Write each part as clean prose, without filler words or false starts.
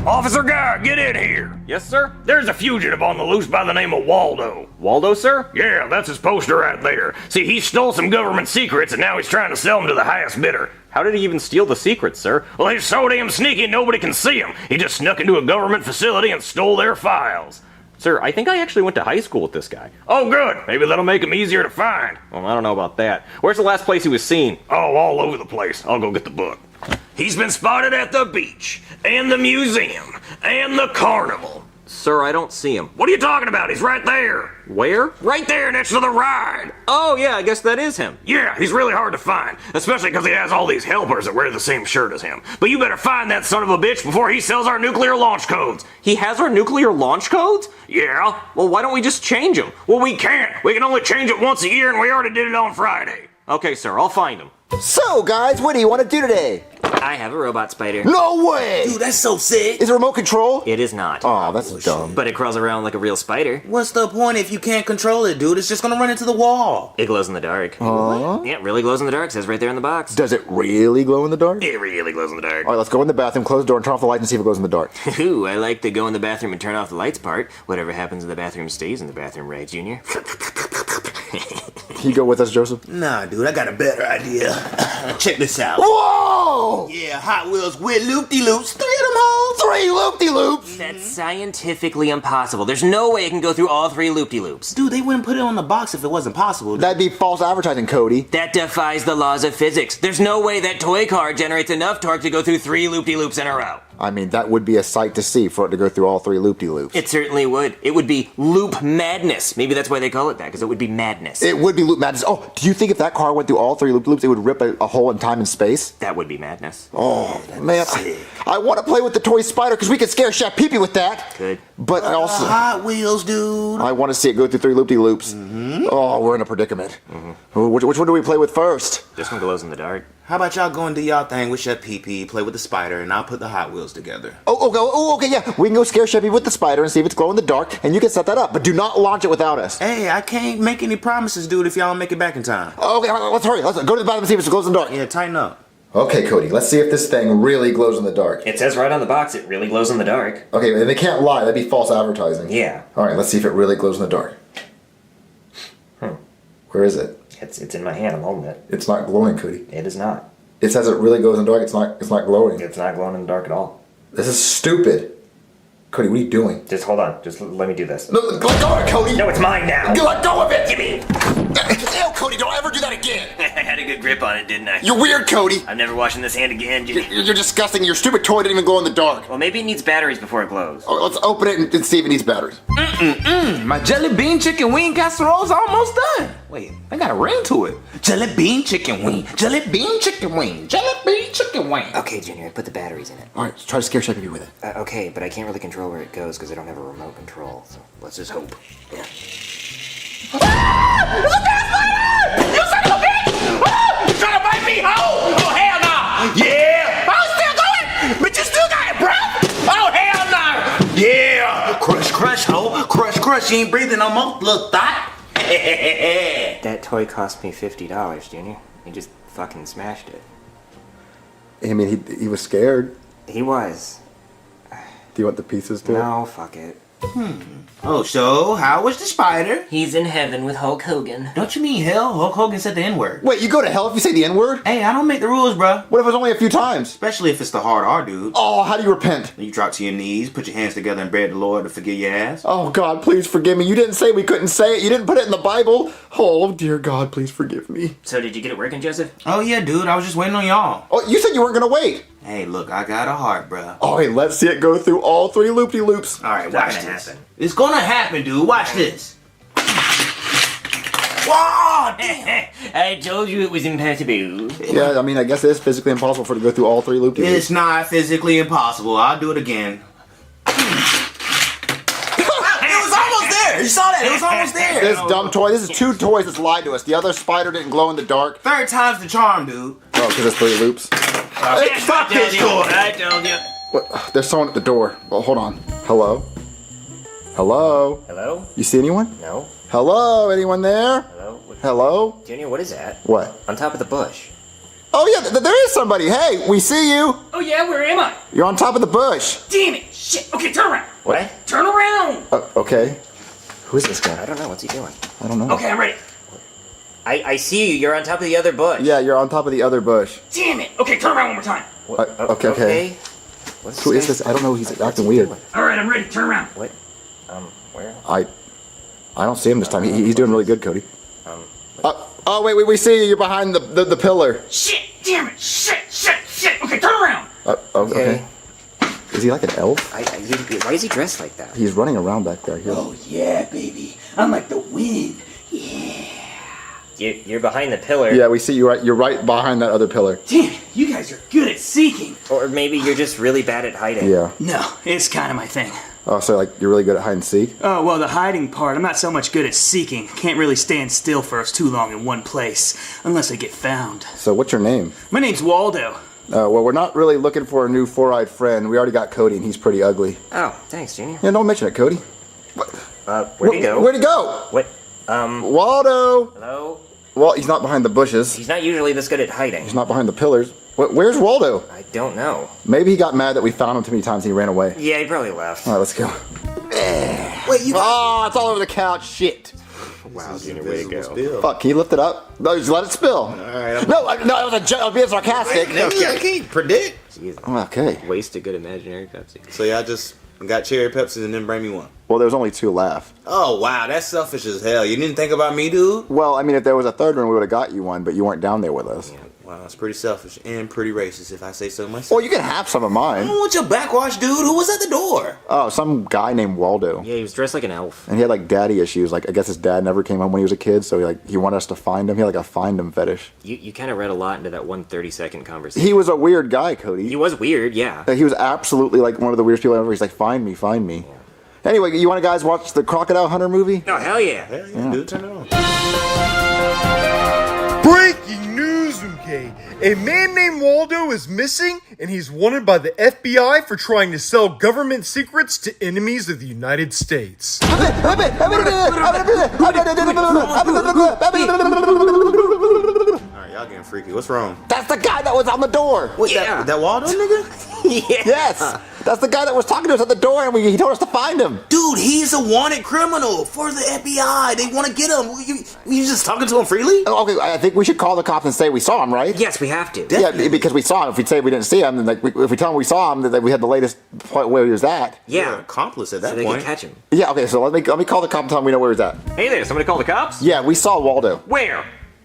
Officer Guy, get in here. Yes, sir? There's a fugitive on the loose by the name of Waldo. Waldo, sir? Yeah, that's his poster right there. See, he stole some government secrets and now he's trying to sell them to the highest bidder. How did he even steal the secrets, sir? Well, he's so damn sneaky nobody can see him. He just snuck into a government facility and stole their files. Sir, I think I actually went to high school with this guy. Oh, good. Maybe that'll make him easier to find. Well, I don't know about that. Where's the last place he was seen? Oh, all over the place. I'll go get the book. He's been spotted at the beach, and the museum, and the carnival. Sir, I don't see him. What are you talking about? He's right there. Where? Right there next to the ride. Oh, yeah, I guess that is him. Yeah, he's really hard to find, especially because he has all these helpers that wear the same shirt as him. But you better find that son of a bitch before he sells our nuclear launch codes. He has our nuclear launch codes? Yeah. Well, why don't we just change them? Well, we can't. We can only change it once a year, and we already did it on Friday. Okay, sir, I'll find him. So, guys, what do you want to do today? I have a robot spider. No way! Dude, that's so sick. Is it remote control? It is not. Oh, that's dumb. But it crawls around like a real spider. What's the point if you can't control it, dude? It's just gonna run into the wall. It glows in the dark. Huh? Yeah, it really glows in the dark. Says right there in the box. Does it really glow in the dark? It really glows in the dark. All right, let's go in the bathroom, close the door, and turn off the lights and see if it glows in the dark. Ooh, I like the go in the bathroom and turn off the lights part. Whatever happens in the bathroom stays in the bathroom, right, Junior? Can you go with us, Joseph? Nah, dude, I got a better idea. Check this out. Whoa! Yeah, Hot Wheels with loop-de-loops. 3 of them hoes. 3 loop-de-loops! That's scientifically impossible. There's no way it can go through all 3 loop-de-loops. Dude, they wouldn't put it on the box if it wasn't possible. That'd be false advertising, Cody. That defies the laws of physics. There's no way that toy car generates enough torque to go through 3 loop-de-loops in a row. I mean, that would be a sight to see for it to go through all 3 loop-de-loops. It certainly would. It would be loop madness. Maybe that's why they call it that, because it would be madness. It would be loop madness. Oh, do you think if that car went through all 3 loop-de-loops, it would rip a hole in time and space? That would be madness. Oh, man. I want to play with the toy spider because we could scare Chef Pee-Pee with that. Good. But I also... Hot Wheels, dude. I want to see it go through 3 loop-de-loops. Oh, we're in a predicament. Which one do we play with first? This one glows in the dark. How about y'all go and do y'all thing with Chef Pee-Pee, play with the spider, and I'll put the Hot Wheels together. Okay, yeah. We can go scare Chevy with the spider and see if it's glow in the dark, and you can set that up. But do not launch it without us. Hey, I can't make any promises, dude, if y'all don't make it back in time. Okay, let's hurry. Let's go to the bathroom and see if it glows in the dark. Yeah, tighten up. Okay, Cody, let's see if this thing really glows in the dark. It says right on the box it really glows in the dark. Okay, and they can't lie. That'd be false advertising. Yeah. All right, let's see if it really glows in the dark. Where is it? It's in my hand. I'm holding it. It's not glowing, Cody. It is not. It says it really glows in the dark. It's not glowing. It's not glowing in the dark at all. This is stupid. Cody, what are you doing? Just hold on. Just let me do this. No, let go of it, Cody. No, it's mine now. Let go of it. Give me. Ew, Cody, don't ever do that again. I had a good grip on it, didn't I? You're weird, Cody. I'm never washing this hand again, Jimmy. You're disgusting. Your stupid toy didn't even glow in the dark. Well, maybe it needs batteries before it glows. Oh, let's open it and see if it needs batteries. My jelly bean chicken wing casserole's almost done. Wait, they got a ring to it. Jelly bean chicken wing. Jelly bean chicken wing. Jelly bean chicken wing. Okay, Junior, put the batteries in it. All right, let's try to scare Chevy with it. Okay, but I can't really control where it goes because I don't have a remote control. So let's just hope. Yeah. There's a gas spider! You son of a bitch! Ah! You trying to bite me? Oh hell no! Yeah! I'm still going! But you still got it, bro! Oh hell no! Yeah! Crush, ho! Crush, you ain't breathing no more, little thought! That toy cost me $50, Junior. He just fucking smashed it. I mean, he was scared. He was. Do you want the pieces too? No, fuck it. Oh, so how was the spider? He's in heaven with Hulk Hogan. Don't you mean hell? Hulk Hogan said the N-word. Wait, you go to hell if you say the N-word? Hey, I don't make the rules, bruh. What if it was only a few times? Especially if it's the hard R, dude. Oh, how do you repent? You drop to your knees, put your hands together, and beg the Lord to forgive your ass. Oh, God, please forgive me. You didn't say we couldn't say it. You didn't put it in the Bible. Oh, dear God, please forgive me. So did you get it working, Joseph? Oh, yeah, dude. I was just waiting on y'all. Oh, you said you weren't going to wait. Hey, look, I got a heart, bruh. Oh, hey, let's see it go through all 3 loop-de-loops. All right, It's not watch gonna this. happen. It's gonna happen, dude. Watch this. Whoa, damn. I told you it was impossible. Yeah, I mean, I guess it is physically impossible for it to go through all 3 loop-de-loops. It's not physically impossible. I'll do it again. It was almost there. You saw that? It was almost there. This dumb toy. This is 2 toys that's lied to us. The other spider didn't glow in the dark. Third time's the charm, dude. Oh, because it's 3 loops. Hey, fuck this toy. I told you. What? There's someone at the door. Well, hold on. Hello? Hello? Hello? You see anyone? No? Hello? Anyone there? Hello? Hello? Junior, what is that? What? On top of the bush. Oh yeah, there is somebody. Hey, we see you. Oh yeah, where am I? You're on top of the bush. Damn it! Shit! Okay, turn around. What? Turn around. Okay. Who is this guy? I don't know. What's he doing? I don't know. Okay, I'm ready. I see you. You're on top of the other bush. Yeah, you're on top of the other bush. Damn it! Okay, turn around one more time. Okay. What's Who is guy- this? I don't know. He's acting weird. All right, I'm ready. Turn around. What? Where? I don't see him this time. He's doing really good, Cody. Oh wait, we see you. You're behind the pillar. Shit! Damn it! Shit! Okay, turn around. Okay. Is he like an elf? Why is he dressed like that? He's running around back there. Here. Oh yeah, baby. I'm like the wind. You're behind the pillar. Yeah, we see you. You're right behind that other pillar. Damn it! You guys are good at seeking. Or maybe you're just really bad at hiding. Yeah. No, it's kind of my thing. Oh, so like you're really good at hide and seek? Oh, well, the hiding part, I'm not so much good at seeking. Can't really stand still for us too long in one place, unless I get found. So what's your name? My name's Waldo. Well, we're not really looking for a new four-eyed friend. We already got Cody, and he's pretty ugly. Oh, thanks, Junior. Yeah, don't mention it, Cody. Where'd he go? Where'd he go? What? Waldo! Hello? Well, he's not behind the bushes. He's not usually this good at hiding. He's not behind the pillars. Where's Waldo? I don't know. Maybe he got mad that we found him too many times and he ran away. Yeah, he probably left. All right, let's go. Wait, you Oh, it's all over the couch. Shit. Wow, Junior, way to go. Fuck, can you lift it up? No, just let it spill. Alright, No, it was a joke. I was being sarcastic. I can't predict. Okay. Waste a good imaginary Pepsi. So y'all just got cherry Pepsi and then bring me one. Well, there was only 2 left. Oh wow, that's selfish as hell. You didn't think about me, dude? Well, I mean, if there was a third one, we would have got you one, but you weren't down there with us. Wow, it's pretty selfish and pretty racist if I say so myself. Well, you can have some of I mine. don't want your backwash, dude. Who was at the door? Oh, some guy named Waldo. Yeah, he was dressed like an elf. And he had like daddy issues. Like I guess his dad never came home when he was a kid, so he wanted us to find him. He had like a find him fetish. You kind of read a lot into that 1 30-second conversation. He was a weird guy, Cody. He was weird, yeah. He was absolutely like one of the weirdest people ever. He's like, find me, find me. Anyway, you want to guys watch the Crocodile Hunter movie? Oh, hell yeah. Hell yeah, dude, turn it on. Breaking news, okay? A man named Waldo is missing, and he's wanted by the FBI for trying to sell government secrets to enemies of the United States. Alright, y'all getting freaky. What's wrong? That's the guy that was on the door. Wait, that Waldo nigga? Yes, that's the guy that was talking to us at the door, and he told us to find him. Dude, he's a wanted criminal for the FBI. They want to get him. You just talking to him freely? Okay, I think we should call the cops and say we saw him, right? Yes, we have to. Yeah, because we saw him. If we say we didn't see him, then like if we tell him we saw him, then we had the latest point where he was at. You're Yeah. an accomplice at So that they point. can catch him. Yeah, okay, so let me call the cop and tell him we know where he's at. Hey there, somebody call the cops? Yeah, we saw Waldo. Where?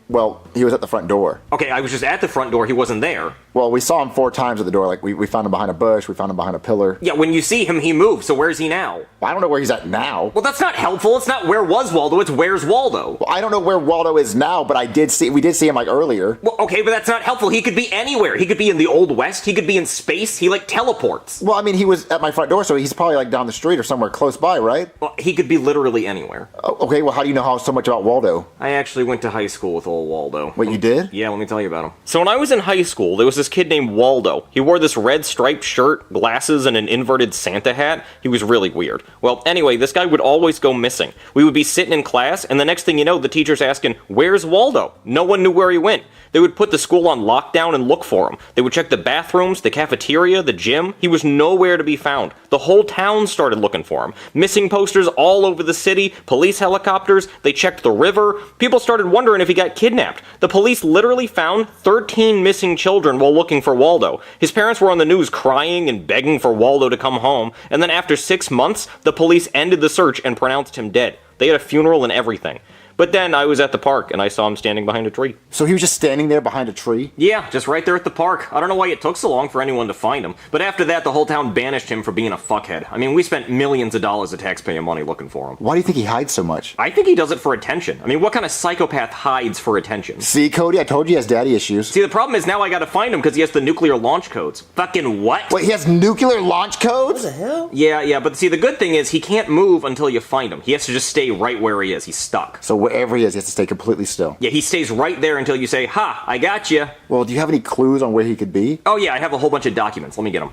Well, he was at the front door. Okay, I was just at the front door. He wasn't there. Well, we saw him 4 times at the door. Like, we found him behind a bush. We found him behind a pillar. Yeah, when you see him, he moved. So where's he now? I don't know where he's at now. Well, that's not helpful. It's not where was Waldo. It's where's Waldo. Well, I don't know where Waldo is now, but we did see him, like, earlier. Well, okay, but that's not helpful. He could be anywhere. He could be in the Old West. He could be in space. He, like, teleports. Well, I mean, he was at my front door, so he's probably, like, down the street or somewhere close by, right? Well, he could be literally anywhere. Okay, well, how do you know so much about Waldo? I actually went to high school with old Waldo. Wait, you did? Yeah, let me tell you about him. So when I was in high school, there was this kid named Waldo. He wore this red striped shirt, glasses, and an inverted Santa hat. He was really weird. Well, anyway, this guy would always go missing. We would be sitting in class, and the next thing you know, the teacher's asking, "Where's Waldo?" No one knew where he went. They would put the school on lockdown and look for him. They would check the bathrooms, the cafeteria, the gym. He was nowhere to be found. The whole town started looking for him. Missing posters all over the city, police helicopters, they checked the river. People started wondering if he got kidnapped. The police literally found 13 missing children while looking for Waldo. His parents were on the news crying and begging for Waldo to come home, and then after 6 months, the police ended the search and pronounced him dead. They had a funeral and everything. But then I was at the park and I saw him standing behind a tree. So he was just standing there behind a tree? Yeah, just right there at the park. I don't know why it took so long for anyone to find him. But after that, the whole town banished him for being a fuckhead. I mean, we spent millions of dollars of taxpayer money looking for him. Why do you think he hides so much? I think he does it for attention. I mean, what kind of psychopath hides for attention? See, Cody, I told you he has daddy issues. See, the problem is now I gotta find him because he has the nuclear launch codes. Fucking what? Wait, he has nuclear launch codes? What the hell? Yeah, but see, the good thing is he can't move until you find him. He has to just stay right where he is. He's stuck. So wherever he is, he has to stay completely still. Yeah, he stays right there until you say, "Ha, I got you." Well, do you have any clues on where he could be? Oh yeah, I have a whole bunch of documents. Let me get them.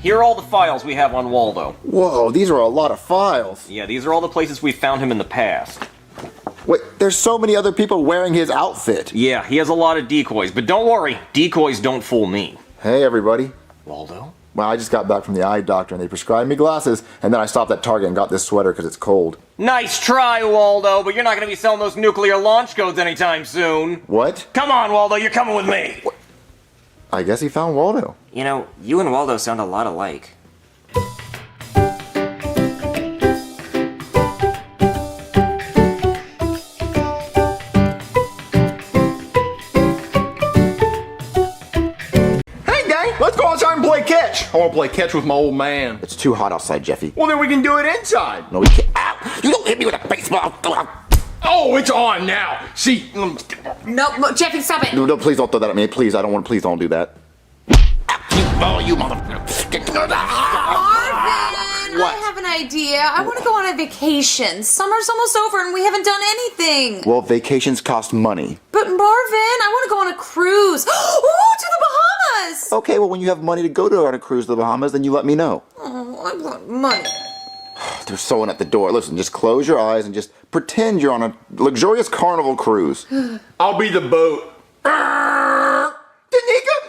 Here are all the files we have on Waldo. Whoa, these are a lot of files. Yeah, these are all the places we found him in the past. Wait, there's so many other people wearing his outfit. Yeah, he has a lot of decoys, but don't worry, decoys don't fool me. Hey, everybody. Waldo? Well, I just got back from the eye doctor and they prescribed me glasses, and then I stopped at Target and got this sweater because it's cold. Nice try, Waldo, but you're not gonna be selling those nuclear launch codes anytime soon. What? Come on, Waldo, you're coming with me. I guess he found Waldo. You know, you and Waldo sound a lot alike. Hey, gang, let's go outside and play catch. I want to play catch with my old man. It's too hot outside, Jeffy. Well, then we can do it inside. No, we can't. Ow! You don't hit me with a baseball. Oh, it's on now. See, No, Jeffy, stop it. No, please don't throw that at me. Please, I don't want. Please don't do that. Oh, you motherfucker! Marvin, I have an idea. I want to go on a vacation. Summer's almost over and we haven't done anything. Well, vacations cost money. But Marvin, I want to go on a cruise. Ooh, to the Bahamas. Okay, well, when you have money to go on a cruise to the Bahamas, then you let me know. Oh, I want money. There's someone at the door. Listen, just close your eyes and just pretend you're on a luxurious carnival cruise. I'll be the boat. Danica,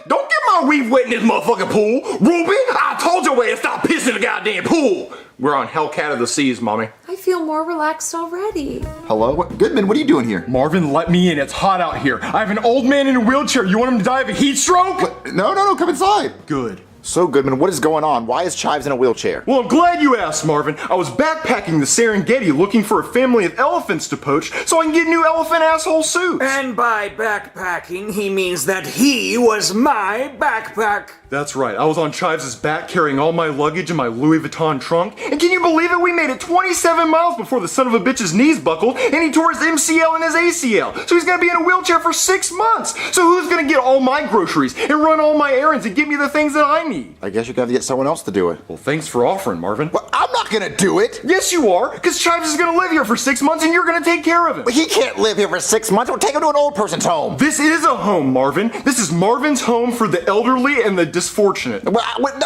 don't get my weave wet in this motherfucking pool. Ruby, I told your way to stop pissing in the goddamn pool. We're on Hellcat of the Seas, mommy. I feel more relaxed already. Hello? Goodman, what are you doing here? Marvin, let me in. It's hot out here. I have an old man in a wheelchair. You want him to die of a heat stroke? No, come inside. Good. So, Goodman, what is going on? Why is Chives in a wheelchair? Well, I'm glad you asked, Marvin. I was backpacking the Serengeti looking for a family of elephants to poach so I can get new elephant asshole suits. And by backpacking, he means that he was my backpack. That's right. I was on Chives' back carrying all my luggage in my Louis Vuitton trunk. And can you believe it? We made it 27 miles before the son of a bitch's knees buckled and he tore his MCL and his ACL. So he's gonna be in a wheelchair for 6 months. So who's gonna get all my groceries and run all my errands and get me the things that I need? I guess you're gonna have to get someone else to do it. Well, thanks for offering, Marvin. Well, I'm not gonna do it. Yes, you are, because Chives is gonna live here for 6 months and you're gonna take care of him. But he can't live here for 6 months. We'll take him to an old person's home. This is a home, Marvin. This is Marvin's home for the elderly and the disfortunate. Well,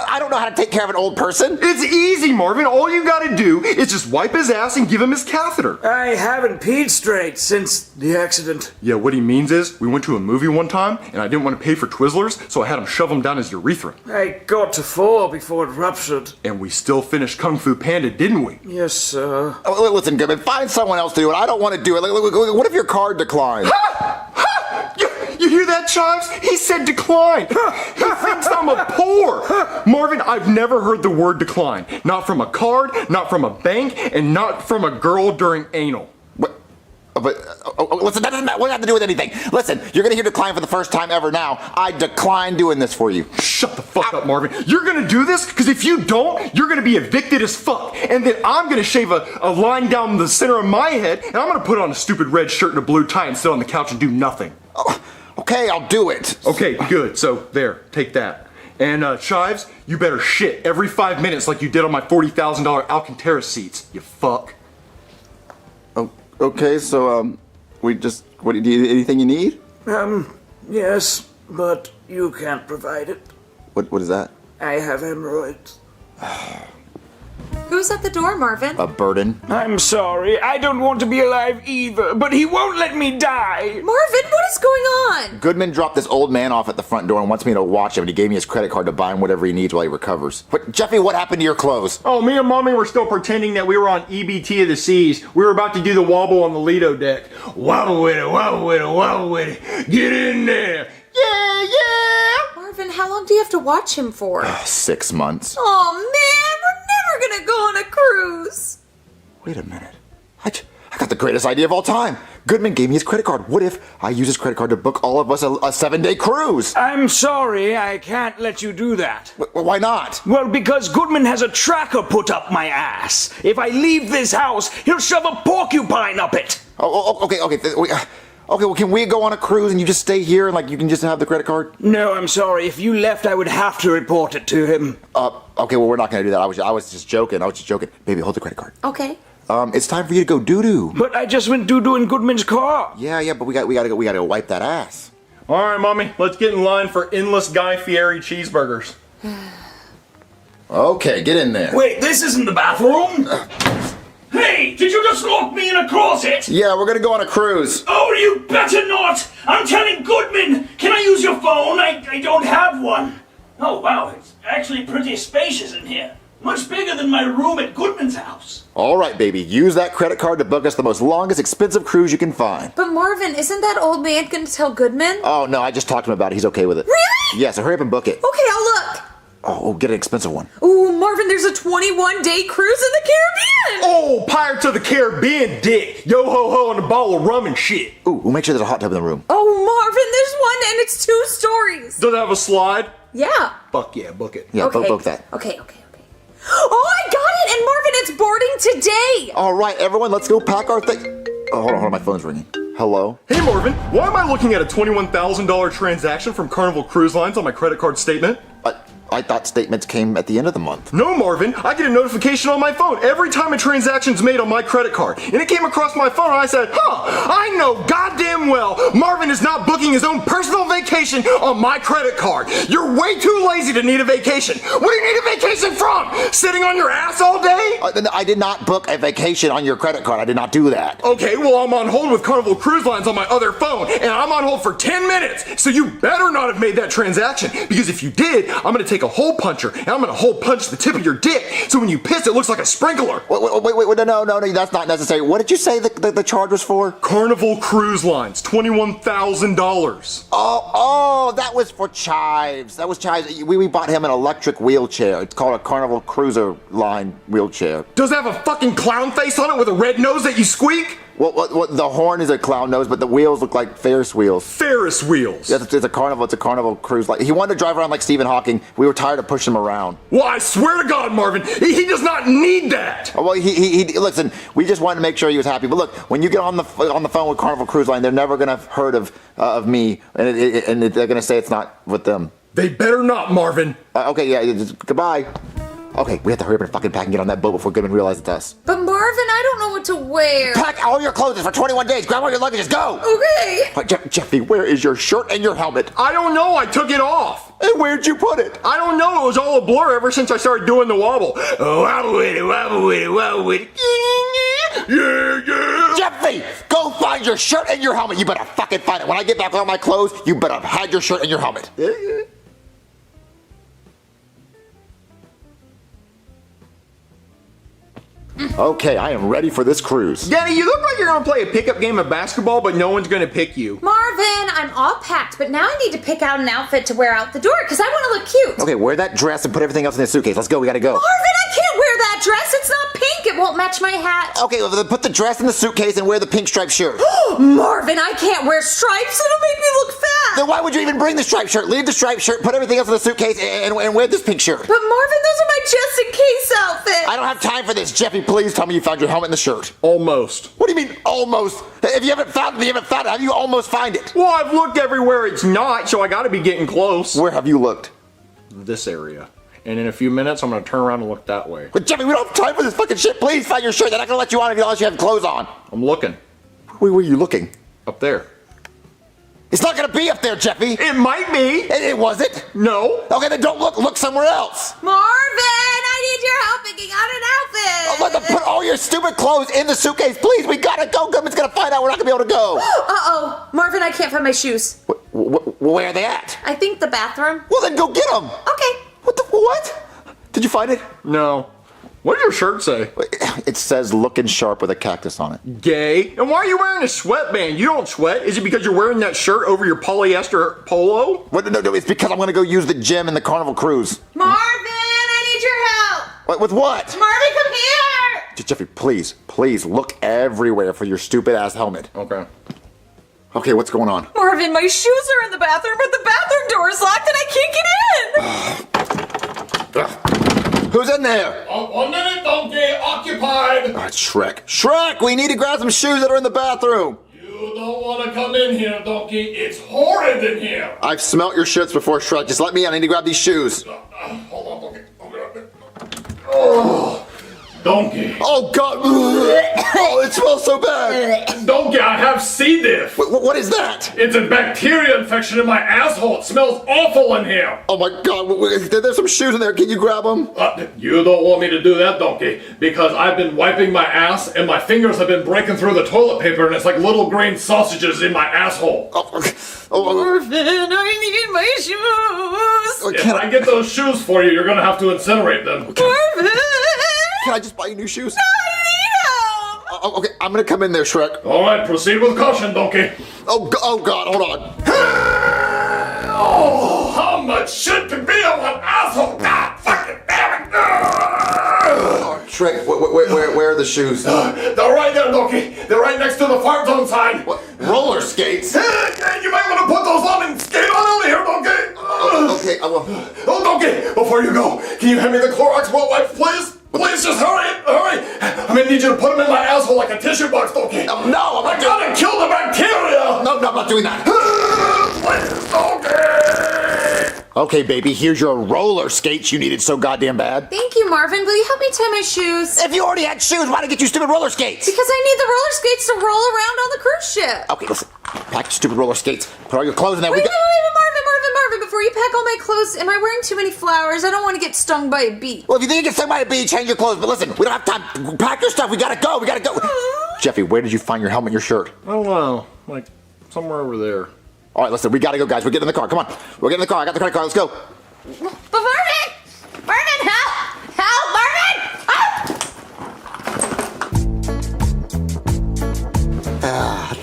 I don't know how to take care of an old person. It's easy, Marvin. All you gotta do is just wipe his ass and give him his catheter. I haven't peed straight since the accident. Yeah, what he means is, we went to a movie one time, and I didn't want to pay for Twizzlers, so I had him shove them down his urethra. I got to 4 before it ruptured. And we still finished Kung Fu Panda, didn't we? Yes, sir. Oh, listen, Goodman, find someone else to do it. I don't want to do it. What if your card declines? You hear that, Chives? He said decline. He thinks I'm a poor. Marvin, I've never heard the word decline. Not from a card, not from a bank, and not from a girl during anal. But listen, that doesn't have to do with anything. Listen, you're gonna hear decline for the first time ever now. I decline doing this for you. Shut the fuck up, Marvin. You're gonna do this? Because if you don't, you're gonna be evicted as fuck. And then I'm gonna shave a line down the center of my head, and I'm gonna put on a stupid red shirt and a blue tie and sit on the couch and do nothing. Oh, okay, I'll do it. Okay, good. So, there, take that. And, Chives, you better shit every 5 minutes like you did on my $40,000 Alcantara seats, you fuck. Okay, so, what, anything you need? Yes, but you can't provide it. What is that? I have hemorrhoids. Who's at the door, Marvin? A burden. I'm sorry, I don't want to be alive either, but he won't let me die. Marvin, what is going on? Goodman dropped this old man off at the front door and wants me to watch him, and he gave me his credit card to buy him whatever he needs while he recovers. But, Jeffy, what happened to your clothes? Oh, me and Mommy were still pretending that we were on EBT of the Seas. We were about to do the wobble on the Lido deck. Wobble with it, wobble with it, wobble with it. Get in there. Yeah, yeah. Marvin, how long do you have to watch him for? 6 months. Oh, man, we're never gonna go on a cruise. Wait a minute. I got the greatest idea of all time. Goodman gave me his credit card. What if I use his credit card to book all of us a 7-day cruise? I'm sorry, I can't let you do that. Why not? Well, because Goodman has a tracker put up my ass. If I leave this house, he'll shove a porcupine up it. Okay. Okay, well, can we go on a cruise and you just stay here and, you can just have the credit card? No, I'm sorry. If you left, I would have to report it to him. Okay, well, we're not gonna do that. I was just joking. Baby, hold the credit card. Okay. It's time for you to go doo-doo. But I just went doo-doo in Goodman's car. Yeah, but we gotta go wipe that ass. All right, Mommy, let's get in line for endless Guy Fieri cheeseburgers. Okay, get in there. Wait, this isn't the bathroom? Hey, Did you just lock me in a closet? Yeah, we're gonna go on a cruise. Oh, you better not! I'm telling Goodman! Can I use your phone? I don't have one. Oh, wow, it's actually pretty spacious in here. Much bigger than my room at Goodman's house. All right, baby, use that credit card to book us the most longest expensive cruise you can find. But Marvin, isn't that old man gonna tell Goodman? Oh, no, I just talked to him about it. He's okay with it. Really? Yeah, so hurry up and book it. Okay, I'll look. Oh, get an expensive one. Ooh, Marvin, there's a 21-day cruise in the Caribbean! Oh, Pirates of the Caribbean, dick. Yo ho ho and a bottle of rum and shit. Ooh, we'll make sure there's a hot tub in the room. Oh, Marvin, there's one and it's 2 stories. Does it have a slide? Yeah. Fuck yeah, book it. Yeah, Okay. book that. Okay. Oh, I got it! And Marvin, it's boarding today! All right, everyone, let's go pack our thing. Oh, hold on, my phone's ringing. Hello? Hey Marvin, why am I looking at a $21,000 transaction from Carnival Cruise Lines on my credit card statement? I thought statements came at the end of the month. No, Marvin, I get a notification on my phone every time a transaction's made on my credit card. And it came across my phone and I said, I know goddamn well Marvin is not booking his own personal vacation on my credit card. You're way too lazy to need a vacation. What do you need a vacation from? Sitting on your ass all day? I did not book a vacation on your credit card. I did not do that. Okay, well, I'm on hold with Carnival Cruise Lines on my other phone, and I'm on hold for 10 minutes. So you better not have made that transaction, because if you did, I'm gonna take a hole puncher, and I'm gonna hole punch the tip of your dick, so when you piss, it looks like a sprinkler. Wait, no, that's not necessary. What did you say the charge was for? Carnival Cruise Lines, $21,000. Oh, that was for Chives. That was Chives. We bought him an electric wheelchair. It's called a Carnival Cruiser Line wheelchair. Does it have a fucking clown face on it with a red nose that you squeak? Well, the horn is a clown nose, but the wheels look like Ferris wheels. Ferris wheels? Yeah, it's a carnival cruise. Like, he wanted to drive around like Stephen Hawking. We were tired of pushing him around. Well, I swear to God, Marvin, he does not need that. Well, he listen, we just wanted to make sure he was happy. But look, when you get on the phone with Carnival Cruise Line, they're never gonna have heard of me, and they're gonna say it's not with them. They better not, Marvin. Okay, yeah, goodbye. Okay, we have to hurry up and fucking pack and get on that boat before Goodman realizes it's us. But Marvin, I don't know what to wear. Pack all your clothes for 21 days. Grab all your luggage. Go. Okay. All right, Jeffy, where is your shirt and your helmet? I don't know. I took it off. And where'd you put it? I don't know. It was all a blur ever since I started doing the wobble. Oh, wobble with it. Yeah. Jeffy, go find your shirt and your helmet. You better fucking find it. When I get back with all my clothes, you better have had your shirt and your helmet. Okay, I am ready for this cruise. Daddy, you look like you're gonna play a pickup game of basketball, but no one's gonna pick you. Marvin, I'm all packed, but now I need to pick out an outfit to wear out the door because I want to look cute. Okay, wear that dress and put everything else in the suitcase. Let's go, we gotta go. Marvin, I can't wear that dress. It's not pink. It won't match my hat. Okay, well, then put the dress in the suitcase and wear the pink striped shirt. Marvin, I can't wear stripes. It'll make me look fat. Then why would you even bring the striped shirt? Leave the striped shirt, put everything else in the suitcase, and wear this pink shirt. But Marvin, those are my just-in-case outfits. I don't have time for this. Jeffy, please tell me you found your helmet and the shirt. Almost. What do you mean, almost? If you haven't found it, you haven't found it. How do you almost find it? Well, I've looked everywhere it's not, so I gotta be getting close. Where have you looked? This area. And in a few minutes, I'm gonna turn around and look that way. But Jeffy, we don't have time for this fucking shit. Please find your shirt. They're not gonna let you on unless you have clothes on. I'm looking. Where were you looking? Up there. It's not gonna be up there, Jeffy. It might be. It wasn't. No. Okay, then don't look. Look somewhere else. Marvin, I need your help picking out an outfit. Let them put all your stupid clothes in the suitcase, please. We gotta go. Government's gonna find out we're not gonna be able to go. Uh-oh. Marvin, I can't find my shoes. Where are they at? I think the bathroom. Well, then go get them. Okay. What? Did you find it? No. What does your shirt say? It says looking sharp with a cactus on it. Gay. And why are you wearing a sweatband? You don't sweat. Is it because you're wearing that shirt over your polyester polo? What? No, it's because I'm gonna go use the gym in the Carnival Cruise. Marvin, I need your help. With what? Marvin, come here. Jeffy, please look everywhere for your stupid ass helmet. Okay. Okay, what's going on? Marvin, my shoes are in the bathroom, but the bathroom door is locked and I can't get in. Who's in there? 1 minute, donkey, occupied. Oh, it's Shrek. Shrek, we need to grab some shoes that are in the bathroom. You don't want to come in here, donkey. It's horrid in here. I've smelt your shits before, Shrek. Just let me in. I need to grab these shoes. Hold on, donkey. Donkey. Oh, God. Oh, it smells so bad. Donkey, I have C. diff. What is that? It's a bacteria infection in my asshole. It smells awful in here. Oh, my God. There's some shoes in there. Can you grab them? You don't want me to do that, Donkey, because I've been wiping my ass and my fingers have been breaking through the toilet paper and it's like little green sausages in my asshole. Marvin, I need my shoes. If I get those shoes for you, you're gonna have to incinerate them. Marvin! Can I just buy you new shoes? I need them! Okay, I'm gonna come in there, Shrek. All right, proceed with caution, Donkey. Oh, God, hold on. Oh, how much shit can be on one asshole? God fucking damn it! Shrek, where are the shoes? They're right there, Donkey. They're right next to the fart zone sign. What? Roller skates? You might want to put those on and skate on out of here, Donkey. Okay, I will. Oh, Donkey, before you go, can you hand me the Clorox wet wipes, please? Please, just hurry. I'm gonna need you to put them in my asshole like a tissue box, Donkey. No, I'm not I gotta kill the bacteria. No, I'm not doing that. Please, Donkey. Okay, baby, here's your roller skates you needed so goddamn bad. Thank you, Marvin. Will you help me tie my shoes? If you already had shoes, why did I get you stupid roller skates? Because I need the roller skates to roll around on the cruise ship. Okay, listen. Pack your stupid roller skates. Put all your clothes in there. Wait, Marvin, before you pack all my clothes, am I wearing too many flowers? I don't want to get stung by a bee. Well, if you think you get stung by a bee, change your clothes. But listen, we don't have time. Pack your stuff. We gotta go. Jeffy, where did you find your helmet and your shirt? I don't know. Like, somewhere over there. All right, listen, we gotta go, guys. We're getting in the car. Come on. We're getting in the car. I got the credit card. Let's go. But Marvin, help! Marvin!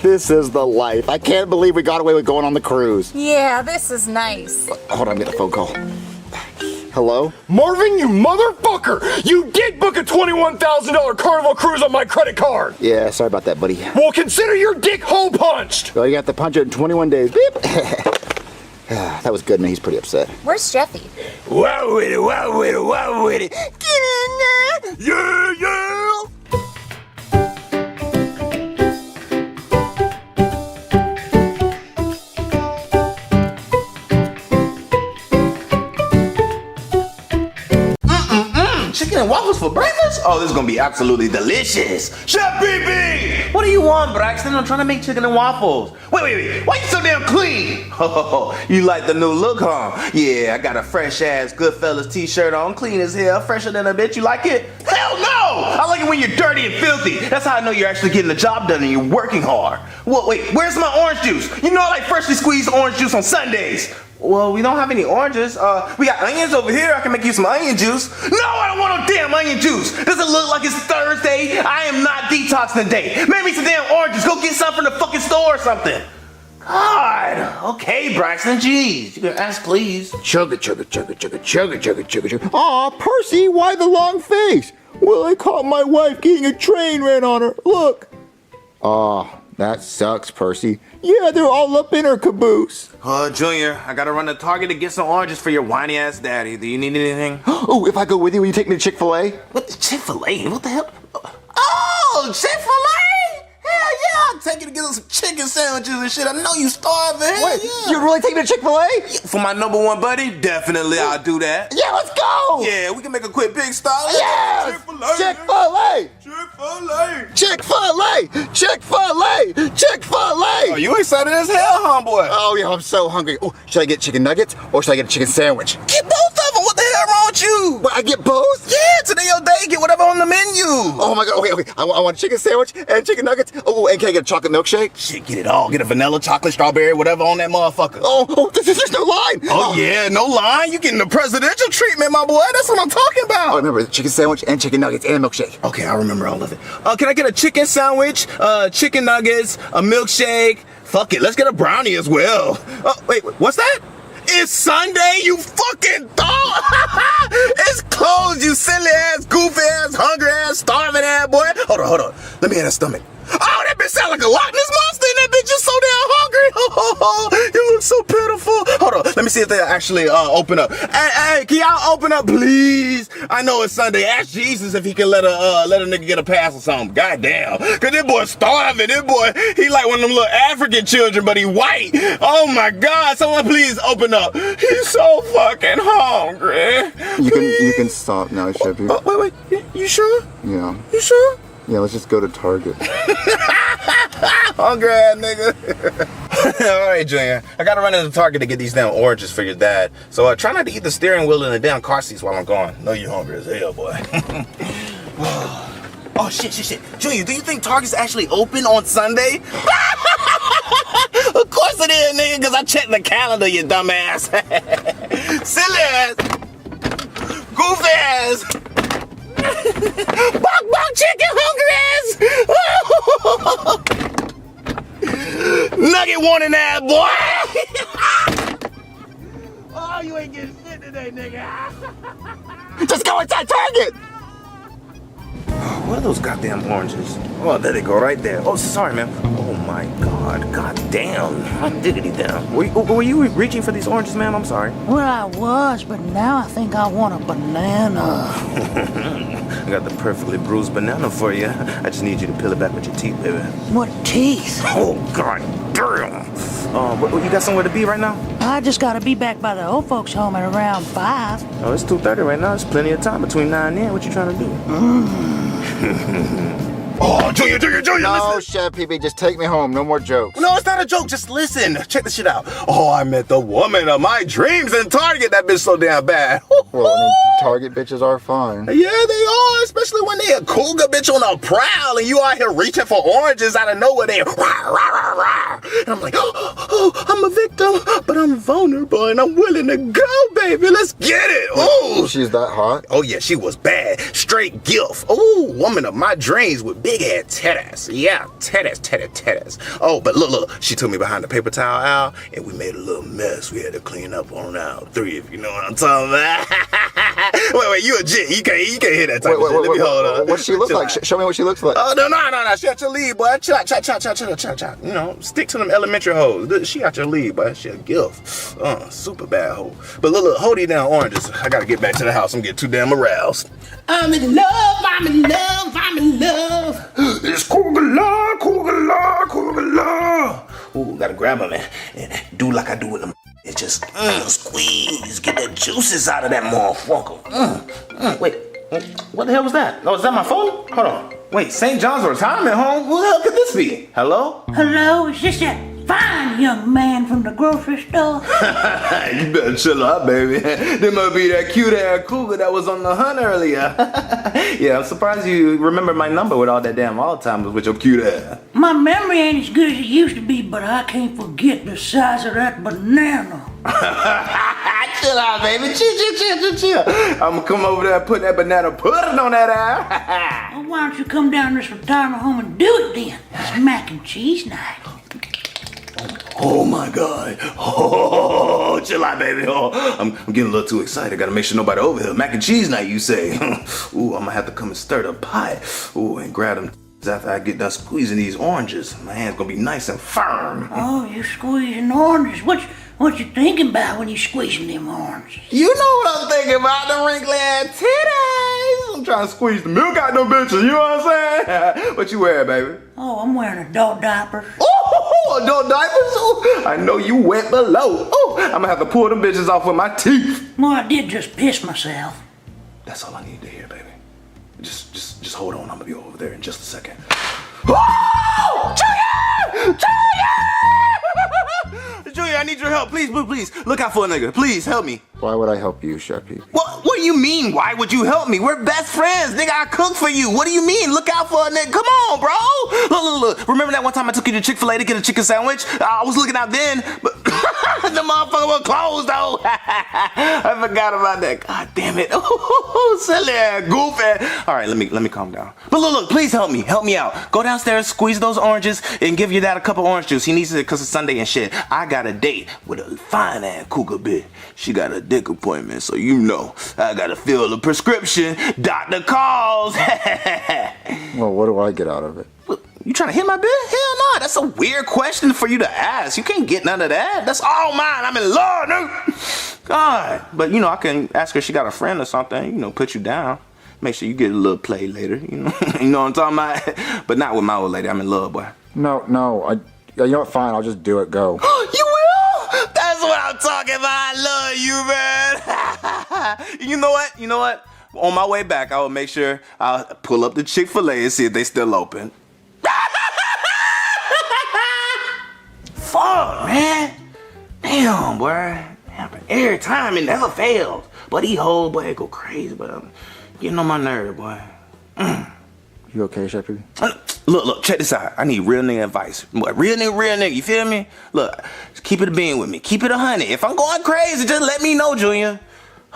This is the life. I can't believe we got away with going on the cruise. Yeah, this is nice. Hold on, I'm getting a phone call. Hello? Marvin, you motherfucker! You did book a $21,000 Carnival cruise on my credit card! Yeah, sorry about that, buddy. Well, consider your dick hole punched! Well, you got to punch it in 21 days. Beep. That was good, man. He's pretty upset. Where's Jeffy? Wow with it. Get in there. Yeah. Chicken and waffles for breakfast? Oh, this is gonna be absolutely delicious. Chef BB! What do you want, Braxton? I'm trying to make chicken and waffles. Wait. Why you so damn clean? Oh, you like the new look, huh? Yeah, I got a fresh ass Goodfellas t-shirt on, clean as hell, fresher than a bitch. You like it? Hell no! I like it when you're dirty and filthy. That's how I know you're actually getting the job done and you're working hard. Well, wait, where's my orange juice? You know I like freshly squeezed orange juice on Sundays. Well, we don't have any oranges. We got onions over here. I can make you some onion juice. No, I don't want no damn onion juice. Does it look like it's Thursday? I am not detoxing today. Make me some damn oranges. Go get some from the fucking store or something. God. Okay, Braxton. Jeez. You can ask, please. Chugga. Aw, Percy, why the long face? Well, I caught my wife getting a train ran on her. Look. Aw, that sucks, Percy. Yeah, they're all up in her caboose. Junior, I gotta run to Target to get some oranges for your whiny ass daddy. Do you need anything? Oh, if I go with you, will you take me to Chick-fil-A? What the Chick-fil-A? What the hell? Oh, Chick-fil-A? Hell yeah, I'll take you to get us some chicken sandwiches and shit. I know you starving. Wait, yeah. you really take me to Chick-fil-A? For my number one buddy, definitely I'll do that. Yeah, let's go! Yeah, we can make a quick big stop. Yes! Chick-fil-A! Chick-fil-A! Chick-fil-A! Chick-fil-A! Chick-fil-A! Chick-fil-A! Oh, you excited as hell, homeboy? Oh, yeah, I'm so hungry. Oh, should I get chicken nuggets or should I get a chicken sandwich? Get both of them. What the hell wrong with you? What, I get both? Yeah, today your day. Get whatever on the menu. Oh, my God. Okay. I want a chicken sandwich and chicken nuggets. Oh, and can I get a chocolate milkshake? Shit, get it all. Get a vanilla, chocolate, strawberry, whatever on that motherfucker. Oh, there's no line. Oh, yeah, no line. You getting the presidential treatment, my boy. That's what I'm talking about. Oh, remember, the chicken sandwich and chicken nuggets and a milkshake. Okay, I remember all of it. Can I get a chicken sandwich, chicken nuggets, a milkshake? Fuck it, let's get a brownie as well. Wait, what's that? It's Sunday, you fucking thought? It's closed, you silly ass, goofy ass, hungry ass, starving ass boy. Hold on. Let me hit that stomach. Oh, that bitch sound like a Loch Ness monster and that bitch is so damn hungry. hungry? You look so pitiful. Hold on, let me see if they actually open up. Hey, can y'all open up, please? I know it's Sunday. Ask Jesus if he can let a nigga get a pass or something. Goddamn, cause this boy starving. This boy, he like one of them little African children, but he white. Oh my God! Someone please open up. He's so fucking hungry. You can stop now, Jeffy. Wait. You sure? Yeah. You sure? Yeah, let's just go to Target. Hungry ass nigga. All right, Junior. I gotta run into Target to get these damn oranges for your dad. So try not to eat the steering wheel and the damn car seats while I'm gone. Know you're hungry as hell, boy. Oh shit. Junior, do you think Target's actually open on Sunday? Of course it is, nigga, because I checked the calendar, you dumbass. Silly ass. Goofy ass. Bok chicken hungry ass. Nugget wanting that, boy. Oh, you ain't getting shit today, nigga. Just go inside Target! What are those goddamn oranges? Oh, there they go, right there. Oh, sorry, man. Oh my God, goddamn. Hot diggity damn. Were you reaching for these oranges, ma'am? I'm sorry. Well, I was, but now I think I want a banana. I got the perfectly bruised banana for you. I just need you to peel it back with your teeth, baby. What teeth? Oh, God damn. You got somewhere to be right now? I just gotta be back by the old folks' home at around 5. Oh, it's 2:30 right now. There's plenty of time between now and then. What you trying to do? Oh, Junior, No, listen. Chef PB, just take me home. No more jokes. No, it's not a joke. Just listen. Check this shit out. Oh, I met the woman of my dreams in Target. That bitch so damn bad. Well, I mean, Target bitches are fine. Yeah, they are. Especially when they a cougar bitch on a prowl and you out here reaching for oranges out of nowhere. They rah, rah, rah, rah. And I'm like, oh, I'm a victim, but I'm vulnerable and I'm willing to go, baby. Let's get it. Ooh. She's that hot? Oh, yeah, she was bad. Straight gilf. Ooh, woman of my dreams with big ass titties. Yeah, titties. Oh, but look, she took me behind the paper towel aisle and we made a little mess. We had to clean up on aisle 3, if you know what I'm talking about. Wait, you a G. You can't hear that type of shit. Let me hold on. What she look like? Show me what she looks like. Oh, no. She out your lead, boy. Chill out. You know, stick to them elementary hoes. She out your lead, boy. She a gilf. Super bad hoe. But look, hold these down oranges. I gotta get back to the house. I'm getting too damn aroused. I'm in love. It's cougar love. Ooh, gotta grab them and do like I do with them. It's just squeeze, get the juices out of that motherfucker. Wait, what the hell was that? Oh, is that my phone? Hold on. Wait, St. John's retirement home? Who the hell could this be? Hello? Hello, is this that fine young man from the grocery store? You better chill out, baby. There might be that cute ass cougar that was on the hunt earlier. Yeah, I'm surprised you remember my number with all that damn Alzheimer's with your cute ass. My memory ain't as good as it used to be, but I can't forget the size of that banana. Chill out, baby. Chill. I'm gonna come over there and put that banana pudding on that ass. Well, why don't you come down to this retirement home and do it then? It's mac and cheese night. Oh my God. Oh, chill out, baby. Oh, I'm getting a little too excited. Gotta make sure nobody over here. Mac and cheese night, you say? Ooh, I'm gonna have to come and stir the pot. Ooh, and grab them after I get done squeezing these oranges. My hand's gonna be nice and firm. Oh, you squeezing oranges. What you thinking about when you squeezing them oranges? You know what I'm thinking about, the wrinkly ass titties. I'm trying to squeeze the milk out them bitches, you know what I'm saying? What you wearing, baby? Oh, I'm wearing adult diapers. Oh, adult diapers? Ooh, I know you wet below. Oh, I'm gonna have to pull them bitches off with my teeth. Well, I did just piss myself. That's all I need to hear, baby. Just hold on. I'm gonna be over there in just a second. Oh! Junior, I need your help. Please. Look out for a nigga. Please, help me. Why would I help you, Jeffy? What do you mean? Why would you help me? We're best friends. Nigga, I cook for you. What do you mean? Look out for a nigga. Come on, bro. Look. Remember that one time I took you to Chick-fil-A to get a chicken sandwich? I was looking out then, but the motherfucker was closed, though. I forgot about that. God damn it. Oh, silly ass, goofy. All right, let me calm down. But look, please help me. Help me out. Go downstairs, squeeze those oranges, and give your dad a cup of orange juice. He needs it because it's Sunday and shit. I got a date with a fine ass cougar bitch. She got a dick appointment, so you know I gotta fill the prescription. Doctor calls. Well, what do I get out of it? You trying to hit my bitch? Hell no, that's a weird question for you to ask. You can't get none of that. That's all mine. I'm in love, nigga. God. But, I can ask her if she got a friend or something, put you down. Make sure you get a little play later, You know what I'm talking about? But not with my old lady. I'm in love, boy. No, you know what? Fine, I'll just do it. Go. You will? That's what I'm talking about. I love you, man. You know what? On my way back, I will make sure I'll pull up the Chick-fil-A and see if they still open. Fuck, man. Damn, boy. Every time it never fails. But these hoes, boy, go crazy, but I'm getting on my nerve, boy. You okay, Jeffy? Look, check this out. I need real nigga advice. What, real nigga, you feel me? Look, just keep it a bean with me. Keep it 100. If I'm going crazy, just let me know, Junior.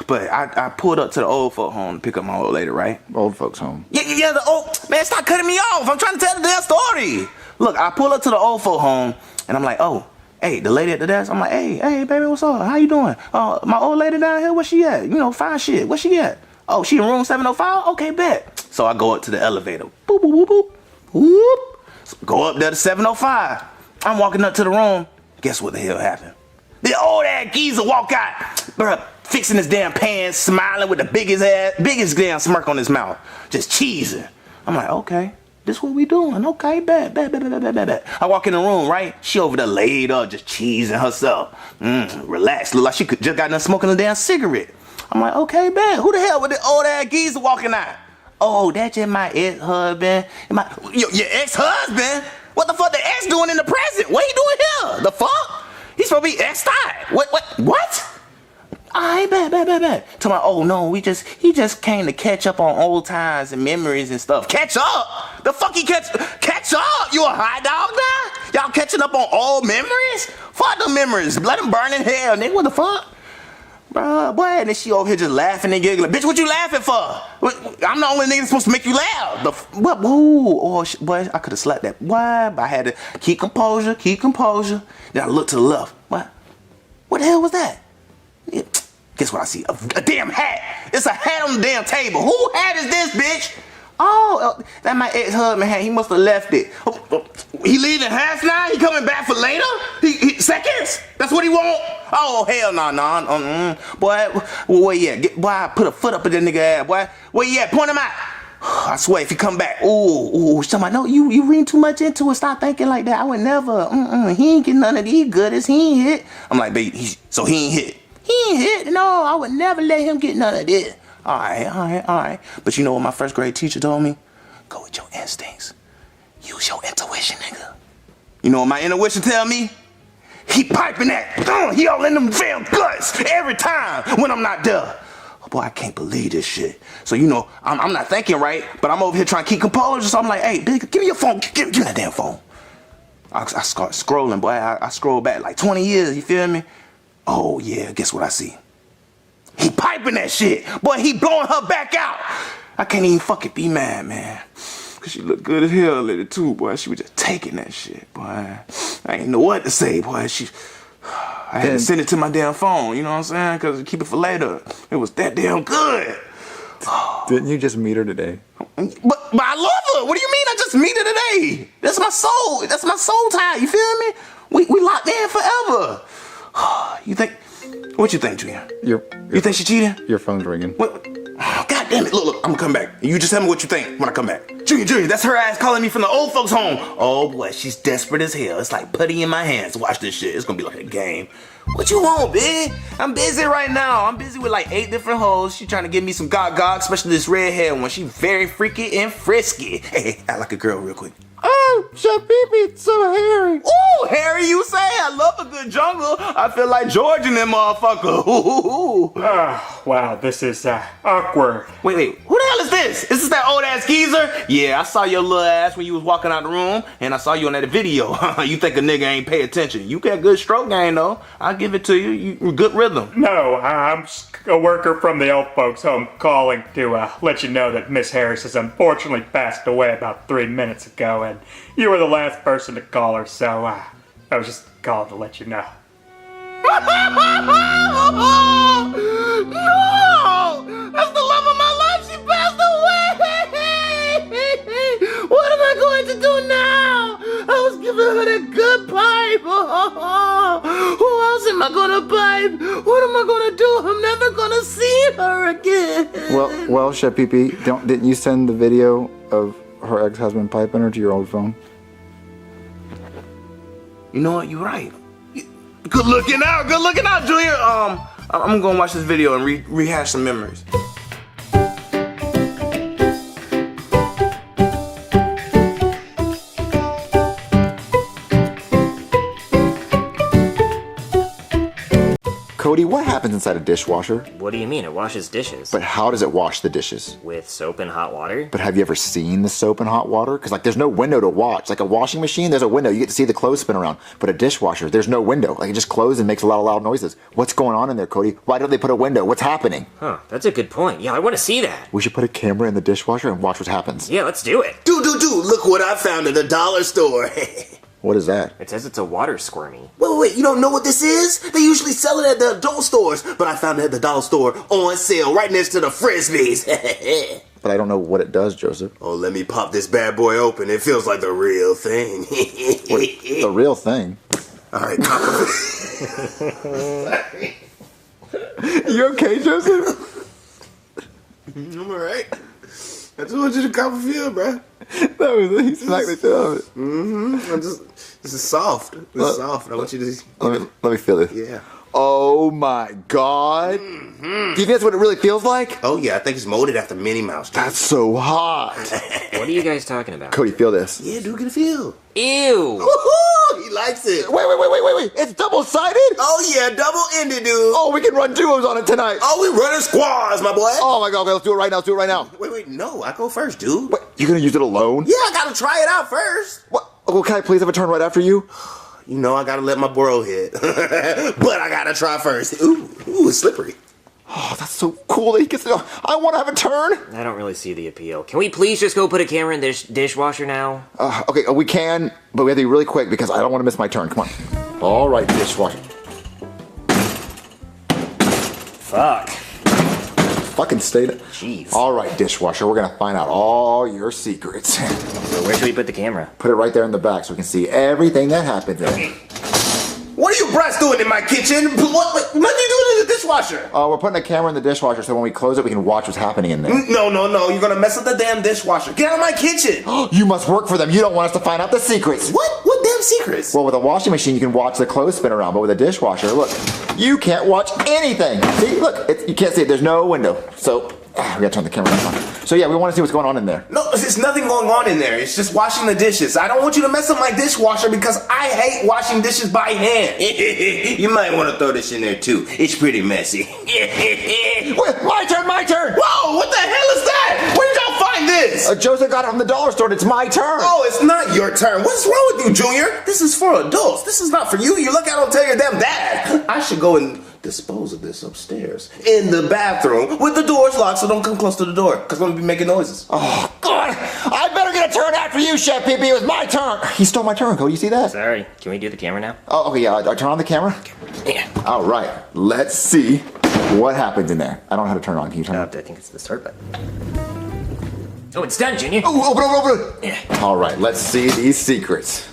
But I pulled up to the old folk home to pick up my old lady, right? Old folks home. Yeah, the old... Man, stop cutting me off. I'm trying to tell the damn story. Look, I pull up to the old folk home, and I'm like, oh, hey, the lady at the desk, I'm like, hey, baby, what's up? How you doing? My old lady down here, where she at? Fine shit. Where she at? Oh, she in room 705? Okay, bet. So I go up to the elevator. Boop, boop, boop, boop. Whoop. So go up there to 705. I'm walking up to the room. Guess what the hell happened? The old ass geezer walk out, bruh, fixing his damn pants, smiling with the biggest damn smirk on his mouth, just cheesing. I'm like, okay, this what we doing? Okay, bet. I walk in the room, right? She over there laid up, just cheesing herself. Relax, look like she just got done smoking a damn cigarette. I'm like, okay, bet. Who the hell with the old ass geezer walking out? Oh, that's just my ex-husband. Your ex-husband? What the fuck the ex doing in the present? What he doing here? The fuck? He's supposed to be ex-tied. What? I bet. Tell me, oh no, he just came to catch up on old times and memories and stuff. Catch up? The fuck he catch up? You a hot dog now? Y'all catching up on old memories? Fuck the memories. Let them burn in hell, nigga. What the fuck? Bruh, boy, and then she over here just laughing and giggling. Bitch, what you laughing for? I'm the only nigga that's supposed to make you laugh. Boy, I could have slapped that. Boy, but I had to keep composure. Then I looked to the left. What the hell was that? Guess what I see? A damn hat. It's a hat on the damn table. Who hat is this, bitch? Oh, that my ex-husband hat. He must have left it. He leaving half now? He coming back for later? He seconds? That's what he want? Oh, hell no. Boy, where you at? Boy, I put a foot up in that nigga ass, boy. Where you at? Point him out. I swear, if he come back, somebody, no, you reading too much into it. Stop thinking like that. I would never. He ain't get none of these goodies. He ain't hit. I'm like, baby, so he ain't hit. He ain't hit. No, I would never let him get none of this. All right. But you know what my first grade teacher told me? Go with your instincts. Use your intuition, nigga. You know what my intuition tell me? He piping that. He all in them damn guts every time when I'm not there. Oh, boy, I can't believe this shit. So, I'm not thinking right, but I'm over here trying to keep composure. So I'm like, hey, big, give me your phone. Give me that damn phone. I start scrolling, boy. I scroll back like 20 years, you feel me? Oh, yeah, guess what I see? He piping that shit. Boy, he blowing her back out. I can't even fucking be mad, man. Cause she looked good as hell later too, boy. She was just taking that shit, boy. I ain't know what to say, boy. I had to send it to my damn phone, you know what I'm saying? Cause keep it for later. It was that damn good. Didn't you just meet her today? But I love her. What do you mean I just meet her today? That's my soul. That's my soul tie. You feel me? We locked in forever. What you think, Junior? You think she cheating? Your phone's ringing. What? Oh, God damn it. Look, I'm gonna come back. You just tell me what you think when I come back. Junior, that's her ass calling me from the old folks home. Oh boy, she's desperate as hell. It's like putty in my hands. Watch this shit. It's gonna be like a game. What you want, big? I'm busy right now. I'm busy with like 8 different hoes. She trying to give me some gog, especially this redhead one. She very freaky and frisky. Hey, act like a girl real quick. Oh, Chef Pee-Pee, it's so hairy. Ooh, hairy, you say? I love a good jungle. I feel like George and them motherfucker. Ooh. Wow, this is awkward. Wait, who the hell is this? Is this that old ass geezer? Yeah, I saw your little ass when you was walking out the room, and I saw you on that video. You think a nigga ain't pay attention. You got good stroke game, though. I'll give it to you. You good rhythm. No, I'm a worker from the old folks home calling to let you know that Miss Harris has unfortunately passed away about 3 minutes ago, and you were the last person to call her, so I was just calling to let you know. No! That's the love of my life. She passed away. What am I going to do now? I was giving for that good pipe. Who else am I gonna pipe? What am I gonna do? I'm never gonna see her again. Well, Chef Pee-Pee, didn't you send the video of her ex-husband piping her to your old phone? You know what? You're right. Good looking out, Junior. I'm gonna watch this video and rehash some memories. Cody, what happens inside a dishwasher? What do you mean? It washes dishes. But how does it wash the dishes? With soap and hot water? But have you ever seen the soap and hot water? Because there's no window to watch. Like a washing machine, there's a window. You get to see the clothes spin around. But a dishwasher, there's no window. Like it just closes and makes a lot of loud noises. What's going on in there, Cody? Why don't they put a window? What's happening? Huh, that's a good point. Yeah, I want to see that. We should put a camera in the dishwasher and watch what happens. Yeah, let's do it. Dude, look what I found at the dollar store. What is that? It says it's a water squirmy. Wait, you don't know what this is? They usually sell it at the adult stores, but I found it at the dollar store on sale right next to the Frisbees. But I don't know what it does, Joseph. Oh, let me pop this bad boy open. It feels like the real thing. Wait, the real thing? All right, copper. Sorry. You okay, Joseph? I'm all right. I told you to Copperfield, bro. He smacked the shit out of it. This is soft. This is soft. I want you to... Let me feel this. Yeah. Oh my God. Do you think that's what it really feels like? Oh yeah, I think it's molded after Minnie Mouse. That's so hot. What are you guys talking about? Cody, feel this. Yeah, dude, get a feel. Ew. Woohoo! He likes it. Wait. It's double-sided? Oh yeah, double-ended, dude. Oh, we can run duos on it tonight. Oh, we running squads, my boy. Oh my God, okay, let's do it right now. Wait, no, I go first, dude. What, you gonna use it alone? Yeah, I gotta try it out first. What? Oh, can I please have a turn right after you? You know I gotta let my bro hit. But I gotta try first. Ooh, it's slippery. Oh, that's so cool that he gets to... I want to have a turn. I don't really see the appeal. Can we please just go put a camera in this dishwasher now? Okay, we can, but we have to be really quick because I don't want to miss my turn. Come on. All right, dishwasher. Fuck. Fucking stay there. Jeez. All right, dishwasher, we're going to find out all your secrets. So where should we put the camera? Put it right there in the back so we can see everything that happens there. What are you brats doing in my kitchen? What are you doing in the dishwasher? We're putting a camera in the dishwasher so when we close it, we can watch what's happening in there. No. You're gonna mess up the damn dishwasher. Get out of my kitchen. You must work for them. You don't want us to find out the secrets. What damn secrets? Well, with a washing machine, you can watch the clothes spin around, but with a dishwasher, look, you can't watch anything. See, look, you can't see it. There's no window. So, we gotta turn the camera back on. So yeah, we want to see what's going on in there. No, there's nothing going on in there. It's just washing the dishes. I don't want you to mess up my dishwasher because I hate washing dishes by hand. You might want to throw this in there too. It's pretty messy. Wait, my turn! Whoa, what the hell is that? Where did y'all find this? Joseph got it from the dollar store and it's my turn. Oh, it's not your turn. What's wrong with you, Junior? This is for adults. This is not for you. You look, I don't tell your damn dad. I should go and dispose of this upstairs in the bathroom with the doors locked, so don't come close to the door because I'm gonna be making noises. Oh God! I better get a turn after you, Chef Pee-Pee. It was my turn. He stole my turn, Cody. You see that? Sorry. Can we do the camera now? Oh, okay. Yeah. I turn on the camera. Yeah. All right. Let's see what happens in there. I don't know how to turn it on. Can you turn it on? I think it's the start button. Oh, it's done, Junior. Oh, open it. Yeah. All right. Let's see these secrets.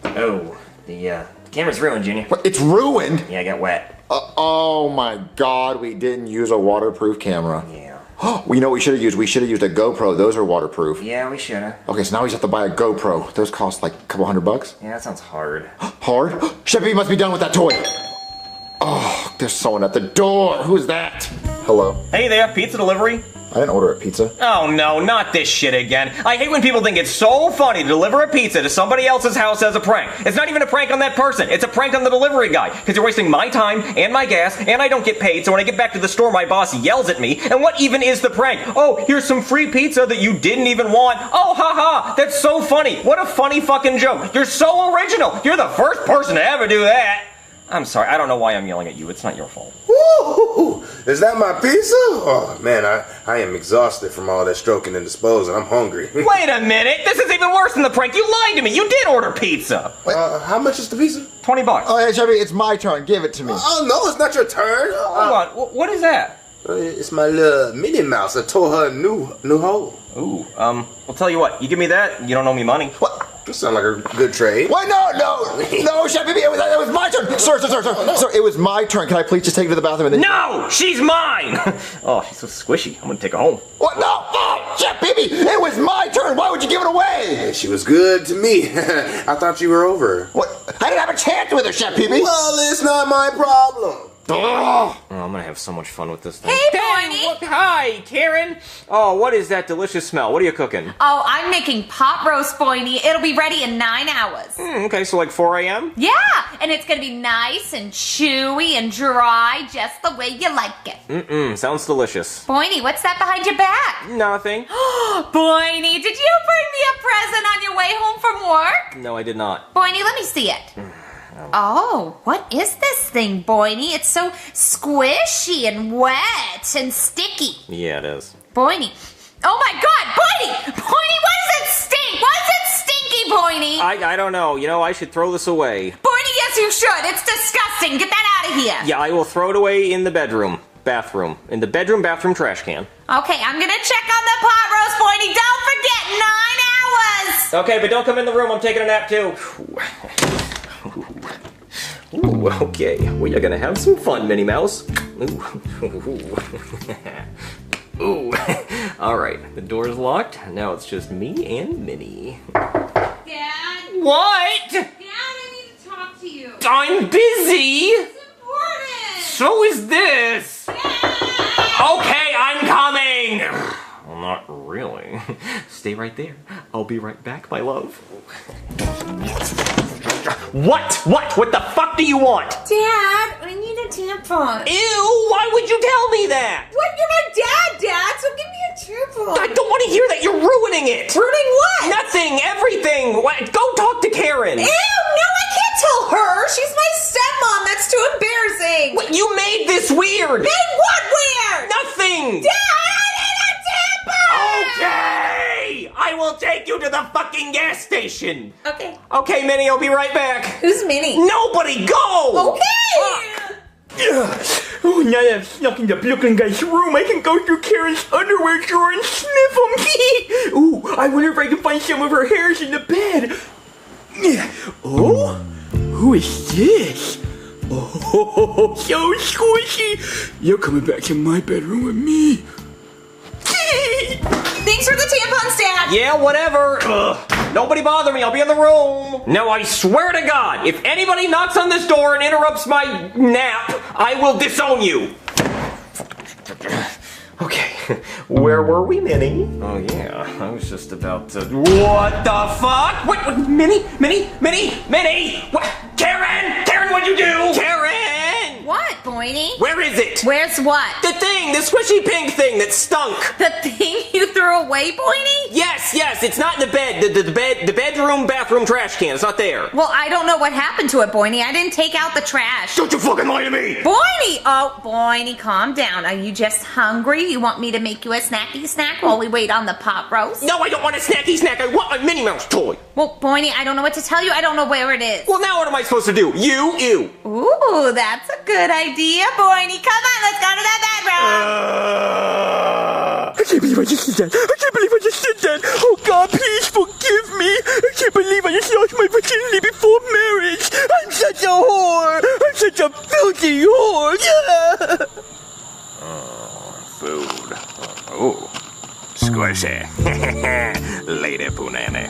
Oh, the camera's ruined, Junior. What? It's ruined. Yeah, I got wet. Oh my God, we didn't use a waterproof camera. Yeah. Well, you know what we should have used? We should have used a GoPro. Those are waterproof. Yeah, we should have. Okay, so now we just have to buy a GoPro. Those cost like a couple $100. Yeah, that sounds hard. Hard? Chef, you must be done with that toy. Oh, there's someone at the door. Who's that? Hello? Hey there, pizza delivery? I didn't order a pizza. Oh no, not this shit again. I hate when people think it's so funny to deliver a pizza to somebody else's house as a prank. It's not even a prank on that person. It's a prank on the delivery guy. Because you're wasting my time and my gas, and I don't get paid, so when I get back to the store, my boss yells at me. And what even is the prank? Oh, here's some free pizza that you didn't even want. Oh, haha, that's so funny. What a funny fucking joke. You're so original. You're the first person to ever do that. I'm sorry, I don't know why I'm yelling at you. It's not your fault. Woo! Is that my pizza? Oh man, I am exhausted from all that stroking and disposing. I'm hungry. Wait a minute! This is even worse than the prank. You lied to me. You did order pizza. How much is the pizza? $20. Oh, hey, Chevy, it's my turn. Give it to me. Oh no, it's not your turn. Hold on. What is that? It's my little Minnie Mouse. I tore her a new hole. Ooh, I'll tell you what. You give me that, you don't owe me money. What? That sounds like a good trade. What? No, Chef Baby, it was my turn. Sir, it was my turn. Can I please just take her to the bathroom and then... No! She's mine! Oh, she's so squishy. I'm gonna take her home. What? No! Oh, Chef Baby, it was my turn. Why would you give it away? She was good to me. I thought you were over. What? I didn't have a chance with her, Chef Baby. Well, it's not my problem. Oh. Oh, I'm gonna have so much fun with this thing. Hey, Boiny! Hi, Karen! Oh, what is that delicious smell? What are you cooking? Oh, I'm making pot roast, Boiny. It'll be ready in 9 hours. Okay, so like 4 a.m.? Yeah, and it's gonna be nice and chewy and dry, just the way you like it. Sounds delicious. Boiny, what's that behind your back? Nothing. Boiny, did you bring me a present on your way home from work? No, I did not. Boiny, let me see it. Oh, what is this thing, Boiny? It's so squishy and wet and sticky. Yeah, it is. Boiny. Oh my god, Boiny! Boiny, why does it stink? Why is it stinky, Boiny? I don't know. You know, I should throw this away. Boiny, yes you should. It's disgusting. Get that out of here. Yeah, I will throw it away in the bathroom. In the bathroom trash can. Okay, I'm gonna check on the pot roast, Boiny. Don't forget, 9 hours! Okay, but don't come in the room. I'm taking a nap too. Ooh, okay. We are gonna have some fun, Minnie Mouse. Ooh. Alright, the door's locked. Now it's just me and Minnie. Dad? What? Dad, I need to talk to you. I'm busy! It's important! So is this! Dad! Okay, I'm coming! Well, not really. Stay right there. I'll be right back, my love. What? What the fuck do you want? Dad, I need a tampon. Ew, why would you tell me that? What? You're my dad, so give me a tampon. I don't want to hear that. You're ruining it. Ruining what? Nothing, everything. What? Go talk to Karen. Ew, no, I can't tell her. She's my stepmom. That's too embarrassing. What? You made this weird. Made what weird? Nothing. Dad, I need a tampon. Okay, I will take you to the fucking gas station. Okay. Okay, Minnie, I'll be right back. Who's Minnie? Nobody, go. Okay. Oh, now that I've snuck into Brooklyn guy's room, I can go through Karen's underwear drawer and sniff them. Ooh, I wonder if I can find some of her hairs in the bed. Oh, who is this? Oh, so squishy. You're coming back to my bedroom with me. Thanks for the tampons, Dad. Yeah, whatever. Ugh. Nobody bother me. I'll be in the room. No, I swear to God, if anybody knocks on this door and interrupts my nap, I will disown you. Okay, where were we, Minnie? Oh, yeah, I was just about to... What the fuck? What Minnie? What? Karen, what'd you do? Karen! What, Boiny? Where is it? Where's what? The thing, the squishy pink thing that stunk. The thing you threw away, Boiny? Yes, it's not in the bed. The bedroom, bathroom trash can. It's not there. Well, I don't know what happened to it, Boiny. I didn't take out the trash. Don't you fucking lie to me! Boiny! Oh, Boiny, calm down. Are you just hungry? You want me to make you a snacky snack while we wait on the pot roast? No, I don't want a snacky snack. I want my Minnie Mouse toy. Well, Boiny, I don't know what to tell you. I don't know where it is. Well, now what am I supposed to do? You. Ooh, that's a good idea, Boiny. Come on, let's go to the bedroom. I can't believe I just did that. Oh, God, please forgive me. I can't believe I just lost my virginity before marriage. I'm such a whore. I'm such a filthy whore. Yeah. Food. Oh. Squishy. Lady Punani.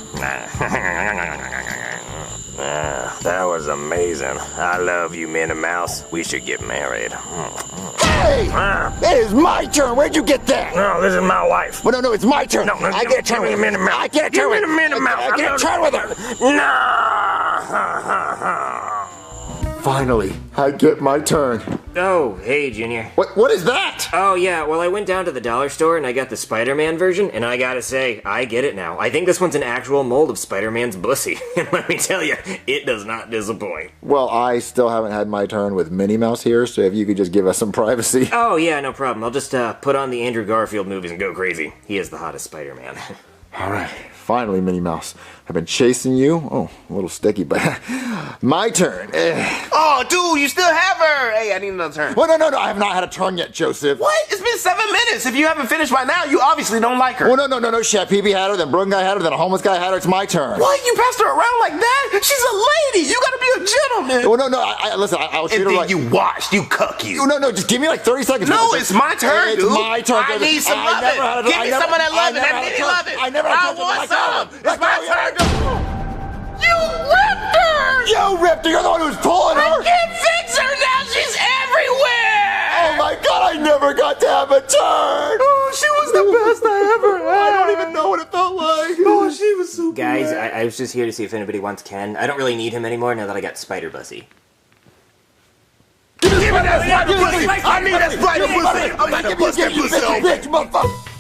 That was amazing. I love you, Minnie Mouse. We should get married. Hey! It is my turn. Where'd you get that? No, this is my wife. Well, no, it's my turn. No, I get a turn with her. Minnie Mouse. I get a turn with her. Minnie Mouse. I get a turn with her. No. Finally, I get my turn. Oh, hey, Junior. What is that? Oh, yeah, well, I went down to the dollar store and I got the Spider-Man version, and I gotta say, I get it now. I think this one's an actual mold of Spider-Man's bussy, and let me tell you, it does not disappoint. Well, I still haven't had my turn with Minnie Mouse here, so if you could just give us some privacy. Oh, yeah, no problem. I'll just put on the Andrew Garfield movies and go crazy. He is the hottest Spider-Man. All right, finally, Minnie Mouse. I've been chasing you. Oh, a little sticky, but my turn. Oh, dude, you still have her. Hey, I need another turn. Well, no. I have not had a turn yet, Joseph. What? It's been 7 minutes. If you haven't finished by now, you obviously don't like her. Well, no. Chef Peepee had her, then Broken guy had her, then a homeless guy had her. It's my turn. What? You passed her around like that? She's a lady. You gotta be a gentleman. Well, no. Listen, I'll treat And her then right. you watched. You cuck you. No, just give me like 30 seconds. No, it's my turn, It's dude. my turn. I need some loving. Give me some of that loving. That mini loving. I never I had a turn want like that. some. It's my turn. You ripped her! You ripped her! You're the one who's pulling her! I can't fix her now! She's everywhere! Oh my god, I never got to have a turn! Oh, she was the best I ever had! I don't even know what it felt like! Oh, she was so Guys, I was just here to see if anybody wants Ken. I don't really need him anymore now that I got Spider Bussy. Give me that spider pussy! I need that spider pussy! I'm about to bust that pussy open! Bitch, motherfucker!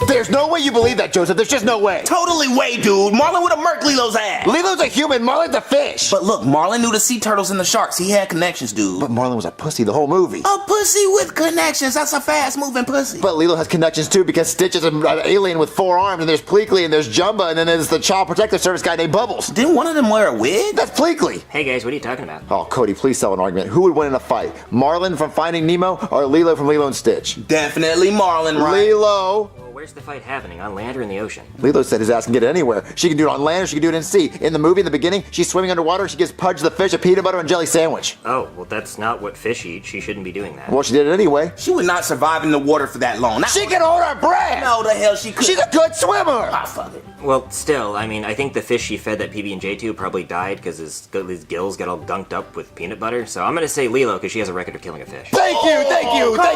There's no way you believe that, Joseph. There's just no way. Totally way, dude. Marlin would have murked Lilo's ass. Lilo's a human. Marlin's a fish. But look, Marlin knew the sea turtles and the sharks. He had connections, dude. But Marlin was a pussy the whole movie. A pussy with connections. That's a fast-moving pussy. But Lilo has connections too because Stitch is an alien with 4 arms, and there's Pleakley, and there's Jumba, and then there's the Child Protective Service guy named Bubbles. Didn't one of them wear a wig? That's Pleakley. Hey guys, what are you talking about? Oh, Cody, please sell an argument. Who would win in a fight? Marlin from Finding Nemo or Lilo from Lilo and Stitch? Definitely Marlin, right? Lilo. Well, where's the fight happening? On land or in the ocean? Lilo said his ass can get it anywhere. She can do it on land or she can do it in sea. In the movie, in the beginning, she's swimming underwater. She gives Pudge the fish a peanut butter and jelly sandwich. Oh, well that's not what fish eat. She shouldn't be doing that. Well, she did it anyway. She would not survive in the water for that long. She can hold her breath. No, the hell she could. She's a good swimmer. Ah, fuck it. Well, still, I mean, I think the fish she fed that PB&J to probably died because his gills got all gunked up with peanut butter. So I'm gonna say Lilo because she has a record of killing a fish. Thank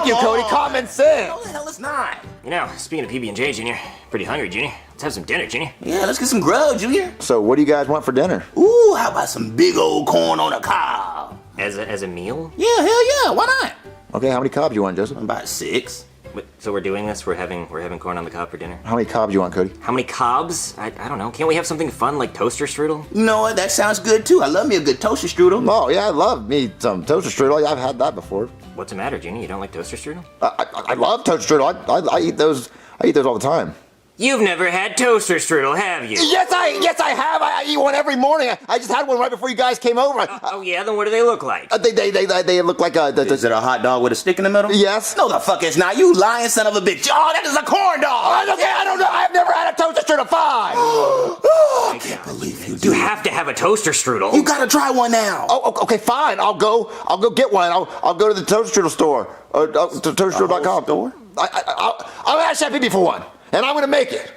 you, Cody. Common sense. No, the hell it's not. You know, speaking of PB&J, Junior, pretty hungry, Junior. Let's have some dinner, Junior. Yeah, let's get some grub, Junior. So, what do you guys want for dinner? Ooh, how about some big old corn on a cob? As a meal? Yeah, hell yeah. Why not? Okay, how many cobs you want, Joseph? About 6. Wait, so we're doing this? We're having corn on the cob for dinner? How many cobs you want, Cody? How many cobs? I don't know. Can't we have something fun like toaster strudel? You know what? That sounds good too. I love me a good toaster strudel. Oh, yeah, I love me some toaster strudel. I've had that before. What's the matter, Junior? You don't like toaster strudel? I love toaster strudel. I eat those. I eat those all the time. You've never had toaster strudel, have you? Yes, I have. I eat one every morning. I just had one right before you guys came over. Oh yeah, then what do they look like? They look like a. Is it a hot dog with a stick in the middle? Yes. No, the fuck it's not. You lying son of a bitch. Oh, that is a corn dog. Okay, I don't know. I've never had a toaster strudel 5. Oh, I can't believe you. You have to have a toaster strudel. You gotta try one now. Oh, okay, fine. I'll go get one. I'll go to the toaster strudel store. To toasterstrudel.com. Store? I'll ask Chef Peepee for one, and I'm gonna make it.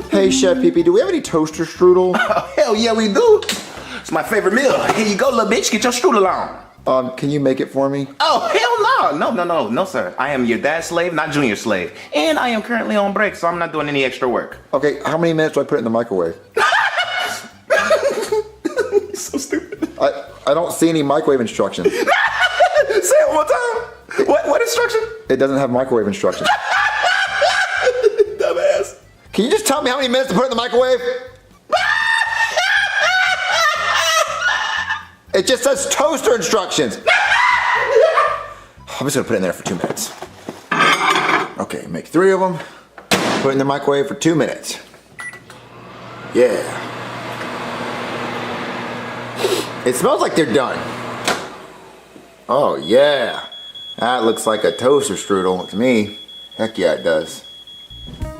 Hey, Chef Peepee, do we have any toaster strudel? Oh, hell yeah, we do. It's my favorite meal. Here you go, little bitch. Get your strudel on. Can you make it for me? Oh, hell no. No, sir. I am your dad's slave, not Junior's slave. And I am currently on break, so I'm not doing any extra work. Okay, how many minutes do I put it in the microwave? So stupid. I don't see any microwave instructions. Say it one more time. What instruction? It doesn't have microwave instructions. Dumbass. Can you just tell me how many minutes to put it in the microwave? It just says toaster instructions. I'm just gonna put it in there for 2 minutes. Okay, make 3 of them. Put it in the microwave for 2 minutes. Yeah. It smells like they're done. Oh yeah. That looks like a toaster strudel to me. Heck yeah, it does.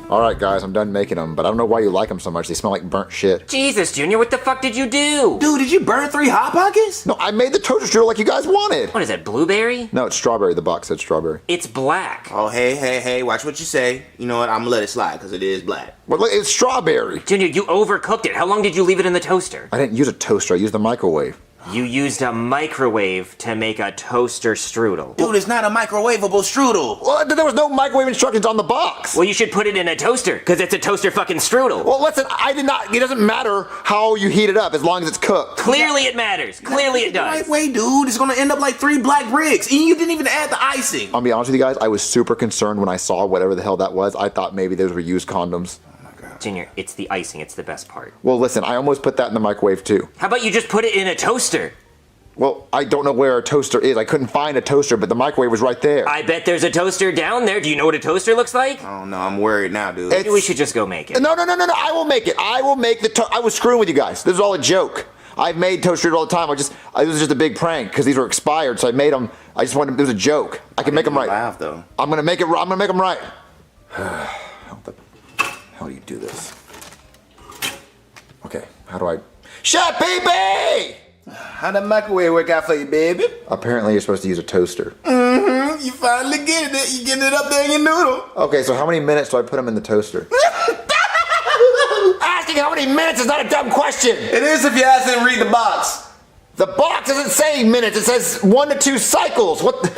Alright guys, I'm done making them, but I don't know why you like them so much. They smell like burnt shit. Jesus, Junior, what the fuck did you do? Dude, did you burn 3 Hot Pockets? No, I made the toaster strudel like you guys wanted. What is that, blueberry? No, it's strawberry. The box said strawberry. It's black. Oh, hey, watch what you say. You know what, I'm gonna let it slide, because it is black. Well, look, it's strawberry. Junior, you overcooked it. How long did you leave it in the toaster? I didn't use a toaster, I used the microwave. You used a microwave to make a toaster strudel. Dude, it's not a microwavable strudel. Well, there was no microwave instructions on the box. Well, you should put it in a toaster, because it's a toaster fucking strudel. Well, listen, I did not. It doesn't matter how you heat it up as long as it's cooked. Clearly it matters. Clearly it does. Right way, dude. It's gonna end up like 3 black bricks. And you didn't even add the icing. I'll be honest with you guys, I was super concerned when I saw whatever the hell that was. I thought maybe those were used condoms. Oh my god. Junior, it's the icing. It's the best part. Well, listen, I almost put that in the microwave too. How about you just put it in a toaster? Well, I don't know where a toaster is. I couldn't find a toaster, but the microwave was right there. I bet there's a toaster down there. Do you know what a toaster looks like? Oh no, I'm worried now, dude. Maybe we should just go make it. No, I will make it. I will make the I was screwing with you guys. This is all a joke. I've made toaster all the time. This was just a big prank because these were expired, so I made them. I just wanted, it was a joke. I can make them right. Laugh, though. I'm gonna make them right. How the hell do you do this? Okay, how do I? Chef baby! How'd that microwave work out for you, baby? Apparently you're supposed to use a toaster. Mm-hmm. You finally getting it. You getting it up there in your noodle. Okay, so how many minutes do I put them in the toaster? Asking how many minutes is not a dumb question. It is if you ask and read the box. The box doesn't say minutes. It says 1 to 2 cycles. What the,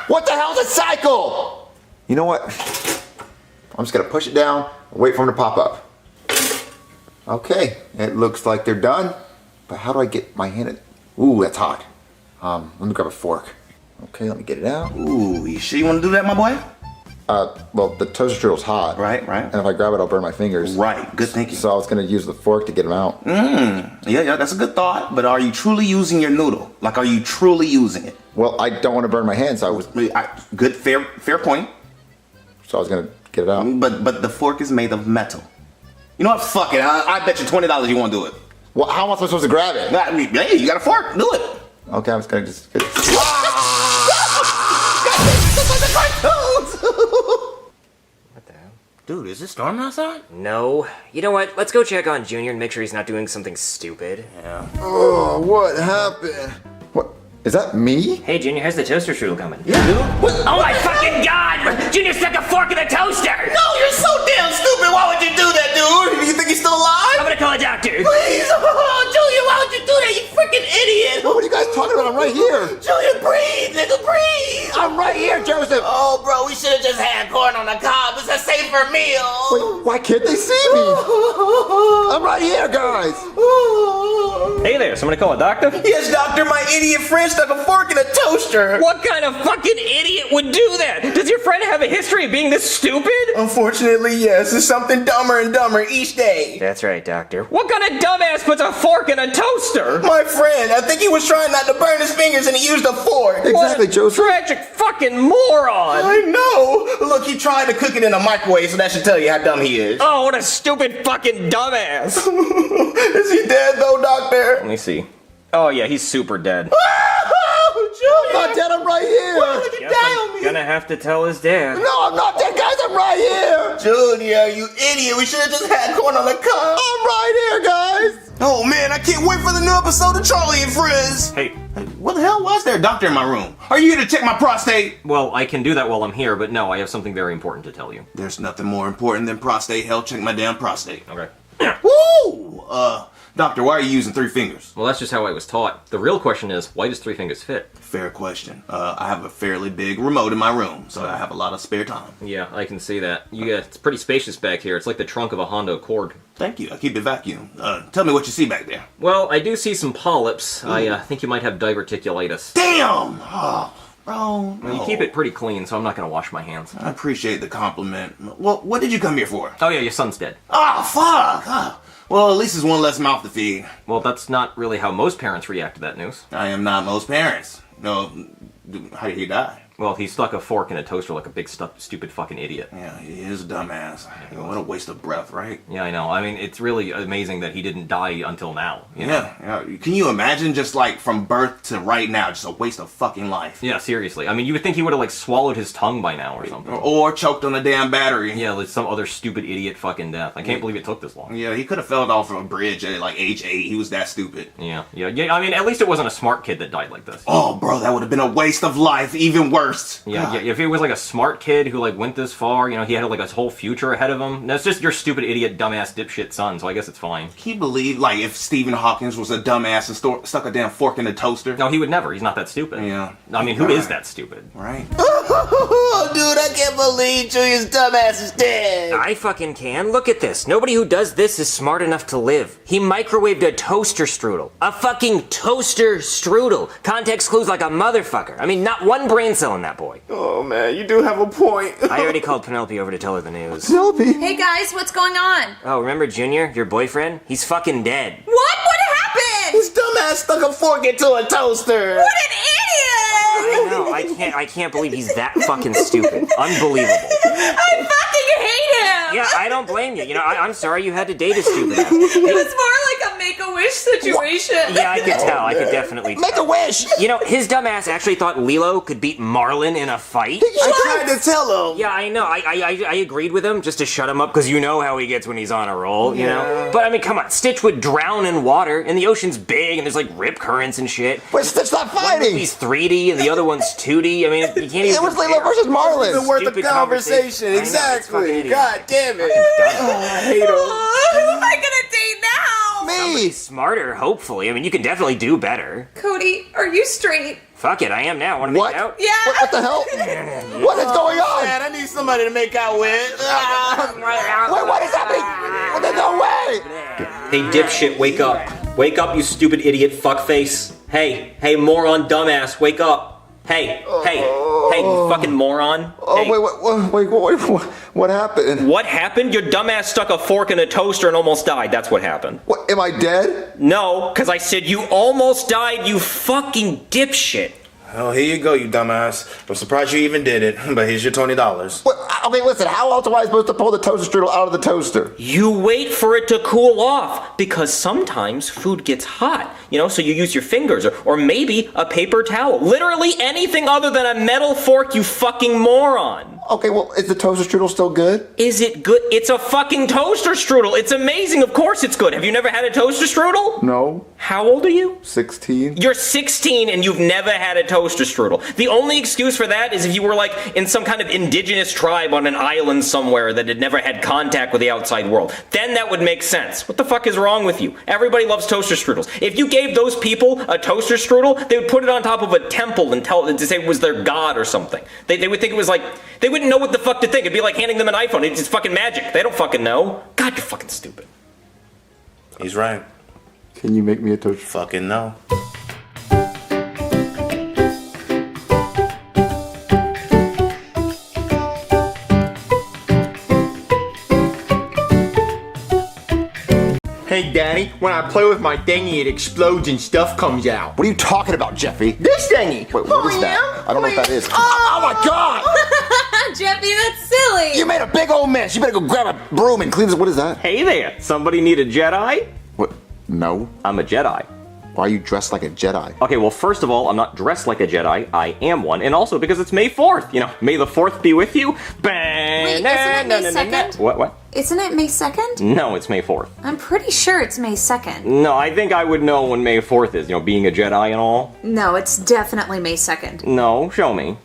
what the hell's a cycle? You know what? I'm just gonna push it down and wait for them to pop up. Okay, it looks like they're done. But how do I get my hand in? Ooh, that's hot. Let me grab a fork. Okay, let me get it out. Ooh, you sure you want to do that, my boy? Well, the toaster strudel's hot. Right. And if I grab it, I'll burn my fingers. Right, good thinking. So I was gonna use the fork to get them out. Yeah, that's a good thought. But are you truly using your noodle? Like, are you truly using it? Well, I don't want to burn my hand, so I was. Good, fair point. So I was gonna get it out. But the fork is made of metal. You know what? Fuck it. I bet you $20 you won't do it. Well, how am I supposed to grab it? Hey, you got a fork. Do it. Okay, I'm just gonna just. What the hell? Dude, is it storming outside? No. You know what? Let's go check on Junior and make sure he's not doing something stupid. Yeah. Oh, what happened? What? Is that me? Hey, Junior, how's the toaster strudel coming? Yeah, dude. What? Oh my fucking god! Junior stuck a fork in the toaster! No, you're so damn stupid. Why would you do that, dude? Do you think he's still alive? I'm gonna call a doctor. Please. Oh, Julian, why would you do that? You freaking idiot. What are you guys talking about? I'm right here. Julian, breathe, nigga, breathe. I'm right here, Joseph. Oh, bro, we should have just had corn on the cob. It's a safer meal. Wait, why can't they see me? I'm right here, guys. Hey there, somebody call a doctor? Yes, doctor, my idiot friend stuck a fork in a toaster. What kind of fucking idiot would do that? Does your friend have a history of being this stupid? Unfortunately, yes. It's something dumber and dumber each day. That's right, doctor. What kind of dumbass puts a fork in a toaster? My friend, I think he was trying not to burn his fingers and he used a fork. Exactly, Joseph. Tragic fucking moron! I know. Look, he tried to cook it in a microwave, so that should tell you how dumb he is. Oh, what a stupid fucking dumbass! Is he dead though, doctor? Let me see. Oh yeah, he's super dead. Julian! I'm not dead, I'm right here. Why would you die on me? Gonna have to tell his dad. No, I'm not dead, guys. I'm right here. Junior, you idiot. We should have just had corn on the cob. I'm right here, guys. Oh man, I can't wait for the new episode of Charlie and Friends. Hey, What the hell? Why is there a doctor in my room? Are you here to check my prostate? well, I can do that while I'm here, but no, I have something very important to tell you. There's nothing more important than prostate health. Check my damn prostate. Okay. Woo! Doctor, why are you using 3 fingers? Well, that's just how I was taught. The real question is, why does 3 fingers fit? Fair question. I have a fairly big remote in my room, so I have a lot of spare time. Yeah, I can see that. It's pretty spacious back here. It's like the trunk of a Honda Accord. Thank you. I keep it vacuum. Tell me what you see back there. Well, I do see some polyps. I think you might have diverticulitis. Damn! Oh, bro. Well, you keep it pretty clean, so I'm not going to wash my hands. I appreciate the compliment. Well, what did you come here for? Oh yeah, your son's dead. Oh, fuck! Well, at least there's one less mouth to feed. Well, that's not really how most parents react to that news. I am not most parents. No, how did he die? Well, he stuck a fork in a toaster like a big stupid fucking idiot. Yeah, he is a dumbass. What a waste of breath, right? Yeah, I know. I mean, it's really amazing that he didn't die until now. You know? Yeah. Can you imagine just like from birth to right now, just a waste of fucking life? Yeah, seriously. I mean, you would think he would have like swallowed his tongue by now or something. Or choked on a damn battery. Yeah, like some other stupid idiot fucking death. I can't believe it took this long. Yeah, he could have fell off a bridge at like age 8. He was that stupid. Yeah. I mean, at least it wasn't a smart kid that died like this. Oh, bro, that would have been a waste of life. Even worse. Yeah. If it was like a smart kid who like went this far, you know, he had like a whole future ahead of him. That's just your stupid idiot, dumbass, dipshit son. So I guess it's fine. Can you believe like if Stephen Hawking was a dumbass and stuck a damn fork in a toaster? No, he would never. He's not that stupid. Yeah. I mean, who is that stupid? Right. Dude, I can't believe Julius dumbass is dead. I fucking can. Look at this. Nobody who does this is smart enough to live. He microwaved a toaster strudel. A fucking toaster strudel. Context clues like a motherfucker. I mean, not one brain cell in that boy. Oh man, you do have a point. I already called Penelope over to tell her the news. Penelope. Hey guys, what's going on? Oh, remember Junior, your boyfriend? He's fucking dead. What? What happened? His dumbass stuck a fork into a toaster. What an idiot! I know, I can't believe he's that fucking stupid. Unbelievable. I fucking hate him! Yeah, I don't blame you. You know, I'm sorry you had to date a stupid ass. It was more like a Make-A-Wish situation. Yeah, I could tell. I could definitely tell. Make a wish. You know, his dumbass actually thought Lilo could beat Marlin in a fight. I tried to tell him. Yeah, I know. I agreed with him just to shut him up because you know how he gets when he's on a roll, you know? But I mean, come on. Stitch would drown in water and the ocean's big and there's like rip currents and shit. But Stitch not One fighting. movie's 3D and the other one's 2D. I mean, you can't even It was Lilo compare. versus Marlin. It's worth the Stupid conversation. I know, it's fucking Exactly. idiot. God damn it. I hate him. Who am I gonna date now? Me. Smarter, hopefully. I mean, you can definitely do better. Cody, are you straight? Fuck it, I am now. Want to What? make out? Yeah. What the hell? What is going on? Man, I need somebody to make out with. Wait, what is happening? There's no way. Hey, dipshit, wake up. Wake up, you stupid idiot fuckface. Hey, moron, dumbass, wake up. Hey, you fucking moron. Oh, Hey. wait, what happened? What happened? Your dumbass stuck a fork in a toaster and almost died. That's what happened. What, am I dead? No, because I said you almost died, you fucking dipshit. Oh, here you go, you dumbass. I'm surprised you even did it, but here's your $20. What? Okay, listen, how else am I supposed to pull the toaster strudel out of the toaster? You wait for it to cool off, because sometimes food gets hot, so you use your fingers, or maybe a paper towel. Literally anything other than a metal fork, you fucking moron. Okay, well, is the toaster strudel still good? Is it good? It's a fucking toaster strudel. It's amazing. Of course it's good. Have you never had a toaster strudel? No. How old are you? 16. You're 16 and you've never had a toaster strudel. The only excuse for that is if you were like in some kind of indigenous tribe on an island somewhere that had never had contact with the outside world. Then that would make sense. What the fuck is wrong with you? Everybody loves toaster strudels. If you gave those people a toaster strudel, they would put it on top of a temple and to say it was their god or something. They would think it was like, they wouldn't know what the fuck to think. It'd be like handing them an iPhone. It's just fucking magic. They don't fucking know. God, you're fucking stupid. He's right. Can you make me a toaster? Fucking no. Hey, Daddy, when I play with my thingy, it explodes and stuff comes out. What are you talking about, Jeffy? This thingy! Wait, what is that? I don't know what that is. Oh my god! Jeffy, that's silly. You made a big old mess. You better go grab a broom and clean this. What is that? Hey there. Somebody need a Jedi? What? No. I'm a Jedi. Why are you dressed like a Jedi? Okay, well, first of all, I'm not dressed like a Jedi. I am one. And also because it's May 4th. May the 4th be with you. Wait, isn't it May 2nd? What? Isn't it May 2nd? No, it's May 4th. I'm pretty sure it's May 2nd. No, I think I would know when May 4th is, being a Jedi and all. No, it's definitely May 2nd. No, show me.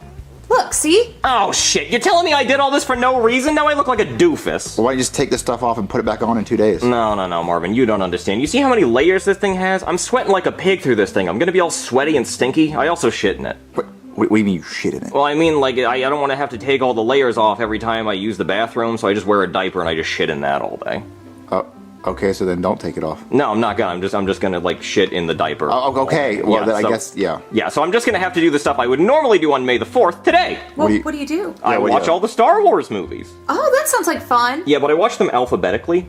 Look, see? Oh, shit. You're telling me I did all this for no reason? Now I look like a doofus. Well, why don't you just take this stuff off and put it back on in 2 days? No, Marvin. You don't understand. You see how many layers this thing has? I'm sweating like a pig through this thing. I'm gonna be all sweaty and stinky. I also shit in it. What do you mean you shit in it? Well, I mean, like, I don't want to have to take all the layers off every time I use the bathroom, so I just wear a diaper and I just shit in that all day. Okay, so then don't take it off. No, I'm not gonna. I'm just gonna, like, shit in the diaper. Oh, okay. Well, Yeah, then so- I guess, yeah. Yeah, so I'm just gonna have to do the stuff I would normally do on May the 4th today. Well, do you- what do you do? I what do you watch do? all the Star Wars movies. Oh, that sounds like fun. Yeah, but I watch them alphabetically.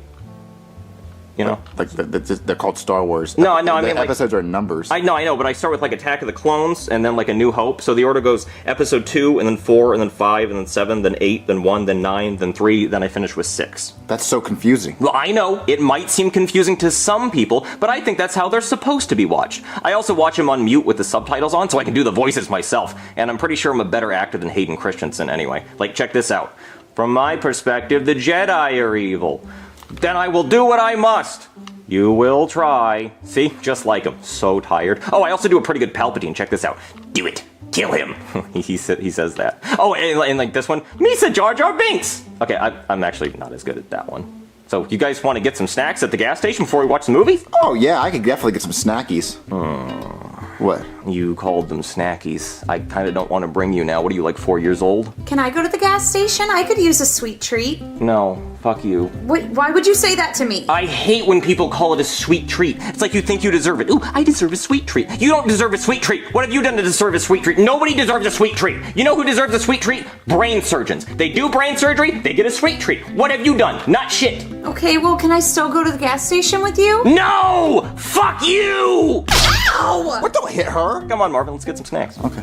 Like, they're called Star Wars. No, I The mean, like- episodes are numbers. I know, but I start with like Attack of the Clones and then like A New Hope. So the order goes episode 2, and then 4, and then 5, and then 7, then 8, then 1, then 9, then 3, then I finish with 6. That's so confusing. Well, I know, it might seem confusing to some people, but I think that's how they're supposed to be watched. I also watch them on mute with the subtitles on so I can do the voices myself, and I'm pretty sure I'm a better actor than Hayden Christensen anyway. Like, check this out. From my perspective, the Jedi are evil. Then I will do what I must. You will try. See? Just like him. So tired. Oh, I also do a pretty good Palpatine. Check this out. Do it. Kill him. he says that. Oh, and like this one. Misa Jar Jar Binks. Okay, I'm actually not as good at that one. So, you guys want to get some snacks at the gas station before we watch the movie? Oh, yeah, I could definitely get some snackies. What? You called them snackies. I kind of don't want to bring you now. What are you, like 4 years old? Can I go to the gas station? I could use a sweet treat. No, fuck you. Wait, why would you say that to me? I hate when people call it a sweet treat. It's like you think you deserve it. Ooh, I deserve a sweet treat. You don't deserve a sweet treat. What have you done to deserve a sweet treat? Nobody deserves a sweet treat. You know who deserves a sweet treat? Brain surgeons. They do brain surgery, they get a sweet treat. What have you done? Not shit. Okay, well, can I still go to the gas station with you? No! Fuck you! Ow! What, don't hit her? Come on, Marvin, let's get some snacks. Okay.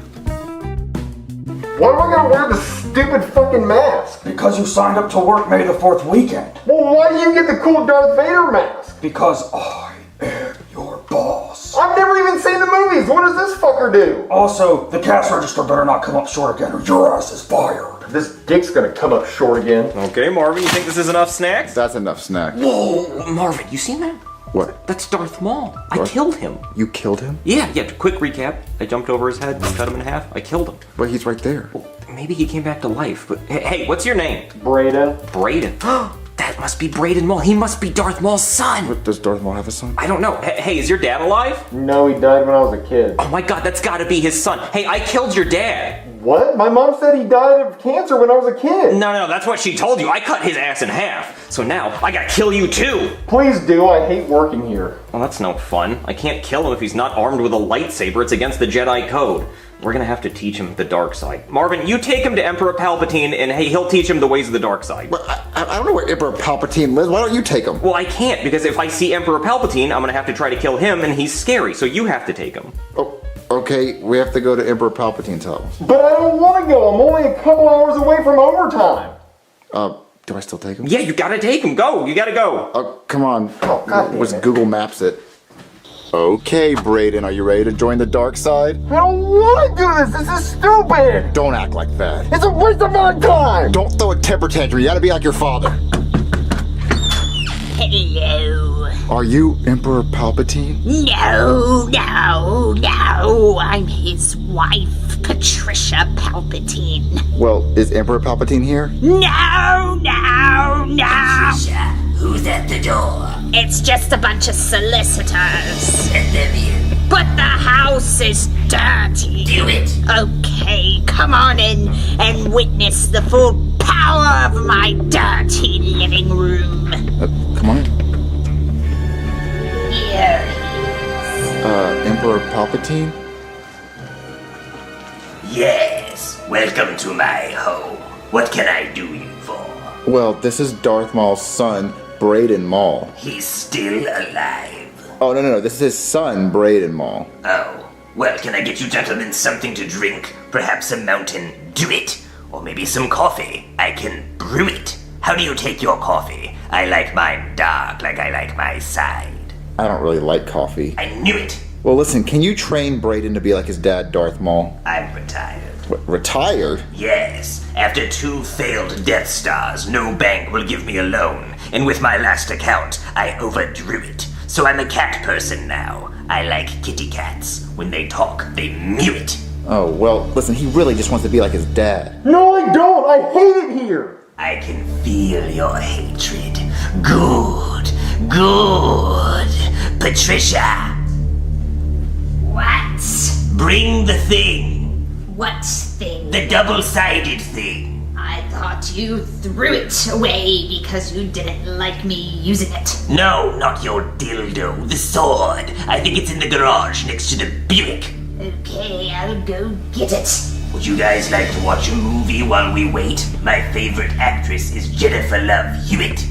Why am I gonna wear this stupid fucking mask? Because you signed up to work May the 4th weekend. Well, why do you get the cool Darth Vader mask? Because I am your boss. I've never even seen the movies. What does this fucker do? Also, the cash register better not come up short again or your ass is fired. This dick's gonna come up short again. Okay, Marvin, you think this is enough snacks? That's enough snack. Whoa, Marvin, you seen that? What? That's Darth Maul. I killed him. You killed him? Yeah, quick recap. I jumped over his head, cut him in half, I killed him. But he's right there. Well, maybe he came back to life, but hey, what's your name? Braden. Braden. That must be Braden Maul. He must be Darth Maul's son. What, does Darth Maul have a son? I don't know. Hey, is your dad alive? No, he died when I was a kid. Oh my god, that's gotta be his son. Hey, I killed your dad. What? My mom said he died of cancer when I was a kid. No, that's what she told you. I cut his ass in half. So now, I gotta kill you too. Please do. I hate working here. Well, that's no fun. I can't kill him if he's not armed with a lightsaber. It's against the Jedi Code. We're gonna have to teach him the dark side. Marvin, you take him to Emperor Palpatine, and hey, he'll teach him the ways of the dark side. But I don't know where Emperor Palpatine lives. Why don't you take him? Well, I can't, because if I see Emperor Palpatine, I'm gonna have to try to kill him, and he's scary, so you have to take him. Oh, okay. We have to go to Emperor Palpatine's house. But I don't want to go. I'm only a couple hours away from overtime. Do I still take him? Yeah, you gotta take him. Go. You gotta go. Oh, come on. Oh, God damn Let's it. Google Maps it. Okay, Braden, are you ready to join the dark side? I don't want to do this. This is stupid. Don't act like that. It's a waste of my time. Don't throw a temper tantrum. You gotta be like your father. Hello. Are you Emperor Palpatine? No. I'm his wife, Patricia Palpatine. Well, is Emperor Palpatine here? No. Patricia, who's at the door? It's just a bunch of solicitors. Let them in. But the house is dirty. Do it. Okay, come on in and witness the full power of my dirty living room. Come on in. Here. Emperor Palpatine? Yes, welcome to my home. What can I do you for? Well, this is Darth Maul's son, Braden Maul. He's still alive. Oh, no. This is his son, Braden Maul. Oh, well, can I get you gentlemen something to drink? Perhaps a Mountain Dew, or maybe some coffee. I can brew it. How do you take your coffee? I like mine dark, like I like my side. I don't really like coffee. I knew it. Well, listen, can you train Braden to be like his dad, Darth Maul? I'm retired. What, retired? Yes, after 2 failed Death Stars, no bank will give me a loan. And with my last account, I overdrew it. So I'm a cat person now. I like kitty cats. When they talk, they mew it. Oh, well, listen, he really just wants to be like his dad. No, I don't. I hate it here. I can feel your hatred. Good. Patricia, What? bring the thing. What thing? The double-sided thing. I thought you threw it away because you didn't like me using it. No, not your dildo. The sword. I think it's in the garage next to the Buick. Okay, I'll go get it. Would you guys like to watch a movie while we wait? My favorite actress is Jennifer Love Hewitt.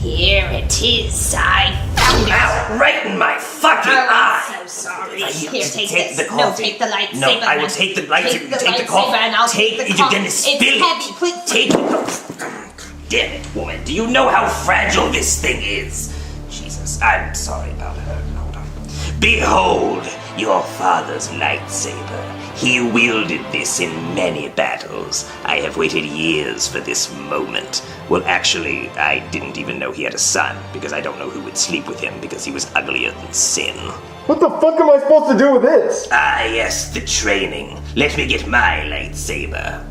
Here it is. I found it. Ow! Right in my fucking Oh, eye! I'm so sorry. Here, Here, take take this. the No, coffee. take the lightsaber. No, I will man. take the lightsaber. Take the Take the lightsaber coffee. and I'll Take take the you're coffee. gonna spill It's it. heavy. Please. Take the Damn it, woman. Do you know how fragile this thing is? Jesus, I'm sorry about her. Hold on. Behold your father's lightsaber. He wielded this in many battles. I have waited years for this moment. Well, actually, I didn't even know he had a son, because I don't know who would sleep with him, because he was uglier than sin. What the fuck am I supposed to do with this? Ah, yes, the training. Let me get my lightsaber.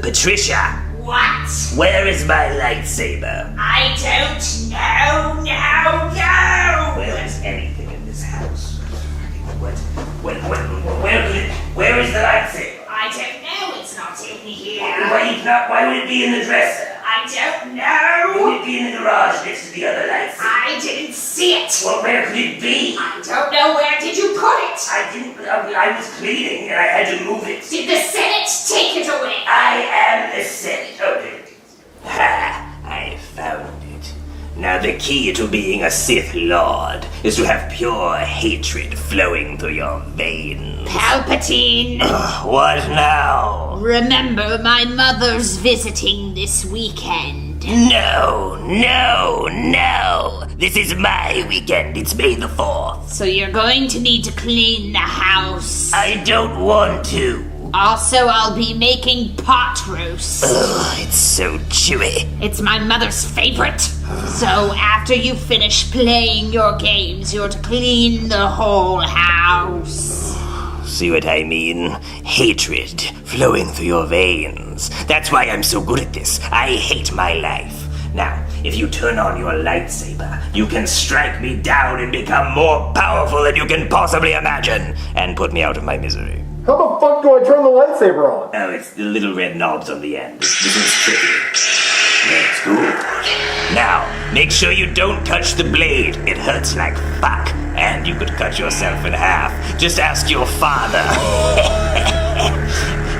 Patricia, What? where is my lightsaber? I don't know. No. Where is anything in this house? What? be in the dresser? I don't know. Could it be in the garage next to the other lights? I didn't see it. Well, where could it be? I don't know. Where did you put it? I didn't. I was cleaning and I had to move it. Did the Senate take it away? I am the Senate. Oh, there it is. Ha! I found it. Now the key to being a Sith Lord is to have pure hatred flowing through your veins. Palpatine. What now? Remember, my mother's visiting this weekend. No. This is my weekend. It's May the 4th. So you're going to need to clean the house. I don't want to. Also, I'll be making pot roast. Ugh, it's so chewy. It's my mother's favorite. So after you finish playing your games, you're to clean the whole house. See what I mean? Hatred flowing through your veins. That's why I'm so good at this. I hate my life. Now, if you turn on your lightsaber, you can strike me down and become more powerful than you can possibly imagine, and put me out of my misery. How the fuck do I turn the lightsaber on? Oh, it's the little red knobs on the end. This is tricky. That's good. Now, make sure you don't touch the blade. It hurts like fuck, and you could cut yourself in half. Just ask your father.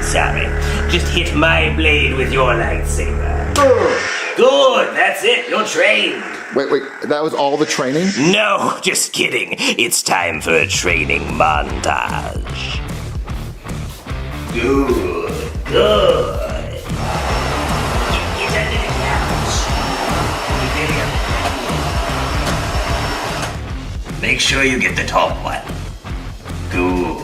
Sorry. Just hit my blade with your lightsaber. Good, that's it. You're trained. Wait, that was all the training? No, just kidding. It's time for a training montage. Good. Get under the couch. Make sure you get the top one. Good.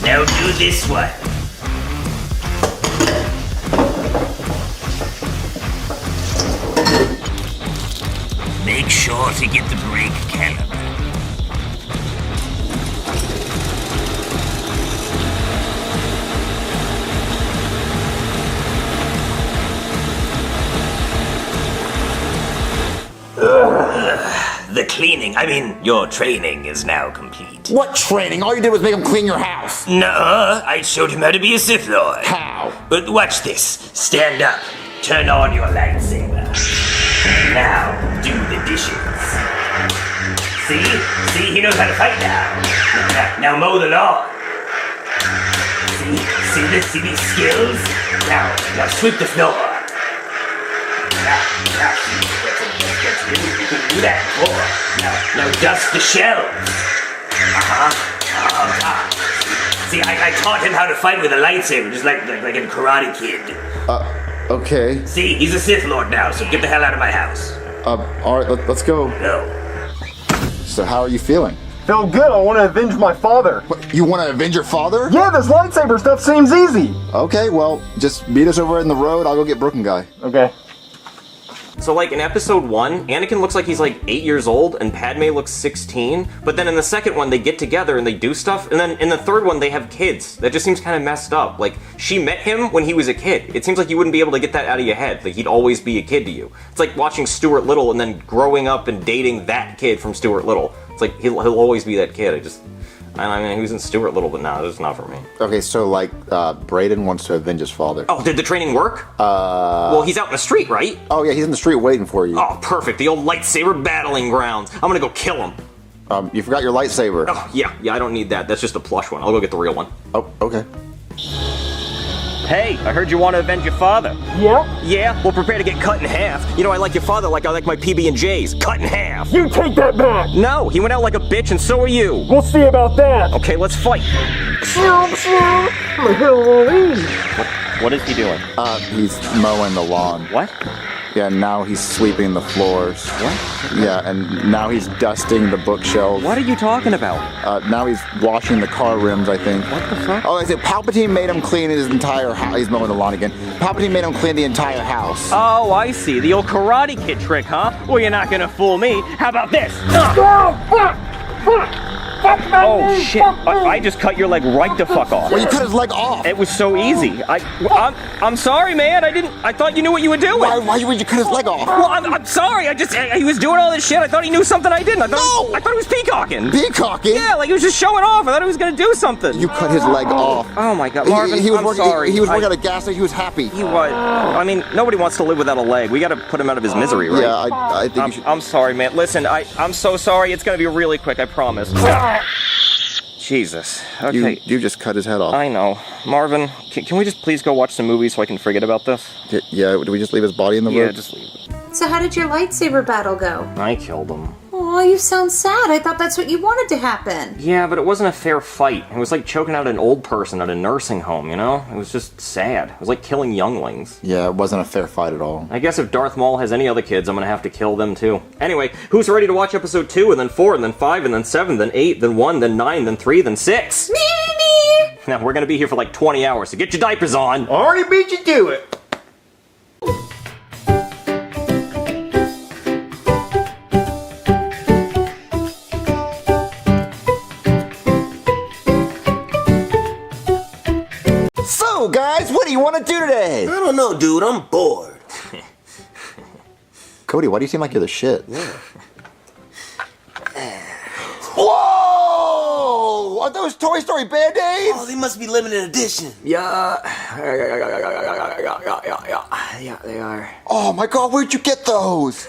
Now do this one. Make sure to get the brake caliper. The cleaning, your training is now complete. What training? All you did was make him clean your house. Nuh-uh, I showed him how to be a Sith Lord. How? But watch this. Stand up. Turn on your lightsaber. Now, do the dishes. See, he knows how to fight now. Now mow the lawn. See these skills? Now sweep the floor. You couldn't do that before. Now dust the shelves. See, I taught him how to fight with a lightsaber, just like in Karate Kid. Okay. See, he's a Sith Lord now, so get the hell out of my house. Alright, let's go. No. So how are you feeling? Feel good, I want to avenge my father. What, you want to avenge your father? Yeah, this lightsaber stuff seems easy. Okay, well, just meet us over in the road, I'll go get Broken Guy. Okay. So, like, in episode 1, Anakin looks like he's, like, 8 years old, and Padme looks 16, but then in the second one, they get together and they do stuff, and then in the third one, they have kids. That just seems kind of messed up. Like, she met him when he was a kid. It seems like you wouldn't be able to get that out of your head. Like, he'd always be a kid to you. It's like watching Stuart Little and then growing up and dating that kid from Stuart Little. It's like, he'll always be that kid. I mean, he was in Stuart Little, but no, it's not for me. Okay, so, like, Brayden wants to avenge his father. Oh, did the training work? Well, he's out in the street, right? Oh, yeah, he's in the street waiting for you. Oh, perfect. The old lightsaber battling grounds. I'm gonna go kill him. You forgot your lightsaber. Oh, yeah, I don't need that. That's just a plush one. I'll go get the real one. Oh, okay. Hey, I heard you want to avenge your father. Yeah? Yeah? Well, prepare to get cut in half. You know, I like your father like I like my PB&J's. Cut in half. You take that back! No, he went out like a bitch and so are you. We'll see about that! Okay, let's fight. What is he doing? He's mowing the lawn. What? Yeah, now he's sweeping the floors. What? Yeah, and now he's dusting the bookshelves. What are you talking about? Now he's washing the car rims, I think. What the fuck? Oh, I said Palpatine made him clean his entire house. He's mowing the lawn again. Palpatine made him clean the entire house. Oh, I see. The old Karate Kid trick, huh? Well, you're not gonna fool me. How about this? Oh, fuck! Fuck! Oh shit! I just cut your leg right the fuck off. Well, you cut his leg off. It was so easy. I'm sorry, man. I thought you knew what you were doing. Why would you cut his leg off? Well, I'm sorry. He was doing all this shit. I thought he knew something I didn't. I thought he was peacocking. Peacocking? Yeah, like he was just showing off. I thought he was gonna do something. You cut his leg off. Oh my god, Marvin, He was I'm working, sorry. He was working at a gas station. He was happy. He was. I mean, nobody wants to live without a leg. We got to put him out of his misery, right? Yeah, I think you should. I'm sorry, man. Listen, I'm so sorry. It's gonna be really quick. I promise. Jesus. Okay. You just cut his head off. I know. Marvin, can we just please go watch some movies so I can forget about this? Yeah, do we just leave his body in the room? Yeah, just leave it. So how did your lightsaber battle go? I killed him. Oh, you sound sad. I thought that's what you wanted to happen. Yeah, but it wasn't a fair fight. It was like choking out an old person at a nursing home, you know? It was just sad. It was like killing younglings. Yeah, it wasn't a fair fight at all. I guess if Darth Maul has any other kids, I'm gonna have to kill them too. Anyway, who's ready to watch episode 2, and then 4, and then 5, and then 7, then 8, then 1, then 9, then 3, then 6? Me! Now, we're gonna be here for like 20 hours, so get your diapers on. Already beat you to it. So, guys, what do you want to do today? I don't know, dude. I'm bored. Cody, why do you seem like you're the shit? Yeah. Whoa! Are those Toy Story Band-Aids? Oh, they must be limited edition. Yeah, they are. Oh my god, where'd you get those?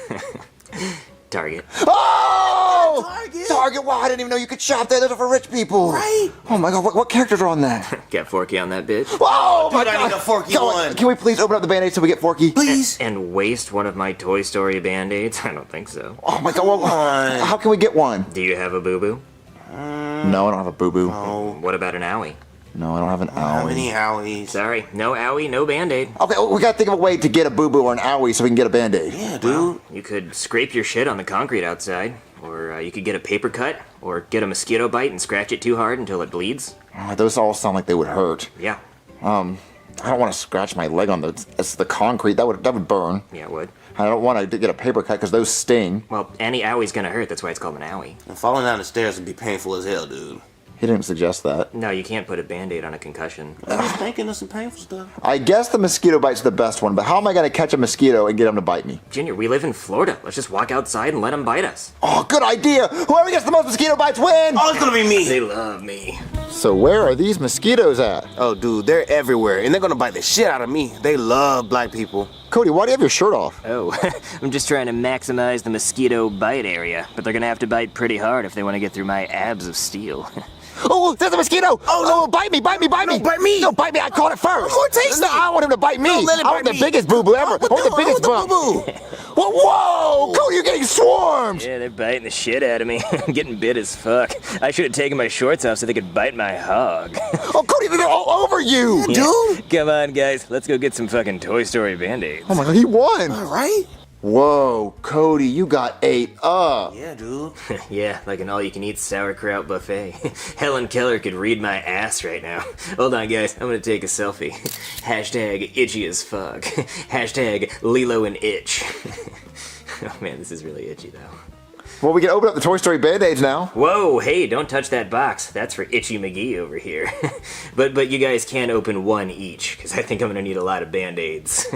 Target. Oh! Target? Wow, I didn't even know you could shop there. Those are for rich people. Right? Oh my god, what characters are on that? Get Forky on that bitch. Oh my Dude, I god! need a Forky Go one. Can we please open up the Band-Aid so we get Forky? Please. And waste one of my Toy Story Band-Aids? I don't think so. Oh my god, well, how can we get one? Do you have a boo-boo? No, I don't have a boo-boo. What about an owie? No, I don't have an How owie. many owies? Sorry, no owie, no Band-Aid. Okay, well, we gotta think of a way to get a boo-boo or an owie so we can get a Band-Aid. Yeah, dude. You could scrape your shit on the concrete outside, or you could get a paper cut, or get a mosquito bite and scratch it too hard until it bleeds. Oh, those all sound like they would hurt. Yeah, I don't want to scratch my leg on the concrete. That would burn. yeah, it would. I don't want to get a paper cut because those sting. Well, any owie's gonna hurt, that's why it's called an owie. And falling down the stairs would be painful as hell, dude. He didn't suggest that. No, you can't put a Band-Aid on a concussion. I was thinking of some painful stuff. I guess the mosquito bite's the best one, but how am I going to catch a mosquito and get him to bite me? Junior, we live in Florida. Let's just walk outside and let them bite us. Oh, good idea! Whoever gets the most mosquito bites win! Oh, it's gonna be me. They love me. So where are these mosquitoes at? Oh, dude, they're everywhere, and they're gonna bite the shit out of me. They love black people. Cody, why do you have your shirt off? Oh, I'm just trying to maximize the mosquito bite area, but they're gonna have to bite pretty hard if they want to get through my abs of steel. Oh, there's a mosquito! Oh, no. Bite me! No, bite me. No, bite me! I caught it first! Oh, taste No, it. I want him to bite me! No, let it I bite want the me. biggest boo-boo ever! I want the biggest bump! Whoa! Cody, you're getting swarmed! Yeah, they're biting the shit out of me. I'm getting bit as fuck. I should have taken my shorts off so they could bite my hog. Oh, Cody, they're all over you! Dude. Come on, guys. Let's go get some fucking Toy Story Band-Aids. Oh my god, he won! All right. Whoa, Cody, you got ate up. Yeah, dude. Yeah, like an all-you-can-eat sauerkraut buffet. Helen Keller could read my ass right now. Hold on, guys. I'm gonna take a selfie. Hashtag itchy as fuck. Hashtag Lilo and Itch. Oh man, this is really itchy though. Well, we can open up the Toy Story Band-Aids now. Whoa, hey, don't touch that box. That's for Itchy McGee over here. but you guys can open one each, because I think I'm gonna need a lot of Band-Aids.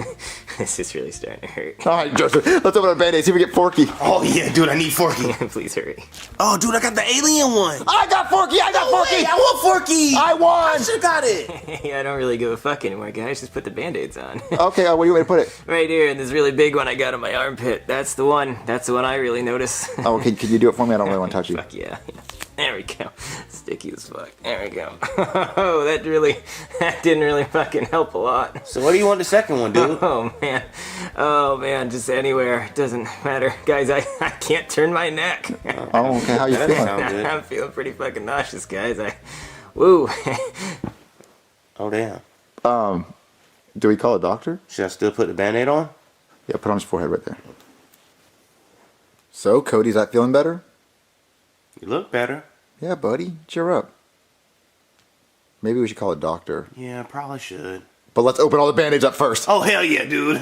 This is really starting to hurt. All right, Joseph, let's open up Band-Aids, see if we get Forky. Oh, yeah, dude, I need Forky. Please hurry. Oh, dude, I got the alien one. I got Forky! I got Forky! Wait, I want Forky. I won! I should've got it. Hey, I don't really give a fuck anymore, guys. Just put the Band-Aids on. Okay, where do you want me to put it? Right here, in this really big one I got on my armpit. That's the one. That's the one I really notice. Oh, can you do it for me? I don't really want to touch you. Fuck yeah. There we go. Sticky as fuck. There we go. Oh, that didn't really fucking help a lot. So what do you want the second one, dude? Oh man, just anywhere. It doesn't matter. Guys, I can't turn my neck. Oh, okay, how you That feeling? sounds good. I'm feeling pretty fucking nauseous, guys. Woo. Oh, damn. Do we call a doctor? Should I still put the Band-Aid on? Yeah, put on his forehead right there. So, Cody, is that feeling better? You look better. Yeah, buddy, cheer up. Maybe we should call a doctor. Yeah, I probably should. But let's open all the Band-Aids up first. Oh, hell yeah, dude.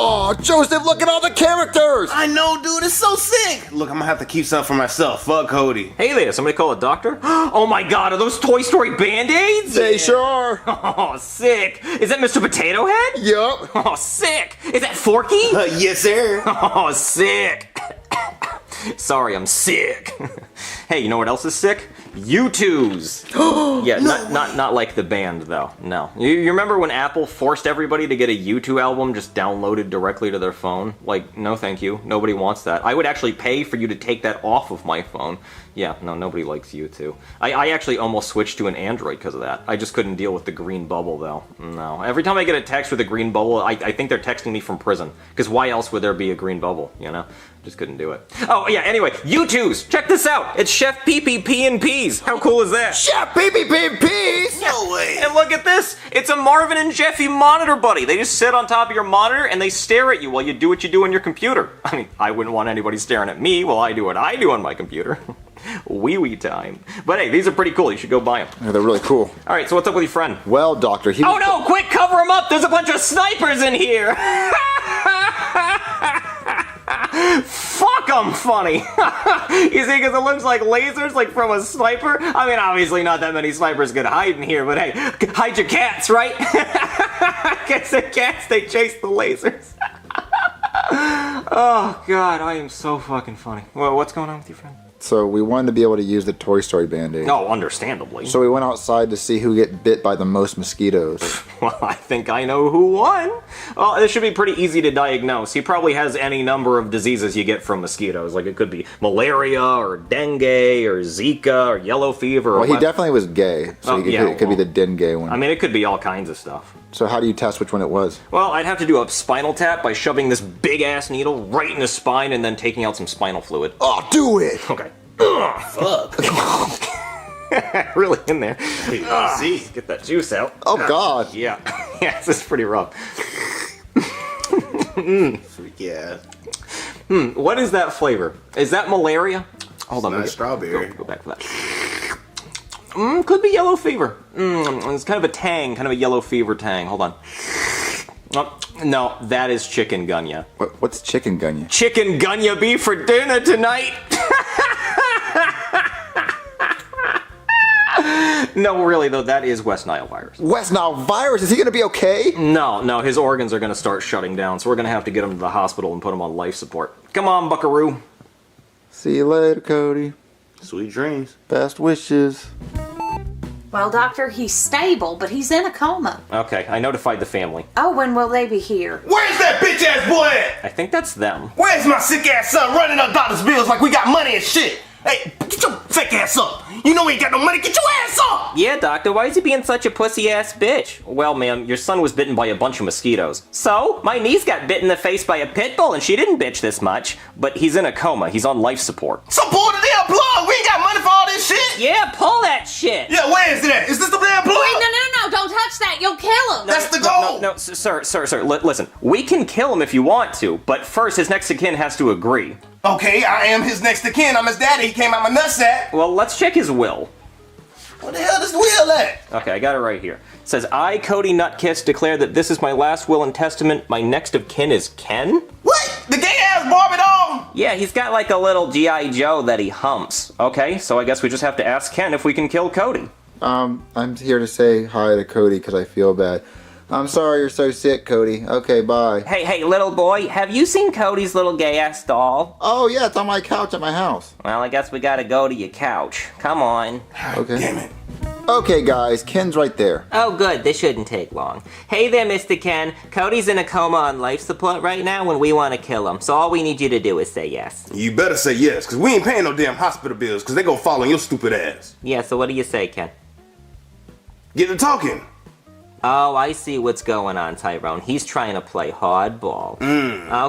Oh, Joseph, look at all the characters! I know, dude, it's so sick. Look, I'm gonna have to keep some for myself. Fuck Cody. Hey there, somebody call a doctor? Oh my god, are those Toy Story Band-Aids? They sure are. Oh, sick. Is that Mr. Potato Head? Yup. Oh, sick. Is that Forky? Yes, sir. Oh, sick. Sorry, I'm sick. Hey, you know what else is sick? U2s. Yeah, not like the band though. No. You remember when Apple forced everybody to get a U2 album just downloaded directly to their phone? Like, no thank you. Nobody wants that. I would actually pay for you to take that off of my phone. Yeah, no, nobody likes U2. I actually almost switched to an Android because of that. I just couldn't deal with the green bubble though. No. Every time I get a text with a green bubble, I think they're texting me from prison. Because why else would there be a green bubble, you know? Just couldn't do it. Oh, yeah, anyway, U2s! Check this out! It's Chef PPP and Peas! How cool is that? Chef PPP and Peas! No way. And look at this! It's a Marvin and Jeffy monitor buddy! They just sit on top of your monitor and they stare at you while you do what you do on your computer. I mean, I wouldn't want anybody staring at me while I do what I do on my computer. Wee time. But hey, these are pretty cool. You should go buy them. Yeah, they're really cool. Alright, so what's up with your friend? Well, Doctor, he Oh no! Quick, cover him up! There's a bunch of snipers in here! Fuck, I'm funny. You see, because it looks like lasers, like from a sniper. I mean, obviously not that many snipers could hide in here, but hey, hide your cats, right? Guess the cats, they chase the lasers. Oh, God, I am so fucking funny. Well, what's going on with your friend? So we wanted to be able to use the Toy Story Band-Aid. Oh, understandably. So we went outside to see who get bit by the most mosquitoes. Well, I think I know who won. Well, this should be pretty easy to diagnose. He probably has any number of diseases you get from mosquitoes. Like it could be malaria or dengue or Zika or yellow fever. Well, or he definitely was gay, so it could be the dengue one. I mean, it could be all kinds of stuff. So how do you test which one it was? Well, I'd have to do a spinal tap by shoving this big-ass needle right in his spine and then taking out some spinal fluid. Oh, do it! Okay. Fuck. Really in there. See. Get that juice out. Oh, God. Yeah. Yeah, this is pretty rough. Yeah. What is that flavor? Is that malaria? Hold on. Not strawberry. Go back for that. Could be yellow fever. It's kind of a tang, kind of a yellow fever tang. Hold on. Oh, no, that is chikungunya. What's chikungunya? Chikungunya beef for dinner tonight. No, really though, that is West Nile virus. West Nile virus? Is he gonna be okay? No, his organs are gonna start shutting down, so we're gonna have to get him to the hospital and put him on life support. Come on, buckaroo. See you later, Cody. Sweet dreams. Best wishes. Well, Doctor, he's stable, but he's in a coma. Okay, I notified the family. Oh, when will they be here? Where's that bitch ass boy at? I think that's them. Where's my sick ass son running up doctor's bills like we got money and shit? Hey, get your fake ass up. You know we ain't got no money. Get your ass up. Yeah, doctor, why is he being such a pussy-ass bitch? Well, ma'am, your son was bitten by a bunch of mosquitoes. So, my niece got bit in the face by a pit bull and she didn't bitch this much. But he's in a coma. He's on life support. So pull the damn plug. We ain't got money for all this shit. Yeah, pull that shit. Yeah, where is it at? Is this the damn plug? Wait, no, don't touch that. You'll kill him. That's the goal. No, sir, listen. We can kill him if you want to, but first his next of kin has to agree. Okay, I am his next of kin. I'm his daddy. He came out my nutsack. Well, let's check his will. What the hell is the will at? Okay, I got it right here. It says, I, Cody Nutkiss, declare that this is my last will and testament. My next of kin is Ken? What? The gay-ass Barbie doll? Yeah, he's got like a little G.I. Joe that he humps. Okay, so I guess we just have to ask Ken if we can kill Cody. I'm here to say hi to Cody because I feel bad. I'm sorry you're so sick, Cody. Okay, bye. Hey, little boy, have you seen Cody's little gay-ass doll? Oh, yeah, it's on my couch at my house. Well, I guess we gotta go to your couch. Come on. Okay. Damn it. Okay, guys, Ken's right there. Oh, good. This shouldn't take long. Hey there, Mr. Ken. Cody's in a coma on life support right now and we want to kill him. So all we need you to do is say yes. You better say yes, because we ain't paying no damn hospital bills, because they gonna fall on your stupid ass. Yeah, so what do you say, Ken? Get to talking. Oh, I see what's going on, Tyrone. He's trying to play hardball.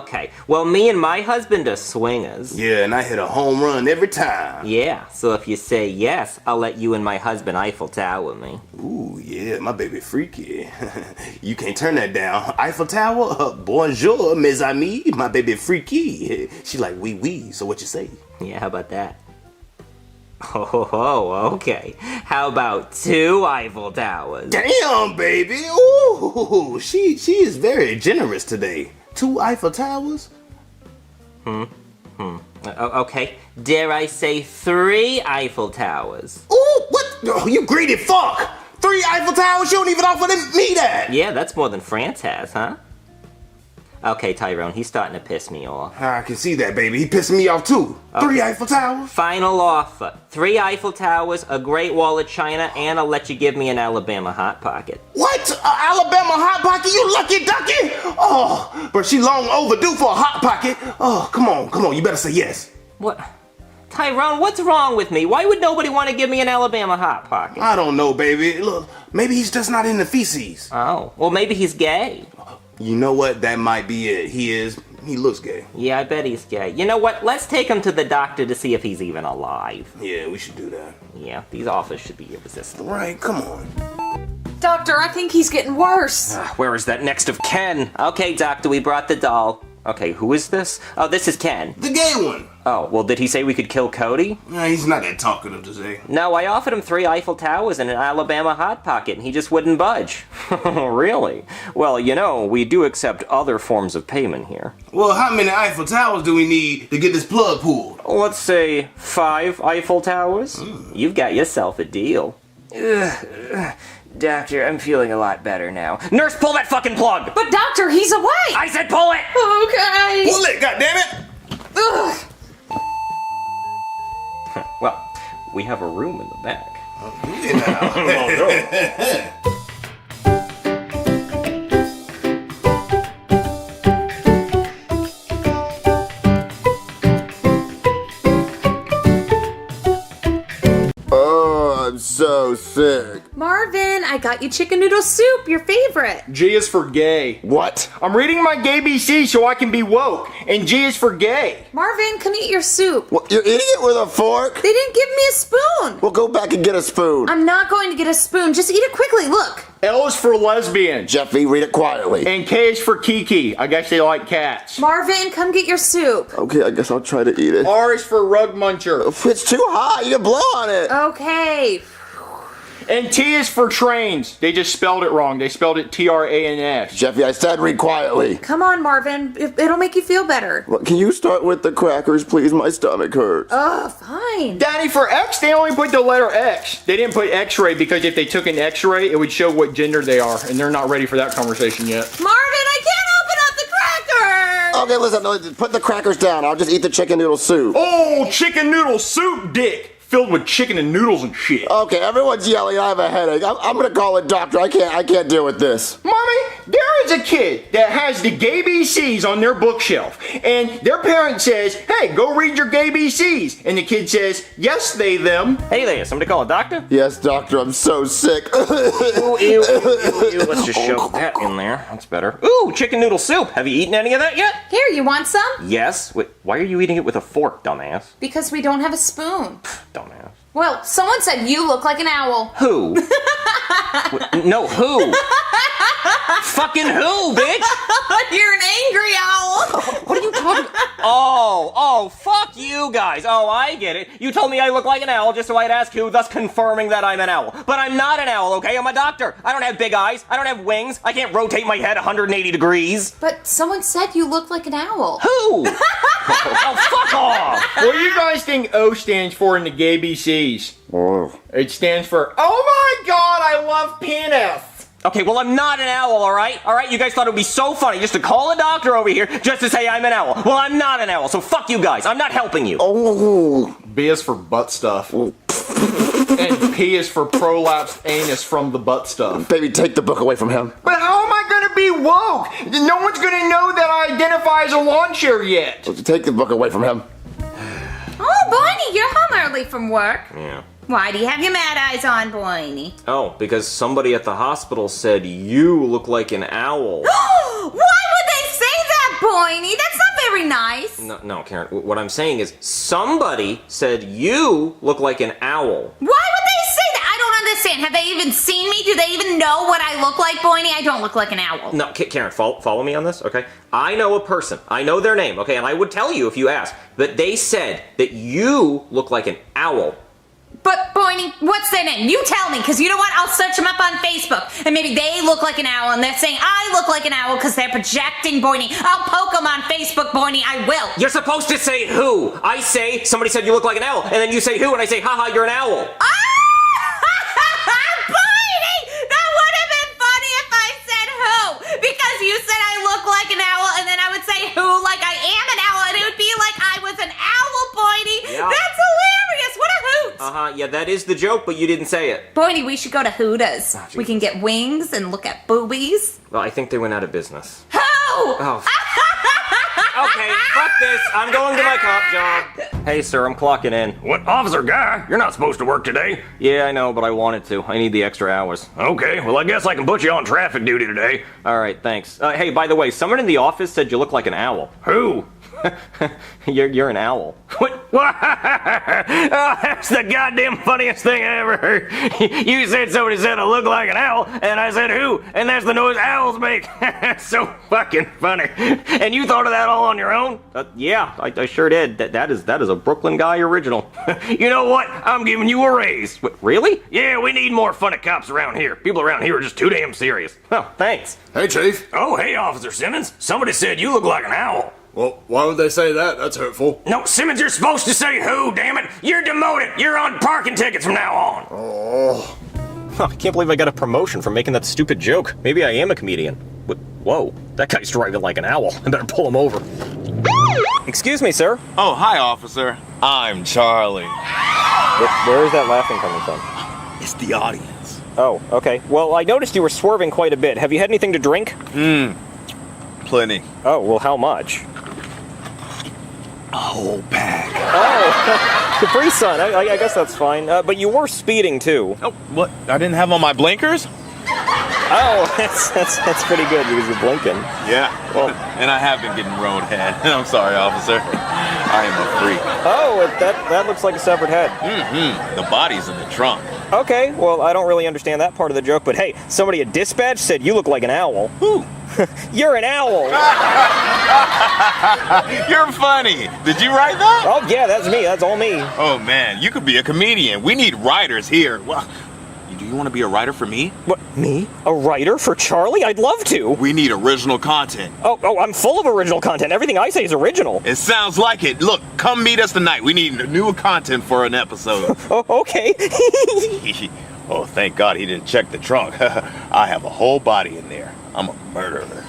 Okay. Well, me and my husband are swingers. Yeah, and I hit a home run every time. Yeah, so if you say yes, I'll let you and my husband Eiffel Tower me. Ooh, yeah, my baby freaky. You can't turn that down. Eiffel Tower? Bonjour, mes amis. My baby freaky. She like wee wee, so what you say? Yeah, how about that? Oh, okay. How about 2 Eiffel Towers? Damn, baby. Ooh, she is very generous today. 2 Eiffel Towers? Okay, dare I say 3 Eiffel Towers? Ooh, what? Oh, you greedy fuck! 3 Eiffel Towers? You don't even offer me that! Yeah, that's more than France has, huh? Okay, Tyrone, he's starting to piss me off. I can see that, baby. He pissing me off too. 3 Eiffel Towers? Final offer. 3 Eiffel Towers, a Great Wall of China, and I'll let you give me an Alabama Hot Pocket. What? Alabama Hot Pocket? You lucky ducky? Oh, but she long overdue for a Hot Pocket. Oh, come on. You better say yes. What? Tyrone, what's wrong with me? Why would nobody want to give me an Alabama Hot Pocket? I don't know, baby. Look, maybe he's just not into feces. Oh, well, maybe he's gay. You know what? That might be it. He looks gay. Yeah, I bet he's gay. You know what? Let's take him to the doctor to see if he's even alive. Yeah, we should do that. Yeah, these offers should be irresistible. Right, come on. Doctor, I think he's getting worse. Where is that next of Ken? Okay, doctor, we brought the doll. Okay, who is this? Oh, this is Ken. The gay one. Oh, well, did he say we could kill Cody? Nah, he's not that talkative to say. No, I offered him 3 Eiffel Towers and an Alabama Hot Pocket, and he just wouldn't budge. Really? Well, you know, we do accept other forms of payment here. Well, how many Eiffel Towers do we need to get this plug pulled? Let's say 5 Eiffel Towers. You've got yourself a deal. Doctor, I'm feeling a lot better now. Nurse, pull that fucking plug! But doctor, he's awake! I said pull it! Okay! Pull it, goddammit! Ugh. Well, we have a room in the back. Oh, I'm so sick. Marvin, I got you chicken noodle soup, your favorite. G is for gay. What? I'm reading my gay BC so I can be woke, and G is for gay. Marvin, come eat your soup. What, you're eating it with a fork? They didn't give me a spoon. Well, go back and get a spoon. I'm not going to get a spoon. Just eat it quickly. Look. L is for lesbian. Jeffy, read it quietly. And K is for Kiki. I guess they like cats. Marvin, come get your soup. Okay, I guess I'll try to eat it. R is for rug muncher. It's too hot. You can blow on it. Okay. And T is for trains. They just spelled it wrong. They spelled it T-R-A-N-S. Jeffy, I said read quietly. Come on, Marvin. It'll make you feel better. Well, can you start with the crackers, please? My stomach hurts. Fine. Daddy, for X, they only put the letter X. They didn't put X-ray because if they took an X-ray, it would show what gender they are, and they're not ready for that conversation yet. Marvin, I can't open up the crackers! Okay, listen, put the crackers down. I'll just eat the chicken noodle soup. Oh, chicken noodle soup, dick! Filled with chicken and noodles and shit. Okay, everyone's yelling. I have a headache. I'm gonna call a doctor. I can't deal with this. Mommy, there is a kid that has the gay BCs on their bookshelf, and their parent says, "Hey, go read your gay BCs," and the kid says, "Yes, they, them." Hey there, somebody call a doctor? Yes, doctor. I'm so sick. Ooh, ew. Let's just shove that in there. That's better. Ooh, chicken noodle soup. Have you eaten any of that yet? Here, you want some? Yes. Wait, why are you eating it with a fork, dumbass? Because we don't have a spoon. Dumbass. Well, someone said you look like an owl. Who? No, who? Fucking who, bitch? You're an angry owl. What are you talking about? Oh, fuck you guys. Oh, I get it. You told me I look like an owl just so I'd ask who, thus confirming that I'm an owl. But I'm not an owl, okay? I'm a doctor. I don't have big eyes. I don't have wings. I can't rotate my head 180 degrees. But someone said you look like an owl. Who? Oh, fuck off. What do you guys think O stands for in the gay BCs? Oh. It stands for, oh my god, I love penis. Okay, well, I'm not an owl, all right? All right, you guys thought it would be so funny just to call a doctor over here just to say I'm an owl. Well, I'm not an owl, so fuck you guys. I'm not helping you. Oh. B is for butt stuff. And P is for prolapsed anus from the butt stuff. Baby, take the book away from him. But how am I gonna be woke? No one's gonna know that I identify as a lawn chair yet. Take the book away from him. Oh, Boynie, you're home early from work. Yeah. Why do you have your mad eyes on, Boynie? Oh, because somebody at the hospital said you look like an owl. Why would they say that, Boynie? That's not very nice. No, Karen, what I'm saying is somebody said you look like an owl. Why would they say that? I don't understand. Have they even seen me? Do they even know what I look like, Boynie? I don't look like an owl. No, Karen, follow me on this, okay? I know a person. I know their name, okay? And I would tell you if you asked. But they said that you look like an owl. But, Boynie, Boydie? What's their name? You tell me, because you know what? I'll search them up on Facebook, and maybe they look like an owl, and they're saying I look like an owl because they're projecting, Boydie. I'll poke them on Facebook, Boydie. I will. You're supposed to say who. I say, somebody said you look like an owl, and then you say who, and I say, haha, you're an owl. Boydie! That would have been funny if I said who, because you said I look like an owl, and then I would say who like I am an owl, and it would be like I was an owl, Boydie. Yeah. That's hilarious. What a hoot. Uh-huh, yeah, that is the joke, but you didn't say it. Boydie, we should go to Hooters. We can get wings and look at boobies. Well, I think they went out of business. Who? Oh. Okay, fuck this. I'm going to my cop job. Hey, sir, I'm clocking in. What, Officer Guy? You're not supposed to work today. Yeah, I know, but I wanted to. I need the extra hours. Okay, well, I guess I can put you on traffic duty today. All right, thanks. Hey, by the way, someone in the office said you look like an owl. Who? You're an owl. What? Oh, that's the goddamn funniest thing I ever heard. You said somebody said I look like an owl, and I said who? And that's the noise owls make. So fucking funny. And you thought of that all on your own? Yeah, I sure did. That is a Brooklyn guy original. You know what? I'm giving you a raise. What, really? Yeah, we need more funny cops around here. People around here are just too damn serious. Oh, thanks. Hey, Chief. Oh, hey, Officer Simmons. Somebody said you look like an owl. Well, why would they say that? That's hurtful. No, Simmons, you're supposed to say who, damn it. You're demoted. You're on parking tickets from now on. Oh. I can't believe I got a promotion for making that stupid joke. Maybe I am a comedian. Whoa, that guy's driving like an owl. I better pull him over. Excuse me, sir. Oh, hi, officer. I'm Charlie. Where is that laughing coming from? It's the audience. Oh, okay. Well, I noticed you were swerving quite a bit. Have you had anything to drink? Plenty. Oh, well, how much? A whole bag. Oh, Capri Sun. I guess that's fine. But you were speeding, too. Oh, what? I didn't have on my blinkers? Oh, that's pretty good because you're blinking. Yeah. Well, and I have been getting roadhead. I'm sorry, officer. I am a freak. Oh, that looks like a severed head. The body's in the trunk. Okay, well, I don't really understand that part of the joke, but hey, somebody at dispatch said you look like an owl. Who? You're an owl. You're funny. Did you write that? Oh, yeah, that's me. That's all me. Oh, man, you could be a comedian. We need writers here. Well, do you want to be a writer for me? What, me? A writer for Charlie? I'd love to. We need original content. Oh, I'm full of original content. Everything I say is original. It sounds like it. Look, come meet us tonight. We need new content for an episode. Oh, okay. Oh, thank God he didn't check the trunk. I have a whole body in there. I'm a murderer.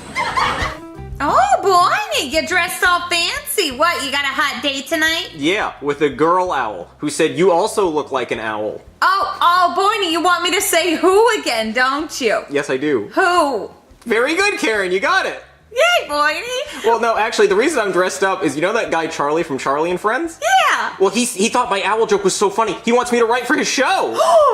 Oh, boy, you're dressed all fancy. What, you got a hot date tonight? Yeah, with a girl owl who said you also look like an owl. Oh, Boydie, you want me to say who again, don't you? Yes, I do. Who? Very good, Karen, you got it. Yay, Boydie. Well, no, actually, the reason I'm dressed up is, you know that guy Charlie from Charlie and Friends? Yeah. Well, he thought my owl joke was so funny, he wants me to write for his show.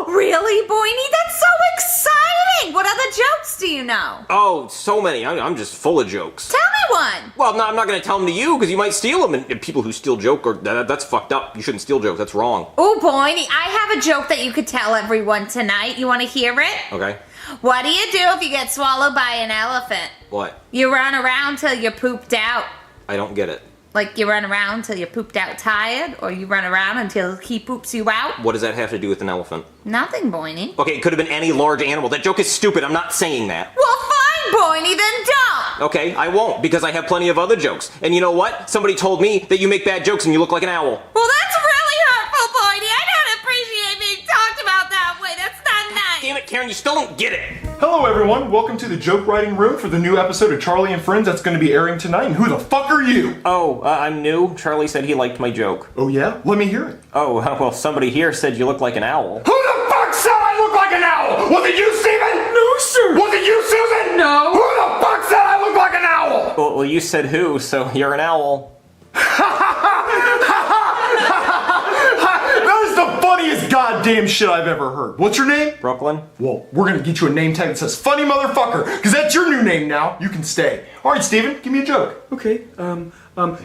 Really, Boydie? That's so exciting. What other jokes do you know? Oh, so many. I'm just full of jokes. Tell me one. Well, no, I'm not going to tell them to you because you might steal them. And people who steal joke, that's fucked up. You shouldn't steal jokes. That's wrong. Oh, Boydie, I have a joke that you could tell everyone tonight. You want to hear it? Okay. What do you do if you get swallowed by an elephant? What? You run around till you're pooped out. I don't get it. Like you run around till you're pooped out tired, or you run around until he poops you out? What does that have to do with an elephant? Nothing, Boydie. Okay, it could have been any large animal. That joke is stupid. I'm not saying that. Well, fine, Boydie, then don't. Okay, I won't because I have plenty of other jokes. And you know what? Somebody told me that you make bad jokes and you look like an owl. Well, that's really hurtful, Boydie. I don't appreciate being talked about that way. That's not nice. Damn it, Karen, you still don't get it. Hello, everyone. Welcome to the joke writing room for the new episode of Charlie and Friends that's going to be airing tonight. And who the fuck are you? Oh, I'm new. Charlie said he liked my joke. Oh, yeah? Let me hear it. Oh, well, somebody here said you look like an owl. Who the fuck said I look like an owl? Was it you, Steven? No, sir. Was it you, Susan? No. Who the fuck said I look like an owl? Well, you said who, so you're an owl. That is the funniest goddamn shit I've ever heard. What's your name? Brooklyn? Well, we're gonna get you a name tag that says funny motherfucker, because that's your new name now. You can stay. Alright, Steven, give me a joke. Okay,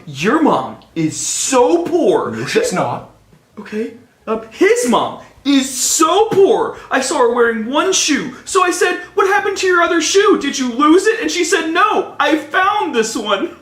your mom is so poor. No, she's not. Okay, his mom is so poor. I saw her wearing one shoe. So I said, what happened to your other shoe? Did you lose it? And she said, no, I found this one.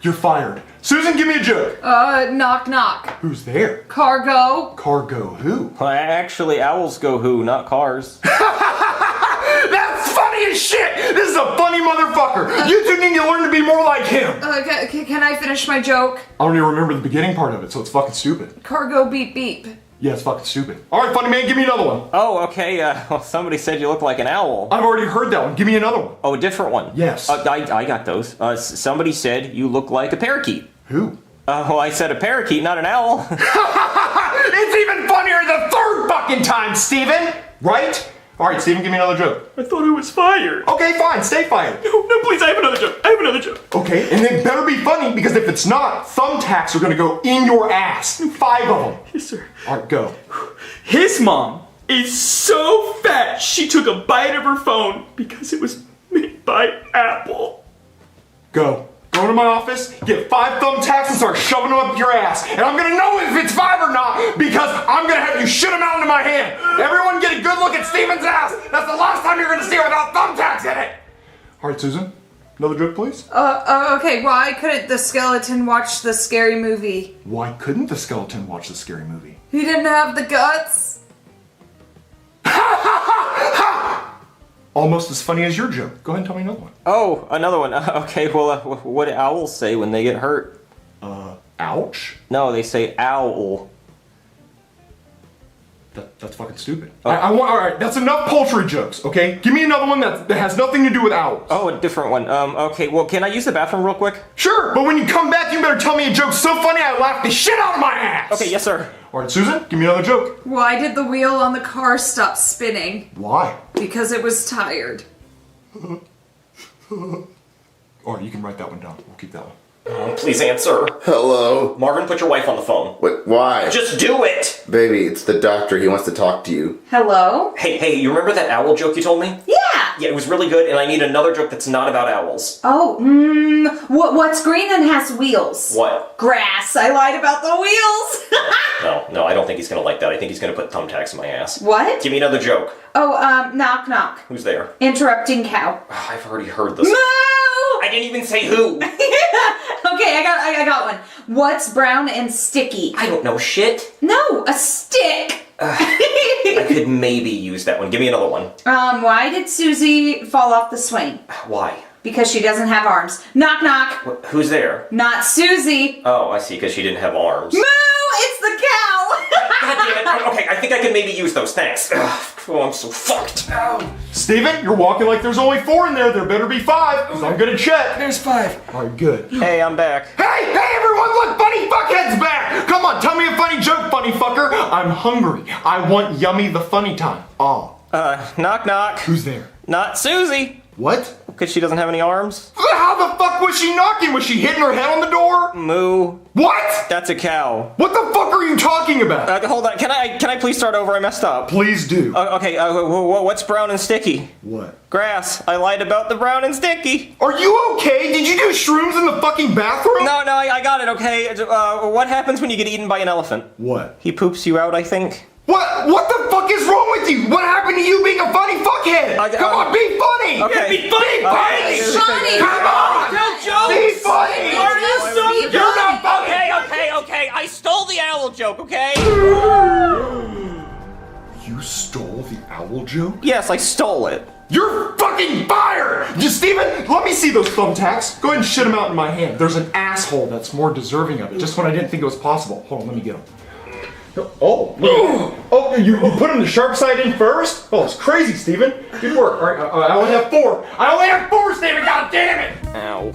You're fired. Susan, give me a joke. Knock knock. Who's there? Cargo. Cargo who? Well, actually, owls go who, not cars. That's funny as shit! This is a funny motherfucker! You two need to learn to be more like him! Can I finish my joke? I don't even remember the beginning part of it, so it's fucking stupid. Cargo beep beep. Yeah, it's fucking stupid. Alright, funny man, give me another one. Oh, okay, well, somebody said you look like an owl. I've already heard that one. Give me another one. Oh, a different one? Yes. I got those. Somebody said you look like a parakeet. Who? Well, I said a parakeet, not an owl. It's even funnier the third fucking time, Steven! Right? Alright, Steven, give me another joke. I thought I was fired. Okay, fine, stay fired. No, please, I have another joke. Okay, and it better be funny, because if it's not, thumbtacks are gonna go in your ass. 5 of them. Yes, sir. Alright, go. His mom is so fat she took a bite of her phone because it was made by Apple. Go. Go to my office, get 5 thumbtacks and start shoving them up your ass. And I'm gonna know if it's 5 or not because I'm gonna have you shit them out into my hand. Everyone get a good look at Steven's ass. That's the last time you're gonna see it without thumbtacks in it. All right, Susan, another joke, please. Okay, why couldn't the skeleton watch the scary movie? Why couldn't the skeleton watch the scary movie? He didn't have the guts. Almost as funny as your joke. Go ahead and tell me another one. Oh, another one. Okay, well, what do owls say when they get hurt? Ouch? No, they say owl. That's fucking stupid. Alright, that's enough poultry jokes, okay? Give me another one that has nothing to do with owls. Oh, a different one. Okay, well, can I use the bathroom real quick? Sure, but when you come back, you better tell me a joke so funny I laugh the shit out of my ass! Okay, yes, sir. Alright, Susan, give me another joke. Why did the wheel on the car stop spinning? Why? Because it was tired. Alright, you can write that one down. We'll keep that one. Please answer. Hello? Marvin, put your wife on the phone. Wait, why? Just do it! Baby, it's the doctor. He wants to talk to you. Hello? Hey, you remember that owl joke you told me? Yeah! Yeah, it was really good, and I need another joke that's not about owls. Oh, what's green and has wheels? What? Grass. I lied about the wheels. No, I don't think he's gonna like that. I think he's gonna put thumbtacks in my ass. What? Give me another joke. Oh, knock knock. Who's there? Interrupting cow. I've already heard this. Moo! I didn't even say who. Okay, I got one. What's brown and sticky? I don't know shit. No, a stick. I could maybe use that one. Give me another one. Why did Susie fall off the swing? Why? Because she doesn't have arms. Knock knock. Who's there? Not Susie. Oh, I see, because she didn't have arms. Moo! It's the cow. God damn it. Okay, I think I can maybe use those. Thanks. Oh, I'm so fucked. Steven, you're walking like there's only 4 in there. There better be 5, because I'm gonna check. There's 5. Alright, good. Hey, I'm back. Hey, everyone, look, Funny Fuckhead's back! Come on, tell me a funny joke, funny fucker. I'm hungry. I want yummy the funny time. Oh. Knock knock. Who's there? Not Susie. What? Because she doesn't have any arms. How the fuck was she knocking? Was she hitting her head on the door? Moo. What? That's a cow. What the fuck are you talking about? Hold on. Can I please start over? I messed up. Please do. Okay, what's brown and sticky? What? Grass. I lied about the brown and sticky. Are you okay? Did you do shrooms in the fucking bathroom? No, I got it, okay. What happens when you get eaten by an elephant? What? He poops you out, I think. What the fuck is wrong with you? What happened to you being a funny fuckhead? Come on, be funny! Okay. Be funny! Be funny! Come on! Tell jokes! Be funny! You're not funny! Okay. I stole the owl joke, okay? You stole the owl joke? Yes, I stole it. You're fucking fired! Just Steven, let me see those thumbtacks. Go ahead and shit them out in my hand. There's an asshole that's more deserving of it, just when I didn't think it was possible. Hold on, let me get him. Oh, you put him the sharp side in first? Oh, it's crazy, Steven. Good work. All right, I only have 4. I only have 4, Steven, god damn it! Ow.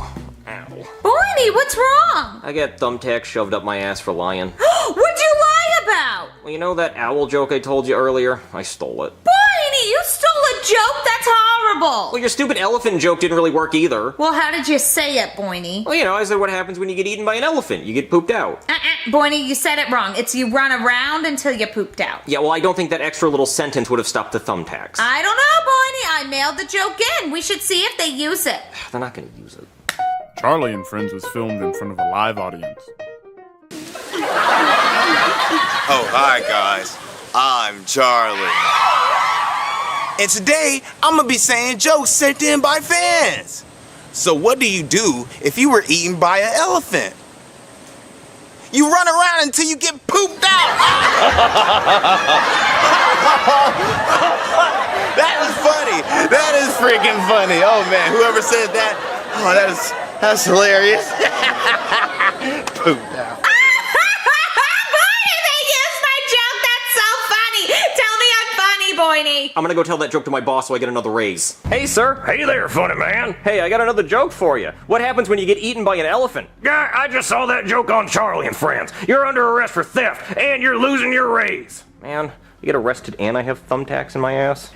Boiny, what's wrong? I got thumbtacks shoved up my ass for lying. What'd you lie about? Well, you know that owl joke I told you earlier? I stole it. Boiny, you stole a joke? That's horrible. Well, your stupid elephant joke didn't really work either. Well, how did you say it, Boiny? Well, you know, I said what happens when you get eaten by an elephant. You get pooped out. Boiny, you said it wrong. It's you run around until you pooped out. Yeah, well, I don't think that extra little sentence would have stopped the thumbtacks. I don't know, Boiny. I mailed the joke in. We should see if they use it. They're not gonna use it. Charlie and Friends was filmed in front of a live audience. Oh, hi guys. I'm Charlie. And today, I'm gonna be saying jokes sent in by fans. So what do you do if you were eaten by an elephant? You run around until you get pooped out. That is funny. That is freaking funny. Oh man, whoever said that, that's hilarious. Pooped out. I'm gonna go tell that joke to my boss so I get another raise. Hey, sir. Hey there, funny man. Hey, I got another joke for you. What happens when you get eaten by an elephant? Guy, I just saw that joke on Charlie and Friends. You're under arrest for theft, and you're losing your raise. Man, you get arrested and I have thumbtacks in my ass?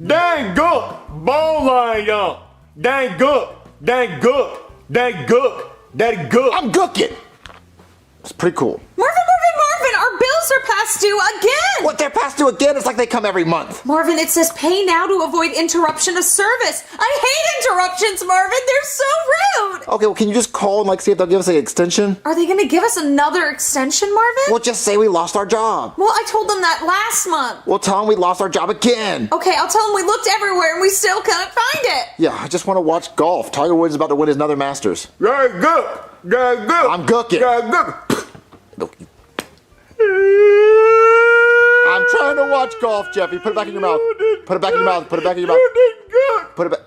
Dang gook! Ball line up! Dang gook! Dang gook! Dang gook! Dang gook! I'm gooking! It's pretty cool. Marvin, our bills are past due again! What, they're past due again? It's like they come every month. Marvin, it says pay now to avoid interruption of service. I hate interruptions, Marvin. They're so rude. Okay, well, can you just call and see if they'll give us an extension? Are they going to give us another extension, Marvin? Well, just say we lost our job. Well, I told them that last month. Well, tell them we lost our job again. Okay, I'll tell them we looked everywhere and we still couldn't find it. Yeah, I just want to watch golf. Tiger Woods is about to win his another Masters. Dang gook! Dang gook! I'm gooking. Dang gook! I'm trying to watch golf, Jeffy. Put it back in your mouth. Put it back in your mouth. Put it back in your mouth. Put it back.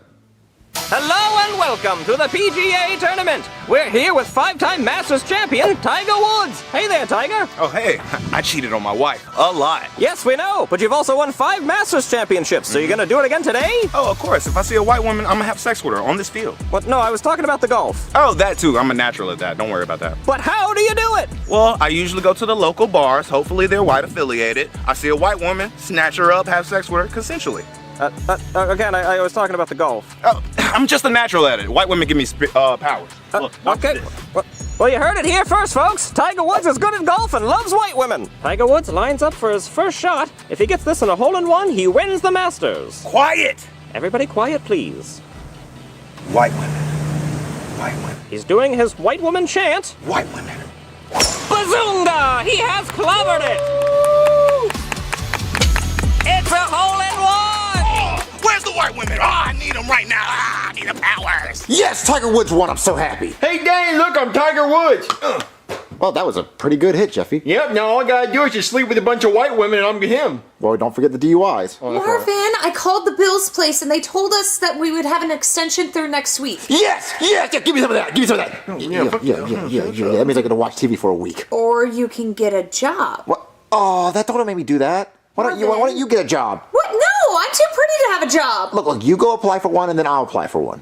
Hello and welcome to the PGA Tournament. We're here with 5-time Masters champion, Tiger Woods. Hey there, Tiger. Oh, hey, I cheated on my wife a lot. Yes, we know, but you've also won 5 Masters championships, so you're gonna do it again today? Oh, of course. If I see a white woman, I'm gonna have sex with her on this field. What? No, I was talking about the golf. Oh, that too. I'm a natural at that. Don't worry about that. But how do you do it? Well, I usually go to the local bars. Hopefully they're white affiliated. I see a white woman, snatch her up, have sex with her consensually. Again, I was talking about the golf. Oh, I'm just a natural at it. White women give me powers. Look, watch Okay. this. Well, you heard it here first, folks. Tiger Woods is good at golf and loves white women. Tiger Woods lines up for his first shot. If he gets this in a hole-in-one, he wins the Masters. Quiet! Everybody quiet, please. White women. White women. He's doing his white woman chant. White women. Bazoonga! He has clobbered it! It's a hole-in-one! Where's the white women? Oh, I need them right now. I need the powers. Yes, Tiger Woods won. I'm so happy. Hey, Danny, look, I'm Tiger Woods. Well, that was a pretty good hit, Jeffy. Yep, now all I gotta do is just sleep with a bunch of white women and I'm him. Well, don't forget the DUIs. Marvin, I called the Bills place and they told us that we would have an extension through next week. Yes, yes, yeah, give me some of that. Give me some of that. Yeah. That means I get to watch TV for a week. Or you can get a job. What? Oh, that don't make me do that. Why don't you get a job? What? No, I'm too pretty to have a job. Look, you go apply for one and then I'll apply for one.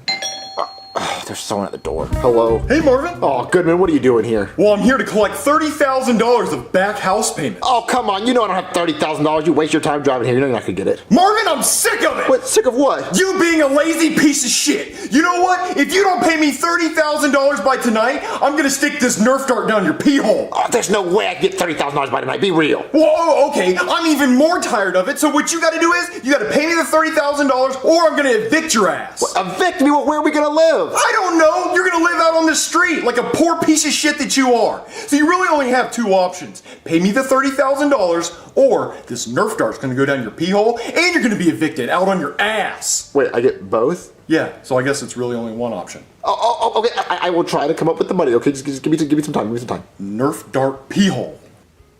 There's someone at the door. Hello? Hey, Marvin. Oh, Goodman, what are you doing here? Well, I'm here to collect $30,000 of back house payments. Oh, come on. You know I don't have $30,000. You waste your time driving here. You know you're not going to get it. Marvin, I'm sick of it. What? Sick of what? You being a lazy piece of shit. You know what? If you don't pay me $30,000 by tonight, I'm going to stick this Nerf dart down your pee hole. Oh, there's no way I can get $30,000 by tonight. Be real. Whoa, okay. I'm even more tired of it. So what you got to do is you got to pay me the $30,000 or I'm going to evict your ass. What, evict me? Where are we going to live? I don't know. You're gonna live out on the street like a poor piece of shit that you are. So you really only have 2 options. Pay me the $30,000 or this Nerf dart's gonna go down your pee hole and you're gonna be evicted out on your ass. Wait, I get both? Yeah, so I guess it's really only one option. Oh, okay. I will try to come up with the money. Okay, just give me some time. Give me some time. Nerf dart pee hole.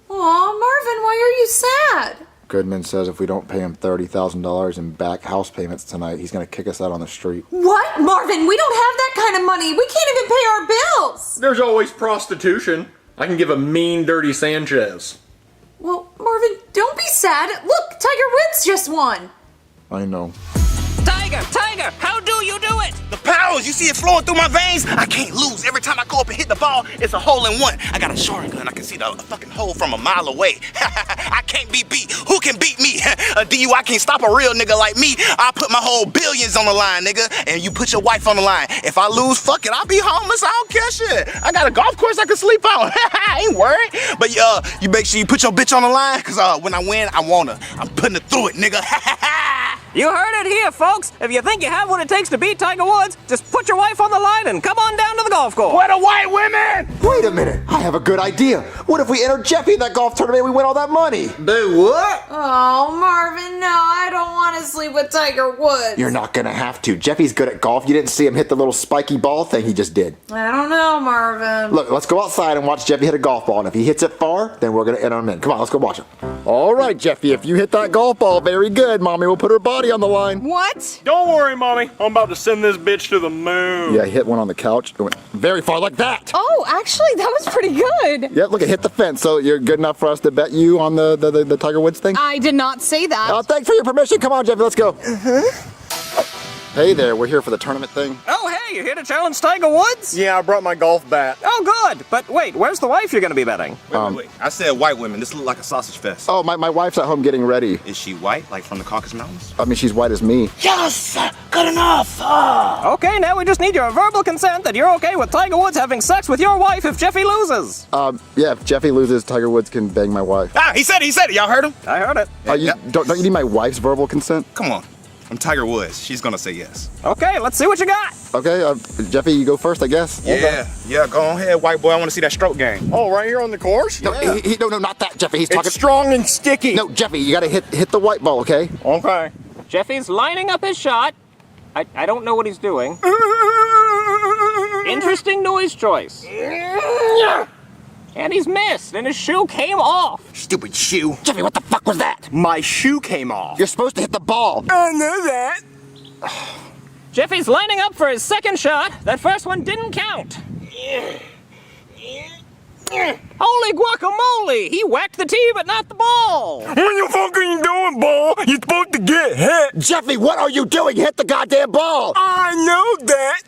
Aw, Marvin, why are you sad? Goodman says if we don't pay him $30,000 in back house payments tonight, he's going to kick us out on the street. What? Marvin, we don't have that kind of money. We can't even pay our bills. There's always prostitution. I can give a mean, dirty Sanchez. Well, Marvin, don't be sad. Look, Tiger Woods just won. I know. Tiger, how do you do it? The powers, you see it flowing through my veins? I can't lose. Every time I go up and hit the ball, it's a hole-in-one. I got a short gun. I can see the fucking hole from a mile away. I can't be beat. Who can beat me? A DUI can't stop a real nigga like me. I put my whole billions on the line, nigga, and you put your wife on the line. If I lose, fuck it. I'll be homeless. I don't care shit. I got a golf course I can sleep on. I ain't worried. But you make sure you put your bitch on the line, because when I win, I want her. I'm putting her through it, nigga. You heard it here, folks. If you think you have what it takes to beat Tiger Woods, just put your wife on the line and come on down to the golf course. Where the white women? Wait a minute, I have a good idea. What if we enter Jeffy in that golf tournament and we win all that money? Do what? Oh, Marvin, no, I don't want to sleep with Tiger Woods. You're not gonna have to. Jeffy's good at golf. You didn't see him hit the little spiky ball thing he just did. I don't know, Marvin. Look, let's go outside and watch Jeffy hit a golf ball, and if he hits it far, then we're gonna enter him in. Come on, let's go watch him. All right, Jeffy, if you hit that golf ball very good, Mommy will put her body on the line. What? Don't worry, Mommy. I'm about to send this bitch to the moon. Yeah, hit one on the couch. It went very far, like that. Oh, actually, that was pretty good. Yeah, look, it hit the fence, so you're good enough for us to bet you on the Tiger Woods thing? I did not say that. Thanks for your permission. Come on, Jeffy, let's go. Hey there, we're here for the tournament thing. Oh, hey, you here to challenge Tiger Woods? Yeah, I brought my golf bat. Oh, good. But wait, where's the wife you're going to be betting? Wait. I said white women. This look like a sausage fest. Oh, my wife's at home getting ready. Is she white, like from the Caucasus Mountains? I mean, she's white as me. Yes! Good enough! Okay, now we just need your verbal consent that you're okay with Tiger Woods having sex with your wife if Jeffy loses. Yeah, if Jeffy loses, Tiger Woods can bang my wife. Ah, he said it. Y'all heard him? I heard it. Don't you need my wife's verbal consent? Come on. I'm Tiger Woods. She's gonna say yes. Okay, let's see what you got. Okay, Jeffy, you go first, I guess. Yeah, go on ahead, white boy. I want to see that stroke game. Oh, right here on the course? No, no, not that, Jeffy. He's talking. It's strong and sticky. No, Jeffy, you gotta hit the white ball, okay? Okay. Jeffy's lining up his shot. I don't know what he's doing. Interesting noise choice. And he's missed, and his shoe came off. Stupid shoe. Jeffy, what the fuck was that? My shoe came off. You're supposed to hit the ball. I know that. Jeffy's lining up for his second shot. That first one didn't count. Holy guacamole! He whacked the tee, but not the ball. What the fuck are you doing, ball? You're supposed to get hit. Jeffy, what are you doing? Hit the goddamn ball. I know that.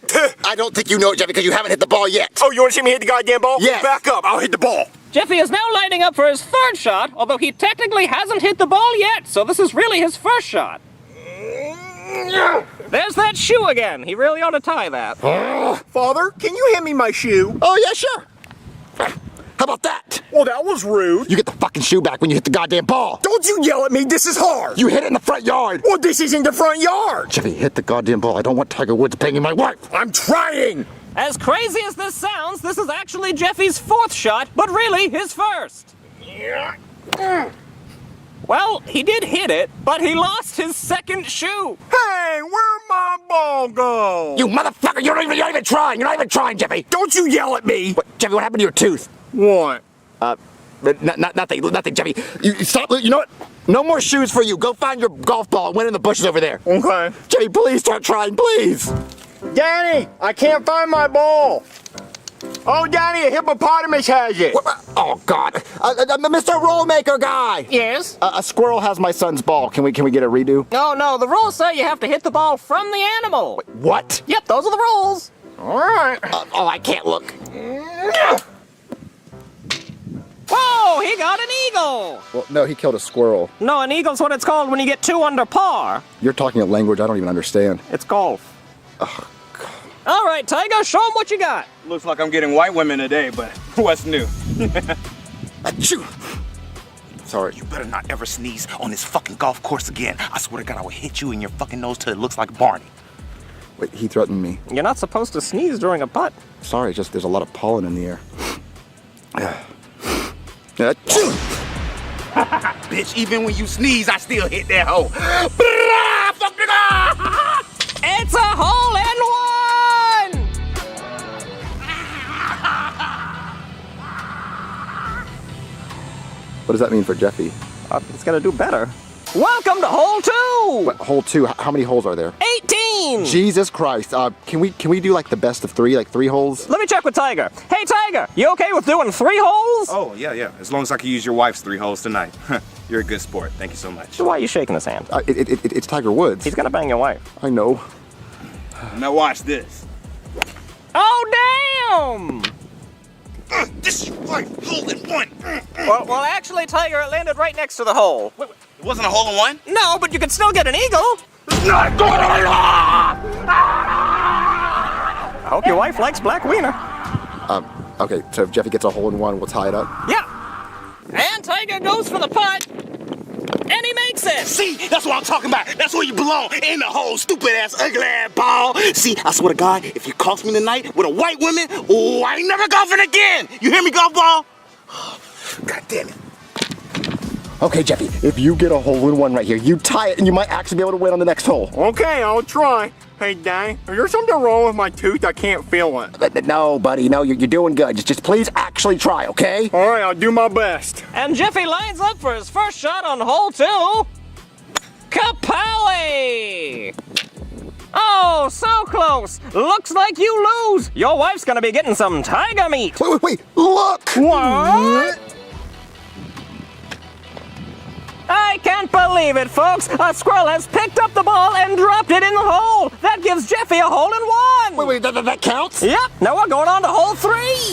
I don't think you know it, Jeffy, because you haven't hit the ball yet. Oh, you want to see me hit the goddamn ball? Yes. Back up. I'll hit the ball. Jeffy is now lining up for his third shot, although he technically hasn't hit the ball yet, so this is really his first shot. There's that shoe again. He really ought to tie that. Father, can you hand me my shoe? Oh, yeah, sure. How about that? Well, that was rude. You get the fucking shoe back when you hit the goddamn ball. Don't you yell at me. This is hard. You hit it in the front yard. Well, this isn't the front yard. Jeffy, hit the goddamn ball. I don't want Tiger Woods banging my wife. I'm trying. As crazy as this sounds, this is actually Jeffy's fourth shot, but really his first. Well, he did hit it, but he lost his second shoe. Hey, where'd my ball go? You motherfucker, you're not even trying. You're not even trying, Jeffy. Don't you yell at me. What, Jeffy, what happened to your tooth? What? Nothing, Jeffy. You stop. You know what? No more shoes for you. Go find your golf ball and win in the bushes over there. Okay. Jeffy, please start trying, please. Danny, I can't find my ball. Oh, Danny, a hippopotamus has it. Oh, God. Mr. Rollmaker guy. Yes? A squirrel has my son's ball. Can we get a redo? No, the rules say you have to hit the ball from the animal. Wait, what? Yep, those are the rules. All right. I can't look. Whoa, he got an eagle. Well, no, he killed a squirrel. No, an eagle's what it's called when you get 2 under par. You're talking a language I don't even understand. It's golf. All right, Tiger, show him what you got. Looks like I'm getting white women today, but what's new? Achoo! Sorry. You better not ever sneeze on this fucking golf course again. I swear to God, I will hit you in your fucking nose till it looks like Barney. Wait, he threatened me. You're not supposed to sneeze during a putt. Sorry, just there's a lot of pollen in the air. Bitch, even when you sneeze, I still hit that hoe. It's a hole in one! What does that mean for Jeffy? It's gonna do better. Welcome to hole 2! What, hole 2? How many holes are there? 18! Jesus Christ. Can we do like the best of 3, like 3 holes? Let me check with Tiger. Hey, Tiger, you okay with doing 3 holes? Oh, yeah. As long as I can use your wife's 3 holes tonight. You're a good sport. Thank you so much. So why are you shaking his hand? It's Tiger Woods. He's gonna bang your wife. I know. Now watch this. Oh, damn! This is your wife, hole in one. Well, actually, Tiger, it landed right next to the hole. Wait, it wasn't a hole in one? No, but you could still get an eagle. Not good enough! I hope your wife likes black wiener. Okay, so if Jeffy gets a hole in one, we'll tie it up. Yeah. And Tiger goes for the putt. And he he makes it. See, that's what I'm talking about. That's where you belong, in the hole, stupid ass, ugly ass ball. See, I swear to God, if you cross me tonight with a white woman, oh, I ain't never golfing again. You hear me, golf ball? God damn it. Okay, Jeffy, if you get a hole in one right here, you tie it and you might actually be able to win on the next hole. Okay, I'll try. Hey, Danny, is there something wrong with my tooth? I can't feel it. No, buddy, no, you're doing good. Just please actually try, okay? All right, I'll do my best. And Jeffy lines up for his first shot on hole 2. Kapali! Oh, so close. Looks like you lose. Your wife's gonna be getting some tiger meat. Wait, look! What? I can't believe it, folks. A squirrel has picked up the ball and dropped it in the hole. That gives Jeffy a hole in 1. Wait, that counts? Yep, now we're going on to hole 3.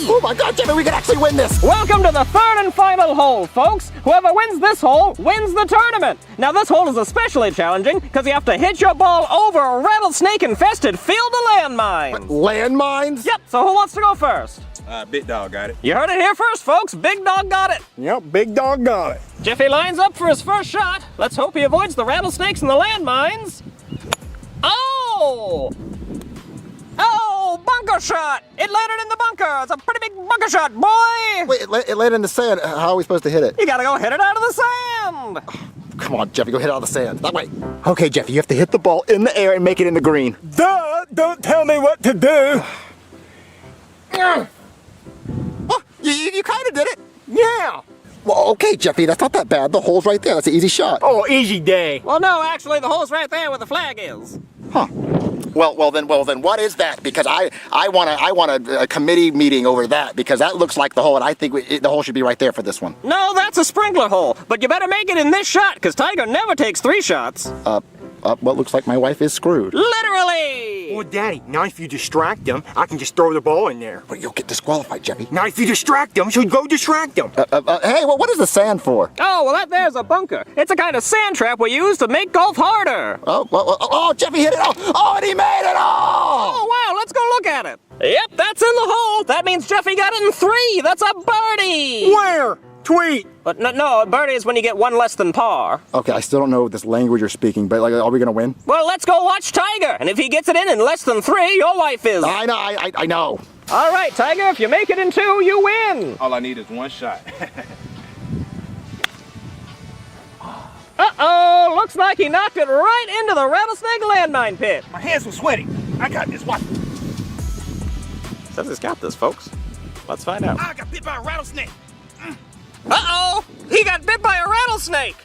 Oh my God, Jeffy, we can actually win this. Welcome to the 3rd and final hole, folks. Whoever wins this hole wins the tournament. Now this hole is especially challenging because you have to hit your ball over a rattlesnake-infested field of landmines. Landmines? Yep, so who wants to go first? Big Dog got it. You heard it here first, folks. Big Dog got it. Yep, Big Dog got it. Jeffy lines up for his first shot. Let's hope he avoids the rattlesnakes and the landmines. Oh! Oh, bunker shot! It landed in the bunker. It's a pretty big bunker shot, boy! Wait, it landed in the sand. How are we supposed to hit it? You gotta go hit it out of the sand! Come on, Jeffy, go hit it out of the sand. That way. Okay, Jeffy, you have to hit the ball in the air and make it in the green. Duh! Don't tell me what to do! Oh, you kind of did it. Yeah. Well, okay, Jeffy, that's not that bad. The hole's right there. That's an easy shot. Oh, easy day. Well, no, actually, the hole's right there where the flag is. Huh. Well, then, what is that? Because I want a committee meeting over that because that looks like the hole, and I think the hole should be right there for this one. No, that's a sprinkler hole. But you better make it in this shot, because Tiger never takes 3 shots. What looks like my wife is screwed. Literally! Well, Daddy, now if you distract them, I can just throw the ball in there. But you'll get disqualified, Jeffy. Now if you distract them, so go distract them. Hey, what is the sand for? Oh, well, that there's a bunker. It's a kind of sand trap we use to make golf harder. Oh, Jeffy hit it! Oh, and he made it! Oh, wow, let's go look at it. Yep, that's in the hole. That means Jeffy got it in 3. That's a birdie. Where? Tweet. But no, a birdie is when you get 1 less than par. Okay, I still don't know this language you're speaking, but are we gonna win? Well, let's go watch Tiger, and if he gets it in less than 3, your wife is. I know. All right, Tiger, if you make it in 2, you win. All I need is 1 shot. Uh-oh, looks like he knocked it right into the rattlesnake landmine pit. My hands were sweaty. I got this. Watch. Says he's got this, folks. Let's find out. I got bit by a rattlesnake. Uh-oh! He got bit by a rattlesnake!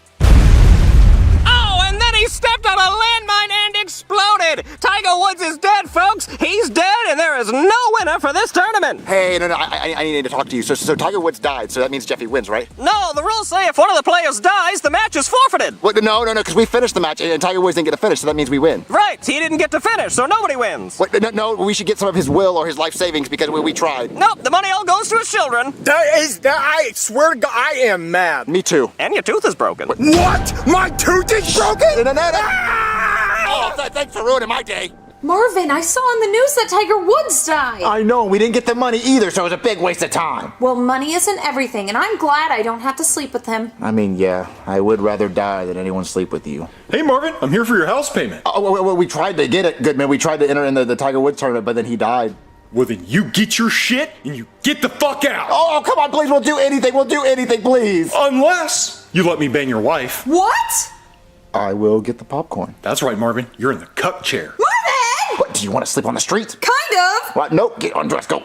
Oh, and then he stepped on a landmine and exploded! Tiger Woods is dead, folks! He's dead, and there is no winner for this tournament! Hey, no, I need to talk to you. So Tiger Woods died, so that means Jeffy wins, right? No, the rules say if one of the players dies, the match is forfeited! What, no, because we finished the match, and Tiger Woods didn't get to finish, so that means we win. Right, he didn't get to finish, so nobody wins! What, no, we should get some of his will or his life savings because we tried. Nope, the money all goes to his children! I swear to God, I am mad. Me too. And your tooth is broken. What? My tooth is broken? Oh, thanks for ruining my day. Marvin, I saw on the news that Tiger Woods died. I know, we didn't get the money either, so it was a big waste of time. Well, money isn't everything, and I'm glad I don't have to sleep with him. I mean, yeah, I would rather die than anyone sleep with you. Hey, Marvin, I'm here for your house payment. Oh, well, we tried to get it, Goodman. We tried to enter in the Tiger Woods tournament, but then he died. Well, then you get your shit and you get the fuck out. Oh, come on, please, we'll do anything, please. Unless you let me bang your wife. What? I will get the popcorn. That's right, Marvin. You're in the cup chair. Marvin! What, do you want to sleep on the street? Kind of. What? Nope, get undressed, go.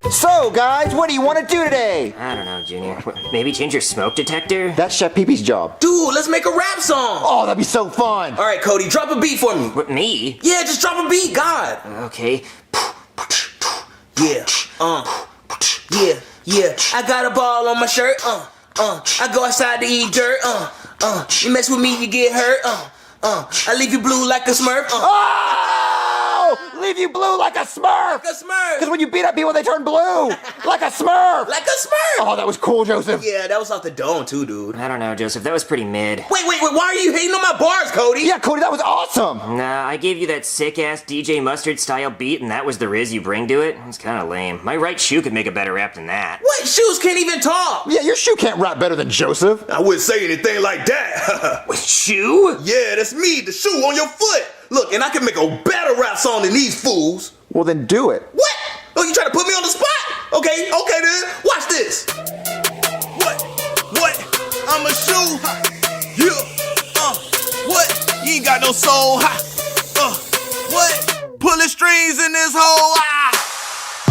So, guys, what do you want to do today? I don't know, Junior. Maybe change your smoke detector? That's Chef Pee-Pee's job. Dude, let's make a rap song. Oh, that'd be so fun. All right, Cody, drop a beat for me. What, me? Yeah, just drop a beat, God. Okay. Yeah, yeah. I got a ball on my shirt, I go outside to eat dirt, You mess with me, you get hurt, I leave you blue like a Smurf, Oh! leave you blue like a Smurf. Like a Smurf. Because when you beat up people, they turn blue. Like a Smurf. Like a Smurf. Oh, that was cool, Joseph. Yeah, that was off the dome too, dude. I don't know, Joseph. That was pretty mid. Wait, why are you hating on my bars, Cody? Yeah, Cody, that was awesome. Nah, I gave you that sick-ass DJ Mustard style beat, and that was the riz you bring to it. It's kind of lame. My right shoe could make a better rap than that. What? Shoes can't even talk. Yeah, your shoe can't rap better than Joseph. I wouldn't say anything like that. With shoe? Yeah, that's me, the shoe on your foot. Look, and I can make a better rap song than these fools. Well, then do it. What? Oh, you trying to put me on the spot? Okay then. Watch this. What? I'm a shoe. Yeah. What? You ain't got no soul. What? Pulling strings in this hole.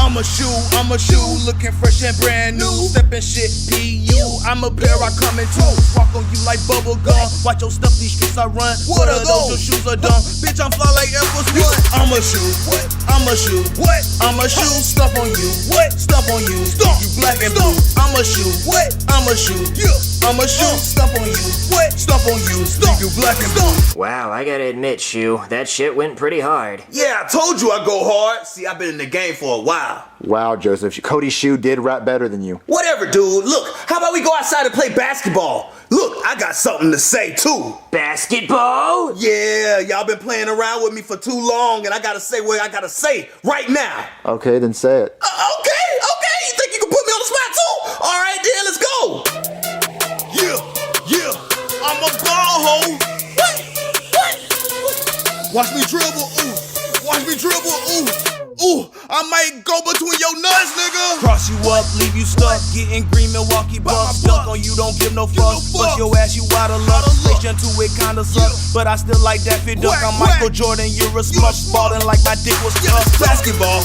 I'm a shoe, looking fresh and brand new. Steppin' shit, PU. I'm a player, I come into. Walk on you like bubble gum. Watch your stuff, these streets I run. What are those? Your shoes are dumb. Bitch, I'm fly like Air Force One. I'm a shoe. What? I'm a shoe. What? I'm a shoe. Stuff on you. What? Stuff on you. Stop. You black and blue. I'm a shoe. What? I'm a shoe. Yeah. I'm a shoe. Stuff on you. What? Stuff on you. Stop. You black and blue. Wow, I gotta admit, Shoe, that shit went pretty hard. Yeah, I told you I go hard. See, I've been in the game for a while. Wow, Joseph, Cody's shoe did rap better than you. Whatever, dude. Look, how about we go outside and play basketball? Look, I got something to say, too. Basketball? Yeah, y'all been playing around with me for too long, and I gotta say what I gotta say right now. Okay, then say it. Okay. You think you can put me on the spot, too? All right, then, let's go. Yeah. I'm a ball hoe. What? Watch me dribble, ooh. Watch me dribble, ooh. I might go between your nuts, nigga. Cross you up, leave you stuck. Getting green Milwaukee Bucks. Dunk on you, don't give no fucks. Bust your ass, you out of luck. Station to it kinda suck, but I still like that fit duck. I'm Michael Jordan, you're a smush. Ballin' like my dick was tough. Basketball.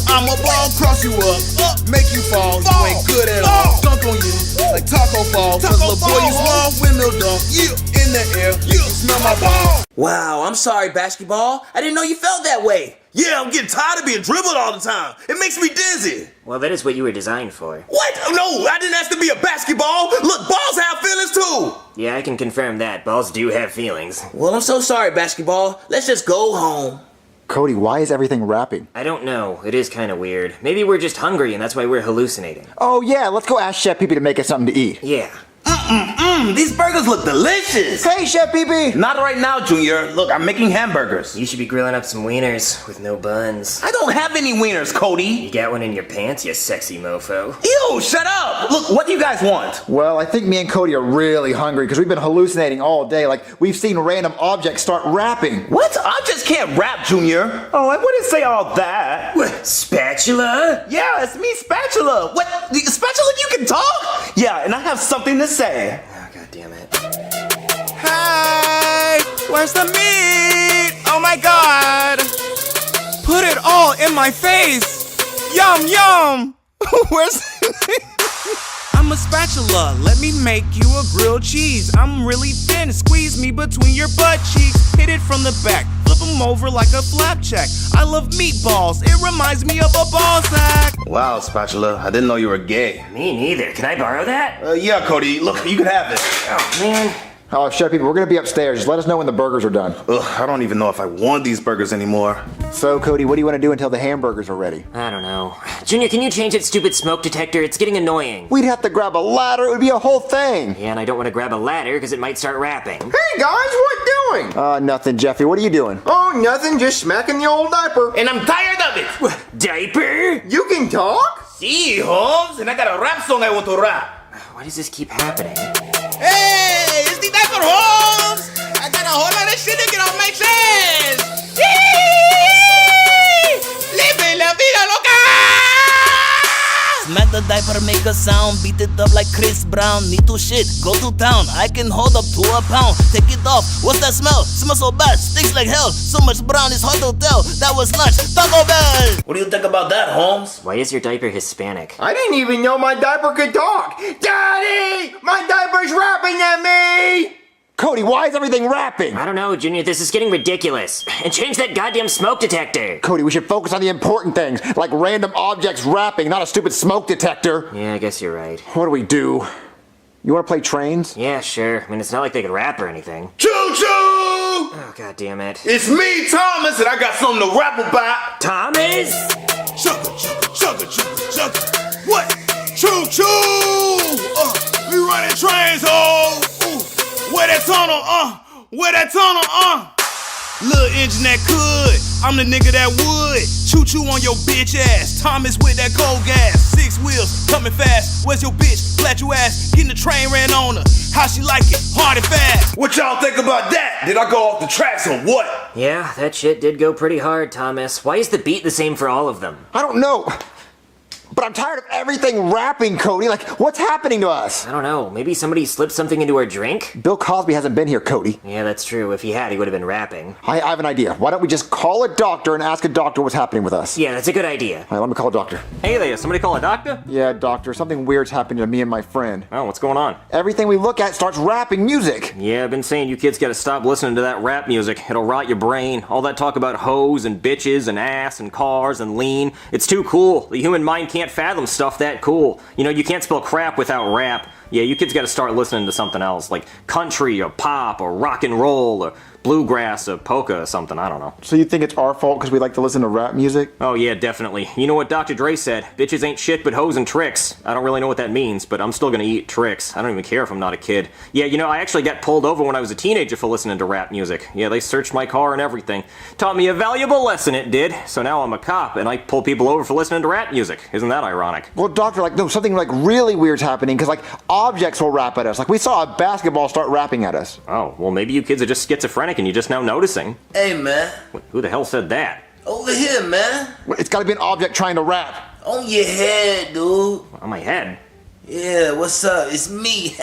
I'm a ball, cross you up. Make you fall, you ain't good at all. Dunk on you, like taco fall. Cause little boy, you small, windmill dunk. In the air, you smell my ball. Wow, I'm sorry, basketball. I didn't know you felt that way. Yeah, I'm getting tired of being dribbled all the time. It makes me dizzy. Well, that is what you were designed for. What? No, I didn't ask to be a basketball. Look, balls have feelings too. Yeah, I can confirm that. Balls do have feelings. Well, I'm so sorry, basketball. Let's just go home. Cody, why is everything rapping? I don't know. It is kind of weird. Maybe we're just hungry and that's why we're hallucinating. Oh yeah, let's go ask Chef Pee Pee to make us something to eat. Yeah. These burgers look delicious. Hey, Chef Pee Pee. Not right now, Junior. Look, I'm making hamburgers. You should be grilling up some wieners with no buns. I don't have any wieners, Cody. You got one in your pants, you sexy mofo. Ew, shut up. Look, what do you guys want? Well, I think me and Cody are really hungry because we've been hallucinating all day. Like, we've seen random objects start rapping. What? Objects can't rap, Junior. Oh, I wouldn't say all that. What? Spatula? Yeah, it's me, Spatula. What? Spatula, you can talk? Yeah, and I have something to say. Oh, God damn it. Hey, where's the meat? Oh my God. Put it all in my face. Yum. Where's I'm a spatula, let me make you a grilled cheese. I'm really thin, squeeze me between your butt cheeks. Hit it from the back, flip them over like a flapjack. I love meatballs, it reminds me of a ball sack. Wow, Spatula, I didn't know you were gay. Me neither. Can I borrow that? Yeah, Cody, look, you can have it. Oh, man. Oh, Chef Pee Pee, we're gonna be upstairs. Just let us know when the burgers are done. Ugh, I don't even know if I want these burgers anymore. So, Cody, what do you want to do until the hamburgers are ready? I don't know. Junior, can you change that stupid smoke detector? It's getting annoying. We'd have to grab a ladder. It would be a whole thing. Yeah, and I don't want to grab a ladder because it might start rapping. Hey guys, what doing? Nothing, Jeffy. What are you doing? Oh, nothing. Just smacking the old diaper. And I'm tired of it. Diaper? You can talk? See, Holmes, and I got a rap song I want to rap. Why does this keep happening? Hey, it's the diaper, Holmes. I got a whole lot of shit that don't make sense. Live la vida loca. Smack the diaper, make a sound, beat it up like Chris Brown. Need to shit, go to town. I can hold up to a pound. Take it off, what's that smell? Smells so bad, stinks like hell. So much brown, it's hard to tell. That was lunch, Taco Bell. What do you think about that, Holmes? Why is your diaper Hispanic? I didn't even know my diaper could talk. Daddy, my diaper's rapping at me. Cody, why is everything rapping? I don't know, Junior. This is getting ridiculous. And change that goddamn smoke detector. Cody, we should focus on the important things, like random objects rapping, not a stupid smoke detector. Yeah, I guess you're right. What do we do? You want to play trains? Yeah, sure. I mean, it's not like they could rap or anything. Choo-choo! Oh, God damn it. It's me, Thomas, and I got something to rap about. Thomas? Chugga, chugga, chugga, chugga, chugga. What? Choo choo! We running trains, oh! Ooh. Where that tunnel, Where that tunnel, Little engine that could, I'm the nigga that would. Choo choo on your bitch ass. Thomas with that cold gas. 6 wheels, coming fast. Where's your bitch? Flat you ass. Getting the train ran on her. How she like it? Hard and fast. What y'all think about that? Did I go off the tracks or what? Yeah, that shit did go pretty hard, Thomas. Why is the beat the same for all of them? I don't know. But I'm tired of everything rapping, Cody. Like, what's happening to us? I don't know. Maybe somebody slipped something into our drink? Bill Cosby hasn't been here, Cody. Yeah, that's true. If he had, he would have been rapping. I have an idea. Why don't we just call a doctor and ask a doctor what's happening with us? Yeah, that's a good idea. All right, let me call a doctor. Hey there, somebody call a doctor? Yeah, doctor. Something weird's happening to me and my friend. Oh, what's going on? Everything we look at starts rapping music. Yeah, I've been saying you kids gotta stop listening to that rap music. It'll rot your brain. All that talk about hoes and bitches and ass and cars and lean. It's too cool. The human mind can't fathom stuff that cool. You know, you can't spell crap without rap. Yeah, you kids gotta start listening to something else, like country or pop or rock and roll or bluegrass or polka or something, I don't know. So you think it's our fault because we like to listen to rap music? Oh yeah, definitely. You know what Dr. Dre said? Bitches ain't shit but hoes and tricks. I don't really know what that means, but I'm still gonna eat tricks. I don't even care if I'm not a kid. Yeah, you know, I actually got pulled over when I was a teenager for listening to rap music. Yeah, they searched my car and everything. Taught me a valuable lesson, it did. So now I'm a cop and I pull people over for listening to rap music. Isn't that ironic? Well, doctor, like, no, something like really weird's happening because like objects will rap at us. Like we saw a basketball start rapping at us. Oh, well maybe you kids are just schizophrenic and you're just now noticing. Hey, man. Who the hell said that? Over here, man. It's gotta be an object trying to rap. On your head, dude. On my head? Yeah, what's up? It's me.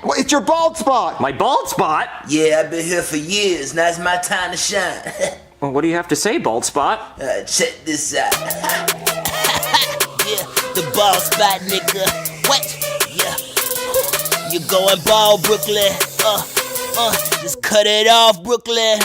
Well, it's your bald spot. My bald spot? Yeah, I've been here for years. Now it's my time to shine. Well, what do you have to say, bald spot? Check this out. Yeah, the bald spot, nigga. What? Yeah. You going bald, Brooklyn? Just cut it off, Brooklyn.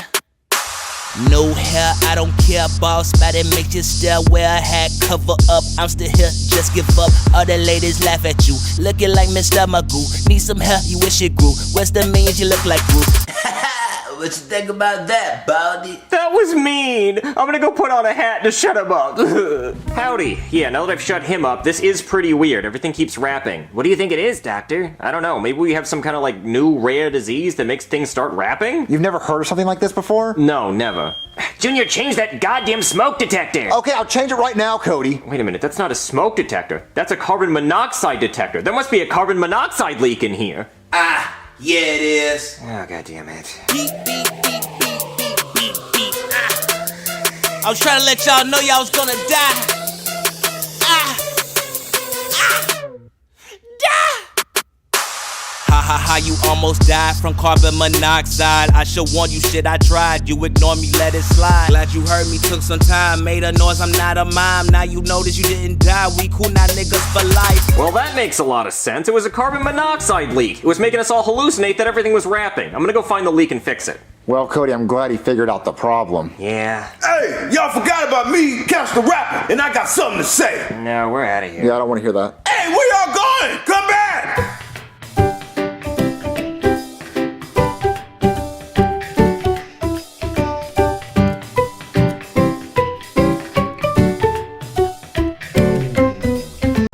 No hair, I don't care. Bald spot, it makes you stare. Wear a hat, cover up. I'm still here, just give up. All the ladies laugh at you, looking like Mr. Magoo. Need some hair, you wish it grew. What's the means you look like Groot? What you think about that, Baldy? That was mean. I'm gonna go put on a hat to shut him up. Howdy. Yeah, now that I've shut him up, this is pretty weird. Everything keeps rapping. What do you think it is, Doctor? I don't know. Maybe we have some kind of like new rare disease that makes things start rapping? You've never heard of something like this before? No, never. Junior, change that goddamn smoke detector. Okay, I'll change it right now, Cody. Wait a minute, that's not a smoke detector. That's a carbon monoxide detector. There must be a carbon monoxide leak in here. Yeah, it is. Oh, God damn it. Beep, beep, beep, beep, beep, beep, beep. I was trying to let y'all know y'all was gonna die. Ha ha, you almost died from carbon monoxide. I should warn you, shit, I tried. You ignore me, let it slide. Glad you heard me, took some time. Made a noise, I'm not a mime. Now you know that you didn't die. We cool, not niggas for life. Well, that makes a lot of sense. It was a carbon monoxide leak. It was making us all hallucinate that everything was rapping. I'm gonna go find the leak and fix it. Well, Cody, I'm glad he figured out the problem. Yeah. Hey, y'all forgot about me, Couch the Rapper, and I got something to say. No, we're out of here. Yeah, I don't want to hear that. Hey, where y'all going? Come back!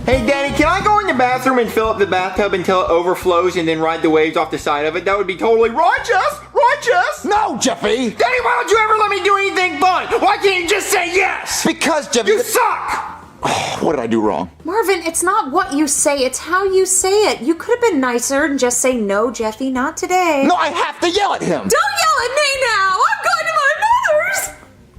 Hey, Daddy, can I go in the bathroom and fill up the bathtub until it overflows and then ride the waves off the side of it? That would be totally righteous! Righteous! No, Jeffy! Daddy, why don't you ever let me do anything fun? Why can't you just say yes? Because, Jeffy... You suck! What did I do wrong? Marvin, it's not what you say, it's how you say it. You could have been nicer and just say, no, Jeffy, not today. No, I have to yell at him! Don't yell at me now! I'm going to my mother's!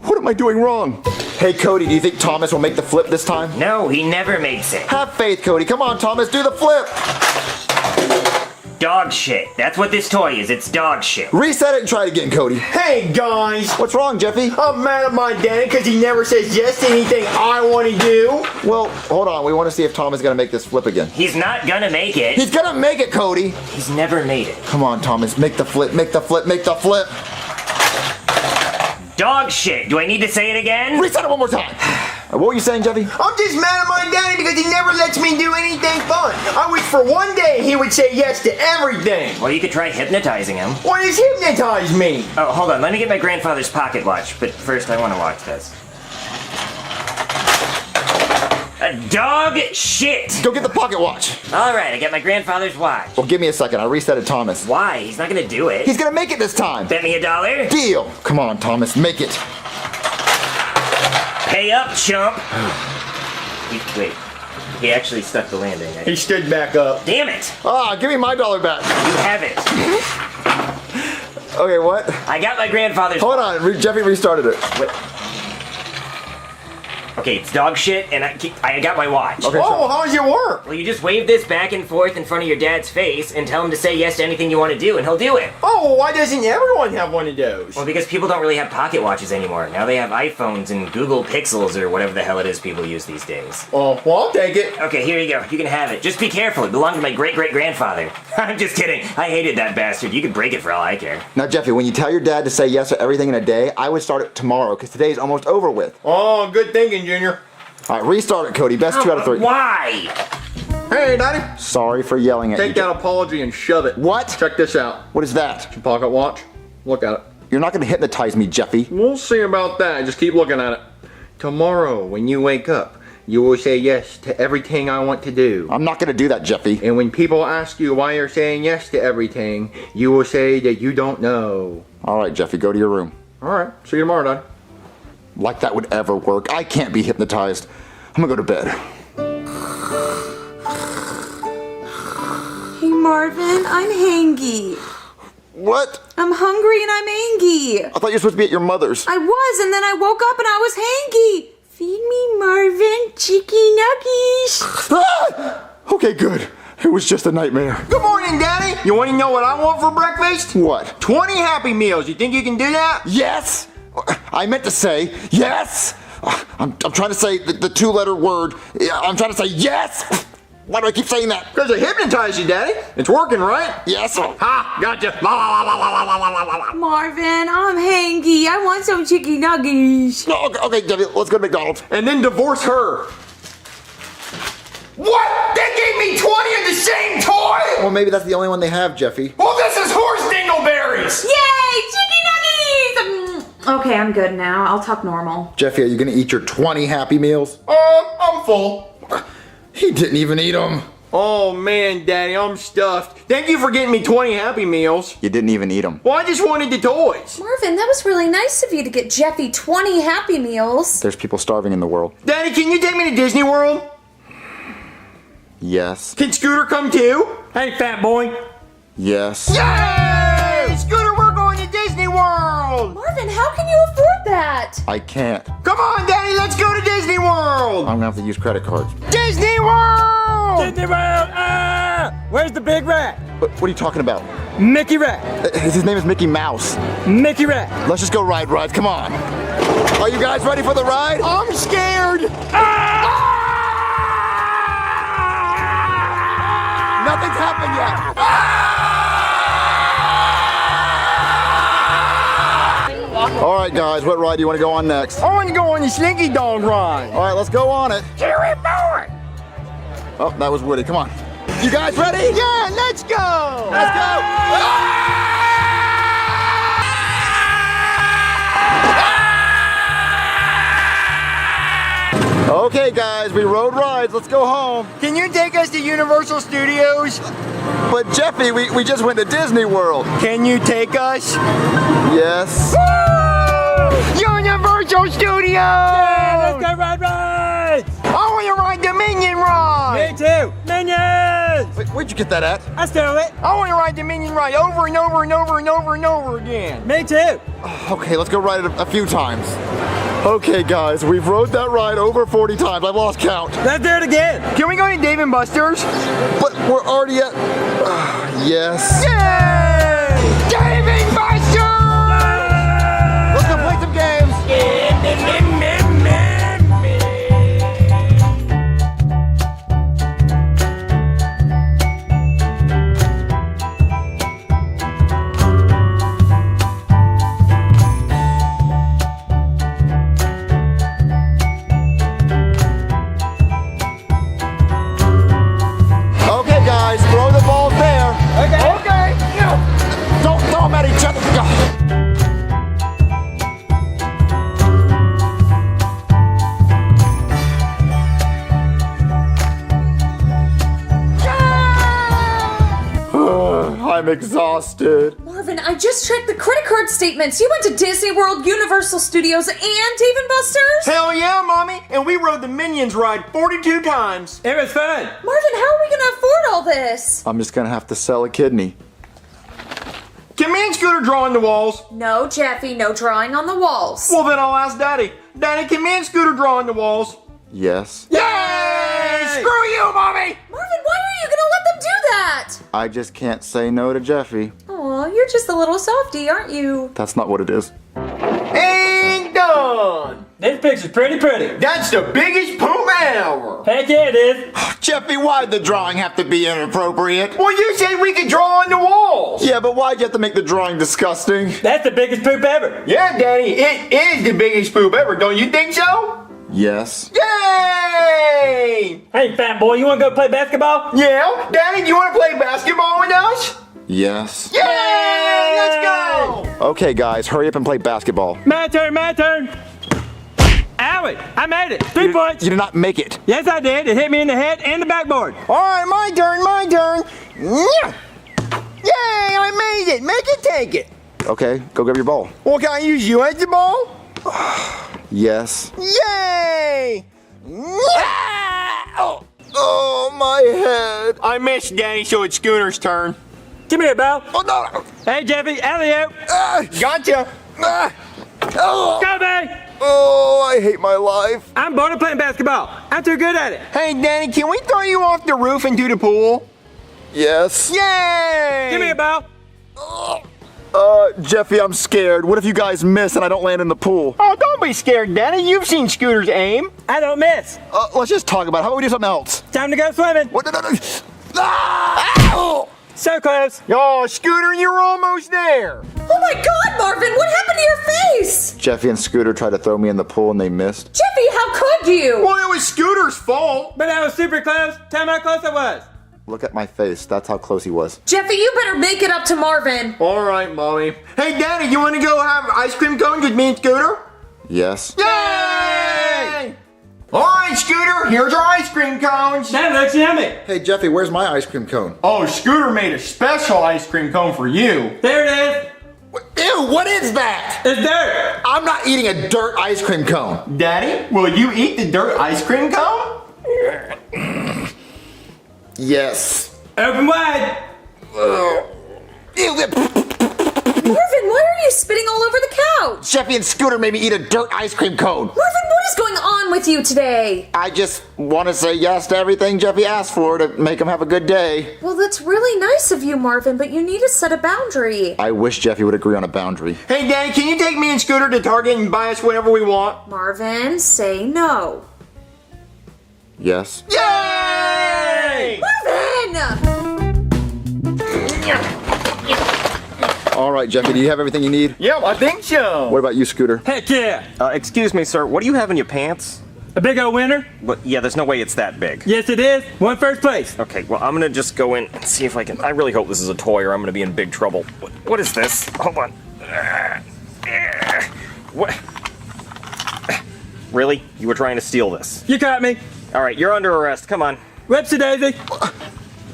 What am I doing wrong? Hey, Cody, do you think Thomas will make the flip this time? No, he never makes it. Have faith, Cody. Come on, Thomas, do the flip! Dog shit. That's what this toy is. It's dog shit. Reset it and try it again, Cody. Hey, guys! What's wrong, Jeffy? I'm mad at my daddy because he never says yes to anything I want to do. Well, hold on. We want to see if Tom is going to make this flip again. He's not gonna make it. He's going to make it, Cody! He's never made it. Come on, Thomas. Make the flip, make the flip, make the flip! Dog shit. Do I need to say it again? Reset it one more time! What were you saying, Jeffy? I'm just mad at my daddy because he never lets me do anything fun. I wish for one day he would say yes to everything. Well, you could try hypnotizing him. What does hypnotize me? Oh, hold on. Let me get my grandfather's pocket watch. But first, I want to watch this. Dog shit! Go get the pocket watch. All right, I get my grandfather's watch. Well, give me a second. I reset it, Thomas. Why? He's not gonna do it. He's gonna make it this time. Bet me $1. Deal. Come on, Thomas. Make it. Pay up, chump. Wait. He actually stuck the landing. He stood back up. Damn it! Ah, give me my $1 back. You have it. Okay, what? I got my grandfather's. Hold on. Jeffy restarted it. What? Okay, it's dog shit, and I got my watch. Okay, oh, how does it work? Well, you just wave this back and forth in front of your dad's face and tell him to say yes to anything you want to do, and he'll do it. Oh, well, why doesn't everyone have one of those? Well, because people don't really have pocket watches anymore. Now they have iPhones and Google Pixels or whatever the hell it is people use these days. Oh, well, I'll take it. Okay, here you go. You can have it. Just be careful. It belonged to my great-great-grandfather. I'm just kidding. I hated that bastard. You could break it for all I care. Now, Jeffy, when you tell your dad to say yes to everything in a day, I would start it tomorrow, because today's almost over with. Oh, good thinking, Junior. All right, restart it, Cody. Best 2 out of 3. Why? Hey, Daddy. Sorry for yelling at you. Take that apology and shove it. What? Check this out. What is that? Your pocket watch. Look at it. You're not going to hypnotize me, Jeffy. We'll see about that. Just keep looking at it. Tomorrow, when you wake up, you will say yes to everything I want to do. I'm not going to do that, Jeffy. And when people ask you why you're saying yes to everything, you will say that you don't know. All right, Jeffy, go to your room. All right. See you tomorrow, Daddy. Like that would ever work. I can't be hypnotized. I'm gonna go to bed. Hey, Marvin, I'm hangy. What? I'm hungry and I'm hangy. I thought you were supposed to be at your mother's. I was, and then I woke up and I was hangy. Feed me, Marvin, chicky nuggies. Ah! Okay, good. It was just a nightmare. Good morning, Daddy. You want to know what I want for breakfast? What? 20 Happy Meals. You think you can do that? Yes! I meant to say yes! I'm trying to say the 2-letter word. I'm trying to say yes! Why do I keep saying that? Because I hypnotized you, Daddy. It's working, right? Yes. Ha! Gotcha. Marvin, I'm hangy. I want some chicky nuggies. Okay, Jeffy, let's go to McDonald's. And then divorce her. What? They gave me 20 of the same toy? Well, maybe that's the only one they have, Jeffy. Well, this is horse dingleberries. Yay, chicky nuggies! Okay, I'm good now. I'll talk normal. Jeffy, are you gonna eat your 20 Happy Meals? I'm full. He didn't even eat them. Oh, man, Daddy, I'm stuffed. Thank you for getting me 20 Happy Meals. You didn't even eat them. Well, I just wanted the toys. Marvin, that was really nice of you to get Jeffy 20 Happy Meals. There's people starving in the world. Daddy, can you take me to Disney World? Yes. Can Scooter come too? Hey, fat boy. Yes. Yay! Scooter, we're going to Disney World! Marvin, how can you afford that? I can't. Come on, Daddy, let's go to Disney World! I'm gonna have to use credit cards. Disney World! Disney World! Ah! Where's the big rat? What are you talking about? Mickey Rat. His name is Mickey Mouse. Mickey Rat. Let's just go ride rides. Come on. Are you guys ready for the ride? I'm scared! Nothing's happened yet. All right, guys, what ride do you want to go on next? I want to go on the Slinky Dog ride. All right, let's go on it. Carry boy. Oh, that was Woody. Come on. You guys ready? Yeah, let's go! Let's go! Okay, guys, we rode rides. Let's go home. Can you take us to Universal Studios? But Jeffy, we just went to Disney World. Can you take us? Yes. Woo! Universal Studios! Yeah, let's go ride rides! I want to ride the Minion ride! Me too! Minions! Wait, where'd you get that at? I stole it! I want to ride the Minion ride over and over and over and over and over again! Me too! Okay, let's go ride it a few times. Okay, guys, we've rode that ride over 40 times. I've lost count. Let's do it again! Can we go to Dave & Buster's? But we're already at... yes. Yay! Dave & Buster's! Let's go play some games. I'm exhausted. Marvin, I just checked the credit card statements. You went to Disney World, Universal Studios, and Dave & Buster's? Hell yeah, Mommy! And we rode the Minions ride 42 times. It was fun. Marvin, how are we gonna afford all this? I'm just gonna have to sell a kidney. Can me and Scooter draw on the walls? No, Jeffy, no drawing on the walls. Well, then I'll ask Daddy. Daddy, can me and Scooter draw on the walls? Yes. Yay! Screw you, Mommy! Marvin, why are you gonna let them do that? I just can't say no to Jeffy. Aw, you're just a little softy, aren't you? That's not what it is. Ain't done! This picture's pretty. That's the biggest poop ever! Heck yeah, it is. Jeffy, why'd the drawing have to be inappropriate? Well, you said we could draw on the walls! Yeah, but why'd you have to make the drawing disgusting? That's the biggest poop ever. Yeah, Daddy, it is the biggest poop ever, don't you think so? Yes. Yay! Hey, fat boy, you wanna go play basketball? Yeah, Daddy, do you wanna play basketball with us? Yes. Yay! Let's go! Okay, guys, hurry up and play basketball. My turn. Owie, I made it. 3 points. You did not make it. Yes, I did. It hit me in the head and the backboard. Alright, my turn. Yeah. Yay, I made it. Make it, take it. Okay, go grab your ball. Well, can I use you as the ball? Yes. Yay! Oh, my head. I missed, Daddy, so it's Scooter's turn. Give me a ball. Oh, no. Hey, Jeffy, alley-oop. Gotcha. Oh. Go, babe. Oh, I hate my life. I'm bored of playing basketball. I'm too good at it. Hey, Daddy, can we throw you off the roof into the pool? Yes. Yay! Give me a ball. Jeffy, I'm scared. What if you guys miss and I don't land in the pool? Oh, don't be scared, Daddy. You've seen Scooter's aim. I don't miss. Let's just talk about it. How about we do something else? Time to go swimming. What? No. Ah! So close. Oh, Scooter, you're almost there. Oh my god, Marvin, what happened to your face? Jeffy and Scooter tried to throw me in the pool and they missed. Jeffy, how could you? Well, it was Scooter's fault. But I was super close. Tell me how close I was. Look at my face. That's how close he was. Jeffy, you better make it up to Marvin. All right, Mommy. Hey, Daddy, you want to go have ice cream cones with me and Scooter? Yes. Yay! All right, Scooter, here's our ice cream cones. That looks yummy. Hey, Jeffy, where's my ice cream cone? Oh, Scooter made a special ice cream cone for you. There it is. Ew, what is that? It's dirt. I'm not eating a dirt ice cream cone. Daddy, will you eat the dirt ice cream cone? Yes. Open wide. Marvin, why are you spitting all over the couch? Jeffy and Scooter made me eat a dirt ice cream cone. Marvin, what is going on with you today? I just want to say yes to everything Jeffy asked for to make him have a good day. Well, that's really nice of you, Marvin, but you need to set a boundary. I wish Jeffy would agree on a boundary. Hey, Daddy, can you take me and Scooter to Target and buy us whatever we want? Marvin, say no. Yes. Yay! Marvin! All right, Jeffy, do you have everything you need? Yep, I think so. What about you, Scooter? Heck yeah. Excuse me, sir. What do you have in your pants? A big old winner? But yeah, there's no way it's that big. Yes, it is. Won first place. Okay, well, I'm gonna just go in and see if I can. I really hope this is a toy or I'm gonna be in big trouble. What is this? Hold on. What? Really? You were trying to steal this? You caught me. All right, you're under arrest. Come on. Whoopsie daisy.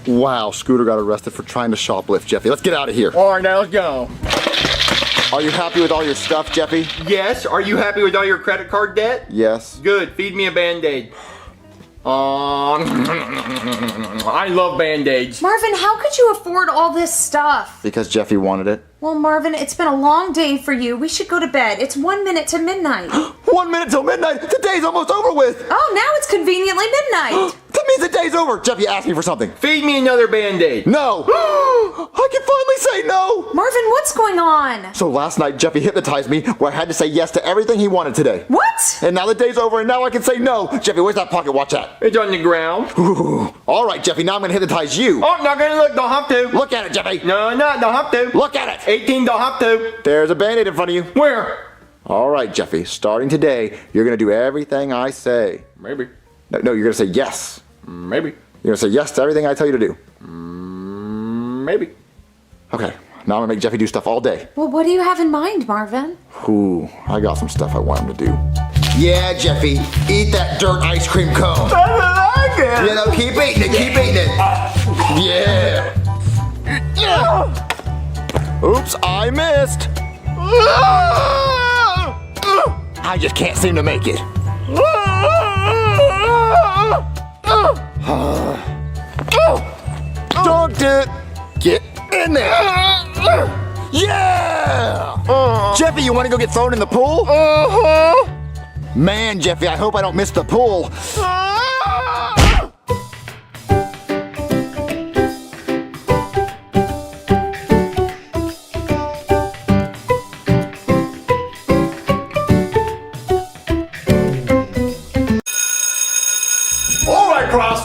Wow, Scooter got arrested for trying to shoplift, Jeffy. Let's get out of here. All right, now let's go. Are you happy with all your stuff, Jeffy? Yes. Are you happy with all your credit card debt? Yes. Good. Feed me a Band-Aid. I love Band-Aids. Marvin, how could you afford all this stuff? Because Jeffy wanted it. Well, Marvin, it's been a long day for you. We should go to bed. It's 1 minute to midnight. 1 minute till midnight? The day's almost over with. Oh, now it's conveniently midnight. That means the day's over. Jeffy asked me for something. Feed me another Band-Aid. No. I can finally say no. Marvin, what's going on? So last night, Jeffy hypnotized me where I had to say yes to everything he wanted today. What? And now the day's over and now I can say no. Jeffy, where's that pocket watch at? It's on the ground. Ooh. All right, Jeffy, now I'm going to hypnotize you. Oh, not gonna look. Don't have to. Look at it, Jeffy. No, don't have to. Look at it. 18, don't have to. There's a Band-Aid in front of you. Where? All right, Jeffy, starting today, you're going to do everything I say. Maybe. No, you're going to say yes. Maybe. You're going to say yes to everything I tell you to do. Maybe. Okay, now I'm going to make Jeffy do stuff all day. Well, what do you have in mind, Marvin? Ooh, I got some stuff I want him to do. Yeah, Jeffy, eat that dirt ice cream cone. I like it. You know, keep eating it, keep eating it. Yeah. Oops, I missed. I just can't seem to make it. Dunked it. Get in there. Yeah! Jeffy, you want to go get thrown in the pool? Man, Jeffy, I hope I don't miss the pool.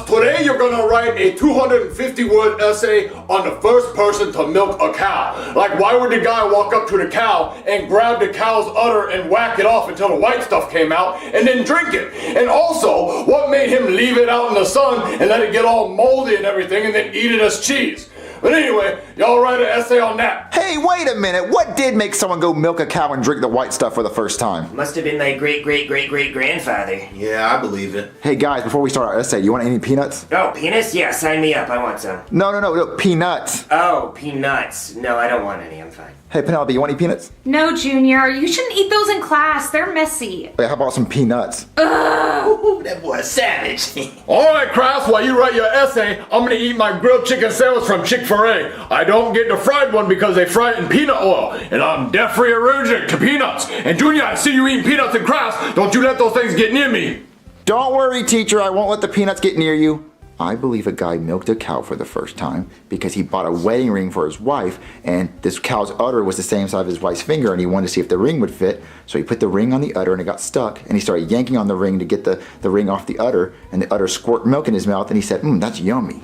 Today you're gonna write a 250-word essay on the first person to milk a cow. Like, why would the guy walk up to the cow and grab the cow's udder and whack it off until the white stuff came out and then drink it? And also, what made him leave it out in the sun and let it get all moldy and everything and then eat it as cheese? But anyway, y'all write an essay on that. Hey, wait a minute. What did make someone go milk a cow and drink the white stuff for the first time? Must have been my great-great-great-great-grandfather. Yeah, I believe it. Hey guys, before we start our essay, you want any peanuts? Oh, peanuts? Yeah, sign me up. I want some. No, peanuts. Oh, peanuts. No, I don't want any. I'm fine. Hey Penelope, you want any peanuts? No, Junior, you shouldn't eat those in class. They're messy. Hey, how about some peanuts? Ooh, that boy's savage. Alright, Kraus, while you write your essay, I'm gonna eat my grilled chicken sandwich from Chick-fil-A. I don't get the fried one because they fry it in peanut oil, and I'm deathly allergic to peanuts. And Junior, I see you eating peanuts in class. Don't you let those things get near me. Don't worry, teacher, I won't let the peanuts get near you. I believe a guy milked a cow for the first time because he bought a wedding ring for his wife, and this cow's udder was the same size as his wife's finger, and he wanted to see if the ring would fit. So he put the ring on the udder and it got stuck, and he started yanking on the ring to get the ring off the udder, and the udder squirted milk in his mouth, and he said, that's yummy.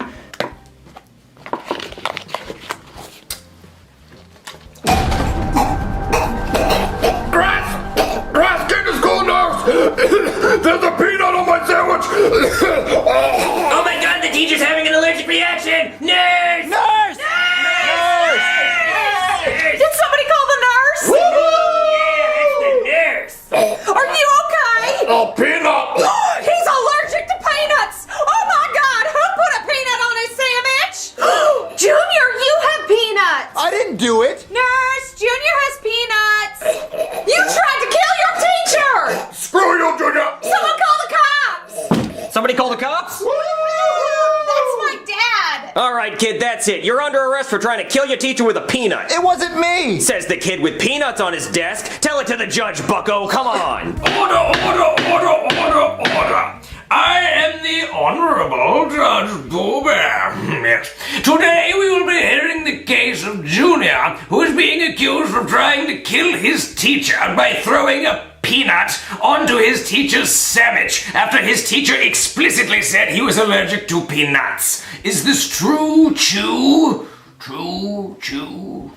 There's a peanut on my sandwich! Oh my god, the teacher's having an allergic reaction! Nurse! Nurse! Nurse! Did somebody call the nurse? Yeah, it's the nurse! Are you okay? A peanut! He's allergic to peanuts! Oh my god, who put a peanut on his sandwich? Junior, you have peanuts! I didn't do it! Nurse, Junior has peanuts! You tried to kill your teacher! Screw you, Junior! Someone call the cops! Somebody call the cops? That's my dad! Alright, kid, that's it. You're under arrest for trying to kill your teacher with a peanut. It wasn't me! Says the kid with peanuts on his desk. Tell it to the judge, bucko. Come on. Order! I am the Honorable Judge Boober. Yes. Today we will be hearing the case of Junior, who is being accused of trying to kill his teacher by throwing a peanut onto his teacher's sandwich after his teacher explicitly said he was allergic to peanuts. Is this true, Chew? True, Chew.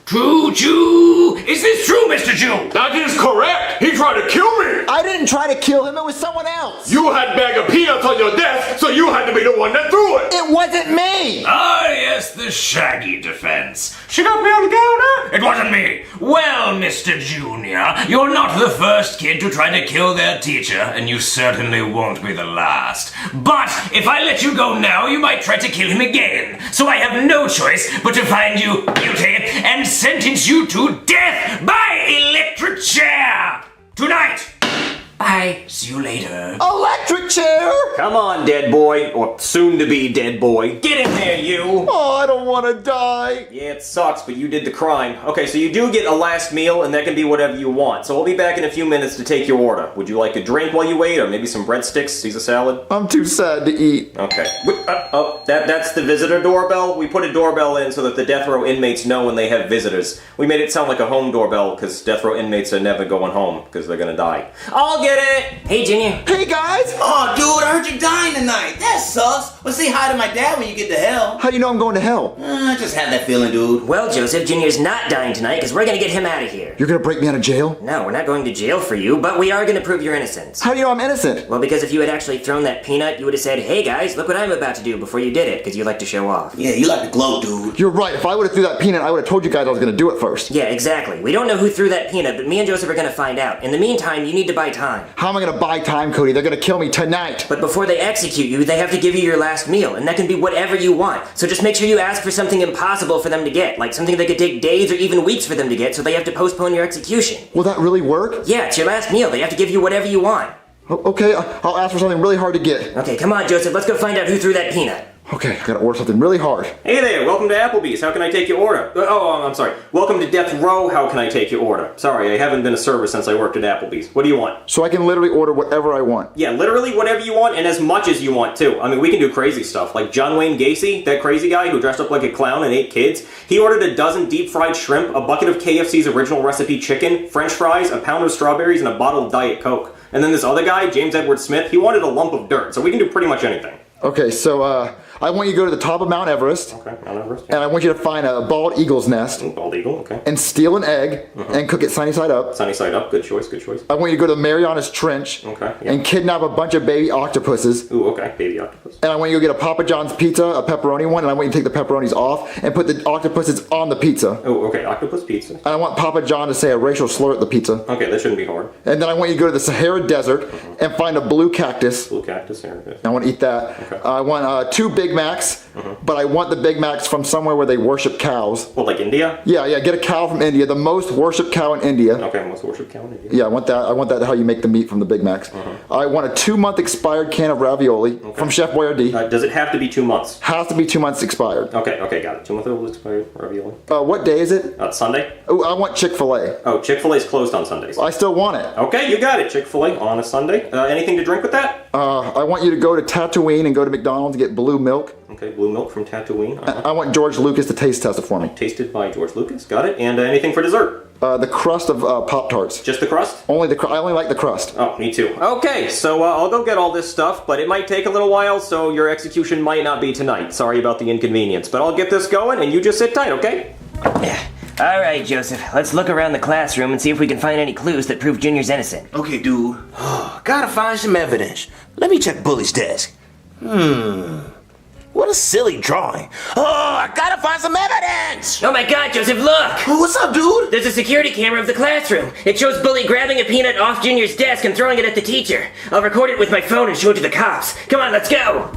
True, Chew! Is this true, Mr. Chew? That is correct! He tried to kill me! I didn't try to kill him, it was someone else! You had a bag of peanuts on your desk, so you had to be the one that threw it! It wasn't me! Ah, yes, the shaggy defense. She got me on the counter? It wasn't me. Well, Mr. Junior, you're not the first kid to try to kill their teacher, and you certainly won't be the last. But if I let you go now, you might try to kill him again. So I have no choice but to find you guilty and sentence you to death by electric chair tonight. Bye. See you later. Electric chair! Come on, dead boy, or soon-to-be dead boy. Get in there, you! Oh, I don't want to die. Yeah, it sucks, but you did the crime. Okay, so you do get a last meal, and that can be whatever you want. So we'll be back in a few minutes to take your order. Would you like a drink while you wait, or maybe some breadsticks, Caesar salad? I'm too sad to eat. Okay. That's the visitor doorbell. We put a doorbell in so that the death row inmates know when they have visitors. We made it sound like a home doorbell, because death row inmates are never going home, because they're gonna die. I'll get it! Hey, Junior. Hey, guys! Oh, dude, I heard you dying tonight. That sucks. Well, say hi to my dad when you get to hell. How do you know I'm going to hell? I just had that feeling, dude. Well, Joseph, Junior's not dying tonight because we're gonna get him out of here. You're gonna break me out of jail? No, we're not going to jail for you, but we are gonna prove your innocence. How do you know I'm innocent? Well, because if you had actually thrown that peanut, you would have said, hey guys, look what I'm about to do before you did it, because you like to show off. Yeah, you like to gloat, dude. You're right. If I would have threw that peanut, I would have told you guys I was gonna do it first. Yeah, exactly. We don't know who threw that peanut, but me and Joseph are gonna find out. In the meantime, you need to buy time. time. How am I gonna buy time, Cody? They're gonna kill me tonight. But before they execute you, they have to give you your last meal, and that can be whatever you want. So just make sure you ask for something impossible for them to get, like something that could take days or even weeks for them to get, so they have to postpone your execution. Will that really work? Yeah, it's your last meal. They have to give you whatever you want. Okay, I'll ask for something really hard to get. Okay, come on, Joseph. Let's go find out who threw that peanut. Okay, I gotta order something really hard. Hey there, welcome to Applebee's. How can I take your order? I'm sorry. Welcome to Death Row. How can I take your order? Sorry, I haven't been a server since I worked at Applebee's. What do you want? So I can literally order whatever I want. Yeah, literally whatever you want and as much as you want too. I mean, we can do crazy stuff. Like John Wayne Gacy, that crazy guy who dressed up like a clown and ate kids. He ordered a dozen deep fried shrimp, a bucket of KFC's original recipe chicken, French fries, a pound of strawberries, and a bottle of Diet Coke. And then this other guy, James Edward Smith, he wanted a lump of dirt. So we can do pretty much anything. Okay, so I want you to go to the top of Mount Everest. Okay, Mount Everest. And I want you to find a bald eagle's nest. Bald eagle, okay. And steal an egg and cook it sunny side up. Sunny side up, good choice, good choice. I want you to go to the Marianas Trench. Okay, yeah. And kidnap a bunch of baby octopuses. Ooh, okay, baby octopus. And I want you to go get a Papa John's pizza, a pepperoni one, and I want you to take the pepperonis off and put the octopuses on the pizza. Oh, okay, octopus pizza. And I want Papa John to say a racial slur at the pizza. Okay, that shouldn't be hard. And then I want you to go to the Sahara Desert and find a blue cactus. Blue cactus, here it is. I want to eat that. Okay. I want 2 Big Macs, but I want the Big Macs from somewhere where they worship cows. Well, like India? Yeah, get a cow from India, the most worshipped cow in India. Okay, most worshipped cow in India. Yeah, I want that how you make the meat from the Big Macs. I want a 2-month expired can of ravioli from Chef Boyardee. Does it have to be 2 months? Has to be 2 months expired. Okay, got it. 2 months expired ravioli. What day is it? Sunday. Oh, I want Chick-fil-A. Oh, Chick-fil-A's closed on Sundays. I still want it. Okay, you got it. Chick-fil-A on a Sunday. Anything to drink with that? I want you to go to Tatooine and go to McDonald's and get blue milk. Okay, blue milk from Tatooine. I want George Lucas to taste test it for me. Tasted by George Lucas. Got it. And anything for dessert? The crust of Pop-Tarts. Just the crust? I only like the crust. Oh, me too. Okay, so I'll go get all this stuff, but it might take a little while, so your execution might not be tonight. Sorry about the inconvenience, but I'll get this going, and you just sit tight, okay? All right, Joseph. Let's look around the classroom and see if we can find any clues that prove Junior's innocent. Okay, dude. Gotta find some evidence. Let me check Bully's desk. What a silly drawing. Oh, I gotta find some evidence! Oh my god, Joseph, look! Oh, what's up, dude? There's a security camera of the classroom. It shows Bully grabbing a peanut off Junior's desk and throwing it at the teacher. I'll record it with my phone and show it to the cops. Come on, let's go!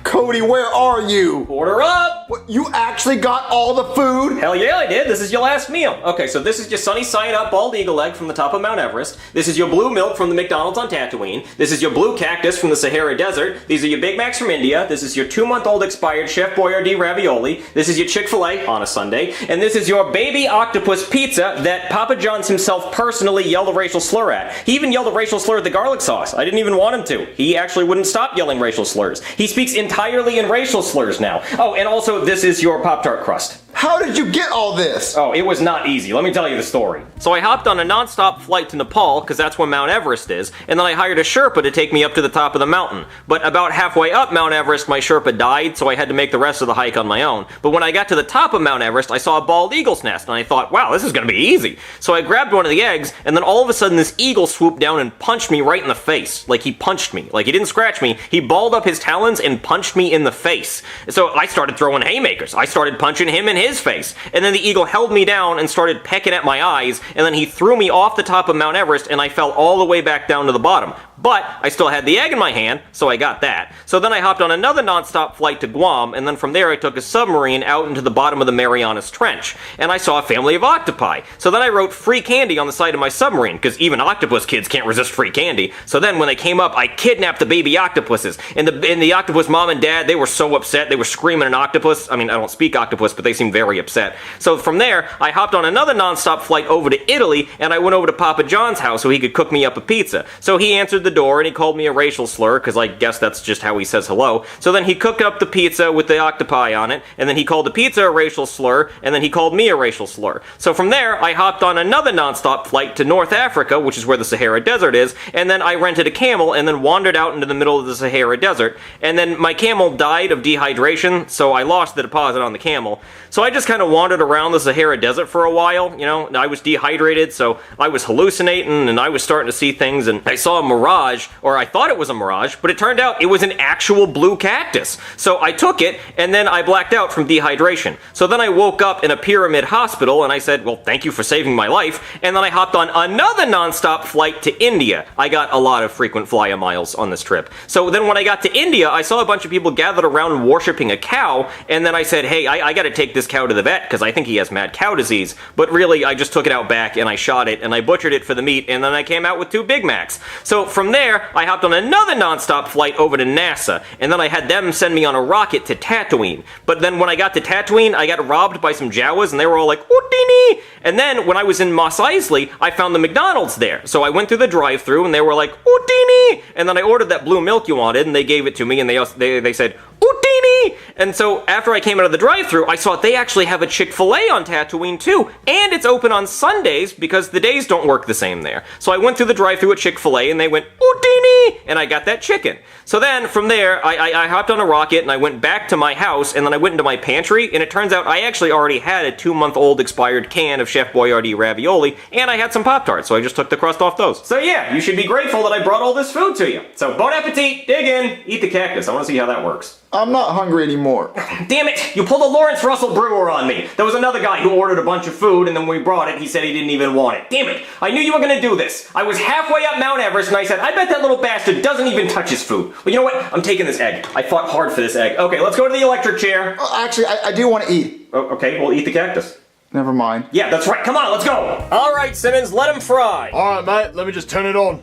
Cody, where are you? Order up! What, you actually got all the food? Hell yeah, I did. This is your last meal. Okay, so this is your sunny side up bald eagle egg from the top of Mount Everest. This is your blue milk from the McDonald's on Tatooine. This is your blue cactus from the Sahara Desert. These are your Big Macs from India. This is your 2-month-old expired Chef Boyardee ravioli. This is your Chick-fil-A on a Sunday. And this is your baby octopus pizza that Papa John's himself personally yelled a racial slur at. He even yelled a racial slur at the garlic sauce. I didn't even want him to. He actually wouldn't stop yelling racial slurs. He speaks entirely in racial slurs now. Oh, and also this is your Pop-Tart crust. How did you get all this? Oh, it was not easy. Let me tell you the story. So I hopped on a non-stop flight to Nepal, because that's where Mount Everest is, and then I hired a Sherpa to take me up to the top of the mountain. But about halfway up Mount Everest, my Sherpa died, so I had to make the rest of the hike on my own. But when I got to the top of Mount Everest, I saw a bald eagle's nest, and I thought, wow, this is gonna be easy. So I grabbed one of the eggs, and then all of a sudden this eagle swooped down and punched me right in the face. Like he punched me. Like he didn't scratch me. He balled up his talons and punched me in the face. So I started throwing haymakers. I started punching him in his face. And then the eagle held me down and started pecking at my eyes, and then he threw me off the top of Mount Everest, and I fell all the way back down to the bottom. But I still had the egg in my hand, so I got that. So then I hopped on another non-stop flight to Guam, and then from there I took a submarine out into the bottom of the Marianas Trench, and I saw a family of octopi. So then I wrote free candy on the side of my submarine, because even octopus kids can't resist free candy. So then when they came up, I kidnapped the baby octopuses, and the octopus mom and dad, they were so upset, they were screaming an octopus. I mean, I don't speak octopus, but they seemed very upset. So from there, I hopped on another non-stop flight over to Italy, and I went over to Papa John's house so he could cook me up a pizza. So he answered the door, and he called me a racial slur, because I guess that's just how he says hello. So then he cooked up the pizza with the octopi on it, and then he called the pizza a racial slur, and then he called me a racial slur. So from there, I hopped on another non-stop flight to North Africa, which is where the Sahara Desert is, and then I rented a camel, and then wandered out into the middle of the Sahara Desert, and then my camel died of dehydration, so I lost the deposit on the camel. So I just kind of wandered around the Sahara Desert for a while, you know, I was dehydrated, so I was hallucinating, and I was starting to see things, and I saw a mirage mirage, or I thought it was a mirage, but it turned out it was an actual blue cactus. So I took it, and then I blacked out from dehydration. So then I woke up in a pyramid hospital, and I said, well, thank you for saving my life, and then I hopped on another nonstop flight to India. I got a lot of frequent flyer miles on this trip. So then when I got to India, I saw a bunch of people gathered around worshipping a cow, and then I said, hey, I gotta take this cow to the vet, because I think he has mad cow disease. But really, I just took it out back, and I shot it, and I butchered it for the meat, and then I came out with 2 Big Macs. So from there, I hopped on another nonstop flight over to NASA, and then I had them send me on a rocket to Tatooine. But then when I got to Tatooine, I got robbed by some Jawas, and they were all like, Houdini! And then when I was in Mos Eisley, I found the McDonald's there. So I went through the drive-thru, and they were like, Houdini! And then I ordered that blue milk you wanted, and they gave it to me, and they said, Houdini! And so after I came out of the drive-thru, I saw they actually have a Chick-fil-A on Tatooine too, and it's open on Sundays because the days don't work the same there. So I went through the drive-thru at Chick-fil-A, and they went, Houdini! And I got that chicken. So then, from there, I hopped on a rocket, and I went back to my house, and then I went into my pantry, and it turns out I actually already had a 2-month-old expired can of Chef Boyardee ravioli, and I had some Pop-Tarts, so I just took the crust off those. So yeah, you should be grateful that I brought all this food to you. So bon appetit, dig in, eat the cactus. I want to see how that works. I'm not hungry anymore. Damn it! You pulled a Lawrence Russell Brewer on me. There was another guy who ordered a bunch of food, and then when we brought it, he said he didn't even want it. Damn it! I knew you were gonna do this. I was halfway up Mount Everest, and I said, I bet that little bastard doesn't even touch his food. Well, you know what? I'm taking this egg. I fought hard for this egg. Okay, let's go to the electric chair. Actually, I do want to eat. Oh, okay, we'll eat the cactus. Never mind. Yeah, that's right. Come on, let's go. All right, Simmons, let him fry. Alright, mate, let me just turn it on.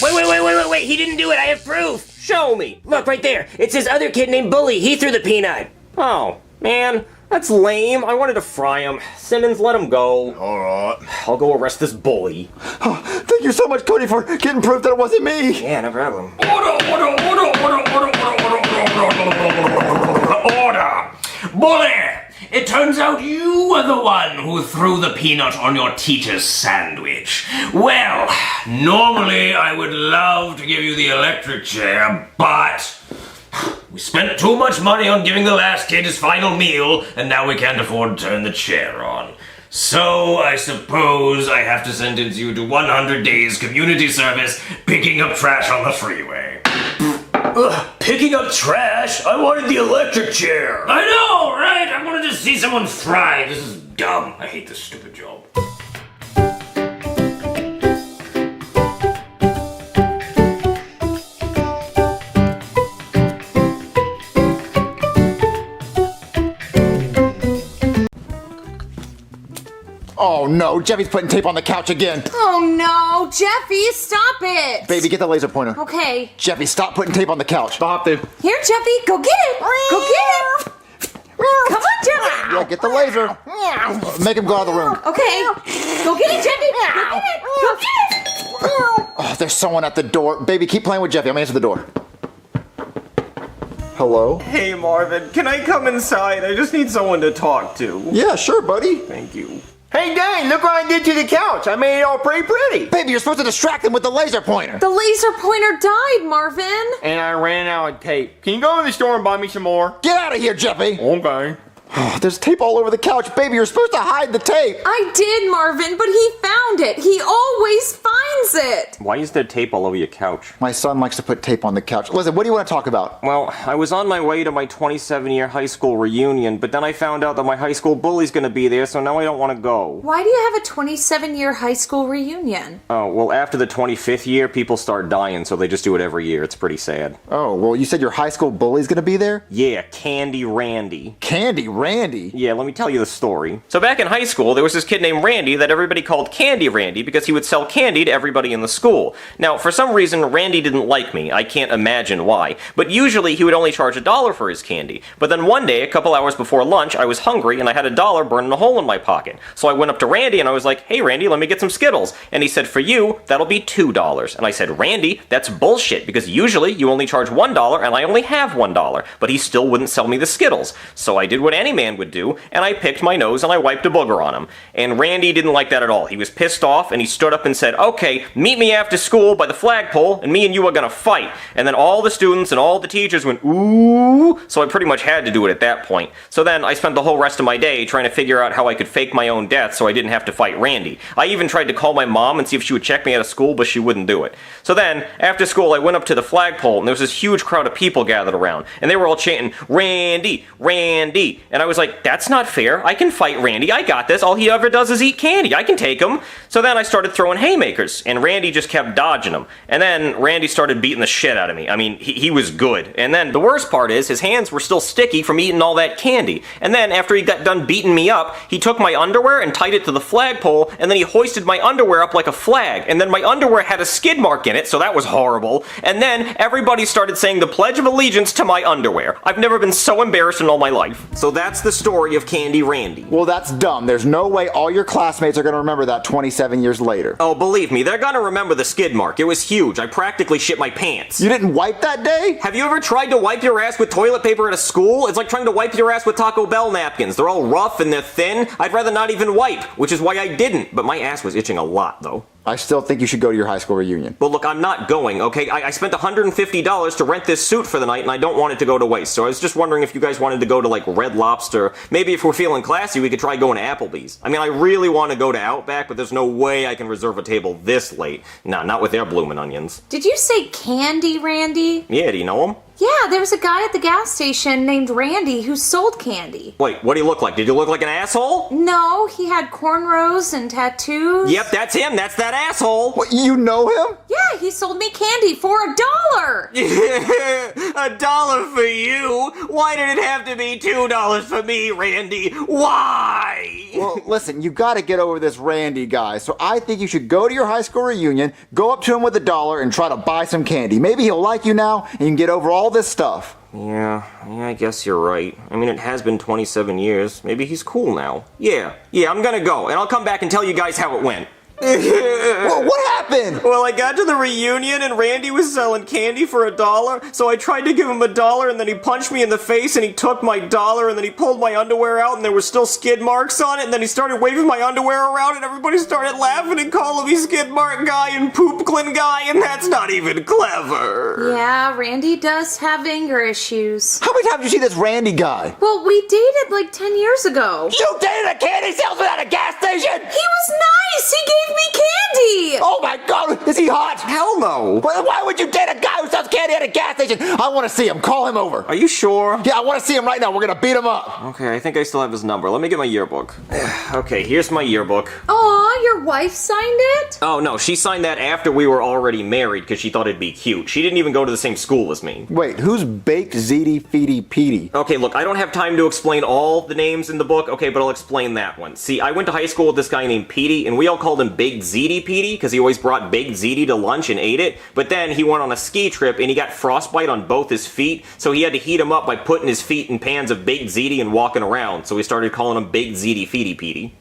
Wait, he didn't do it, I have proof! Show me. Look, right there, it's his other kid named Bully, he threw the peanut. Oh, man, that's lame. I wanted to fry him. Simmons, let him go. Alright. I'll go arrest this bully. Oh, thank you so much, Cody, for getting proof that it wasn't me. Yeah, no problem. Order! Bully! It turns out you were the one who threw the peanut on your teacher's sandwich. Well, normally I would love to give you the electric chair, but we spent too much money on giving the last kid his final meal, and now we can't afford to turn the chair on. So I suppose I have to sentence you to 100 days community service picking up trash on the freeway. Picking up trash? I wanted the electric chair. I know, right? I wanted to see someone fry. This is dumb. I hate this stupid job. Oh no, Jeffy's putting tape on the couch again. Oh no, Jeffy, stop it! Baby, get the laser pointer. Okay. Jeffy, stop putting tape on the couch. Stop it. Here, Jeffy, go get it! Go get it! Come on, Jeffy! Yeah, get the laser. Make him go out of the room. Okay. Go get it, Jeffy! Go get it! Go get it! Oh, there's someone at the door. Baby, keep playing with Jeffy. I'm gonna answer the door. Hello? Hey, Marvin, can I come inside? I just need someone to talk to. Yeah, sure, buddy. Thank you. Hey, Dane, look what I did to the couch. I made it all pretty. Baby, you're supposed to distract them with the laser pointer. The laser pointer died, Marvin! And I ran out of tape. Can you go to the store and buy me some more? Get out of here, Jeffy. Okay. Oh, there's tape all over the couch. Baby, you're supposed to hide the tape. I did, Marvin, but he found it. He always finds it. Why is there tape all over your couch? My son likes to put tape on the couch. Listen, what do you want to talk about? Well, I was on my way to my 27-year high school reunion, but then I found out that my high school bully's gonna be there, so now I don't want to go. Why do you have a 27-year high school reunion? Oh, well, after the 25th year, people start dying, so they just do it every year. It's pretty sad. Oh, well, you said your high school bully's gonna be there? Yeah, Candy Randy. Candy Randy? Yeah, let me tell you the story. So back in high school, there was this kid named Randy that everybody called Candy Randy because he would sell candy to everybody in the school. Now, for some reason, Randy didn't like me. I can't imagine why. But usually, he would only charge $1 for his candy. But then one day, a couple hours before lunch, I was hungry and I had $1 burning a hole in my pocket. So I went up to Randy and I was like, hey Randy, let me get some Skittles. And he said, for you, that'll be $2. And I said, Randy, that's bullshit because usually you only charge $1 and I only have $1. But he still wouldn't sell me the Skittles. So I did what any man would do, and I picked my nose and I wiped a booger on him. And Randy didn't like that at all. He was pissed off, and he stood up and said, okay, meet me after school by the flagpole, and me and you are gonna fight. And then all the students and all the teachers went, ooh, so I pretty much had to do it at that point. So then I spent the whole rest of my day trying to figure out how I could fake my own death so I didn't have to fight Randy. I even tried to call my mom and see if she would check me out of school, but she wouldn't do it. So then, after school, I went up to the flagpole, and there was this huge crowd of people gathered around, and they were all chanting, Randy, Randy. And I was like, that's not fair. I can fight Randy. I got this. All he ever does is eat candy. I can take him. So then I started throwing haymakers, and Randy just kept dodging them. And then Randy started beating the shit out of me. I mean, he was good. And then the worst part is, his hands were still sticky from eating all that candy. And then, after he got done beating me up, he took my underwear and tied it to the flagpole, and then he hoisted my underwear up like a flag. And then my underwear had a skid mark in it, so that was horrible. And then everybody started saying the Pledge of Allegiance to my underwear. I've never been so embarrassed in all my life. So that's the story of Candy Randy. Well, that's dumb. There's no way all your classmates are going to remember that 27 years later. Oh, believe me, they're gonna remember the skid mark. It was huge. I practically shit my pants. You didn't wipe that day? Have you ever tried to wipe your ass with toilet paper at a school? It's like trying to wipe your ass with Taco Bell napkins. They're all rough and they're thin. I'd rather not even wipe, which is why I didn't. But my ass was itching a lot, though. I still think you should go to your high school reunion. But look, I'm not going, okay? I spent $150 to rent this suit for the night, and I don't want it to go to waste. So I was just wondering if you guys wanted to go to, like, Red Lobster. Maybe if we're feeling classy, we could try going to Applebee's. I mean, I really want to go to Outback, but there's no way I can reserve a table this late. Nah, not with their bloomin' onions. Did you say Candy Randy? Yeah, do you know him? Yeah, there was a guy at the gas station named Randy who sold candy. Wait, what do you look like? Did you look like an asshole? No, he had cornrows and tattoos. Yep, that's him. That's that asshole. What, you know him? Yeah, he sold me candy for $1. $1 for you? Why did it have to be $2 for me, Randy? Why? Well, listen, you gotta get over this Randy guy, so I think you should go to your high school reunion, go up to him with $1, and try to buy some candy. Maybe he'll like you now, and you can get over all this stuff. Yeah, I guess you're right. I mean, it has been 27 years. Maybe he's cool now. Yeah, I'm gonna go, and I'll come back and tell you guys how it went. What happened? Well, I got to the reunion and Randy was selling candy for $1, so I tried to give him $1 and then he punched me in the face and he took my $1 and then he pulled my underwear out and there were still skid marks on it and then he started waving my underwear around and everybody started laughing and calling me skid mark guy and poopklin guy and that's not even clever. Yeah, Randy does have anger issues. How many times did you see this Randy guy? Well, we dated like 10 years ago. You dated a candy salesman at a gas station? He was nice! He gave me candy! Oh my god, is he hot? Hell no. Why would you date a guy who sells candy at a gas station? I want to see him. Call him over. Are you sure? Yeah, I want to see him right now. We're gonna beat him up. Okay, I think I still have his number. Let me get my yearbook. Okay, here's my yearbook. Aw, your wife signed it? Oh no, she signed that after we were already married because she thought it'd be cute. She didn't even go to the same school as me. Wait, who's Baked Ziti Feety Petey? Okay, look, I don't have time to explain all the names in the book, okay, but I'll explain that one. See, I went to high school with this guy named Petey, and we all called him Baked Ziti Petey because he always brought baked ziti to lunch and ate it, but then he went on a ski trip and he got frostbite on both his feet, so he had to heat him up by putting his feet in pans of baked ziti and walking around, so we started calling him Baked Ziti Feety Petey.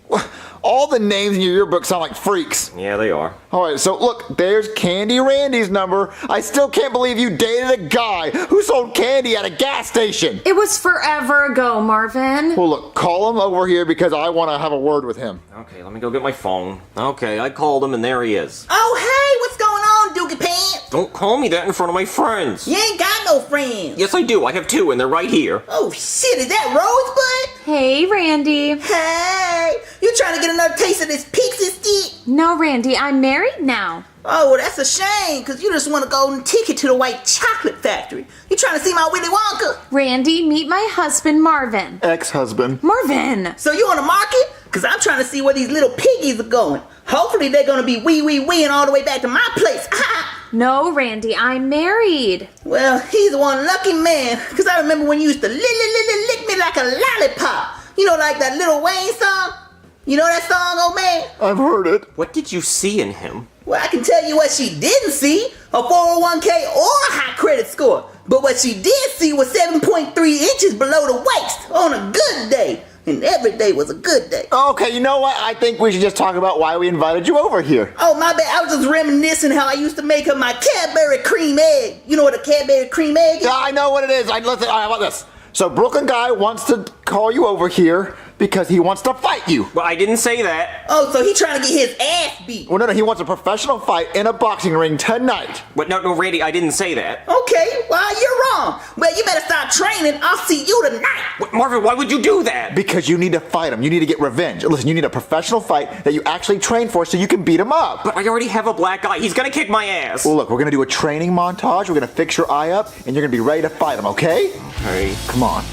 All the names in your yearbook sound like freaks. Yeah, they are. Alright, so look, there's Candy Randy's number. I still can't believe you dated a guy who sold candy at a gas station. It was forever ago, Marvin. Well, look, call him over here because I want to have a word with him. Okay, let me go get my phone. Okay, I called him and there he is. Oh, hey, what's going on, Dookie Pants? Don't call me that in front of my friends. You ain't got no friends. Yes, I do. I have two and they're right here. Oh, shit, is that Rosebud? Hey, Randy. Hey, you trying to get another taste of this pixie stick? No, Randy, I'm married now. Oh, well, that's a shame, because you just want a golden ticket to the white chocolate factory. You trying to see my Willy Wonka? Randy, meet my husband, Marvin. Ex-husband. Marvin! So you on the market? Because I'm trying to see where these little piggies are going. Hopefully they're going to be wee-wee-weeing all the way back to my place. No, Randy, I'm married. Well, he's one lucky man, because I remember when you used to lick me like a lollipop. You know, like that Lil Wayne song? You know that song, old man? I've heard it. What did you see in him? Well, I can tell you what she didn't see, a 401k or a high credit score. But what she did see was 7.3 inches below the waist on a good day. And every day was a good day. Okay, you know what? I think we should just talk about why we invited you over here. Oh, my bad. I was just reminiscing how I used to make her my Cadbury cream egg. You know what a Cadbury cream egg is? Yeah, I know what it is. Listen, all right, how about this? So Brooklyn guy wants to call you over here because he wants to fight you. Well, I didn't say that. Oh, so he trying to get his ass beat. Well, no, he wants a professional fight in a boxing ring tonight. But no, Randy, I didn't say that. Okay, well, you're wrong. Well, you better start training. I'll see you tonight. Marvin, why would you do that? Because you need to fight him. You need to get revenge. Listen, you need a professional fight that you actually train for so you can beat him up. But I already have a black eye. He's gonna kick my ass. Well, look, we're gonna do a training montage. We're gonna fix your eye up, and you're gonna be ready to fight him, okay? Okay. Come on.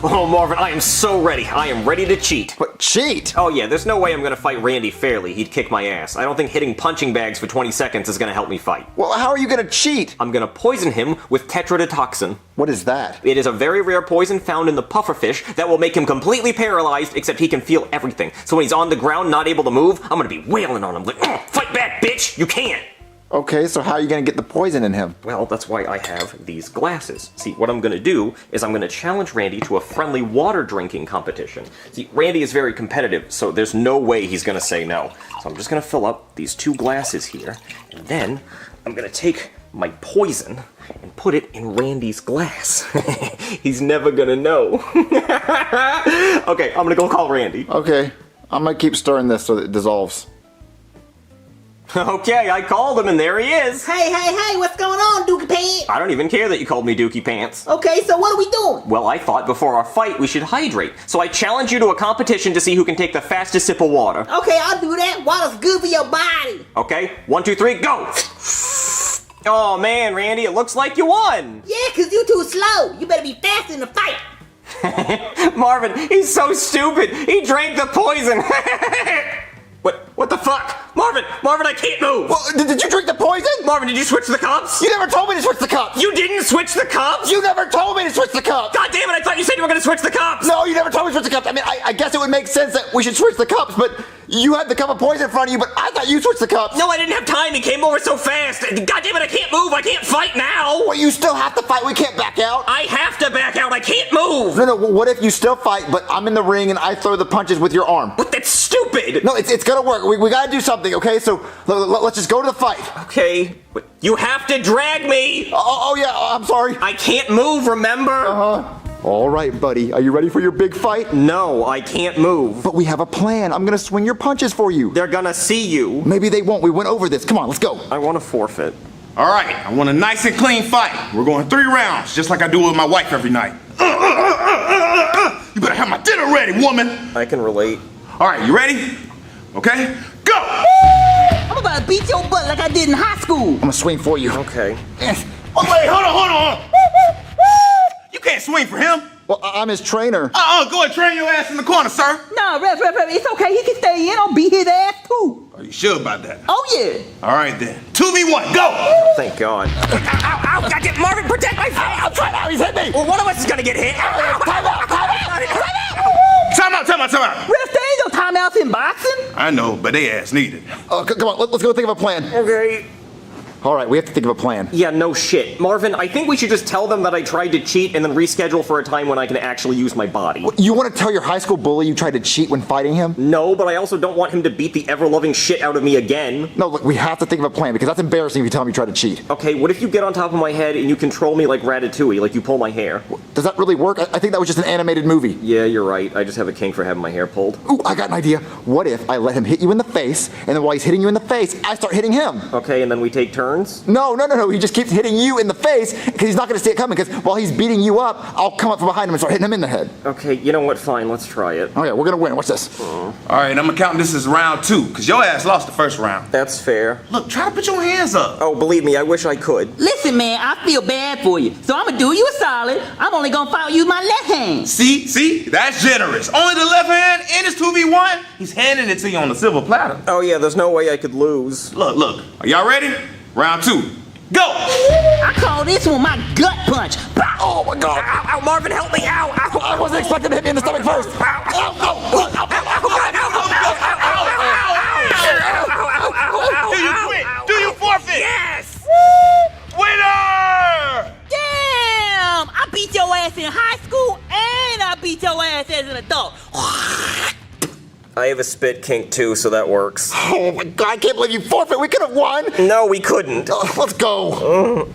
Oh, Marvin, I am so ready. I am ready to cheat. What, cheat? Oh, yeah, there's no way I'm gonna fight Randy fairly. He'd kick my ass. I don't think hitting punching bags for 20 seconds is gonna help me fight. Well, how are you gonna cheat? I'm gonna poison him with tetrodotoxin. What is that? It is a very rare poison found in the pufferfish that will make him completely paralyzed, except he can feel everything. So when he's on the ground, not able to move, I'm gonna be wailing on him like, fight back, bitch! You can't! Okay, so how are you gonna get the poison in him? Well, that's why I have these glasses. See, what I'm gonna do is I'm gonna challenge Randy to a friendly water drinking competition. See, Randy is very competitive, so there's no way he's gonna say no. So I'm just gonna fill up these 2 glasses here, and then I'm gonna take my poison and put it in Randy's glass. He's never gonna know. Okay, I'm gonna go call Randy. Okay, I'm gonna keep stirring this so that it dissolves. Okay, I called him and there he is. Hey, what's going on, Dookie Pants? I don't even care that you called me Dookie Pants. Okay, so what are we doing? Well, I thought before our fight we should hydrate. So I challenge you to a competition to see who can take the fastest sip of water. Okay, I'll do that. Water's good for your body. Okay, 1, 2, 3, go! Oh man, Randy, it looks like you won! Yeah, cause you too slow. You better be fast in the fight. Marvin, he's so stupid. He drank the poison. What the fuck? Marvin, I can't move. Well, did you drink the poison? Marvin, did you switch the cups? You never told me to switch the cups. You didn't switch the cups? You never told me to switch the cups. God damn it, I thought you said you were gonna switch the cups. No, you never told me to switch the cups. I mean, I guess it would make sense that we should switch the cups, but you had the cup of poison in front of you, but I thought you switched the cups. No, I didn't have time. He came over so fast. God damn it, I can't move. I can't fight now. Well, you still have to fight. We can't back out. I have to back out. I can't move. No, what if you still fight, but I'm in the ring and I throw the punches with your arm? But that's stupid. No, it's gonna work. We gotta do something, okay? So let's just go to the fight. Okay, but you have to drag me. Oh yeah, I'm sorry. I can't move, remember? Uh-huh. All right, buddy. Are you ready for your big fight? No, I can't move. But we have a plan. I'm gonna swing your punches for you. They're gonna see you. Maybe they won't. We went over this. Come on, let's go. I want to forfeit. All right, I want a nice and clean fight. We're going 3 rounds, just like I do with my wife every night. You better have my dinner ready, woman. I can relate. All right, you ready? Okay, go! I'm about to beat your butt like I did in high school. I'm gonna swing for you. Okay. Oh, wait, hold on. You can't swing for him. Well, I'm his trainer. Go and train your ass in the corner, sir. Nah, ref, it's okay. He can stay in. I'll beat his ass too. Are you sure about that? Oh yeah. All right then. 2v1, go! Thank God. Ow, ow, goddamn, Marvin, protect my face! I'm trying out. He's hit me. Well, one of us is gonna get hit. Time out. Ref, there ain't no timeouts in boxing. I know, but they ass needed. Come on, let's go think of a plan. Okay. All right, we have to think of a plan. Yeah, no shit. Marvin, I think we should just tell them that I tried to cheat and then reschedule for a time when I can actually use my body. You want to tell your high school bully you tried to cheat when fighting him? No, but I also don't want him to beat the ever-loving shit out of me again. No, look, we have to think of a plan because that's embarrassing if you tell him you tried to cheat. Okay, what if you get on top of my head and you control me like Ratatouille, like you pull my hair? Does that really work? I think that was just an animated movie. Yeah, you're right. I just have a kink for having my hair pulled. Ooh, I got an idea. What if I let him hit you in the face, and then while he's hitting you in the face, I start hitting him? Okay, and then we take turns? No. He just keeps hitting you in the face because he's not going to see it coming because while he's beating you up, I'll come up from behind him and start hitting him in the head. Okay, you know what? Fine, let's try it. Okay, we're going to win. Watch this. All right, I'm going to count this as round 2 because your ass lost the first round. That's fair. Look, try to put your hands up. Oh, believe me, I wish I could. Listen, man, I feel bad for you, so I'm gonna do you a solid. I'm only gonna fight you with my left hand. See? That's generous. Only the left hand in his 2v1. He's handing it to you on the silver platter. Oh yeah, there's no way I could lose. Look. Are y'all ready? Round 2. Go! I call this one my gut punch. Oh my God! Ow, Marvin, help me! Ow! I wasn't expecting to hit me in the stomach first. Do you quit? Do you forfeit? Yes! Winner! Damn! I beat your ass in high school and I beat your ass as an adult. I have a spit kink too, so that works. Oh my god, I can't believe you forfeit. We could have won. No, we couldn't. Let's go.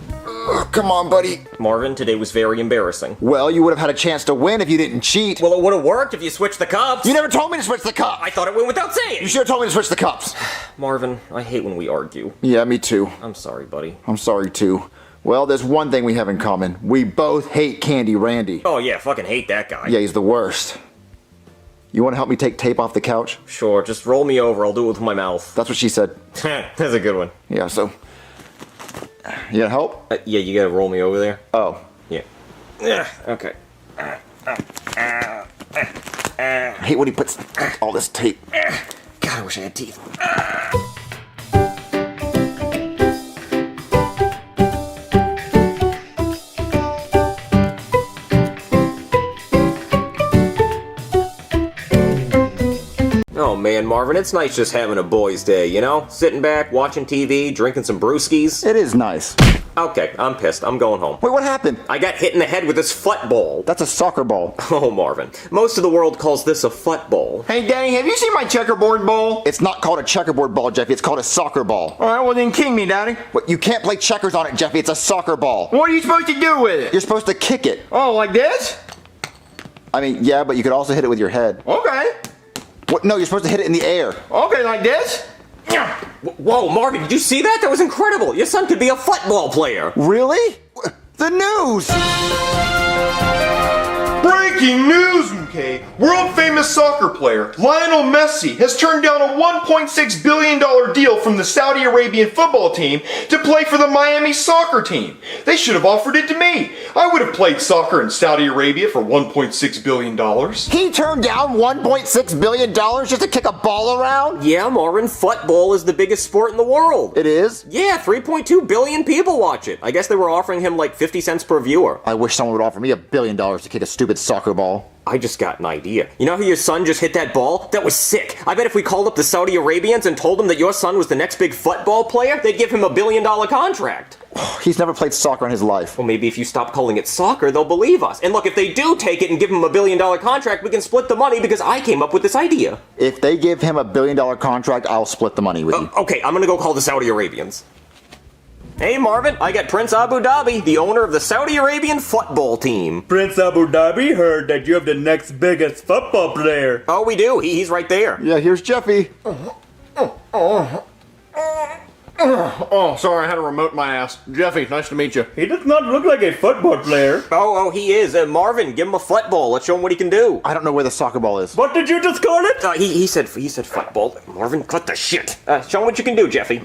Come on, buddy. Marvin, today was very embarrassing. Well, you would have had a chance to win if you didn't cheat. Well, it would have worked if you switched the cups. You never told me to switch the cup. I thought it went without saying. You should have told me to switch the cups. Marvin, I hate when we argue. Yeah, me too. I'm sorry, buddy. I'm sorry too. Well, there's one thing we have in common. We both hate Candy Randy. Oh yeah, fucking hate that guy. Yeah, he's the worst. You want to help me take tape off the couch? Sure, just roll me over. I'll do it with my mouth. That's what she said. That's a good one. Yeah, so... You gonna help? Yeah, you gotta roll me over there. Oh. Yeah. Yeah, okay. I hate when he puts all this tape. God, I wish I had teeth. Oh man, Marvin, it's nice just having a boys' day, you know? Sitting back, watching TV, drinking some brewskis. It is nice. Okay, I'm pissed. I'm going home. Wait, what happened? I got hit in the head with this football. That's a soccer ball. Oh, Marvin. Most of the world calls this a football. Hey, Danny, have you seen my checkerboard ball? It's not called a checkerboard ball, Jeffy. It's called a soccer ball. All right, well then king me, Daddy. What, you can't play checkers on it, Jeffy. It's a soccer ball. What are you supposed to do with it? You're supposed to kick it. Oh, like this? I mean, yeah, but you could also hit it with your head. Okay. What? No, you're supposed to hit it in the air. Okay, like this? Whoa, Marvin, did you see that? That was incredible. Your son could be a football player. Really? The news! Breaking news, okay? World famous soccer player Lionel Messi has turned down a $1.6 billion deal from the Saudi Arabian football team to play for the Miami soccer team. They should have offered it to me. I would have played soccer in Saudi Arabia for $1.6 billion. He turned down $1.6 billion just to kick a ball around? Yeah, Marvin, football is the biggest sport in the world. It is? Yeah, 3.2 billion people watch it. I guess they were offering him like 50 cents per viewer. I wish someone would offer me $1 billion to kick a stupid soccer ball. I just got an idea. You know how your son just hit that ball? That was sick. I bet if we called up the Saudi Arabians and told them that your son was the next big football player, they'd give him $1 billion contract. He's never played soccer in his life. Well, maybe if you stop calling it soccer, they'll believe us. And look, if they do take it and give him $1 billion contract, we can split the money because I came up with this idea. If they give him $1 billion contract, I'll split the money with you. Okay, I'm gonna go call the Saudi Arabians. Hey Marvin, I got Prince Abu Dhabi, the owner of the Saudi Arabian football team. Prince Abu Dhabi heard that you have the next biggest football player. Oh, we do. He's right there. Yeah, here's Jeffy. Oh, sorry, I had to remote my ass. Jeffy, nice to meet you. He does not look like a football player. Oh, he is. Marvin, give him a football. Let's show him what he can do. I don't know where the soccer ball is. What did you just call it? He said football. Marvin, cut the shit. Show him what you can do, Jeffy.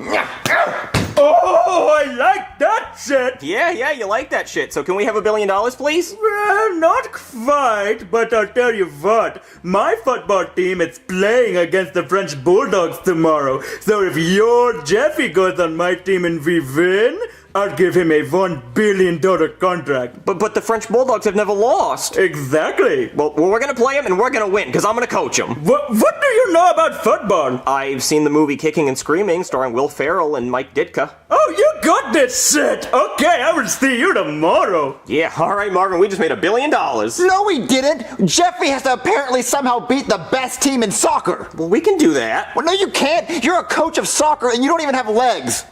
Oh, I like that shit. Yeah, you like that shit. So can we have $1 billion, please? Well, not quite, but I'll tell you what. My football team is playing against the French Bulldogs tomorrow. So if your Jeffy goes on my team and we win, I'll give him a $1 billion contract. But the French Bulldogs have never lost. Exactly. Well, we're gonna play him and we're gonna win, because I'm gonna coach him. What do you know about football? I've seen the movie Kicking and Screaming, starring Will Ferrell and Mike Ditka. Oh, you got this shit. Okay, I will see you tomorrow. Yeah, alright Marvin, we just made $1 billion. No, we didn't. Jeffy has to apparently somehow beat the best team in soccer. Well, we can do that. Well, no, you can't. You're a coach of soccer and you don't even have legs.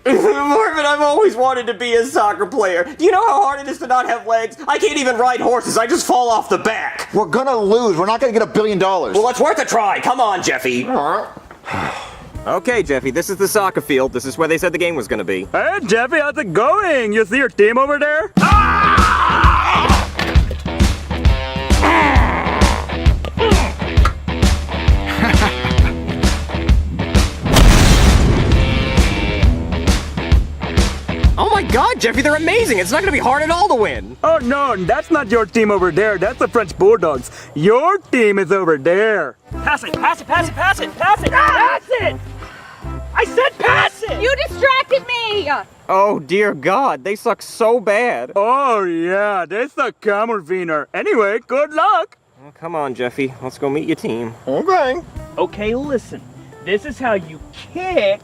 Marvin, I've always wanted to be a soccer player. Do you know how hard it is to not have legs? I can't even ride horses. I just fall off the back. We're gonna lose. We're not gonna get $1 billion. Well, it's worth a try. Come on, Jeffy. Okay, Jeffy, this is the soccer field. This is where they said the game was gonna be. Hey, Jeffy, how's it going? You see your team over there? Oh my god, Jeffy, they're amazing! It's not gonna be hard at all to win! Oh no, that's not your team over there. That's the French Bulldogs. Your team is over there. Pass it, pass it, pass it, pass it, pass it, pass it! I said pass it! You distracted me! Oh dear god, they suck so bad. Oh yeah, that's the Kammerwiener. Anyway, good luck. Well, come on, Jeffy. Let's go meet your team. Okay. Okay, listen. This is how you kick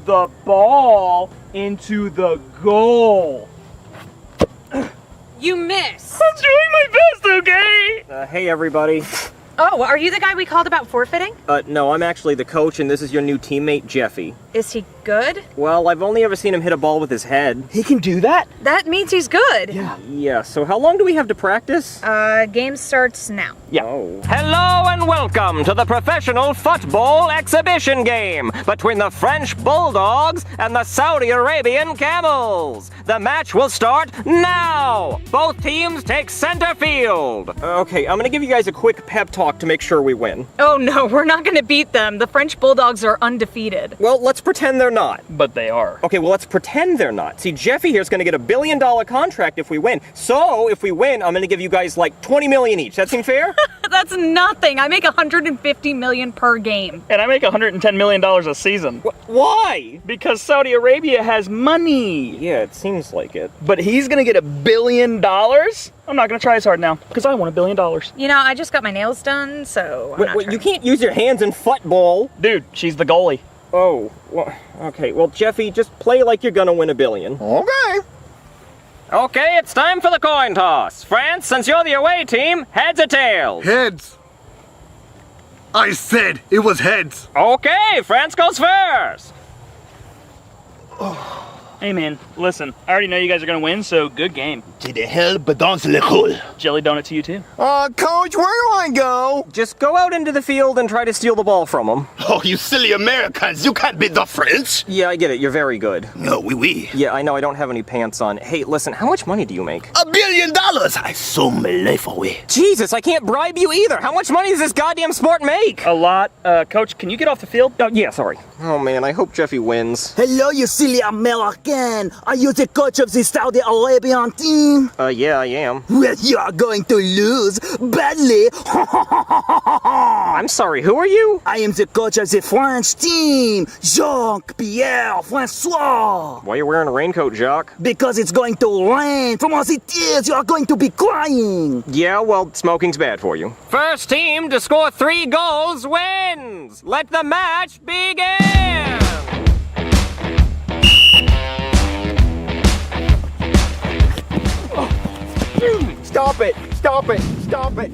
the ball into the goal. You miss. I'm doing my best, okay? Hey, everybody. Oh, are you the guy we called about forfeiting? No, I'm actually the coach, and this is your new teammate, Jeffy. Is he good? Well, I've only ever seen him hit a ball with his head. He can do that? That means he's good. Yeah, so how long do we have to practice? Game starts now. Yeah. Hello and welcome to the professional football exhibition game between the French Bulldogs and the Saudi Arabian Camels. The match will start now. Both teams take center field. Okay, I'm gonna give you guys a quick pep talk to make sure we win. Oh no, we're not gonna beat them. The French Bulldogs are undefeated. Well, let's pretend they're not. But they are. Okay, well, let's pretend they're not. See, Jeffy here's gonna get $1 billion contract if we win. So, if we win, I'm gonna give you guys like 20 million each. That seem fair? That's nothing. I make $150 million per game. And I make $110 million a season. Why? Because Saudi Arabia has money. Yeah, it seems like it. But he's gonna get $1 billion? I'm not gonna try as hard now, because I want $1 billion. You know, I just got my nails done, so Wait, you can't use your hands in football. Dude, she's the goalie. Oh, well, okay. Well, Jeffy, just play like you're gonna win $1 billion. Okay. Okay, it's time for the coin toss. France, since you're the away team, heads or tails? Heads. I said it was heads. Okay, France goes first. Hey man, listen, I already know you guys are gonna win, so good game. Qui de hell bedance l'école? Jelly donut to you too. Coach, where do I go? Just go out into the field and try to steal the ball from them. Oh, you silly Americans, you can't beat the French. Yeah, I get it. You're very good. No, oui. Yeah, I know. I don't have any pants on. Hey, listen, how much money do you make? $1 billion! I sold my life away. Jesus, I can't bribe you either. How much money does this goddamn sport make? A lot. Coach, can you get off the field? Yeah, sorry. Oh man, I hope Jeffy wins. Hello, you silly American. Are you the coach of the Saudi Arabian team? Yeah, I am. Well, you are going to lose badly. I'm sorry, who are you? I am the coach of the French team, Jean-Pierre Francois. Why are you wearing a raincoat, Jacques? Because it's going to rain. From all it is, you are going to be crying. Yeah, well, smoking's bad for you. First team to score 3 goals wins. Let the match begin. Stop it! Stop it! Stop it!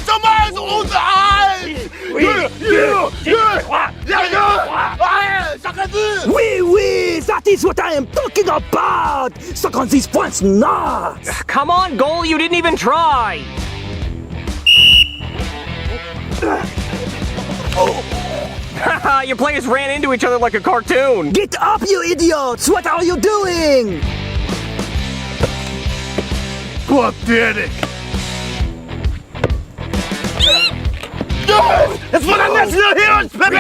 Somebody's on the eyes! Oui, that is what I am talking about. Suck on these French nuts. Come on, goal, you didn't even try. Haha, your players ran into each other like a cartoon. Get up, you idiots! What are you doing? Pathetic! It's for the national heroes, Pepe!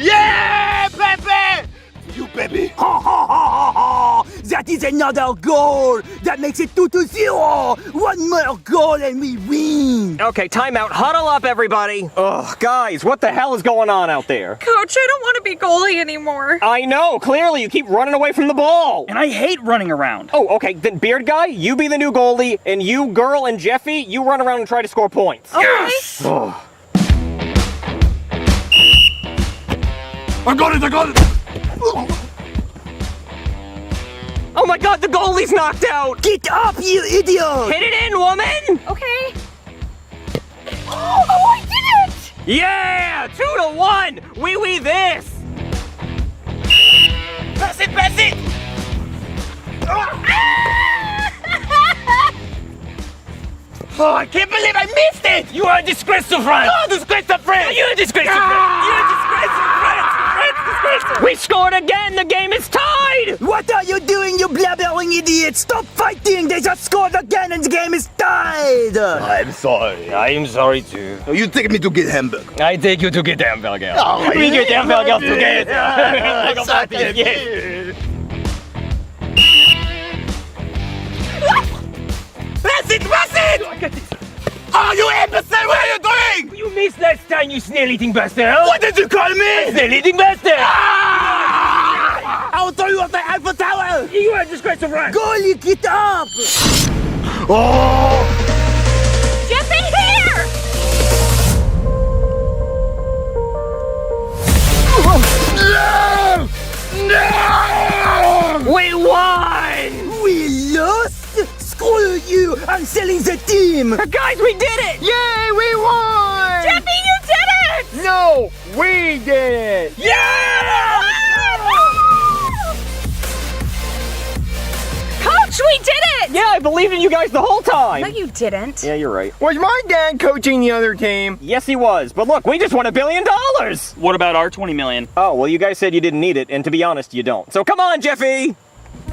Yeah, Pepe! You, baby. Ha ha ha ha ha! That is another goal! That makes it 2-0! One more goal and we win! Okay, timeout. Huddle up, everybody. Ugh, guys, what the hell is going on out there? Coach, I don't want to be goalie anymore. I know, clearly you keep running away from the ball. And I hate running around. Oh, okay, then Beard Guy, you be the new goalie, and you, Girl, and Jeffy, you run around and try to score points. Okay. Yes! Oh. I got it! Oh my god, the goalie's knocked out! Get up, you idiot! Hit it in, woman! Okay. Oh, I did it! Yeah, 2-1. Wee this. Pass it! Oh, I can't believe I missed it! You are a disgrace to France. Oh, disgrace to France! You're a disgrace to France. You're a disgrace to France. We scored again. The game is tied. What are you doing, you blabbering idiot? Stop fighting! They just scored again and the game is tied! I'm sorry. I'm sorry too. You take me to get hamburger. I take you to get hamburger. Oh, we get yeah. hamburger together. Yeah. Pass it! Oh, you imbecile! What are you doing? You missed last time, you snail-eating bastard. What did you call me? Snail-eating bastard. I'll throw you off the Eiffel Tower! You are a disgrace to France. Goalie, get up! Oh! Jeffy, here! No! We won! We lost? Screw you! I'm selling the team. Guys, we did it! Yay, we won! Jeffy, you did it! No, we did it! Yeah! Coach, we did it! Yeah, I believed in you guys the whole time. No, you didn't. Yeah, you're right. Was my dad coaching the other team? Yes, he was. But look, we just won $1 billion. What about our 20 million? Oh, well, you guys said you didn't need it, and to be honest, you don't. So come on, Jeffy.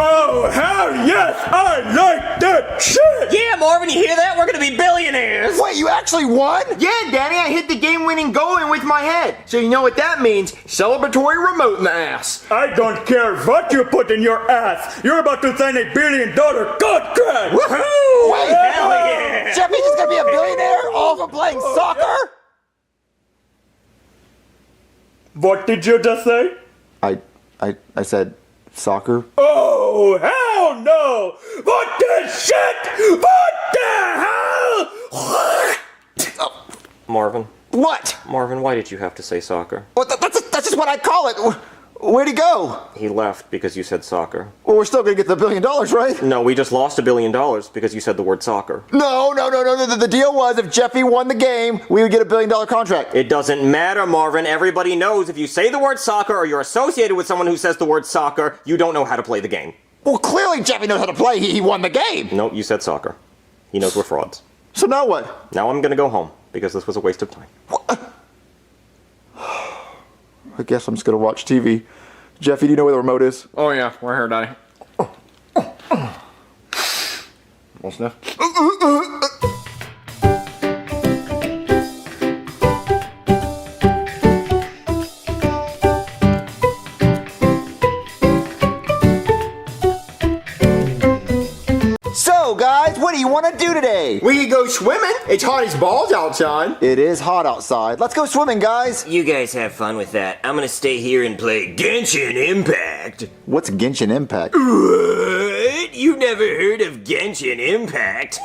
Oh, hell yes! I like that shit! Yeah, Marvin, you hear that? We're gonna be billionaires! Wait, you actually won? Yeah, Danny, I hit the game-winning goal in with my head. So you know what that means? Celebratory remote in the ass. I don't care what you put in your ass. You're about to sign $1 billion contract! Woohoo! Wait, hell yeah! Jeffy's just gonna be a billionaire all from playing soccer? What did you just say? I said soccer. Oh, hell no! What the shit? What the hell? Marvin. What? Marvin, why did you have to say soccer? Well, that's just what I call it. Where'd he go? He left because you said soccer. Well, we're still gonna get the $1 billion, right? No, we just lost $1 billion because you said the word soccer. No. The deal was if Jeffy won the game, we would get $1 billion contract. It doesn't matter, Marvin. Everybody knows if you say the word soccer or you're associated with someone who says the word soccer, you don't know how to play the game. Well, clearly Jeffy knows how to play. He won the game. No, you said soccer. He knows we're frauds. So now what? Now I'm gonna go home because this was a waste of time. I guess I'm just gonna watch TV. Jeffy, do you know where the remote is? Oh yeah, we're here, Daddy. We'll sniff. So, guys, what do you want to do today? We could go swimming. It's hot as balls outside. It is hot outside. Let's go swimming, guys. You guys have fun with that. I'm gonna stay here and play Genshin Impact. What's Genshin Impact? What? You've never heard of Genshin Impact?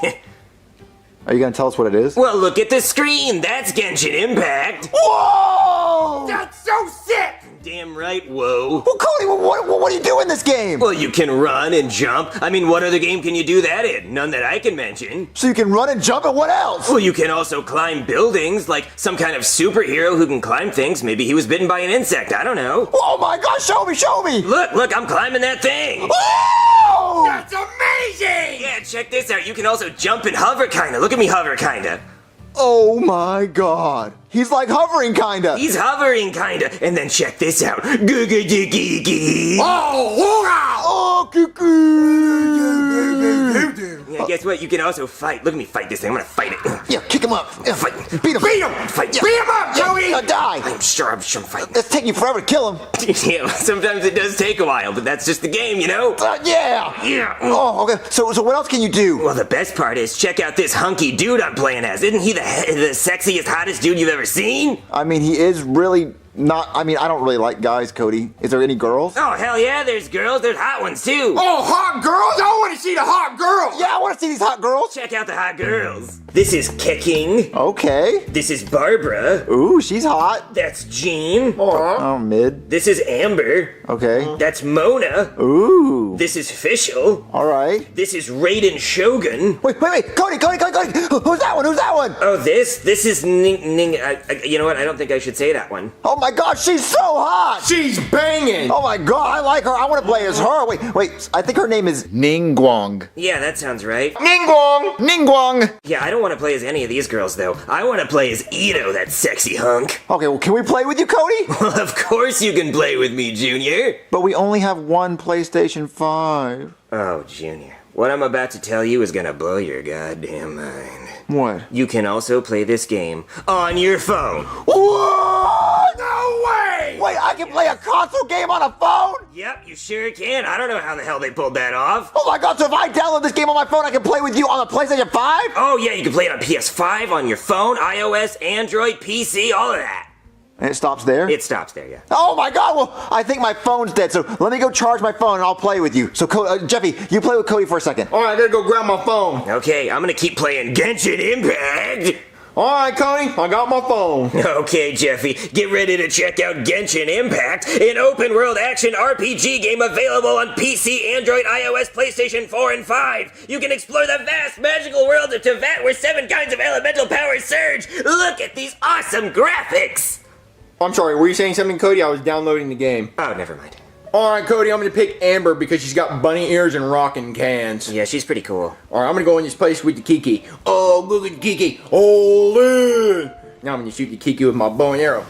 Are you gonna tell us what it is? Well, look at the screen. That's Genshin Impact. Whoa! That's so sick! Damn right, whoa. Well, Cody, what do you do in this game? Well, you can run and jump. I mean, what other game can you do that in? None that I can mention. So you can run and jump, and what else? Well, you can also climb buildings, like some kind of superhero who can climb things. Maybe he was bitten by an insect, I don't know. Oh my gosh, show me! Look, I'm climbing that thing. Whoa! That's amazing! Yeah, check this out. You can also jump and hover, kinda. Look at me hover, kinda. Oh my god. He's like hovering, kinda. He's hovering, kinda. And then check this out. Goo-goo-goo-goo-goo. Oh, cuckoo! Yeah, guess what? You can also fight. Look at me fight this thing. I'm gonna fight it. Yeah, kick him up. Yeah, Fight. beat him. Fight. Yeah. Beat him up, Joey! He'll die. I'm sure I'm fighting. It's taking you forever to kill him. Yeah, sometimes it does take a while, but that's just the game, you know? Yeah. Yeah. Oh, okay. So what else can you do? Well, the best part is check out this hunky dude I'm playing as. Isn't he the sexiest, hottest dude you've ever seen? I mean, he is really not. I mean, I don't really like guys, Cody. Is there any girls? Oh, hell yeah, there's girls. There's hot ones, too. Oh, hot girls? I want to see the hot girls! Yeah, I want to see these hot girls. Check out the hot girls. This is Kicking. Okay. This is Barbara. Ooh, she's hot. That's Jean. Oh, mid. This is Amber. Okay. That's Mona. Ooh. This is Fischl. All right. This is Raiden Shogun. Wait. Cody. Who's that one? Oh, this is Ning. You know what? I don't think I should say that one. Oh my gosh, she's so hot. She's banging. Oh my god, I like her. I want to play as her. Wait. I think her name is Ningguang. Yeah, that sounds right. Ningguang. Yeah, I don't want to play as any of these girls, though. I want to play as Ito, that sexy hunk. Okay, well, can we play with you, Cody? Well, of course you can play with me, Junior. But we only have one PlayStation 5. Oh, Junior. What I'm about to tell you is gonna blow your goddamn mind. What? You can also play this game on your phone. What? No way! Wait, I can play a console game on a phone? Yep, you sure can. I don't know how the hell they pulled that off. Oh my god, so if I download this game on my phone, I can play with you on the PlayStation 5? Oh yeah, you can play it on PS5, on your phone, iOS, Android, PC, all of that. And it stops there? It stops there, yeah. Oh my god, well, I think my phone's dead, so let me go charge my phone and I'll play with you. So, Jeffy, you play with Cody for a second. All right, I gotta go grab my phone. Okay, I'm gonna keep playing Genshin Impact. Alright, Cody, I got my phone. Okay, Jeffy, get ready to check out Genshin Impact, an open-world action RPG game available on PC, Android, iOS, PlayStation 4, and 5. You can explore the vast magical world of Tevat where 7 kinds of elemental powers surge. Look at these awesome graphics! I'm sorry, were you saying something, Cody? I was downloading the game. Oh, never mind. Alright, Cody, I'm gonna pick Amber because she's got bunny ears and rockin' cans. Yeah, she's pretty cool. Alright, I'm gonna go in this place with the Kiki. Oh, look at the Kiki. All in! Now I'm gonna shoot the Kiki with my bow and arrow.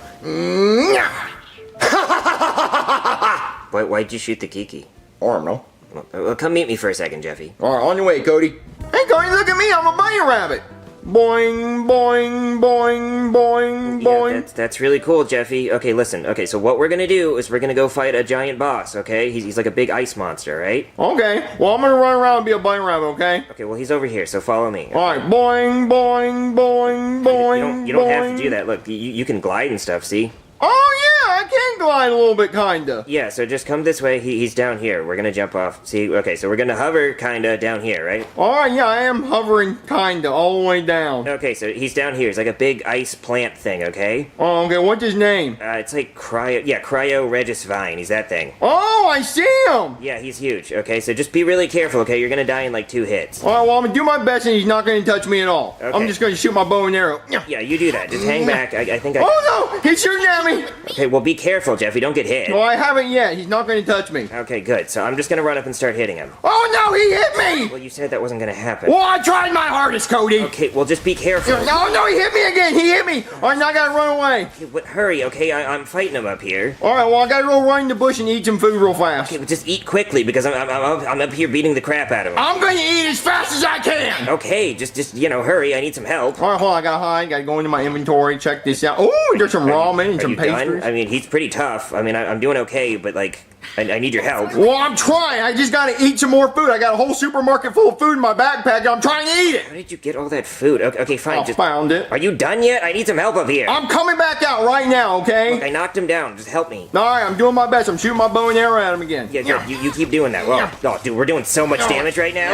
Why'd you shoot the Kiki? I don't know. Well, come meet me for a second, Jeffy. Alright, on your way, Cody. Hey, Cody, look at me, I'm a bunny rabbit. Boing, boing, boing, boing, boing. Yeah, that's really cool, Jeffy. Okay, listen. Okay, so what we're gonna do is we're gonna go fight a giant boss, okay? He's like a big ice monster, right? Okay, well, I'm gonna run around and be a bunny rabbit, okay? Okay, well, he's over here, so follow me. Alright, boing, boing, boing, boing, You don't have to do that. Look, you can glide and stuff, see? Oh, yeah, I can glide a little bit, kinda. Yeah, so just come this way. He's down here. We're gonna jump off. See? Okay, so we're gonna hover kinda down here, right? Alright, yeah, I am hovering kinda all the way down. Okay, so he's down here. He's like a big ice plant thing, okay? Oh, okay, what's his name? It's like Cryo Regis Vine. He's that thing. Oh, I see him! Yeah, he's huge. Okay, so just be really careful, okay? You're gonna die in like 2 hits. Alright, well, I'm gonna do my best and he's not gonna touch me at all. Okay. I'm just gonna shoot my bow and arrow. Yeah, you do that. Just hang back. I think I... Oh, no! He's shooting at me! Okay, well, be careful, Jeffy. Don't get hit. Well, I haven't yet. He's not gonna touch me. Okay, good. So I'm just gonna run up and start hitting him. Oh, no! He hit me! Well, you said that wasn't gonna happen. Well, I tried my hardest, Cody! Okay, well, just be careful. No, no, he hit me again! He hit me! Alright, now I gotta run away. Okay, hurry, okay? I'm fighting him up here. Alright, well, I gotta go run in the bush and eat some food real fast. Okay, but just eat quickly because I'm up here beating the crap out of him. I'm gonna eat as fast as I can! Okay, just hurry. I need some help. Alright, hold on, I gotta hide. Gotta go into my inventory, check this out. Oh, there's some ramen and some pastries. Done? I mean, he's pretty tough. I mean, I'm doing okay, but like, I need your help. Well, I'm trying. I just gotta eat some more food. I got a whole supermarket full of food in my backpack, and I'm trying to eat it. How did you get all that food? Okay, fine. I found it. Are you done yet? I need some help up here. I'm coming back out right now, okay? Look, I knocked him down. Just help me. Alright, I'm doing my best. I'm shooting my bow and arrow at him again. Yeah, good. You keep doing that. Well, oh, dude, we're doing so much damage right now.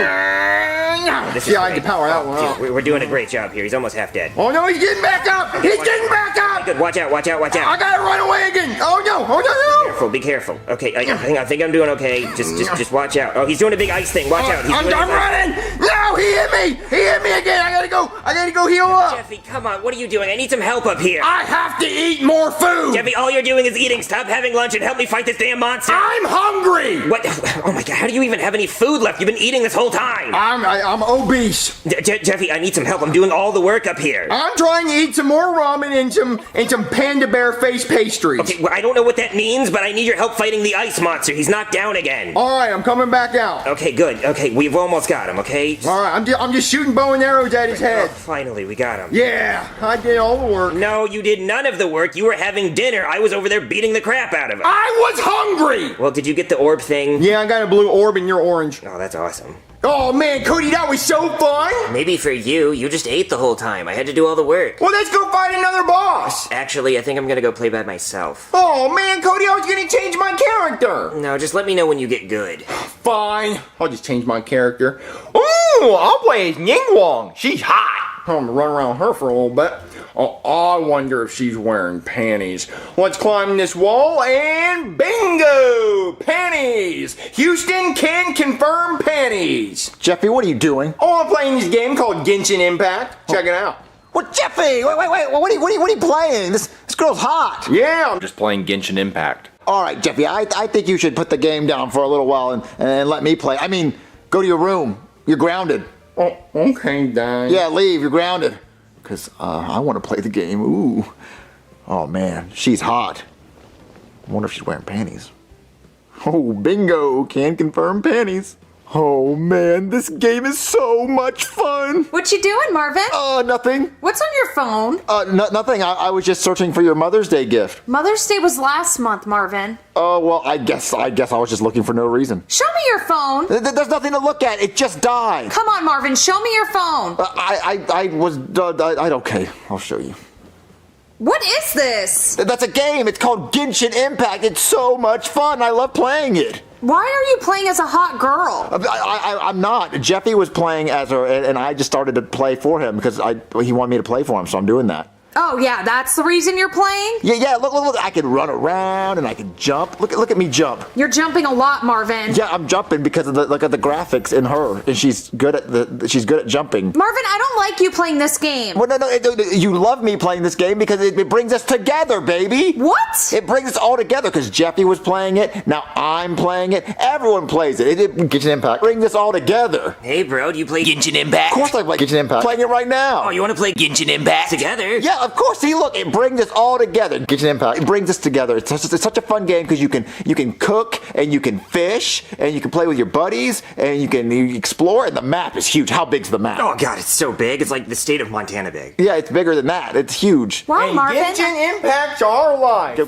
See, I can power that one up. Dude, we're doing a great job here. He's almost half dead. Oh no, he's getting back up! He's getting back up! Good. Watch out! Watch out! Watch out! I gotta run away again! Oh no! Oh no! No! Be careful. Okay, I think I'm doing okay. Just watch out. Oh, he's doing a big ice thing. Watch out. I'm running! No, he hit me! He hit me again! I gotta go heal up! Jeffy, come on. What are you doing? I need some help up here. I have to eat more food! Jeffy, all you're doing is eating. Stop having lunch and help me fight this damn monster. I'm hungry! What? Oh my god, how do you even have any food left? You've been eating this whole time. I'm obese. Jeffy, I need some help. I'm doing all the work up here. I'm trying to eat some more ramen and some panda bear face pastries. Okay, well, I don't know what that means, but I need your help fighting the ice monster. He's knocked down again. Alright, I'm coming back out. Okay, good. Okay, we've almost got him, okay? Alright, I'm just shooting bow and arrows at his head. Oh, finally, we got him. Yeah, I did all the work. No, you did none of the work. You were having dinner. I was over there beating the crap out of him. I was hungry! Well, did you get the orb thing? Yeah, I got a blue orb and you're orange. Oh, that's awesome. Oh man, Cody, that was so fun! Maybe for you, you just ate the whole time. I had to do all the work. Well, let's go fight another boss! Actually, I think I'm gonna go play by myself. Oh man, Cody, I was gonna change my character! No, just let me know when you get good. Fine, I'll just change my character. Ooh, I'll play as Ningguang. She's hot! I'm gonna run around her for a little bit. Oh, I wonder if she's wearing panties. Let's climb this wall and bingo! Panties! Houston can confirm panties! Jeffy, what are you doing? Oh, I'm playing this game called Genshin Impact. Check it out. Well, Jeffy, wait, what are you playing? This girl's hot. Yeah, I'm just playing Genshin Impact. All right, Jeffy, I think you should put the game down for a little while and let me play. I mean, go to your room. You're grounded. Oh, okay, Dad. Yeah, leave. You're grounded. Because I want to play the game. Ooh. Oh, man. She's hot. I wonder if she's wearing panties. Oh, bingo. Can confirm panties. Oh, man. This game is so much fun. What you doing, Marvin? Nothing. What's on your phone? Nothing. I was just searching for your Mother's Day gift. Mother's Day was last month, Marvin. Oh, well, I guess I was just looking for no reason. Show me your phone. There's nothing to look at. It just died. Come on, Marvin. Show me your phone. Okay. I'll show you. What is this? That's a game. It's called Genshin Impact. It's so much fun. I love playing it. Why are you playing as a hot girl? I'm not. Jeffy was playing as her, and I just started to play for him because he wanted me to play for him, so I'm doing that. Oh yeah, that's the reason you're playing? Yeah, look, I can run around and I can jump. Look at me jump. You're jumping a lot, Marvin. Yeah, I'm jumping because of the graphics in her, and she's good at jumping. Marvin, I don't like you playing this game. Well, no, you love me playing this game because it brings us together, baby. What? It brings us all together because Jeffy was playing it, now I'm playing it, everyone plays it. It Genshin Impact brings us all together. Hey, bro, do you play Genshin Impact? Of course I play Genshin Impact. Playing it right now. Oh, you want to play Genshin Impact together? Yeah, of course. See, look, it brings us all together. Genshin Impact, it brings us together. It's such a fun game because you can cook and you can fish and you can play with your buddies and you explore, and the map is huge. How big's the map? Oh god, it's so big. It's like the state of Montana big. Yeah, it's bigger than that. It's huge. Wow, Marvin. Genshin Impact's our life.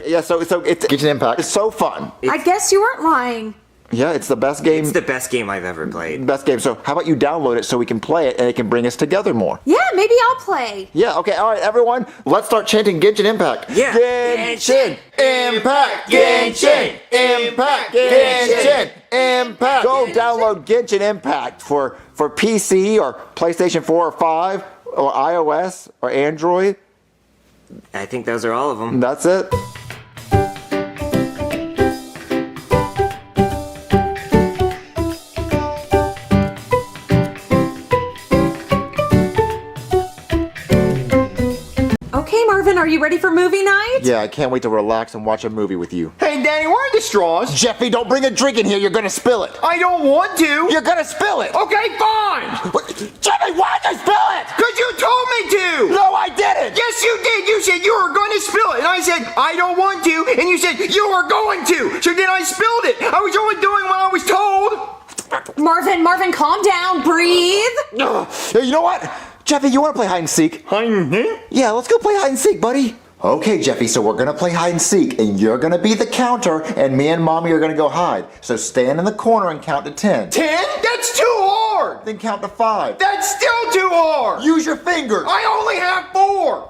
Yeah, so it's Genshin Impact. It's so fun. I guess you weren't lying. Yeah, it's the best game. It's the best game I've ever played. Best game. So how about you download it so we can play it and it can bring us together more? Yeah, maybe I'll play. Yeah, okay, all right, everyone, let's start chanting Genshin Impact. Yeah. Genshin Impact! Genshin Impact! Genshin Impact! Go download Genshin Impact for PC or PlayStation 4 or 5 or iOS or Android. I think those are all of them. That's it. Okay, Marvin, are you ready for movie night? Yeah, I can't wait to relax and watch a movie with you. Hey, Danny, where are the straws? Jeffy, don't bring a drink in here. You're gonna spill it. I don't want to. You're gonna spill it. Okay, fine. Jeffy, why'd you spill it? Because you told me to. No, I didn't. Yes, you did. You said you were going to spill it. And I said, I don't want to. And you said, you were going to. So then I spilled it. I was only doing what I was told. Marvin, calm down. Breathe. You know what? Jeffy, you want to play hide and seek? Hide and seek? Yeah, let's go play hide and seek, buddy. Okay, Jeffy, so we're gonna play hide and seek, and you're gonna be the counter, and me and Mommy are gonna go hide. So stand in the corner and count to 10. 10? That's too hard. Then count to 5. That's still too hard. Use your fingers. I only have 4.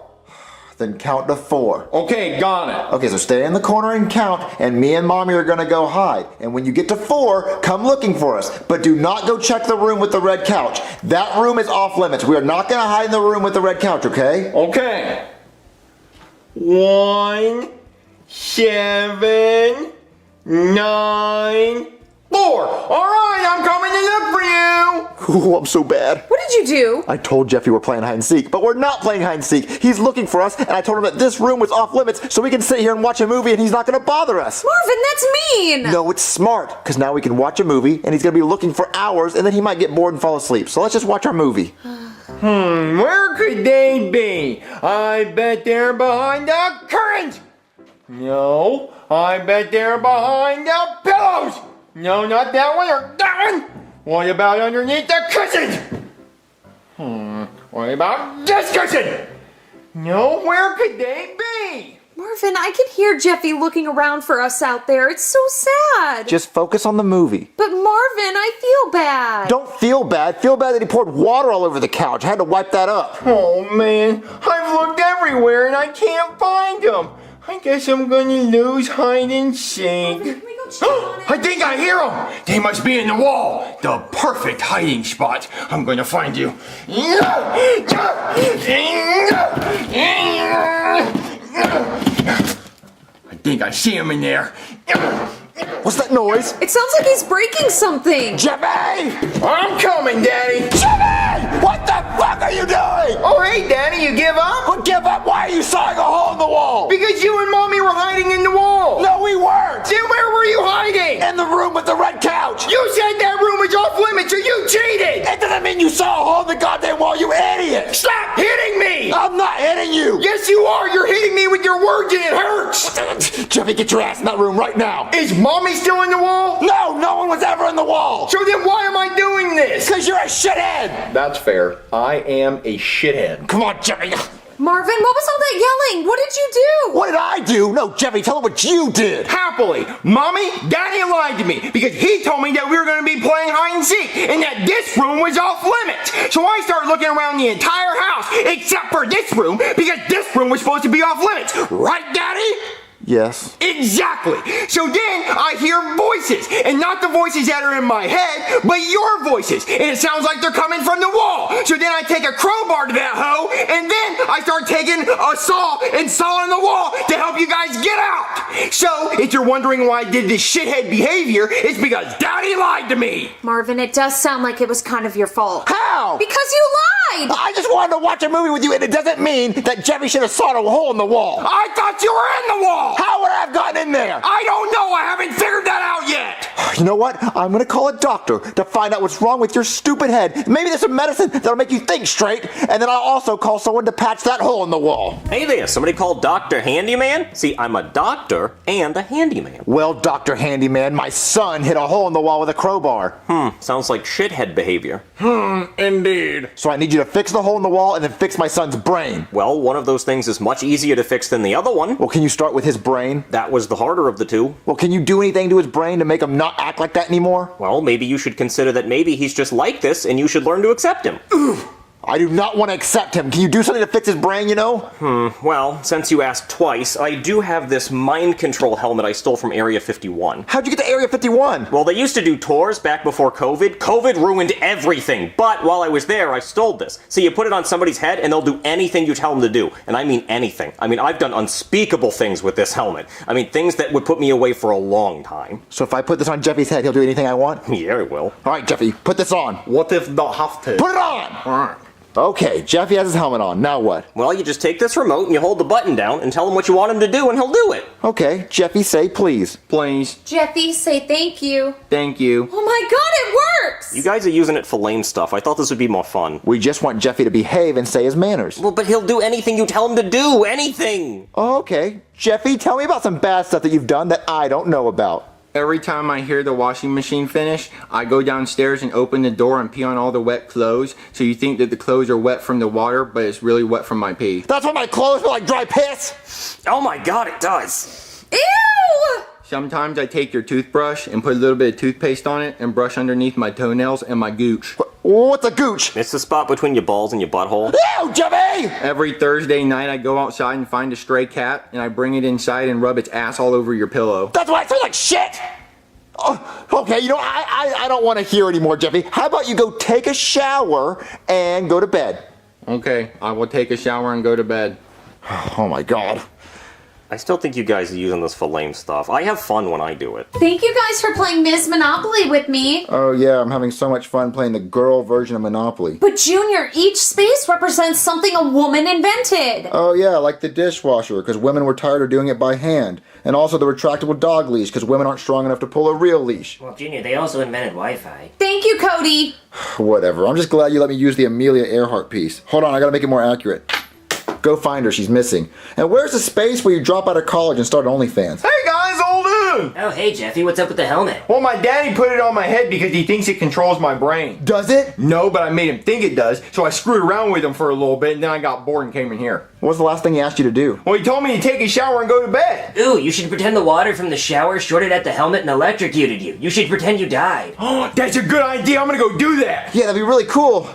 Then count to 4. Okay, got it. Okay, so stay in the corner and count, and me and Mommy are gonna go hide. And when you get to 4, come looking for us. But do not go check the room with the red couch. That room is off limits. We are not gonna hide in the room with the red couch, okay? Okay. 1, 7, 9, 4. All right, I'm coming to look for you. Ooh, I'm so bad. What did you do? I told Jeffy we're playing hide and seek, but we're not playing hide and seek. He's looking for us, and I told him that this room was off limits so we can sit here and watch a movie and he's not gonna bother us. Marvin, that's mean. No, it's smart, because now we can watch a movie and he's gonna be looking for hours and then he might get bored and fall asleep. So let's just watch our movie. Where could they be? I bet they're behind the curtains. No, I bet they're behind the pillows. No, not that one or that one. What about underneath the cushions? What about this cushion? No, where could they be? Marvin, I can hear Jeffy looking around for us out there. It's so sad. Just focus on the movie. But Marvin, I feel bad. Don't feel bad. Feel bad that he poured water all over the couch. I had to wipe that up. Oh man, I've looked everywhere and I can't find them. I guess I'm gonna lose hide and seek. I think I hear them. They must be in the wall. The perfect hiding spot. I'm gonna find you. I think I see him in there. What's that noise? It sounds like he's breaking something. Jeffy! I'm coming, Daddy. Jeffy! What the fuck are you doing? Oh, hey, Daddy, you give up? Well, give up? Why are you sawing a hole in the wall? Because you and Mommy were hiding in the wall. No, we weren't. Then where were you hiding? In the room with the red couch. You said that room was off limits, so you cheated. That doesn't mean you saw a hole in the goddamn wall, you idiot. Stop hitting me. I'm not hitting you. Yes, you are. You're hitting me with your words and it hurts. Jeffy, get your ass in that room right now. Is Mommy still in the wall? No, no one was ever in the wall. So then why am I doing this? Because you're a shithead. That's fair. I am a shithead. Come on, Jeffy. Marvin, what was all that yelling? What did you do? What did I do? No, Jeffy, tell him what you did. Happily. Mommy, Daddy lied to me because he told me that we were going to be playing hide and seek and that this room was off limits. So I started looking around the entire house except for this room because this room was supposed to be off limits. Right, Daddy? Yes. Exactly. So then I hear voices, and not the voices that are in my head, but your voices, and it sounds like they're coming from the wall. So then I take a crowbar to that hoe, and then I start taking a saw and sawing the wall to help you guys get out. So if you're wondering why I did this shithead behavior, it's because Daddy lied to me. Marvin, it does sound like it was kind of your fault. How? Because you lied! I just wanted to watch a movie with you, and it doesn't mean that Jeffy should have sawed a hole in the wall. I thought you were in the wall! How would I have gotten in there? I don't know, I haven't figured that out yet! You know what? I'm gonna call a doctor to find out what's wrong with your stupid head. Maybe there's some medicine that'll make you think straight, and then I'll also call someone to patch that hole in the wall. Hey there, somebody called Dr. Handyman? See, I'm a doctor and a handyman. Well, Dr. Handyman, my son hit a hole in the wall with a crowbar. Sounds like shithead behavior. Indeed. So I need you to fix the hole in the wall and then fix my son's brain. Well, one of those things is much easier to fix than the other one. Well, can you start with his brain? That was the harder of the two. Well, can you do anything to his brain to make him not act like that anymore? Well, maybe you should consider that maybe he's just like this and you should learn to accept him. I do not want to accept him. Can you do something to fix his brain, you know? Well, since you asked twice, I do have this mind control helmet I stole from Area 51. How'd you get to Area 51? Well, they used to do tours back before COVID. COVID ruined everything. But while I was there, I stole this. So you put it on somebody's head and they'll do anything you tell them to do. And I mean anything. I mean, I've done unspeakable things with this helmet. I mean, things that would put me away for a long time. So if I put this on Jeffy's head, he'll do anything I want? Yeah, he will. All right, Jeffy, put this on. What if not have to? Put it on! All right. Okay, Jeffy has his helmet on. Now what? Well, you just take this remote and you hold the button down and tell him what you want him to do and he'll do it. Okay, Jeffy, say please. Please. Jeffy, say thank you. Thank you. Oh my god, it works! You guys are using it for lame stuff. I thought this would be more fun. We just want Jeffy to behave and say his manners. Well, but he'll do anything you tell him to do. Anything. Okay, Jeffy, tell me about some bad stuff that you've done that I don't know about. Every time I hear the washing machine finish, I go downstairs and open the door and pee on all the wet clothes. So you think that the clothes are wet from the water, but it's really wet from my pee. That's why my clothes smell like dry piss! Oh my god, it does. Ew! Sometimes I take your toothbrush and put a little bit of toothpaste on it and brush underneath my toenails and my gooch. What's a gooch? It's the spot between your balls and your butthole. Ew, Jeffy! Every Thursday night I go outside and find a stray cat and I bring it inside and rub its ass all over your pillow. That's why I feel like shit! Oh, okay, you know, I don't want to hear anymore, Jeffy. How about you go take a shower and go to bed? Okay, I will take a shower and go to bed. Oh my god. I still think you guys are using this for lame stuff. I have fun when I do it. Thank you guys for playing Ms. Monopoly with me. Oh yeah, I'm having so much fun playing the girl version of Monopoly. But Junior, each space represents something a woman invented. Oh yeah, like the dishwasher, because women were tired of doing it by hand. And also the retractable dog leash, because women aren't strong enough to pull a real leash. Well, Junior, they also invented Wi-Fi. Thank you, Cody. Whatever, I'm just glad you let me use the Amelia Earhart piece. Hold on, I gotta make it more accurate. Go find her, she's missing. And where's the space where you drop out of college and start OnlyFans? Hey guys, old dude! Oh, hey, Jeffy, what's up with the helmet? Well, my daddy put it on my head because he thinks it controls my brain. Does it? No, but I made him think it does, so I screwed around with him for a little bit and then I got bored and came in here. What was the last thing he asked you to do? Well, he told me to take a shower and go to bed. Ooh, you should pretend the water from the shower shorted at the helmet and electrocuted you. You should pretend you died. Oh, that's a good idea. I'm gonna go do that. Yeah, that'd be really cool.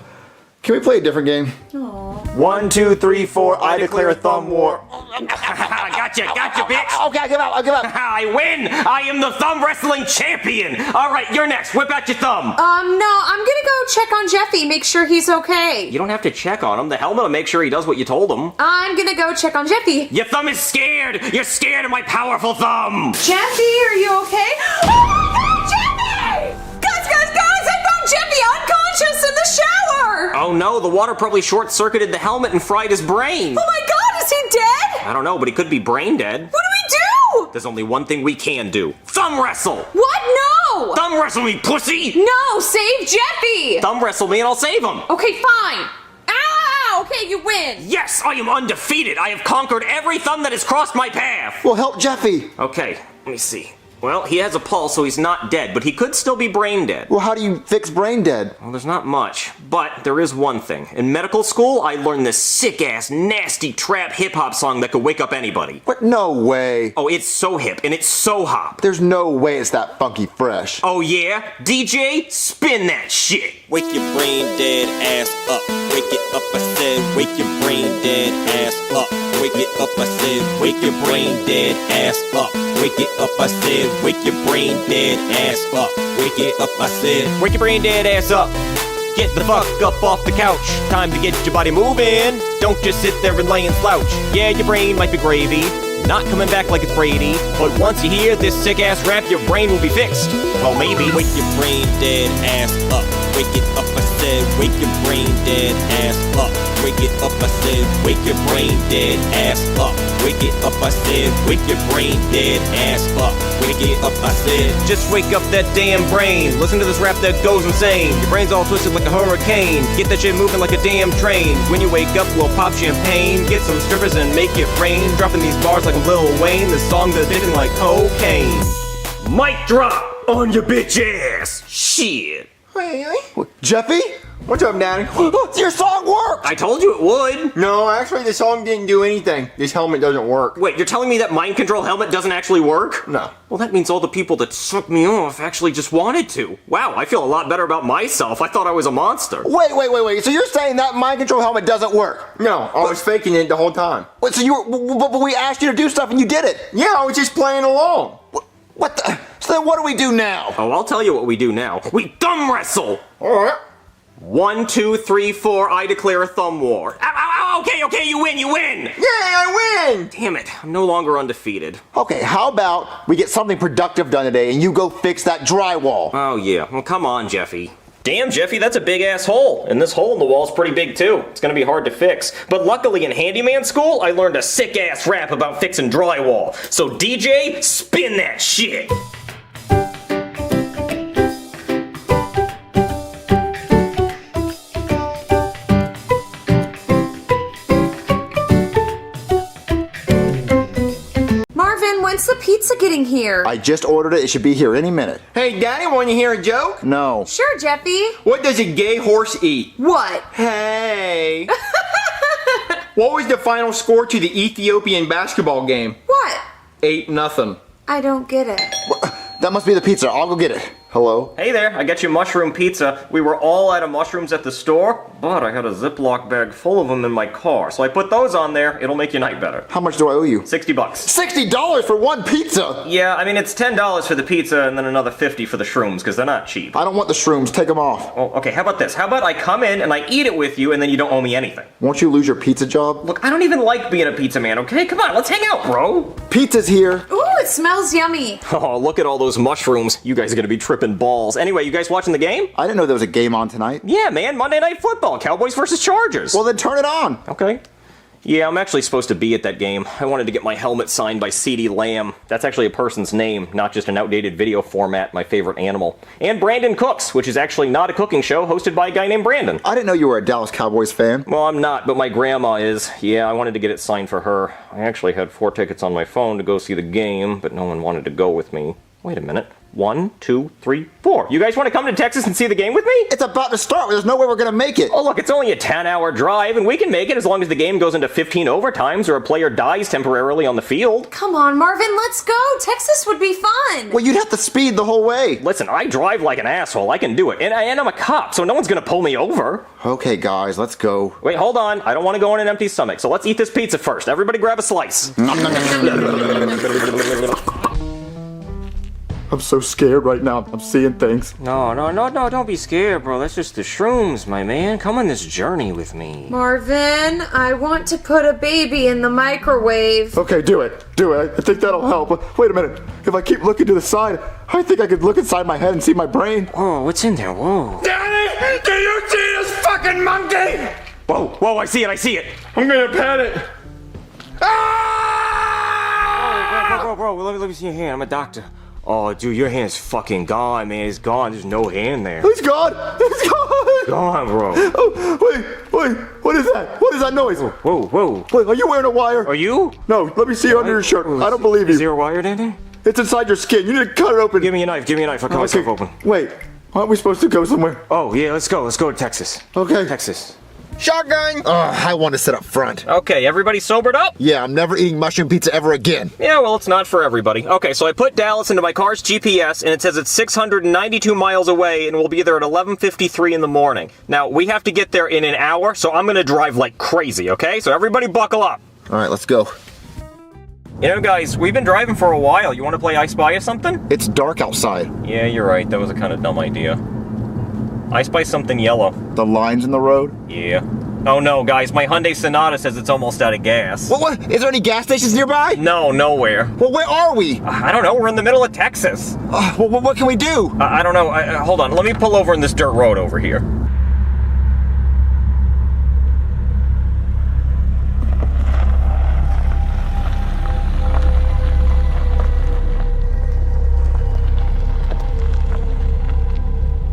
Can we play a different game? Aww. 1, 2, 3, 4, I declare a thumb war. Gotcha, bitch. Okay, I give up. I win. I am the thumb wrestling champion. All right, you're next. Whip out your thumb. No, I'm gonna go check on Jeffy, make sure he's okay. You don't have to check on him. The helmet will make sure he does what you told him. I'm gonna go check on Jeffy. Your thumb is scared. You're scared of my powerful thumb. Jeffy, are you okay? Oh my god, Jeffy! Guys, I found Jeffy unconscious in the shower! Oh no, the water probably short-circuited the helmet and fried his brain. Oh my god, is he dead? I don't know, but he could be brain dead. What do we do? There's only one thing we can do. Thumb wrestle! What? No! Thumb wrestle me, pussy! No, save Jeffy! Thumb wrestle me and I'll save him. Okay, fine. Ow! Okay, you win. Yes, I am undefeated. I have conquered every thumb that has crossed my path. Well, help Jeffy. Okay, let me see. Well, he has a pulse, so he's not dead, but he could still be brain dead. Well, how do you fix brain dead? Well, there's not much, but there is one thing. In medical school, I learned this sick-ass, nasty trap hip-hop song that could wake up anybody. What? No way. Oh, it's so hip, and it's so hop. There's no way it's that funky fresh. Oh yeah? DJ, spin that shit. Wake your brain dead ass up. Wake it up, I said. Wake your brain dead ass up. Wake it up, I said, wake your brain dead ass up. Wake it up, I said, wake your brain dead ass up. Wake it up, I said, wake your brain dead ass up. Get the fuck up off the couch. Time to get your body moving. Don't just sit there and lay and slouch. Yeah, your brain might be gravy, not coming back like it's Brady, but once you hear this sick ass rap, your brain will be fixed. Well, maybe. Wake your brain dead ass up. Wake it up, I said, wake your brain dead ass up. Wake it up, I said, wake your brain dead ass up. Wake it up, I said, wake your brain dead ass up. Wake it up, I said, just wake up that damn brain. Listen to this rap that goes insane. Your brain's all twisted like a hurricane. Get that shit moving like a damn train. When you wake up, we'll pop champagne. Get some strippers and make it rain. Dropping these bars like Lil Wayne. The song's addicting like cocaine. Mic drop on your bitch ass. Shit. Jeffy? What's up, Daddy? Your song worked! I told you it would. No, actually, the song didn't do anything. This helmet doesn't work. Wait, you're telling me that mind control helmet doesn't actually work? No. Well, that means all the people that sucked me off actually just wanted to. Wow, I feel a lot better about myself. I thought I was a monster. Wait. So you're saying that mind control helmet doesn't work? No, I was faking it the whole time. Wait, so but we asked you to do stuff and you did it? Yeah, I was just playing along. What the? So then what do we do now? Oh, I'll tell you what we do now. We thumb wrestle! Alright. 1, 2, 3, 4, I declare a thumb war. Ow, okay, you win! Yay, I win! Damn it, I'm no longer undefeated. Okay, how about we get something productive done today and you go fix that drywall? Oh yeah, well come on, Jeffy. Damn, Jeffy, that's a big ass hole. And this hole in the wall's pretty big too. It's gonna be hard to fix. But luckily in handyman school, I learned a sick ass rap about fixing drywall. So DJ, spin that shit! When's the pizza getting here? I just ordered it. It should be here any minute. Hey, Daddy, want to hear a joke? No. Sure, Jeffy. What does a gay horse eat? What? Hey. What was the final score to the Ethiopian basketball game? What? 8-0. I don't get it. That must be the pizza. I'll go get it. Hello? Hey there, I got you mushroom pizza. We were all out of mushrooms at the store, but I had a Ziploc bag full of them in my car, so I put those on there. It'll make your night better. How much do I owe you? $60. $60 for one pizza? Yeah, I mean, it's $10 for the pizza and then another $50 for the shrooms, because they're not cheap. I don't want the shrooms. Take them off. Oh, okay, how about this? How about I come in and I eat it with you and then you don't owe me anything? Won't you lose your pizza job? Look, I don't even like being a pizza man, okay? Come on, let's hang out, bro. Pizza's here. Ooh, it smells yummy. Oh, look at all those mushrooms. You guys are gonna be tripping balls. Anyway, you guys watching the game? I didn't know there was a game on tonight. Yeah, man, Monday Night Football. Cowboys versus Chargers. Well, then turn it on. Okay. Yeah, I'm actually supposed to be at that game. I wanted to get my helmet signed by CeeDee Lamb. That's actually a person's name, not just an outdated video format, my favorite animal. And Brandon Cooks, which is actually not a cooking show hosted by a guy named Brandon. I didn't know you were a Dallas Cowboys fan. Well, I'm not, but my grandma is. Yeah, I wanted to get it signed for her. I actually had 4 tickets on my phone to go see the game, but no one wanted to go with me. Wait a minute. 1, 2, 3, 4. You guys want to come to Texas and see the game with me? It's about to start. There's no way we're going to make it. Oh, look, it's only a 10-hour drive, and we can make it as long as the game goes into 15 overtimes or a player dies temporarily on the field. Come on, Marvin, let's go. Texas would be fun. Well, you'd have to speed the whole way. Listen, I drive like an asshole. I can do it. And I'm a cop, so no one's going to pull me over. Okay, guys, let's go. Wait, hold on. I don't want to go on an empty stomach, so let's eat this pizza first. Everybody grab a slice. I'm so scared right now. I'm seeing things. No, don't be scared, bro. That's just the shrooms, my man. Come on this journey with me. Marvin, I want to put a baby in the microwave. Okay, do it. I think that'll help. Wait a minute. If I keep looking to the side, I think I could look inside my head and see my brain. Oh, what's in there? Whoa. Daddy, do you see this fucking monkey? Whoa, I see it. I'm gonna pet it. Ah! Bro, let me see your hand. I'm a doctor. Oh, dude, your hand's fucking gone, man. It's gone. There's no hand there. It's gone. Gone, bro. Oh, wait. What is that? What is that noise? Whoa. Wait, are you wearing a wire? Are you? No, let me see under your shirt. I don't believe you. Is there a wire in there? It's inside your skin. You need to cut it open. Give me a knife. I'll cut myself open. Wait, aren't we supposed to go somewhere? Oh, yeah, let's go. Let's go to Texas. Okay. Texas. Shotgun! I want to sit up front. Okay, everybody sobered up? Yeah, I'm never eating mushroom pizza ever again. Yeah, well, it's not for everybody. Okay, so I put Dallas into my car's GPS, and it says it's 692 miles away, and we'll be there at 11:53 in the morning. Now, we have to get there in an hour, so I'm gonna drive like crazy, okay? So everybody buckle up. All right, let's go. You know, guys, we've been driving for a while. You want to play I Spy or something? It's dark outside. Yeah, you're right. That was a kind of dumb idea. I spy something yellow. The lines in the road? Yeah. Oh no, guys, my Hyundai Sonata says it's almost out of gas. What? Is there any gas stations nearby? No, nowhere. Well, where are we? I don't know. We're in the middle of Texas. What can we do? I don't know. Hold on. Let me pull over in this dirt road over here.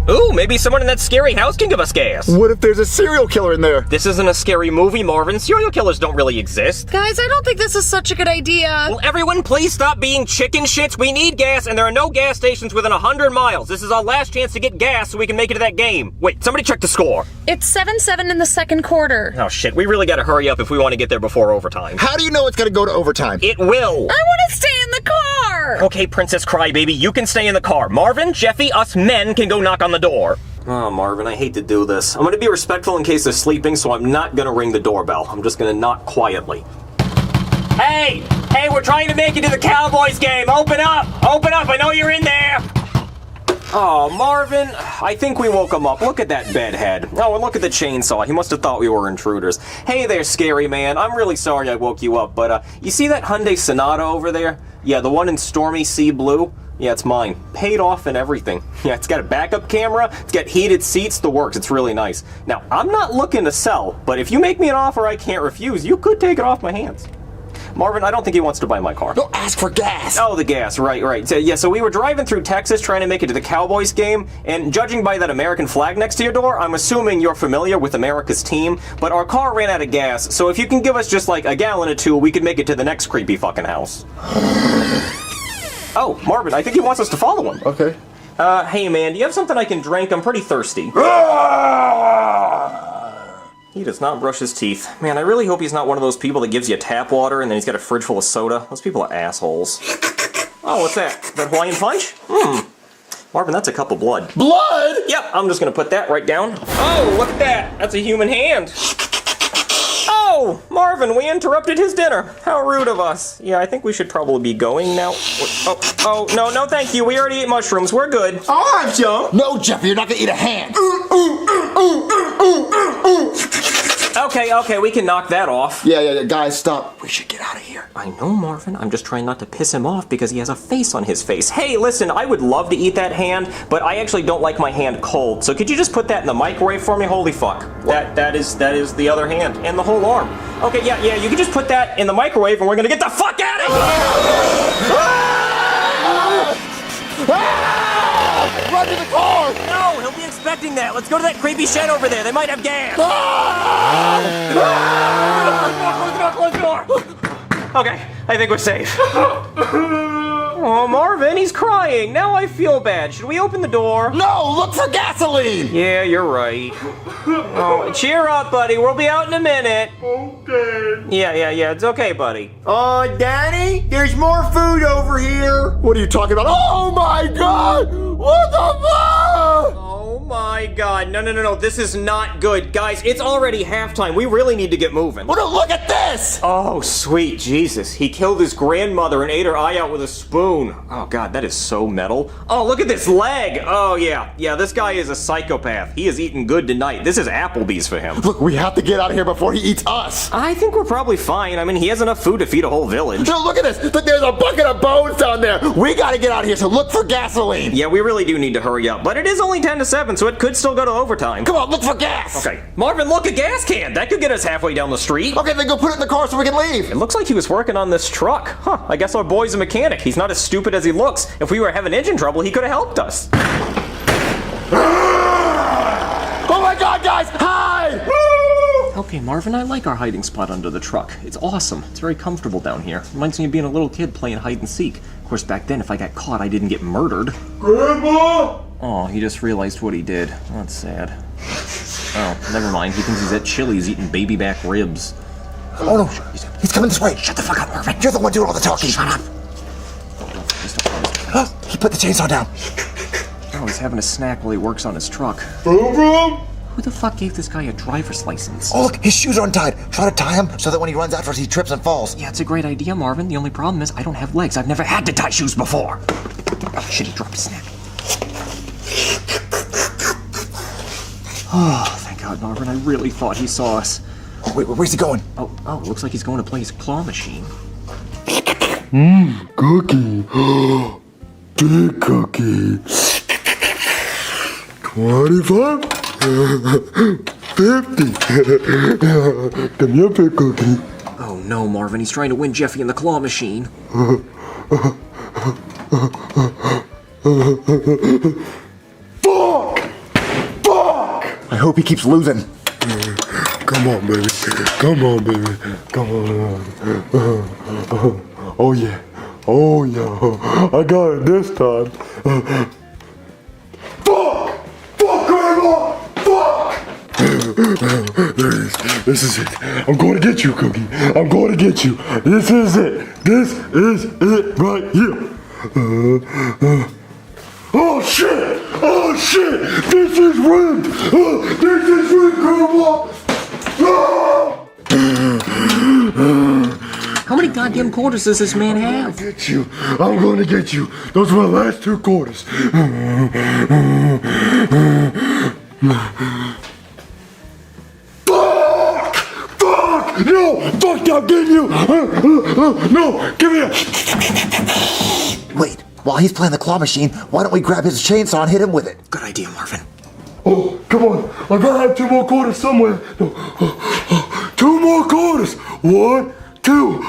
Ooh, maybe someone in that scary house can give us gas. What if there's a serial killer in there? This isn't a scary movie, Marvin. Serial killers don't really exist. Guys, I don't think this is such a good idea. Will everyone please stop being chicken shits? We need gas, and there are no gas stations within 100 miles. This is our last chance to get gas so we can make it to that game. Wait, somebody check the score. It's 7-7 in the second quarter. Oh shit, we really gotta hurry up if we want to get there before overtime. How do you know it's gonna go to overtime? It will. I want to stay in the car. Okay, Princess Crybaby, you can stay in the car. Marvin, Jeffy, us men can go knock on the door. Oh, Marvin, I hate to do this. I'm gonna be respectful in case they're sleeping, so I'm not gonna ring the doorbell. I'm just gonna knock quietly. Hey! Hey, we're trying to make it to the Cowboys game! Open up! Open up! I know you're in there! Oh, Marvin, I think we woke him up. Look at that bedhead. Oh, and look at the chainsaw. He must have thought we were intruders. Hey there, scary man. I'm really sorry I woke you up, but you see that Hyundai Sonata over there? Yeah, the one in stormy sea blue? Yeah, it's mine. Paid off and everything. Yeah, it's got a backup camera, it's got heated seats, the works. It's really nice. Now, I'm not looking to sell, but if you make me an offer I can't refuse, you could take it off my hands. Marvin, I don't think he wants to buy my car. No, ask for gas. Oh, the gas, right. So we were driving through Texas trying to make it to the Cowboys game, and judging by that American flag next to your door, I'm assuming you're familiar with America's team, but our car ran out of gas, so if you can give us just like a gallon or two, we could make it to the next creepy fucking house. Oh, Marvin, I think he wants us to follow him. Okay. Hey man, do you have something I can drink? I'm pretty thirsty. He does not brush his teeth. Man, I really hope he's not one of those people that gives you tap water and then he's got a fridge full of soda. Those people are assholes. Oh, what's that? That Hawaiian punch? Marvin, that's a cup of blood. Blood? Yep, I'm just gonna put that right down. Oh, look at that. That's a human hand. Oh, Marvin, we interrupted his dinner. How rude of us. Yeah, I think we should probably be going now. Oh, no, thank you. We already ate mushrooms. We're good. I'll have some. No, Jeffy, you're not gonna eat a hand. Okay, we can knock that off. Yeah, guys, stop. We should get out of here. I know, Marvin. I'm just trying not to piss him off because he has a face on his face. Hey, listen, I would love to eat that hand, but I actually don't like my hand cold. So could you just put that in the microwave for me? Holy fuck. That is the other hand and the whole arm. Okay, yeah, you can just put that in the microwave and we're gonna get the fuck out of here! Run to the car! No, he'll be expecting that. Let's go to that creepy shed over there. They might have gas. Close the door. Okay, I think we're safe. Oh, Marvin, he's crying. Now I feel bad. Should we open the door? No, look for gasoline! Yeah, you're right. Oh, cheer up, buddy. We'll be out in a minute. Okay. Yeah, it's okay, buddy. Danny, there's more food over here. What are you talking about? Oh my god! What the fuck? Oh my god. No. This is not good. Guys, it's already halftime. We really need to get moving. Well, look at this! Oh, sweet Jesus. He killed his grandmother and ate her eye out with a spoon. Oh god, that is so metal. Oh, look at this leg. Oh, yeah, this guy is a psychopath. He is eating good tonight. This is Applebee's for him. Look, we have to get out of here before he eats us. I think we're probably fine. I mean, he has enough food to feed a whole village. No, look at this. Look, there's a bucket of bones down there. We gotta get out of here, so look for gasoline. Yeah, we really do need to hurry up. But it is only 10 to 7, so it could still go to overtime. Come on, look for gas. Okay. Marvin, look, a gas can. That could get us halfway down the street. Okay, then go put it in the car so we can leave. It looks like he was working on this truck. Huh, I guess our boy's a mechanic. He's not as stupid as he looks. If we were having engine trouble, he could have helped us. Oh my god, guys, hide! Okay, Marvin, I like our hiding spot under the truck. It's awesome. It's very comfortable down here. Reminds me of being a little kid playing hide and seek. Of course, back then, if I got caught, I didn't get murdered. Grandma! Oh, he just realized what he did. Oh, that's sad. Oh, never mind. He thinks he's at Chili's eating baby back ribs. Oh no, he's coming this way. Shut the fuck up, Marvin. You're the one doing all the talking. Shut up. He put the chainsaw down. Oh, he's having a snack while he works on his truck. Vroom vroom! Who the fuck gave this guy a driver's license? Oh, look, his shoes are untied. Try to tie him so that when he runs after us, he trips and falls. Yeah, it's a great idea, Marvin. The only problem is I don't have legs. I've never had to tie shoes before. Oh, shit, he dropped a snack. Oh, thank God, Marvin. I really thought he saw us. Oh, wait, where's he going? Oh, looks like he's going to play his claw machine. Cookie. Big cookie. 25? 50. Give me a big cookie. Oh no, Marvin, he's trying to win Jeffy in the claw machine. Fuck! I hope he keeps losing. Come on, baby. Come on, baby. Come on. Oh, yeah. Oh, yeah. I got it this time. Fuck! Fuck, Grandma! Fuck! There it is. This is it. I'm going to get you, Cookie. I'm going to get you. This is it. This is it right here. Oh, shit! Oh, shit! This is rigged! This is rigged, Grandma! How many goddamn quarters does this man have? Get you. I'm going to get you. Those are my last 2 quarters. Fuck! Fuck! No! Fuck! I'm getting you! No! Give me a... Wait, while he's playing the claw machine, why don't we grab his chainsaw and hit him with it? Good idea, Marvin. Oh, come on. I gotta have 2 more quarters somewhere. No. 2 more quarters. 1, 2.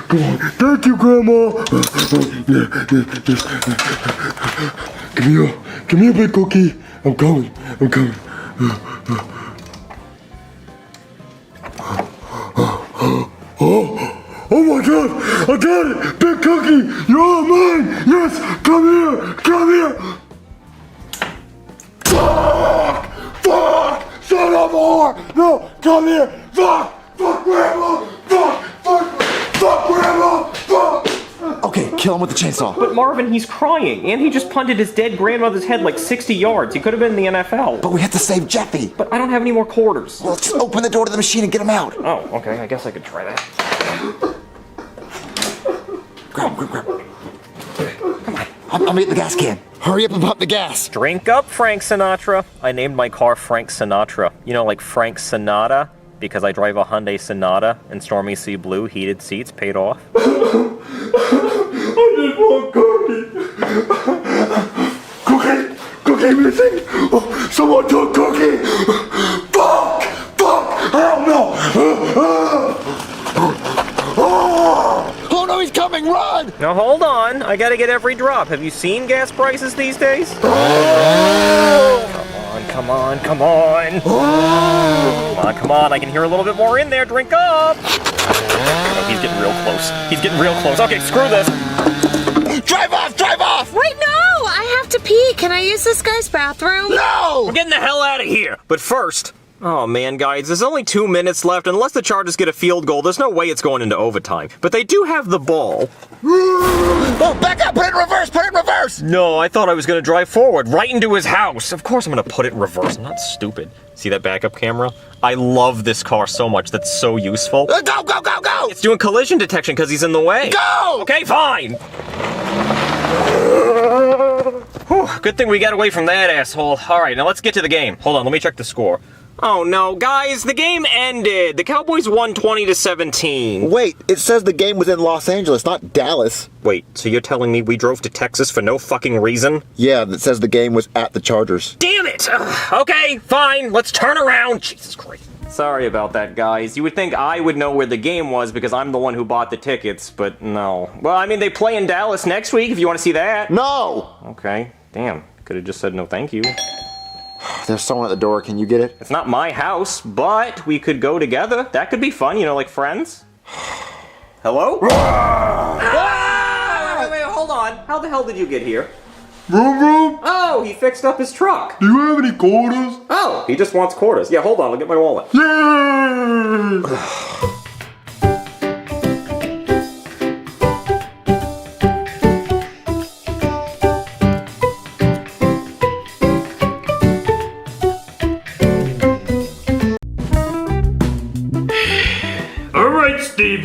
Come on. Thank you, Grandma. Give me a big cookie. I'm coming. Oh my God! I got it! Big cookie! You're mine! Yes! Come here! Fuck! Fuck! Son of a whore! No! Come here! Fuck! Fuck Grandma! Fuck Grandma! Fuck! Okay, kill him with the chainsaw. But Marvin, he's crying, and he just punted his dead grandmother's head like 60 yards. He could have been in the NFL. But we have to save Jeffy. But I don't have any more quarters. Well, just open the door to the machine and get him out. Oh, okay, I guess I could try that. Grab. Come on. I'll meet the gas can. Hurry up and pump the gas. Drink up, Frank Sinatra. I named my car Frank Sinatra. You know, like Frank Sonata, because I drive a Hyundai Sonata in stormy sea blue, heated seats, paid off. I just want cookie. Cookie missing. Oh, someone took cookie. Fuck. Hell no. Oh no, he's coming. Run. Now hold on, I gotta get every drop. Have you seen gas prices these days? Come on. Come on, I can hear a little bit more in there. Drink up. Oh, he's getting real close. Okay, screw this. Drive off! Wait, no! I have to pee. Can I use this guy's bathroom? No! We're getting the hell out of here. But first, oh man, guys, there's only 2 minutes left. Unless the Chargers get a field goal, there's no way it's going into overtime. But they do have the ball. Oh, back up! Put it in reverse! No, I thought I was going to drive forward, right into his house. Of course I'm going to put it in reverse. I'm not stupid. See that backup camera? I love this car so much. That's so useful. Go! It's doing collision detection because he's in the way. Go! Okay, fine. Whew, good thing we got away from that asshole. All right, now let's get to the game. Hold on, let me check the score. Oh no, guys, the game ended. The Cowboys won 20-17. Wait, it says the game was in Los Angeles, not Dallas. Wait, so you're telling me we drove to Texas for no fucking reason? Yeah, that says the game was at the Chargers. Damn it! Okay, fine, let's turn around. Jesus Christ. Sorry about that, guys. You would think I would know where the game was because I'm the one who bought the tickets, but no. Well, I mean, they play in Dallas next week if you want to see that. No! Okay, damn. Could have just said no thank you. There's someone at the door. Can you get it? It's not my house, but we could go together. That could be fun, you know, like friends. Hello? Wait, hold on. How the hell did you get here? Vroom. Oh, he fixed up his truck. Do you have any quarters? Oh, he just wants quarters. Yeah, hold on, I'll get my wallet. Yay!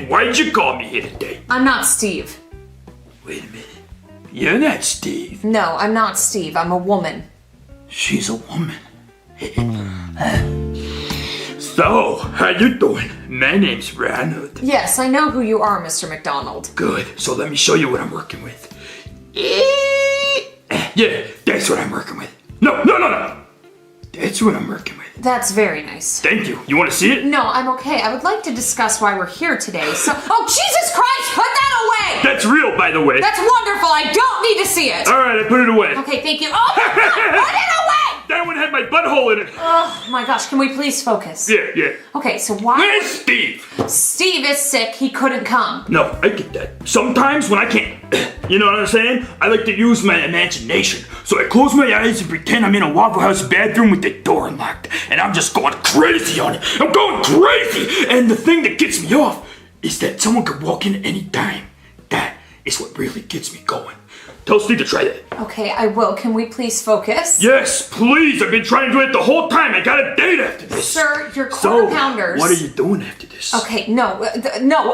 Steve, why'd you call me here today? I'm not Steve. Wait a minute. You're not Steve. No, I'm not Steve. I'm a woman. She's a woman. So, how you doing? My name's Ronald. Yes, I know who you are, Mr. McDonald. Good. So let me show you what I'm working with. Yeah, that's what I'm working with. No. That's what I'm working with. That's very nice. Thank you. You want to see it? No, I'm okay. I would like to discuss why we're here today. So, oh, Jesus Christ, put that away! That's real, by the way. That's wonderful. I don't need to see it. All right, I put it away. Okay, thank you. Oh, my God, put it away! That one had my butthole in it. Oh, my gosh, can we please focus? Yeah. Okay, so why... Where's Steve? Steve is sick. He couldn't come. No, I get that. Sometimes when I can't, you know what I'm saying? I like to use my imagination. So I close my eyes and pretend I'm in a Waffle House bathroom with the door unlocked. And I'm just going crazy on it. I'm going crazy! And the thing that gets me off is that someone could walk in any time. That is what really gets me going. Tell Steve to try that. Okay, I will. Can we please focus? Yes, please. I've been trying to do it the whole time. I got a date after this. Sir, you're quarter pounders. What are you doing after this? Okay, no,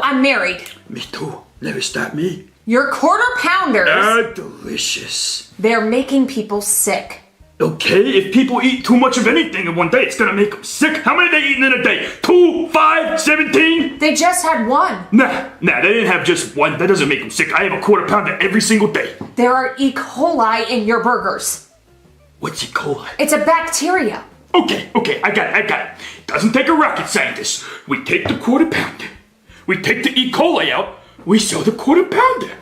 I'm married. Me too. Never stop me. You're quarter pounders. Delicious. They're making people sick. Okay, if people eat too much of anything in one day, it's gonna make them sick. How many are they eating in a day? 2, 5, 17? They just had one. Nah, they didn't have just one. That doesn't make them sick. I have a quarter pounder every single day. There are E. coli in your burgers. What's E. coli? It's a bacteria. Okay, I got it. Doesn't take a rocket scientist. We take the quarter pounder. We take the E. coli out. We sell the quarter pounder.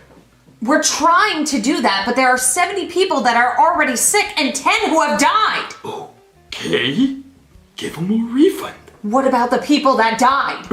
We're trying to do that, but there are 70 people that are already sick and 10 who have died. Okay, give them a refund. What about the people that died?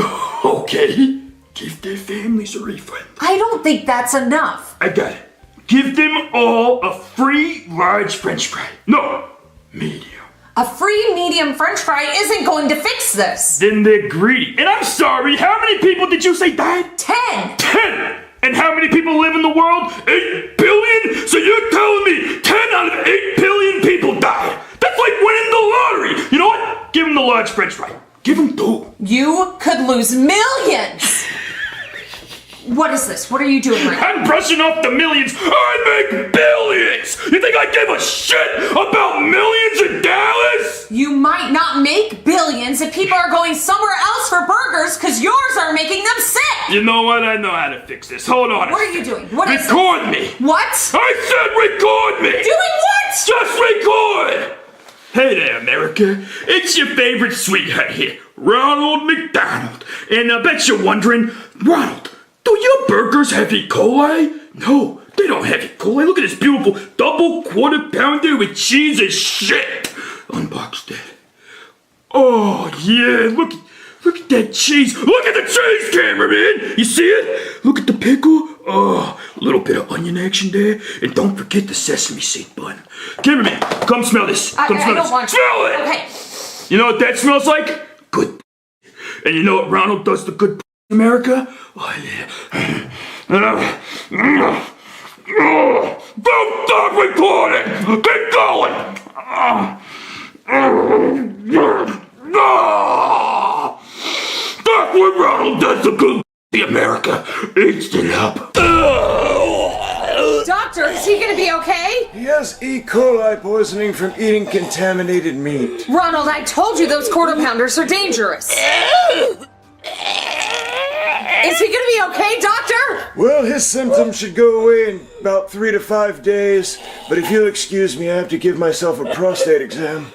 Okay, give their families a refund. I don't think that's enough. I got it. Give them all a free large French fry. No, medium. A free medium French fry isn't going to fix this. Then they're greedy. And I'm sorry, how many people did you say died? 10. 10! And how many people live in the world? 8 billion? So you're telling me 10 out of 8 billion people died? That's like winning the lottery! You know what? Give them the large French fry. Give them 2. You could lose millions! What is this? What are you doing right now? I'm brushing off the millions. I make billions! You think I give a shit about millions in Dallas? You might not make billions if people are going somewhere else for burgers because yours are making them sick! You know what? I know how to fix this. Hold on. What are you doing? What is Record me! What? I said record me! Doing what? Just record! Hey there, America. It's your favorite sweetheart here, Ronald McDonald. And I bet you're wondering, Ronald, do your burgers have E. coli? No, they don't have E. coli. Look at this beautiful double quarter pounder with cheese and shit. Unbox that. Oh, yeah, look at that cheese. Look at the cheese, cameraman. You see it? Look at the pickle. Oh, a little bit of onion action there. And don't forget the sesame seed bun. Cameraman, come smell this. Come smell this. Smell it. Okay. You know what that smells like? Good. And you know what Ronald does to good America? Oh, yeah. Don't stop recording! Keep going! That's what Ronald does to good America. Eats it up. Doctor, is he gonna be okay? He has E. coli poisoning from eating contaminated meat. Ronald, I told you those quarter pounders are dangerous. Is he gonna be okay, doctor? Well, his symptoms should go away in about 3 to 5 days. But if you'll excuse me, I have to give myself a prostate exam.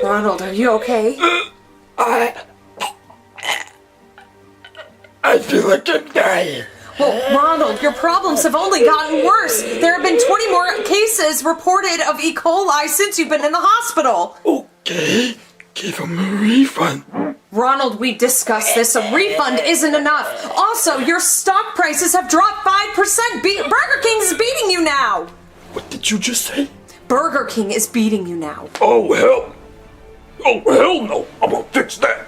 Ronald, are you okay? I feel like I'm dying. Well, Ronald, your problems have only gotten worse. There have been 20 more cases reported of E. coli since you've been in the hospital. Okay, give him a refund. Ronald, we discussed this. A refund isn't enough. Also, your stock prices have dropped 5%. Burger King is beating you now. What did you just say? Burger King is beating you now. Oh, hell no. I'm gonna fix that.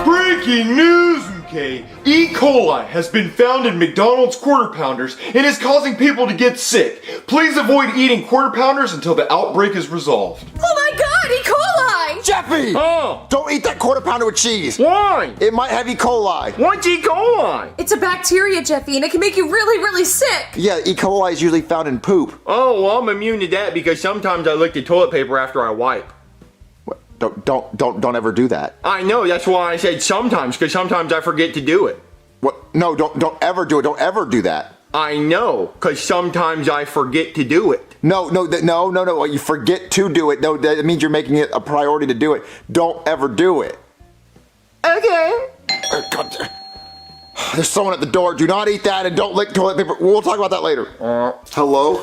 Breaking news, okay? E. coli has been found in McDonald's quarter pounders and is causing people to get sick. Please avoid eating quarter pounders until the outbreak is resolved. Oh my God, E. coli! Jeffy! Oh! Don't eat that quarter pounder with cheese. Why? It might have E. coli. What's E. coli? It's a bacteria, Jeffy, and it can make you really, really sick. Yeah, E. coli is usually found in poop. Oh, well, I'm immune to that because sometimes I lick the toilet paper after I wipe. Don't ever do that. I know, that's why I said sometimes, because sometimes I forget to do it. What? No, don't ever do it. Don't ever do that. I know, because sometimes I forget to do it. No. You forget to do it. No, that means you're making it a priority to do it. Don't ever do it. Okay. There's someone at the door. Do not eat that and don't lick toilet paper. We'll talk about that later. Hello?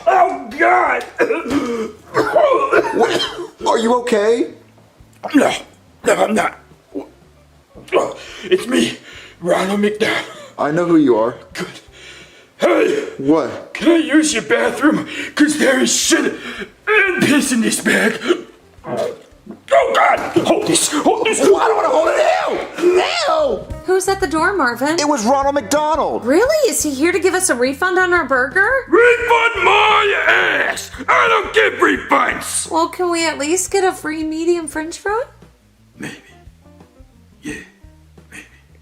Oh, God! What? Are you okay? No, I'm not. It's me, Ronald McDonald. I know who you are. Good. Hey! What? Can I use your bathroom? Cause there is shit and piss in this bag. Oh God! Hold this! Hold this! I don't want to hold it now! No! Who's at the door, Marvin? It was Ronald McDonald. Really? Is he here to give us a refund on our burger? Refund my ass! I don't give refunds! Well, can we at least get a free medium french fry?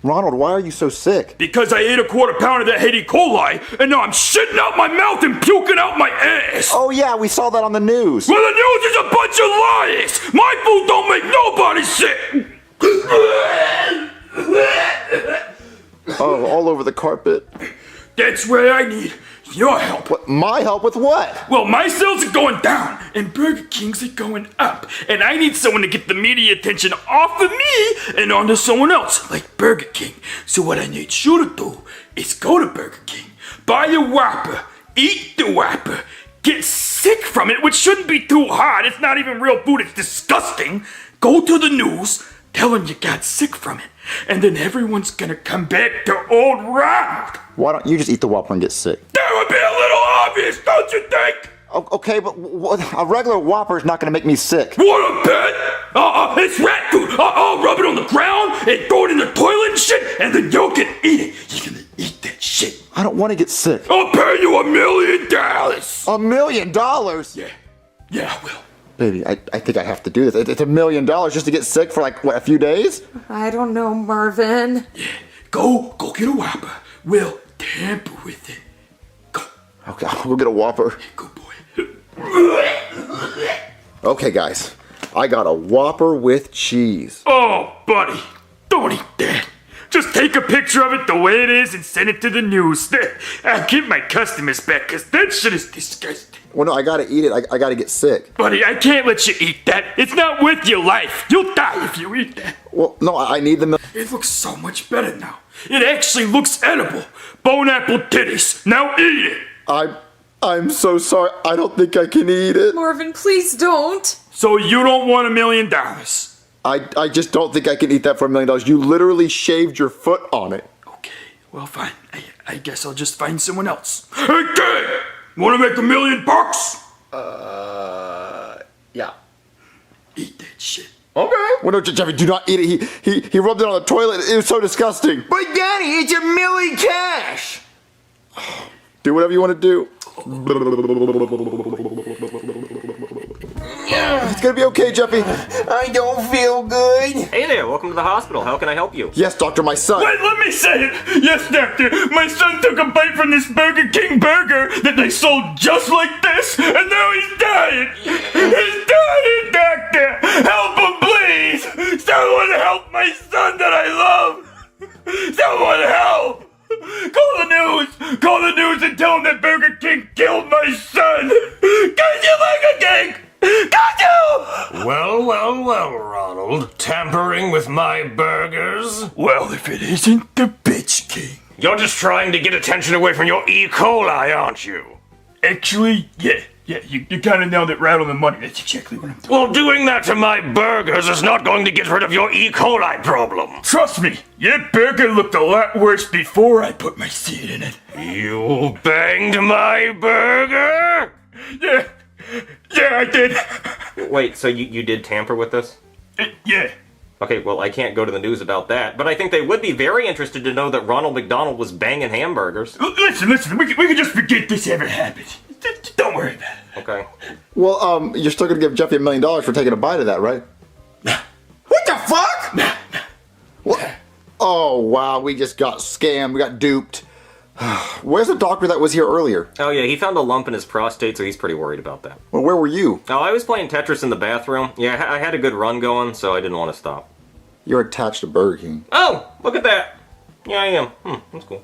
Ronald, why are you so sick? Because I ate a quarter pounder that had E. coli, and now I'm shitting out my mouth and puking out my ass! Oh yeah, we saw that on the news. Well, the news is a bunch of lies! My food don't make nobody sick! Oh, all over the carpet. That's where I need your help. What? My help with what? Well, my sales are going down, and Burger King's are going up. And I need someone to get the media attention off of me and onto someone else, like Burger King. So what I need you to do is go to Burger King, buy a Whopper, eat the Whopper, get sick from it, which shouldn't be too hard. It's not even real food, it's disgusting. Go to the news, tell them you got sick from it. And then everyone's gonna come back to old Ronald. Why don't you just eat the Whopper and get sick? That would be a little obvious, don't you think? Okay, but a regular Whopper is not going to make me sick. What a bet! It's rat food! I'll rub it on the ground and throw it in the toilet and shit, and then you can eat it. You're gonna eat that shit. I don't want to get sick. I'll pay you $1 million! $1 million? Yeah, I will. Baby, I think I have to do this. It's $1 million just to get sick for like, what, a few days? I don't know, Marvin. Yeah, go get a Whopper. We'll tamper with it. Okay, I'll go get a Whopper. Good boy. Okay, guys. I got a Whopper with cheese. Oh, buddy, don't eat that. Just take a picture of it the way it is and send it to the news. I'll get my customers back, because that shit is disgusting. Well, no, I gotta eat it. I gotta get sick. Buddy, I can't let you eat that. It's not worth your life. You'll die if you eat that. Well, no, I need the milk. It looks so much better now. It actually looks edible. Bone apple titties. Now eat it. I'm so sorry. I don't think I can eat it. Marvin, please don't. So you don't want $1 million? I just don't think I can eat that for $1 million. You literally shaved your foot on it. Okay, well fine. I guess I'll just find someone else. Hey kid! Wanna make $1 million? Yeah. Eat that shit. Okay. Well, no, Jeffy, do not eat it. He rubbed it on the toilet. It was so disgusting. But Daddy, it's $1 million cash! Do whatever you want to do. It's gonna be okay, Jeffy. I don't feel good. Hey there, welcome to the hospital. How can I help you? Yes, doctor, my son. Wait, let me say it. Yes, doctor. My son took a bite from this Burger King burger that they sold just like this, and now he's dying. He's dying, doctor. Help him, please. Someone help my son that I love. Someone help. Call the news and tell them that Burger King killed my son! Can you, Burger King? Can you? Well, Ronald. Tampering with my burgers? Well, if it isn't the Bitch King. You're just trying to get attention away from your E. coli, aren't you? Actually, yeah, you kind of nailed it right on the money. That's exactly what I'm doing. Well, doing that to my burgers is not going to get rid of your E. coli problem. Trust me, your burger looked a lot worse before I put my seed in it. You banged my burger? Yeah, I did. Wait, so you did tamper with this? Yeah. Okay, well, I can't go to the news about that, but I think they would be very interested to know that Ronald McDonald was banging hamburgers. Listen, we can just forget this ever happened. Don't worry about it. Okay. Well, you're still gonna give Jeffy $1 million for taking a bite of that, right? What the fuck? What? Oh, wow, we just got scammed. We got duped. Where's the doctor that was here earlier? Oh yeah, he found a lump in his prostate, so he's pretty worried about that. Well, where were you? Oh, I was playing Tetris in the bathroom. Yeah, I had a good run going, so I didn't want to stop. You're attached to Burger King. Oh, look at that. Yeah, I am. That's cool.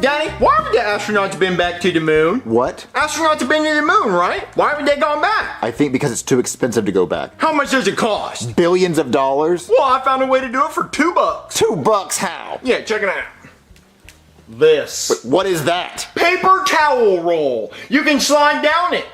Daddy, why haven't the astronauts been back to the moon? What? Astronauts have been to the moon, right? Why haven't they gone back? I think because it's too expensive to go back. How much does it cost? Billions of dollars? Well, I found a way to do it for $2. $2? How? Yeah, check it out. This. Wait, what is that? Paper towel roll. You can slide down it.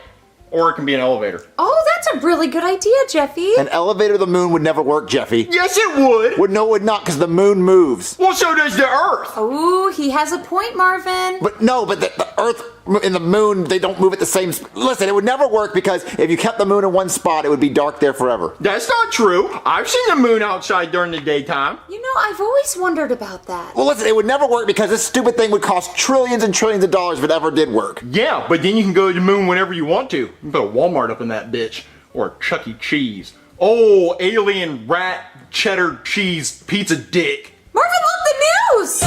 Or it can be an elevator. Oh, that's a really good idea, Jeffy. An elevator to the moon would never work, Jeffy. Yes, it would. Well, no, it would not, because the moon moves. Well, so does the Earth. Oh, he has a point, Marvin. But the Earth and the moon, they don't move at the same Listen, it would never work because if you kept the moon in one spot, it would be dark there forever. That's not true. I've seen the moon outside during the daytime. You know, I've always wondered about that. Well, listen, it would never work because this stupid thing would cost trillions and trillions of dollars if it ever did work. Yeah, but then you can go to the moon whenever you want to. You can put a Walmart up in that bitch. Or a Chuck E. Cheese. Oh, alien rat cheddar cheese pizza dick. Marvin, look, the news!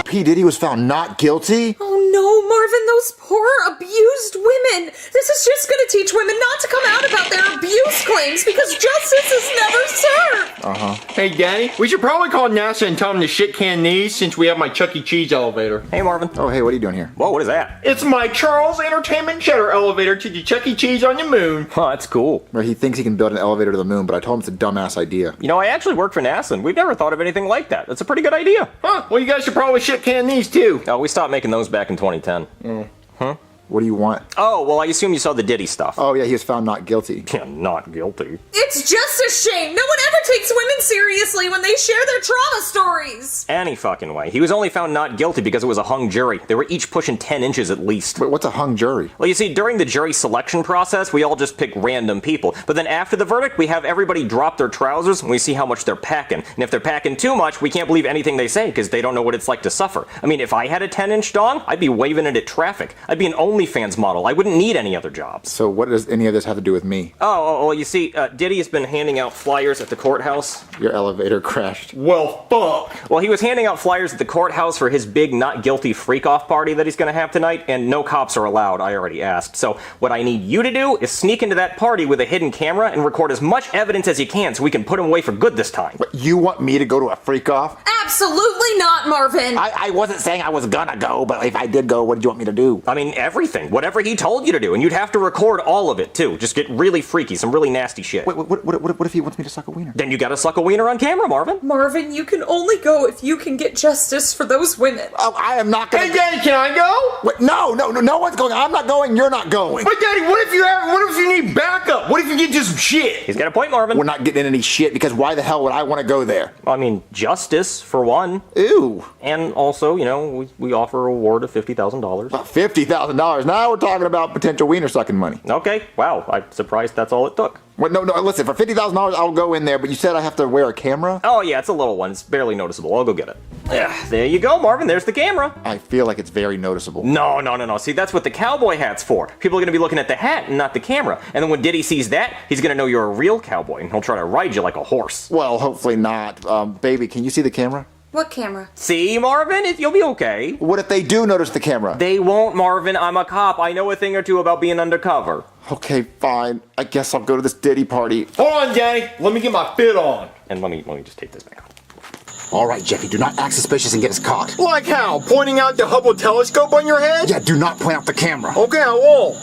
P. Diddy was found not guilty? Oh no, Marvin, those poor abused women. This is just gonna teach women not to come out about their abuse claims because justice is never served. Uh-huh. Hey, Daddy, we should probably call NASA and tell them to shit can these since we have my Chuck E. Cheese elevator. Hey, Marvin. Oh, hey, what are you doing here? Whoa, what is that? It's my Charles Entertainment Cheddar elevator to the Chuck E. Cheese on the moon. Oh, that's cool. Well, he thinks he can build an elevator to the moon, but I told him it's a dumbass idea. You know, I actually work for NASA, and we've never thought of anything like that. That's a pretty good idea. Huh, well, you guys should probably shit can these too. Oh, we stopped making those back in 2010. Huh? What do you want? Oh, well, I assume you saw the Diddy stuff. Oh, yeah, he was found not guilty. Yeah, not guilty. It's just a shame. No one ever takes women seriously when they share their trauma stories. Any fucking way. He was only found not guilty because it was a hung jury. They were each pushing 10 inches at least. Wait, what's a hung jury? Well, you see, during the jury selection process, we all just pick random people. But then after the verdict, we have everybody drop their trousers and we see how much they're packing. And if they're packing too much, we can't believe anything they say because they don't know what it's like to suffer. I mean, if I had a 10-inch dong, I'd be waving it at traffic. I'd be an OnlyFans model. I wouldn't need any other jobs. So what does any of this have to do with me? Oh, well, you see, Diddy has been handing out flyers at the courthouse. Your elevator crashed. Well, fuck. Well, he was handing out flyers at the courthouse for his big not guilty freak-off party that he's going to have tonight, and no cops are allowed, I already asked. So what I need you to do is sneak into that party with a hidden camera and record as much evidence as you can so we can put him away for good this time. What, you want me to go to a freak-off? Absolutely not, Marvin. I wasn't saying I was gonna go, but if I did go, what did you want me to do? I mean, everything. Whatever he told you to do, and you'd have to record all of it, too. Just get really freaky, some really nasty shit. Wait, what if he wants me to suck a wiener? Then you gotta suck a wiener on camera, Marvin. Marvin, you can only go if you can get justice for those women. Oh, I am not gonna... Hey, Daddy, can I go? Wait, no one's going. I'm not going, you're not going. But, Daddy, what if you need backup? What if you get just some shit? He's got a point, Marvin. We're not getting any shit, because why the hell would I want to go there? I mean, justice, for one. Ew. And also, you know, we offer a reward of $50,000. $50,000? Now we're talking about potential wiener sucking money. Okay, wow, I'm surprised that's all it took. Well, no, listen, for $50,000 I'll go in there, but you said I have to wear a camera? Oh yeah, it's a little one, it's barely noticeable, I'll go get it. Yeah, there you go, Marvin, there's the camera. I feel like it's very noticeable. No, see, that's what the cowboy hat's for. People are gonna be looking at the hat and not the camera. And then when Diddy sees that, he's gonna know you're a real cowboy, and he'll try to ride you like a horse. Well, hopefully not. Baby, can you see the camera? What camera? See, Marvin, you'll be okay. What if they do notice the camera? They won't, Marvin, I'm a cop. I know a thing or two about being undercover. Okay, fine. I guess I'll go to this Diddy party. Hold on, Daddy. Let me get my fit on. And let me just take this back off. All right, Jeffy, do not act suspicious and get us caught. Like how? Pointing out the Hubble telescope on your head? Yeah, do not point out the camera. Okay, I won't.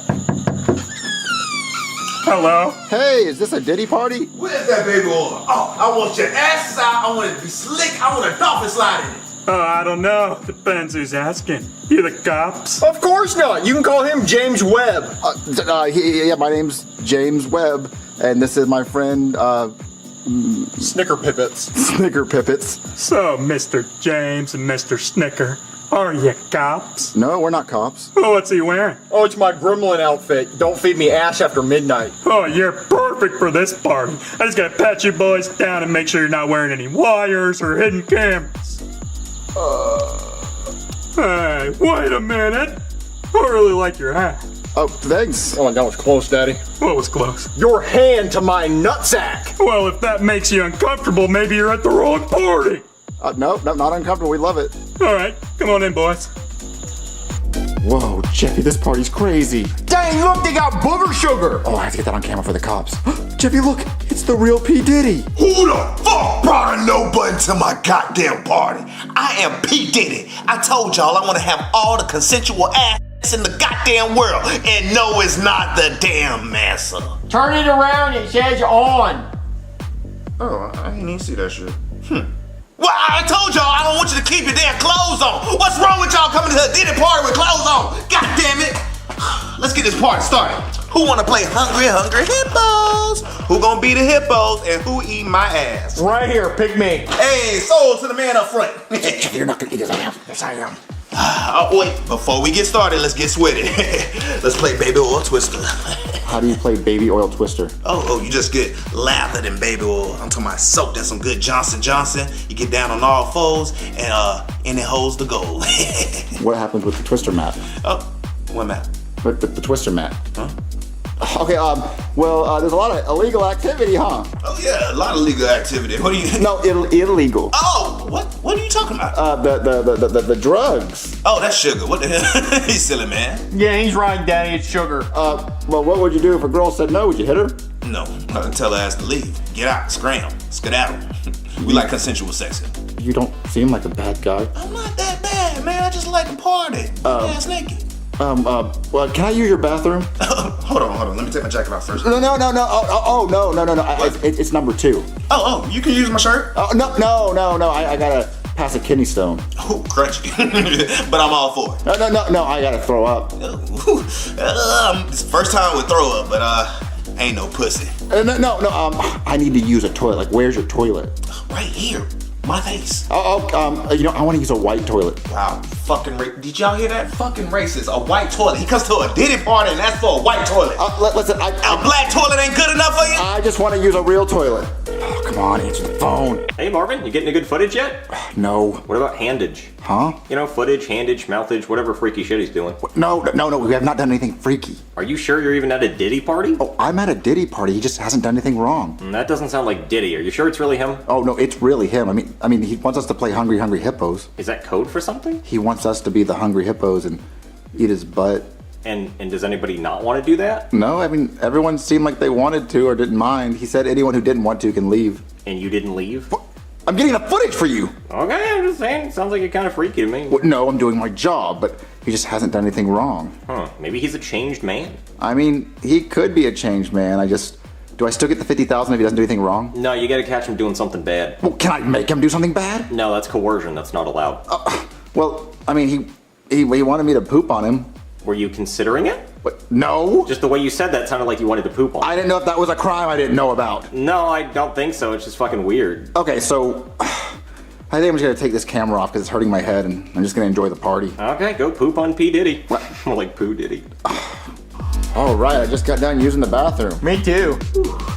Hello? Hey, is this a Diddy party? Where's that baby oil? Oh, I want your ass out. I want it to be slick. I want a dolphin slide in it. Oh, I don't know. Depends who's asking. You the cops? Of course not. You can call him James Webb. Yeah, my name's James Webb, and this is my friend, Snicker Pippets. Snicker Pippets. So, Mr. James and Mr. Snicker, are you cops? No, we're not cops. Oh, what's he wearing? Oh, it's my gremlin outfit. Don't feed me ash after midnight. Oh, you're perfect perfect for this party. I just gotta pat you boys down and make sure you're not wearing any wires or hidden cameras. Hey, wait a minute. I really like your hat. Oh, thanks. Oh, that was close, Daddy. What was close? Your hand to my nutsack. Well, if that makes you uncomfortable, maybe you're at the wrong party. No, not uncomfortable. We love it. All right, come on in, boys. Whoa, Jeffy, this party's crazy. Dang, look, they got booger sugar. Oh, I have to get that on camera for the cops. Jeffy, look, it's the real P. Diddy. Who the fuck brought a no button to my goddamn party? I am P. Diddy. I told y'all I want to have all the consensual ass in the goddamn world. And no, it's not the damn massa. Turn it around, it says on. Oh, I didn't even see that shit. Well, I told y'all I don't want you to keep your damn clothes on. What's wrong with y'all coming to a Diddy party with clothes on? God damn it. Let's get this party started. Who wanna play Hungry Hippos? Who gonna be the hippos and who eat my ass? Right here, pick me. Hey, sold to the man up front. You're not gonna eat this. Yes, I am. Oh, wait, before we get started, let's get sweaty. Let's play Baby Oil Twister. How do you play baby oil twister? Oh, you just get lathered in baby oil. I'm talking about soaked in some good Johnson Johnson. You get down on all fours and it holds the gold. What happens with the twister mat? Oh, what mat? But the twister mat. Huh? Okay, there's a lot of illegal activity, huh? Oh yeah, a lot of legal activity. What do you? No, illegal. Oh, what are you talking about? The drugs. Oh, that's sugar. What the hell? He's silly, man. Yeah, he's right, Daddy. It's sugar. Well, what would you do if a girl said no? Would you hit her? No, I'd tell her ass to leave. Get out, scram, skedaddle. We like consensual sex. You don't seem like a bad guy. I'm not that bad, man. I just like to party. Ass naked. Well, can I use your bathroom? Hold on. Let me take my jacket off first. No. No. It's number 2. Oh, you can use my shirt? Oh, no. I gotta pass a kidney stone. Oh, crunchy. But I'm all for it. No. I gotta throw up. It's the first time with throw up, but ain't no pussy. No. I need to use a toilet. Like, where's your toilet? Right here. My face. I want to use a white toilet. Wow, did y'all hear that? Fucking racist. A white toilet. He comes to a Diddy party and that's for a white toilet. Listen, a black toilet ain't good enough for you? I just want to use a real toilet. Oh, come on, answer the phone. Hey, Marvin, you getting any good footage yet? No. What about handage? Huh? You know, footage, handage, mouthage, whatever freaky shit he's doing. No, we have not done anything freaky. Are you sure you're even at a Diddy party? Oh, I'm at a Diddy party. He just hasn't done anything wrong. That doesn't sound like Diddy. Are you sure it's really him? Oh, no, it's really him. I mean, he wants us to play Hungry Hippos. Is that code for something? He wants us to be the Hungry Hippos and eat his butt. And does anybody not want to do that? No, I mean, everyone seemed like they wanted to or didn't mind. He said anyone who didn't want to can leave. And you didn't leave? What? I'm getting the footage for you. Okay, I'm just saying. Sounds like you're kind of freaky to me. Well, no, I'm doing my job, but he just hasn't done anything wrong. Huh, maybe he's a changed man. I mean, he could be a changed man. Do I still get the $50,000 if he doesn't do anything wrong? No, you gotta catch him doing something bad. Well, can I make him do something bad? No, that's coercion. That's not allowed. Well, I mean, he wanted me to poop on him. Were you considering it? What? No. Just the way you said that sounded like you wanted to poop on him. I didn't know if that was a crime I didn't know about. No, I don't think so. It's just fucking weird. Okay, so I think I'm just gonna take this camera off because it's hurting my head and I'm just gonna enjoy the party. Okay, go poop on P. Diddy. More like Poo Diddy. All right, I just got done using the bathroom. Me too.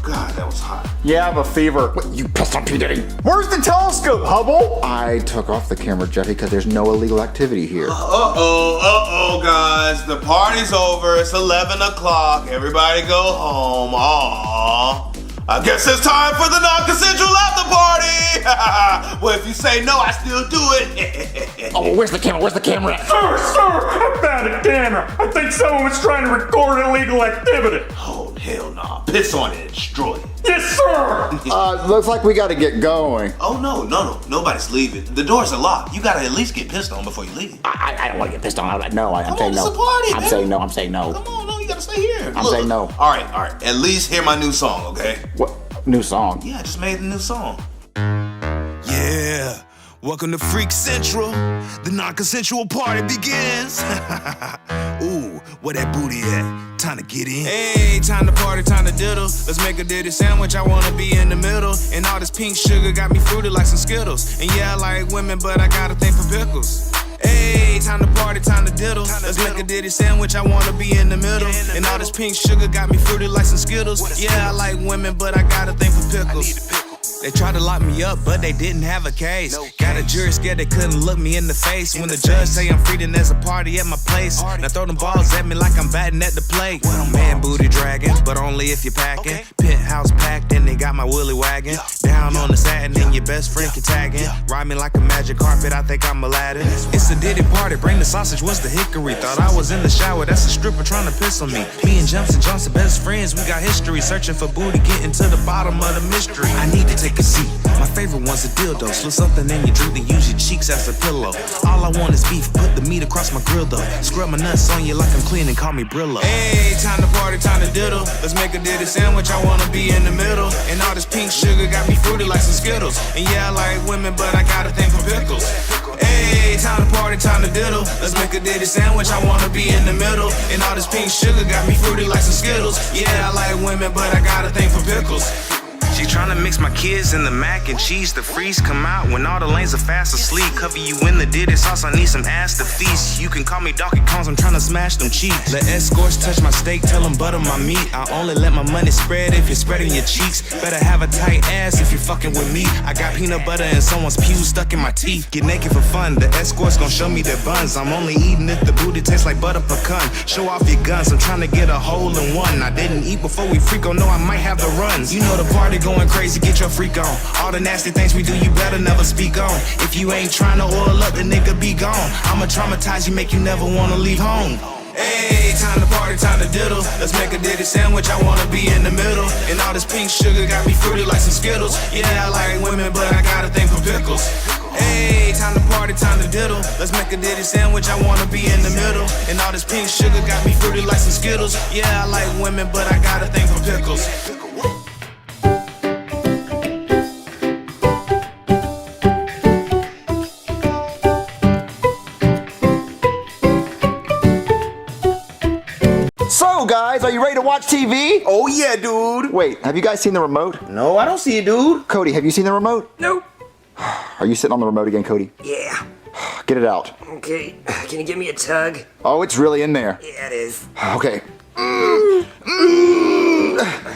God, that was hot. Yeah, I have a fever. What, you pissed on P. Diddy? Where's the telescope, Hubble? I took off the camera, Jeffy, because there's no illegal activity here. Uh-oh, guys. The party's over. It's 11 o'clock. Everybody go home. Aww. I guess it's time for the non-consensual after party. Well, if you say no, I still do it. Oh, where's the camera? Where's the camera at? Sir, I found a camera. I think someone was trying to record illegal activity. Oh, hell no. Piss on it and destroy it. Yes, sir. Looks like we gotta get going. Oh, no. Nobody's leaving. The doors are locked. You gotta at least get pissed on before you leave. I don't want to get pissed on. No, I'm Come saying on, no. it's a party, I'm man. saying no. I'm saying no. Come on, no, you gotta stay here. I'm saying no. All right. At least hear my new song, okay? What? New song? Yeah, I just made a new song. Yeah, welcome to Freak Central. The non-consensual party begins. Ooh, where that booty at? Time to get in. Hey, time to party, time to diddle. Let's make a Diddy sandwich, I wanna be in the middle. And all this pink sugar got me fruited like some Skittles. And yeah, I like women, but I got a thing for pickles. Hey, time to party, time to diddle. Let's make a ditty sandwich, I wanna be in the middle. And all this pink sugar got me fruity like some Skittles. Yeah, I like women, but I got a thing for pickles. They tried to lock me up, but they didn't have a case. Got a jury scared they couldn't look me in the face. When the judge say I'm free, then there's a party at my place. Now throw them balls at me like I'm batting at the plate. Man booty dragging, but only if you're packing. Penthouse packed, and they got my willy wagging. Down on the satin, and your best friend can tag in. Ride me like a magic carpet, I think I'm Aladdin. It's a Diddy party, bring the sausage, what's the hickory? Thought I was in the shower, that's a stripper trying to piss on me. Me and Johnson best friends, we got history. Searching for booty, getting to the bottom of the mystery. I need to take a seat. My favorite one's a dildo. Slip something in your drink, then use your cheeks as a pillow. All I want is beef, put the meat across my grill though. Scrub my nuts on you like I'm clean and call me Brillo. Hey, time to party, time to diddle. Let's make a ditty sandwich, I wanna be in the middle. And all this pink sugar got me fruity like some Skittles. And yeah, I like women, but I got a thing for pickles. Hey, time to party, time to diddle. Let's make a ditty sandwich, I wanna be in the middle. And all this pink sugar got me fruity like some Skittles. Yeah, I like women, but I got a thing for pickles. She tryna mix my kids in the mac and cheese. The freeze come out when all the lanes are fast asleep. Cover you in the ditty sauce, I need some ass to feast. You can call me Donkey Kongs, I'm tryna smash them cheeks. Let escorts touch my steak, tell them butter my meat. I only let my money spread if you're spreading your cheeks. Better have a tight ass if you're fucking with me. I got peanut butter and someone's pew stuck in my teeth. Get naked for fun, the escorts gon' show me their buns. I'm only eating if the booty tastes like butter pecan. Show off your guns, I'm tryna get a hole in one. I didn't eat before we freak on, no I might have the runs. You know the party going crazy, get your freak on. All the nasty things we do, you better never speak on. If you ain't tryna oil up, the nigga be gone. I'ma traumatize you, make you never wanna leave home. Hey, time to party, time to diddle. Let's make a ditty sandwich, I wanna be in the middle. And all this pink sugar got me fruity like some Skittles. Yeah, I like women, but I got a thing for pickles. Hey, time to party, time to diddle. Let's make a ditty sandwich, I wanna be in the middle. And all this pink sugar got me fruity like some Skittles. Yeah, I like women, but I got a thing for pickles. So, guys, are you ready to watch TV? Oh, yeah, dude. Wait, have you guys seen the remote? No, I don't see it, dude. Cody, have you seen the remote? Nope. Are you sitting on the remote again, Cody? Yeah. Get it out. Okay. Can you give me a tug? Oh, it's really in there. Yeah, it is. Okay.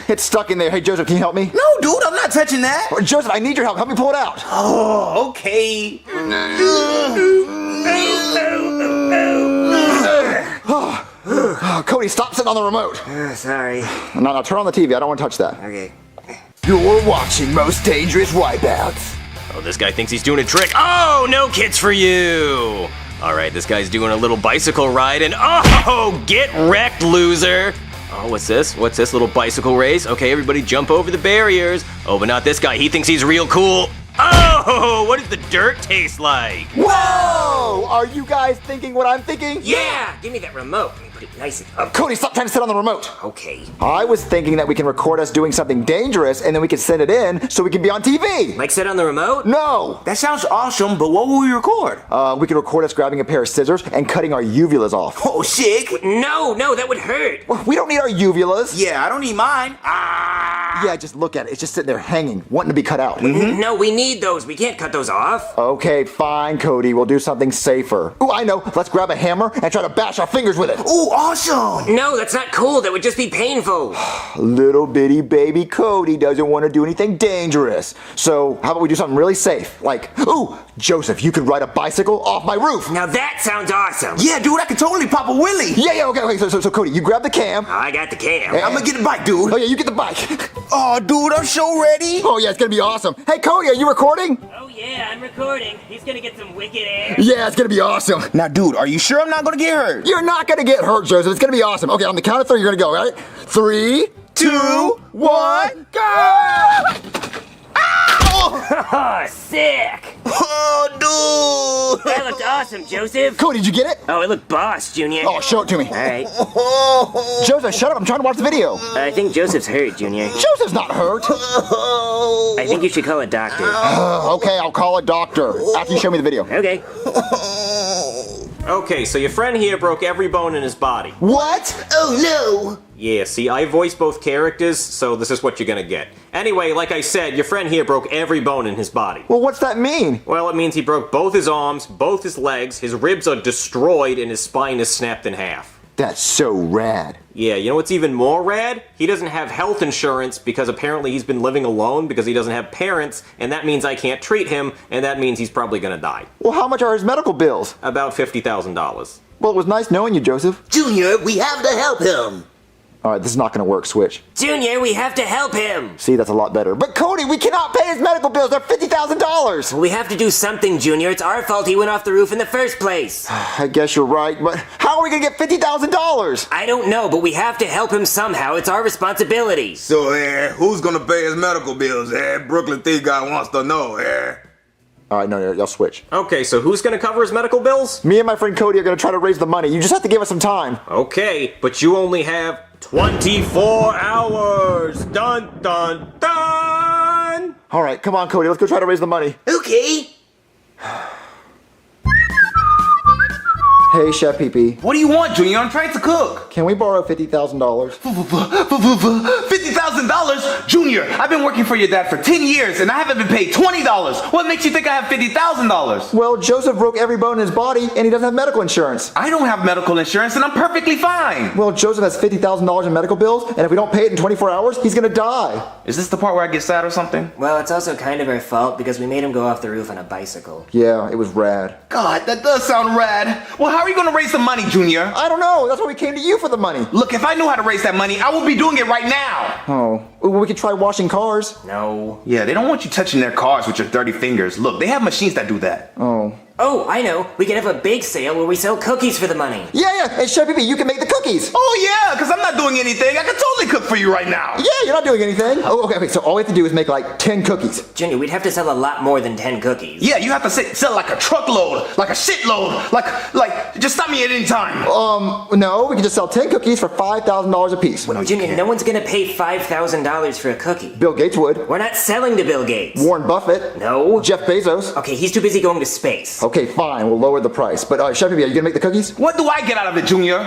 It's stuck in there. Hey, Joseph, can you help me? No, dude, I'm not touching that. Joseph, I need your help. Help me pull it out. Oh, okay. Cody, stop sitting on the remote. Sorry. No, turn on the TV. I don't want to touch that. Okay. You're watching Most Dangerous Wipeouts. Oh, this guy thinks he's doing a trick. Oh, no kits for you. All right, this guy's doing a little bicycle ride, and oh, get wrecked, loser. Oh, what's this? What's this little bicycle race? Okay, everybody jump over the barriers. Oh, but not this guy. He thinks he's real cool. Oh, what does the dirt taste like? Whoa! Are you guys thinking what I'm thinking? Yeah! Give me that remote. Let me put it nice and up. Cody, stop trying to sit on the remote. Okay. I was thinking that we can record us doing something dangerous and then we can send it in so we can be on TV. Like sit on the remote? No! That sounds awesome, but what will we record? We can record us grabbing a pair of scissors and cutting our uvulas off. Oh, sick. No, that would hurt. Well, we don't need our uvulas. Yeah, I don't need mine. Yeah, just look at it. It's just sitting there hanging, wanting to be cut out. No, we need those. We can't cut those off. Okay, fine, Cody. We'll do something safer. Ooh, I know. Let's grab a hammer and try to bash our fingers with it. Ooh, awesome. No, that's not cool. That would just be painful. Little bitty baby Cody doesn't want to do anything dangerous. So how about we do something really safe? Like, ooh, Joseph, you could ride a bicycle off my roof. Now that sounds awesome. Yeah, dude, I could totally pop a wheelie. Yeah, okay. So Cody, you grab the cam. I got the cam. I'm gonna get the bike, dude. Oh yeah, you get the bike. Oh, dude, I'm so ready. Oh yeah, it's gonna be awesome. Hey, Cody, are you recording? Oh yeah, I'm recording. He's gonna get some wicked air. Yeah, it's gonna be awesome. Now, dude, are you sure I'm not gonna get hurt? You're not gonna get hurt, Joseph. It's gonna be awesome. Okay, on the count of three, you're gonna go, right? 3, 2, 1, go! Oh, sick! Oh, dude! That looked awesome, Joseph. Cody, did you get it? Oh, it looked boss, Junior. Oh, show it to me. All right. Joseph, shut up. I'm trying to watch the video. I think Joseph's hurt, Junior. Joseph's not hurt. I think you should call a doctor. Okay, I'll call a doctor after you show me the video. Okay. Okay, so your friend here broke every bone in his body. What? Oh no! Yeah, see, I voiced both characters, so this is what you're gonna get. Anyway, like I said, your friend here broke every bone in his body. Well, what's that mean? Well, it means he broke both his arms, both his legs, his ribs are destroyed, and his spine is snapped in half. That's so rad. Yeah, you know what's even more rad? He doesn't have health insurance because apparently he's been living alone because he doesn't have parents, and that means I can't treat him, and that means he's probably gonna die. Well, how much are his medical bills? About $50,000. Well, it was nice knowing you, Joseph. Junior, we have to help him. All right, this is not going to work, Switch. Junior, we have to help him. See, that's a lot better. But Cody, we cannot pay his medical bills. They're $50,000. We have to do something, Junior. It's our fault he went off the roof in the first place. I guess you're right, but how are we going to get $50,000? I don't know, but we have to help him somehow. It's our responsibility. So, who's gonna pay his medical bills? Brooklyn Thief Guy wants to know, All right, no, y'all switch. Okay, so who's gonna cover his medical bills? Me and my friend Cody are going to try to raise the money. You just have to give us some time. Okay, but you only have 24 hours. Dun, dun, dun. All right, come on, Cody. Let's go try to raise the money. Okay. Hey, Chef Pee-Pee. What do you want, Junior? I'm trying to cook. Can we borrow $50,000? $50,000? Junior, I've been working for your dad for 10 years and I haven't been paid $20. What makes you think I have $50,000? Well, Joseph broke every bone in his body and he doesn't have medical insurance. I don't have medical insurance and I'm perfectly fine. Well, Joseph has $50,000 in medical bills, and if we don't pay it in 24 hours, he's gonna die. Is this the part where I get sad or something? Well, it's also kind of our fault because we made him go off the roof on a bicycle. Yeah, it was rad. God, that does sound rad. Well, how are you gonna raise the money, Junior? I don't know. That's why we came to you for the money. Look, if I knew how to raise that money, I would be doing it right now. Oh, well, we could try washing cars. No. Yeah, they don't want you touching their cars with your dirty fingers. Look, they have machines that do that. Oh. Oh, I know. We could have a bake sale where we sell cookies for the money. Yeah. Hey, Chef Pee-Pee, you can make the cookies. Oh, yeah, because I'm not doing anything. I can totally cook for you right now. Yeah, you're not doing anything. Oh, okay, so all we have to do is make like 10 cookies. Junior, we'd have to sell a lot more than 10 cookies. Yeah, you have to sell like a truckload, like a shitload, like, just stop me at any time. No, we can just sell 10 cookies for $5,000 a piece. Well, Junior, no one's gonna pay $5,000 for a cookie. Bill Gates would. We're not selling to Bill Gates. Warren Buffett. No. Jeff Bezos. Okay, he's too busy going to space. Okay, fine, we'll lower the price. But Chef Pee-Pee, are you gonna make the cookies? What do I get out of it, Junior?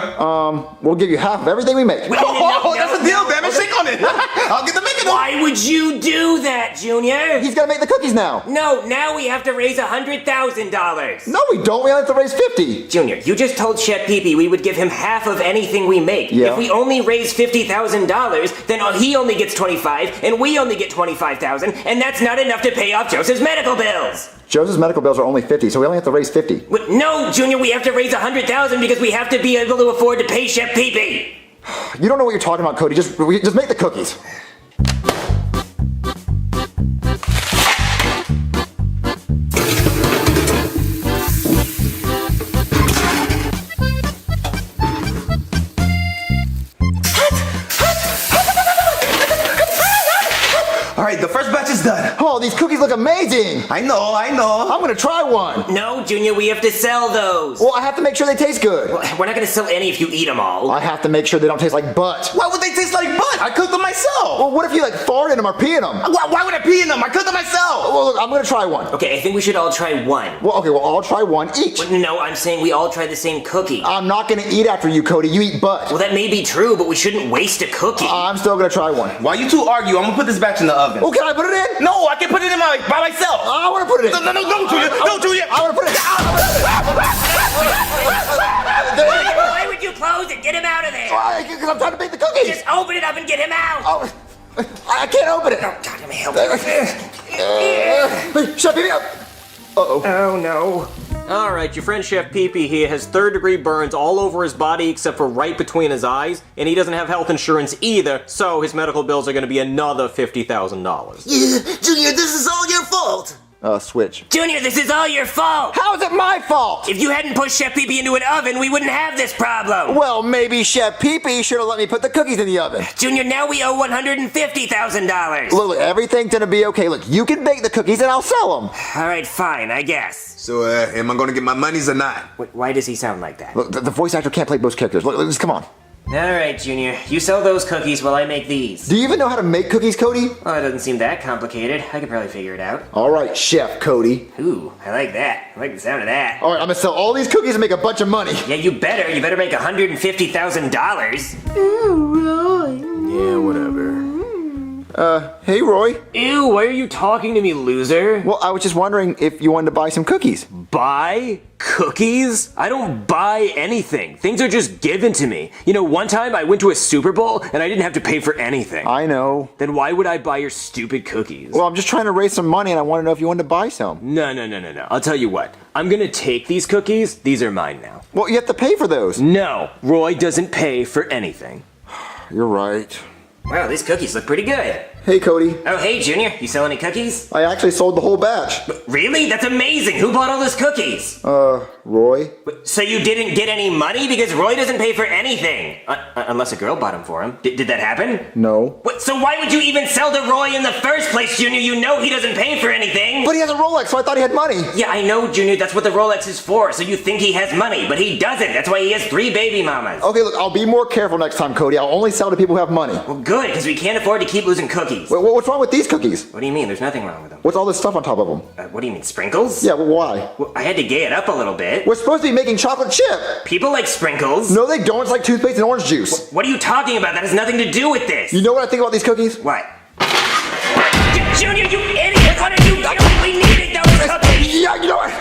We'll give you half of everything we make. That's a deal, damn it. Shake on it. I'll get the making. Why would you do that, Junior? He's gonna make the cookies now. No, now we have to raise $100,000. No, we don't. We only have to raise 50. Junior, you just told Chef Pee-Pee we would give him half of anything we make. Yeah. If we only raise $50,000, then he only gets 25, and we only get 25,000, and that's not enough to pay off Joseph's medical bills. Joseph's medical bills are only 50, so we only have to raise 50. No, Junior, we have to raise 100,000 because we have to be able to afford to pay Chef Pee-Pee. You don't know what you're talking about, Cody. Just make the cookies. All right, the first batch is done. Oh, these cookies look amazing. I know. I'm gonna try one. No, Junior, we have to sell those. Well, I have to make sure they taste good. We're not gonna sell any if you eat them all. I have to make sure they don't taste like butt. Why would they taste like butt? I cooked them myself. Well, what if you like fart in them or pee in them? Why would I pee in them? I cooked them myself. Well, look, I'm gonna try one. Okay, I think we should all try one. Well, okay, well, I'll try one each. No, I'm saying we all try the same cookie. I'm not gonna eat after you, Cody. You eat butt. Well, that may be true, but we shouldn't waste a cookie. I'm still gonna try one. While you two argue, I'm gonna put this batch in the oven. Well, can I put it in? No, I can put it in by myself. I wanna put it in. No, Julia. No, Julia. I wanna put it in. Why would you close it? Get him out of there. Because I'm trying to make the cookies. Just open it up and get him out. Oh, I can't open it. Oh, God, let me help you. Shut me up. Uh-oh. Oh, no. Alright, your friend Chef Pee-Pee here has third-degree burns all over his body except for right between his eyes, and he doesn't have health insurance either, so his medical bills are going to be another $50,000. Yeah, Junior, this is all your fault. Switch. Junior, this is all your fault. How is it my fault? If you hadn't pushed Chef Pee-Pee into an oven, we wouldn't have this problem. Well, maybe Chef Pee-Pee should have let me put the cookies in the oven. Junior, now we owe $150,000. Look, everything's gonna be okay. Look, you can bake the cookies and I'll sell them. All right, fine, I guess. So, am I gonna get my monies or not? Why does he sound like that? Look, the voice actor can't play both characters. Look, just come on. Alright, Junior. You sell those cookies while I make these. Do you even know how to make cookies, Cody? Well, it doesn't seem that complicated. I could probably figure it out. All right, Chef Cody. Ooh, I like that. I like the sound of that. All right, I'm gonna sell all these cookies and make a bunch of money. Yeah, you better. You better make $150,000. Yeah, whatever. Hey, Roy. Ew, why are you talking to me, loser? Well, I was just wondering if you wanted to buy some cookies. Buy cookies? I don't buy anything. Things are just given to me. You know, one time I went to a Super Bowl and I didn't have to pay for anything. I know. Then why would I buy your stupid cookies? Well, I'm just trying to raise some money and I want to know if you wanted to buy some. No. I'll tell you what. I'm gonna take these cookies. These are mine now. Well, you have to pay for those. No, Roy doesn't pay for anything. You're right. Wow, these cookies look pretty good. Hey, Cody. Oh, hey, Junior. You sell any cookies? I actually sold the whole batch. Really? That's amazing. Who bought all those cookies? Roy. So you didn't get any money? Because Roy doesn't pay for anything. Unless a girl bought them for him. Did that happen? No. So why would you even sell to Roy in the first place, Junior? You know he doesn't pay for anything. But he has a Rolex, so I thought he had money. Yeah, I know, Junior. That's what the Rolex is for. So you think he has money, but he doesn't. That's why he has 3 baby mamas. Okay, look, I'll be more careful next time, Cody. I'll only sell to people who have money. Well, good, because we can't afford to keep losing cookies. Wait, what's wrong with these cookies? What do you mean? There's nothing wrong with them. What's all this stuff on top of them? What do you mean, sprinkles? Yeah, well, why? Well, I had to gay it up a little bit. We're supposed to be making chocolate chip. People like sprinkles. No, they don't. It's like toothpaste and orange juice. What are you talking about? That has nothing to do with this. You know what I think about these cookies? What? Junior, you idiot! What did you do? We needed those cookies! Yeah, you know what?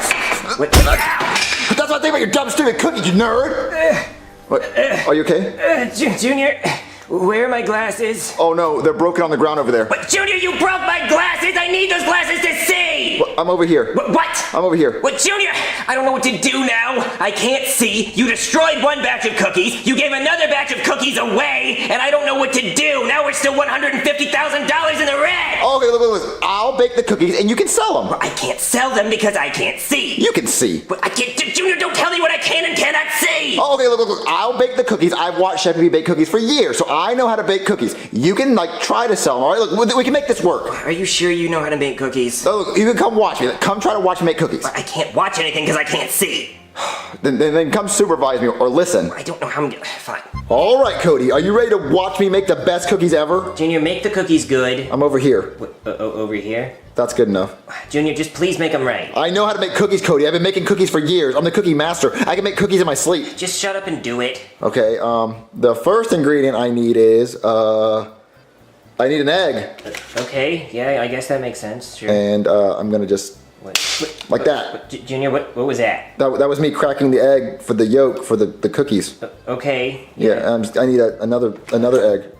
That's what I think about your dumb, stupid cookies, you nerd. What? Are you okay? Junior, where are my glasses? Oh no, they're broken on the ground over there. But Junior, you broke my glasses! I need those glasses to see! Well, I'm over here. What? I'm over here. What, Junior? I don't know what to do now. I can't see. You destroyed one batch of cookies. You gave another batch of cookies away, and I don't know what to do. Now we're still $150,000 in the red. Okay, look. I'll bake the cookies and you can sell them. Well, I can't sell them because I can't see. You can see. But I can't. Junior, don't tell me what I can and cannot see. Oh, okay, look. I'll bake the cookies. I've watched Chef bake cookies for years, so I know how to bake cookies. You can try to sell them. All right, look, we can make this work. Are you sure you know how to make cookies? Oh, look, you can come watch me. Come try to watch me make cookies. I can't watch anything because I can't see. Then come supervise me or listen. I don't know how I'm gonna. Fine. All right, Cody. Are you ready to watch me make the best cookies ever? Junior, make the cookies good. I'm over here. Over here? That's good enough. Junior, just please make them right. I know how to make cookies, Cody. I've been making cookies for years. I'm the cookie master. I can make cookies in my sleep. Just shut up and do it. Okay, the first ingredient I need is, I need an egg. Okay, yeah, I guess that makes sense. Sure. And, I'm gonna just, like that. Junior, what was that? That was me cracking the egg for the yolk for the cookies. Okay. Yeah, I need another egg.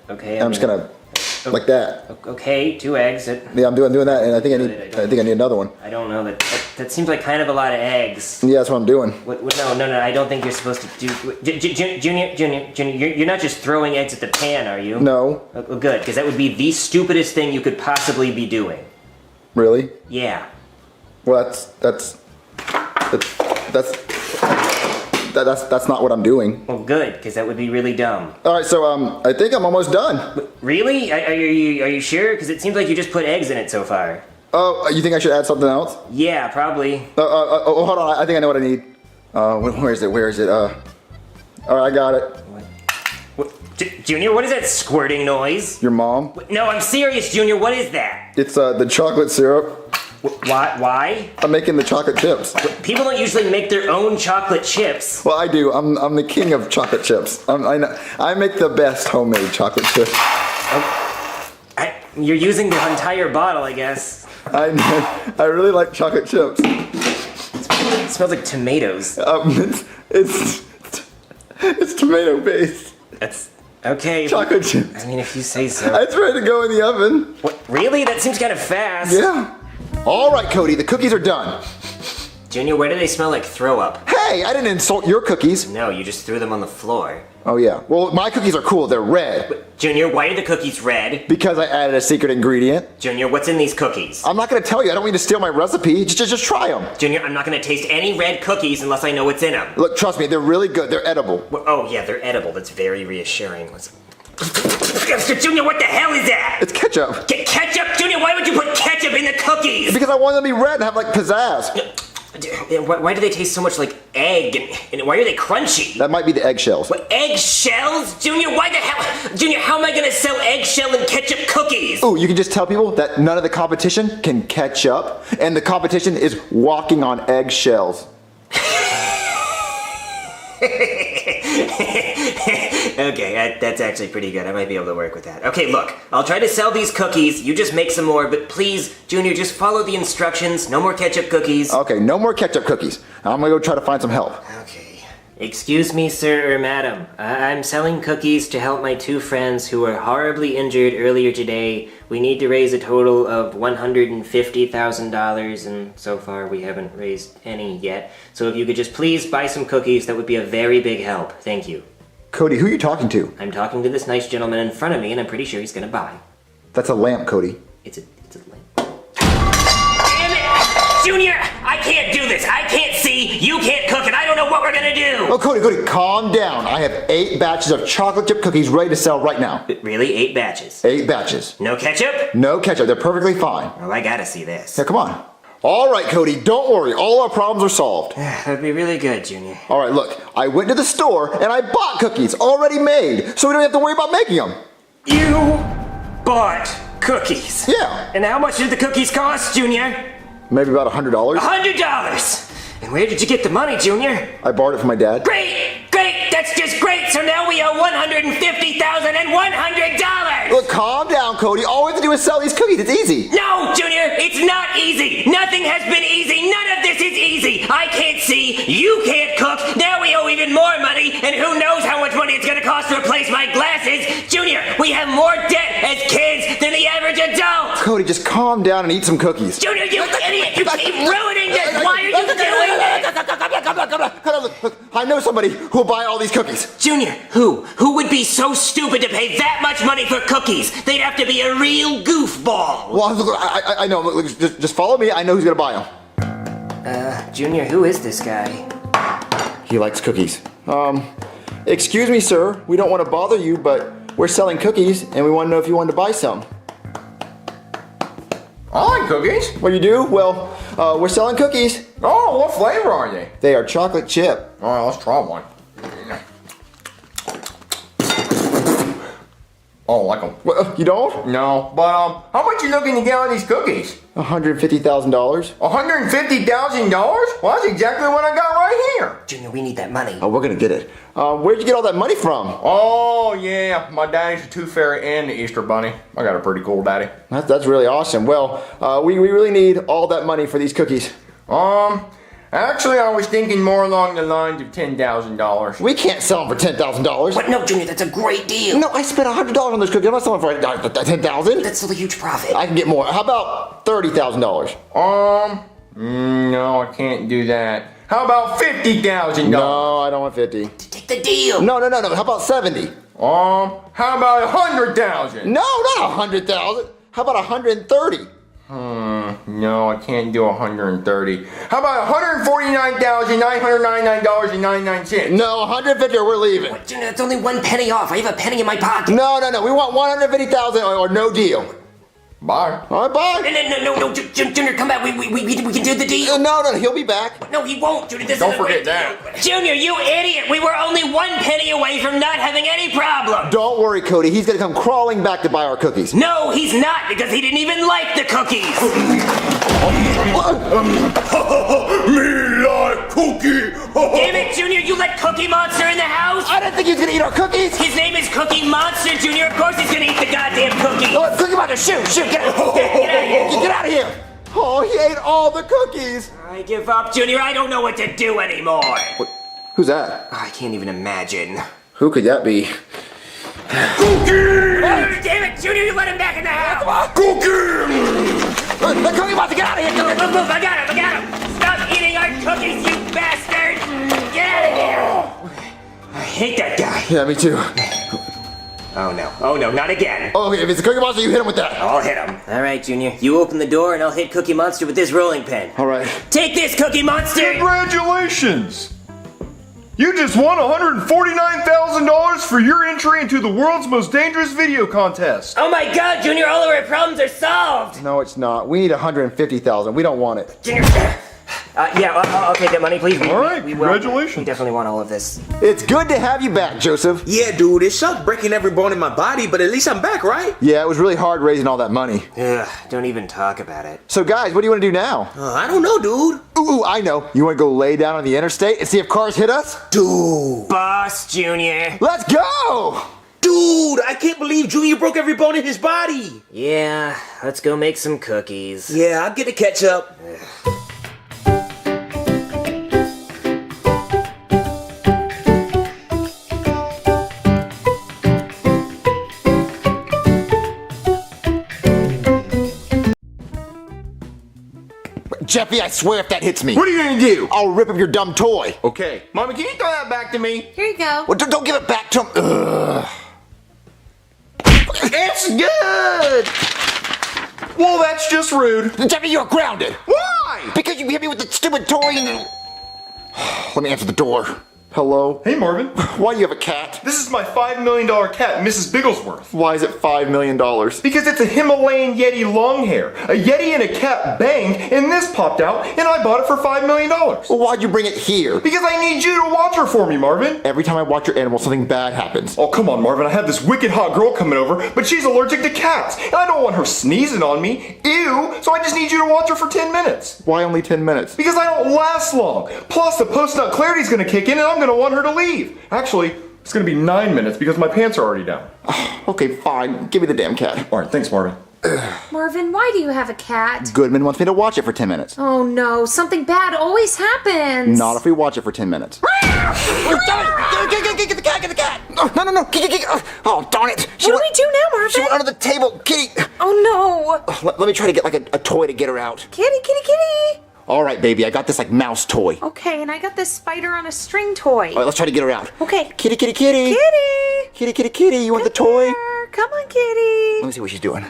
Okay. I'm just gonna, like that. Okay, 2 eggs. Yeah, I'm doing that, and I think I need another one. I don't know that seems like kind of a lot of eggs. Yeah, that's what I'm doing. No, I don't think you're supposed to do. Junior, you're not just throwing eggs at the pan, are you? No. Well, good, because that would be the stupidest thing you could possibly be doing. Really? Yeah. Well, that's not what I'm doing. Well, good, because that would be really dumb. All right, so I think I'm almost done. Really? Are you sure? Because it seems like you just put eggs in it so far. Oh, you think I should add something else? Yeah, probably. Hold on. I think I know what I need. Where is it? All right, I got it. Junior, what is that squirting noise? Your mom? No, I'm serious, Junior. What is that? It's the chocolate syrup. Why? I'm making the chocolate chips. People don't usually make their own chocolate chips. Well, I do. I'm the king of chocolate chips. I make the best homemade chocolate chips. You're using the entire bottle, I guess. I really like chocolate chips. It smells like tomatoes. It's tomato based. That's okay. Chocolate chips. I mean, if you say so. It's ready to go in the oven. What? Really? That seems kind of fast. Yeah. All right, Cody. The cookies are done. Junior, why do they smell like throw up? Hey, I didn't insult your cookies. No, you just threw them on the floor. Oh yeah. Well, my cookies are cool. They're red. Junior, why are the cookies red? Because I added a secret ingredient. Junior, what's in these cookies? I'm not gonna tell you. I don't mean to steal my recipe. Just try them. Junior, I'm not gonna taste any red cookies unless I know what's in them. Look, trust me. They're really good. They're edible. Oh yeah, they're edible. That's very reassuring. Junior, what the hell is that? It's ketchup. Ketchup? Junior, why would you put ketchup in the cookies? Because I want them to be red and have like pizzazz. Why do they taste so much like egg? And why are they crunchy? That might be the eggshells. What, eggshells? Junior, why the hell? Junior, how am I gonna sell eggshell and ketchup cookies? Ooh, you can just tell people that none of the competition can catch up, and the competition is walking on eggshells. Okay, that's actually pretty good. I might be able to work with that. Okay, look, I'll try to sell these cookies. You just make some more, but please, Junior, just follow the instructions. No more ketchup cookies. Okay, no more ketchup cookies. I'm gonna go try to find some help. Okay. Excuse me, sir or madam. I'm selling cookies to help my two friends who were horribly injured earlier today. We need to raise a total of $150,000, and so far we haven't raised any yet. So if you could just please buy some cookies, that would be a very big help. Thank you. Cody, who are you talking to? I'm talking to this nice gentleman in front of me, and I'm pretty sure he's gonna buy. That's a lamp, Cody. It's a lamp. Damn it! Junior, I can't do this. I can't see, you can't cook, and I don't know what we're gonna do. Oh, Cody, calm down. I have 8 batches of chocolate chip cookies ready to sell right now. Really? 8 batches? 8 batches. No ketchup? No ketchup. They're perfectly fine. Well, I gotta see this. Yeah, come on. All right, Cody, don't worry. All our problems are solved. That'd be really good, Junior. All right, look. I went to the store and I bought cookies already made, so we don't have to worry about making them. You bought cookies? Yeah. And how much did the cookies cost, Junior? Maybe about $100. $100! And where did you get the money, Junior? I borrowed it from my dad. Great! That's just great! So now we owe $150,100! Look, calm down, Cody. All we have to do is sell these cookies. It's easy. No, Junior! It's not easy! Nothing has been easy! None of this is easy! I can't see, you can't cook, now we owe even more money, and who knows how much money it's gonna cost to replace my glasses! Junior, we have more debt as kids than the average adult! Cody, just calm down and eat some cookies. Junior, you idiot! You keep ruining this! Why are you doing this? Look, I know somebody who will buy all these cookies. Junior, who? Who would be so stupid to pay that much money for cookies? They'd have to be a real goofball. Well, look, I know. Look, just follow me. I know who's gonna buy them. Junior, who is this guy? He likes cookies. Excuse me, sir. We don't want to bother you, but we're selling cookies, and we want to know if you wanted to buy some. I like cookies. What you do? Well, we're selling cookies. Oh, what flavor are they? They are chocolate chip. All right, let's try one. Oh, like them. You don't? No, but how much you looking to get on these cookies? $150,000. $150,000? Well, that's exactly what I got right here. Junior, we need that money. Oh, we're gonna get it. Where'd you get all that money from? Oh, yeah, my daddy's a Tooth Fairy and the Easter Bunny. I got a pretty cool daddy. That's really awesome. Well, we really need all that money for these cookies. Actually, I was thinking more along the lines of $10,000. We can't sell them for $10,000. What? No, Junior, that's a great deal. No, I spent $100 on those cookies. I'm not selling for $10,000. That's still a huge profit. I can get more. How about $30,000? No, I can't do that. How about $50,000? No, I don't want 50. Take the deal. No. How about 70? How about 100,000? No, not 100,000. How about 130? No, I can't do 130. How about $149,999.99? No, 150 or we're leaving. What, Junior, that's only 1 penny off. I have a penny in my pocket. No. We want 150,000 or no deal. Bye. All right, bye. No, Junior, come back. We can do the deal. No, he'll be back. No, he won't, Junior. This Don't is a forget great that. deal. Junior, you idiot. We were only 1 penny away from not having any problem. Don't worry, Cody. He's gonna come crawling back to buy our cookies. No, he's not, because he didn't even like the cookies. Me like cookie. Damn it, Junior, you let Cookie Monster in the house? I didn't think he was gonna eat our cookies. His name is Cookie Monster, Junior. Of course he's gonna eat the goddamn cookie. Oh, Cookie Monster, shoot, get out of here. Get out of here. Oh, he ate all the cookies. I give up, Junior. I don't know what to do anymore. Who's that? I can't even imagine. Who could that be? Cookie! Oh, damn it, Junior, you let him back in the house. Cookie! The Cookie Monster, get out of here. Move, I got him. Stop eating our cookies, you bastard. Get out of here. I hate that guy. Yeah, me too. Oh no, not again. Oh, okay, if it's a Cookie Monster, you hit him with that. I'll hit him. All right, Junior, you open the door and I'll hit Cookie Monster with this rolling pin. All right. Take this, Cookie Monster. Congratulations! You just won $149,000 for your entry into the world's most dangerous video contest. Oh my God, Junior, all of our problems are solved. No, it's not. We need $150,000. We don't want it. Junior, I'll take that money, please. All right, we congratulations. We definitely want all of this. It's good to have you back, Joseph. Yeah, dude, it sucked breaking every bone in my body, but at least I'm back, right? Yeah, it was really hard raising all that money. Ugh, don't even talk about it. So guys, what do you want to do now? I don't know, dude. Ooh, I know. You want to go lay down on the interstate and see if cars hit us? Dude. Boss Junior. Let's go! Dude, I can't believe Junior broke every bone in his body. Yeah, let's go make some cookies. Yeah, I'll get the ketchup. Jeffy, I swear if that hits me. What are you gonna do? I'll rip up your dumb toy. Okay. Mommy, can you throw that back to me? Here you go. Well, don't give it back to him. Ugh. It's good! Well, that's just rude. Jeffy, you're grounded. Why? Because you hit me with the stupid toy and... Let me answer the door. Hello? Hey, Marvin. Why do you have a cat? This is my $5 million cat, Mrs. Bigglesworth. Why is it $5 million? Because it's a Himalayan Yeti long hair. A Yeti and a cat banged, and this popped out, and I bought it for $5 million. Well, why'd you bring it here? Because I need you to watch her for me, Marvin. Every time I watch your animal, something bad happens. Oh, come on, Marvin. I have this wicked hot girl coming over, but she's allergic to cats, and I don't want her sneezing on me. Ew! So I just need you to watch her for 10 minutes. Why only 10 minutes? Because I don't last long. Plus, the post-nut clarity's gonna kick in, and I'm gonna want her to leave. Actually, it's gonna be 9 minutes because my pants are already down. Okay, fine. Give me the damn cat. All right, thanks, Marvin. Marvin, why do you have a cat? Goodman wants me to watch it for 10 minutes. Oh no, something bad always happens. Not if we watch it for 10 minutes. Get the cat, get the cat! No. Oh, darn it. What do we do now, Marvin? She went under the table. Kitty. Oh no. Let me try to get like a toy to get her out. Kitty. All right, baby, I got this like mouse toy. Okay, and I got this spider on a string toy. All right, let's try to get her out. Okay. Kitty. Kitty. You want the toy? Come on, Kitty. Let me see what she's doing.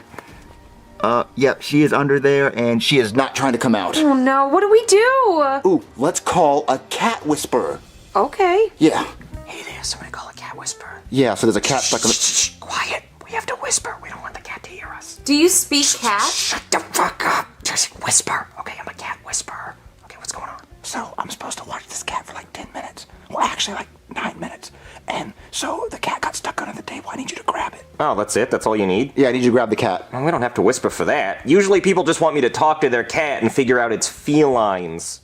Yep, she is under there and she is not trying to come out. Oh no, what do we do? Ooh, let's call a cat whisperer. Okay. Yeah. Hey there, somebody call a cat whisperer. Yeah, so there's a cat stuck in the... Shh, quiet. We have to whisper. We don't want the cat to hear us. Do you speak cat? Shut the fuck up. Just whisper. Okay, I'm a cat whisperer. Okay, what's going on? So I'm supposed to watch this cat for like 10 minutes. Well, actually like 9 minutes. And so the cat got stuck under the table. I need you to grab it. Oh, that's it? That's all you need? Yeah, I need you to grab the cat. Well, we don't have to whisper for that. Usually people just want me to talk to their cat and figure out its felines.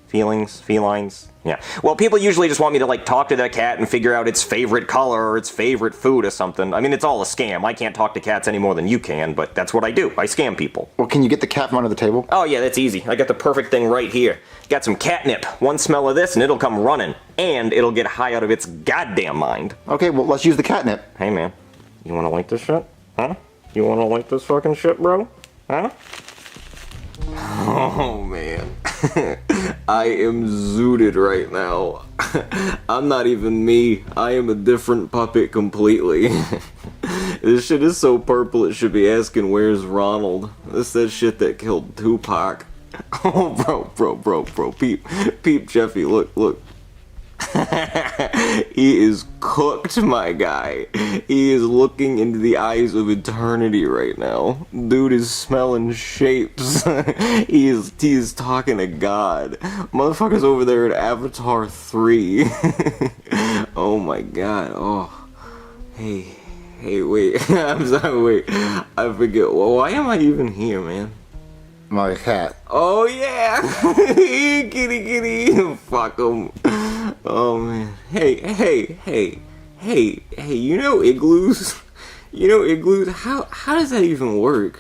Felines? Yeah. Well, people usually just want me to, like, talk to their cat and figure out its favorite color or its favorite food or something. I mean, it's all a scam. I can't talk to cats any more than you can, but that's what I do. I scam people. Well, can you get the cat from under the table? Oh, yeah, that's easy. I got the perfect thing right here. Got some catnip. One smell of this and it'll come running. And it'll get high out of its goddamn mind. Okay, well, let's use the catnip. Hey, man. You wanna light this shit? Huh? You wanna light this fucking shit, bro? Huh? Oh, man. I am zooted right now. I'm not even me. I am a different puppet completely. This shit is so purple it should be asking where's Ronald. This that shit that killed Tupac. Oh, bro. Peep, Jeffy, look. He is cooked, my guy. He is looking into the eyes of eternity right now. Dude is smelling shapes. He is talking to God. Motherfucker's over there at Avatar 3. Oh my god. Oh. Hey, wait. I'm sorry, wait. I forget. Why am I even here, man? My cat. Oh yeah! Kitty. Fuck him. Oh man. Hey, you know igloos? How does that even work?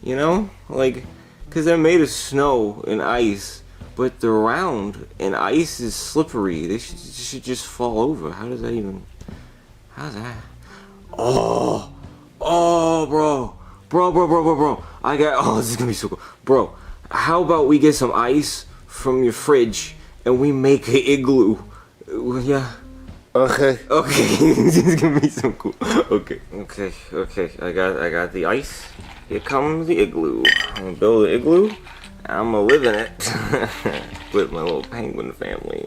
You know? Like, cause they're made of snow and ice, but they're round and ice is slippery. They should just fall over. How's that? Oh, bro. This is gonna be so cool. Bro, how about we get some ice from your fridge and we make an igloo? Yeah. Okay. This is gonna be so cool. Okay. I got the ice. Here comes the igloo. I'm gonna build an igloo. I'm gonna live in it with my little penguin family.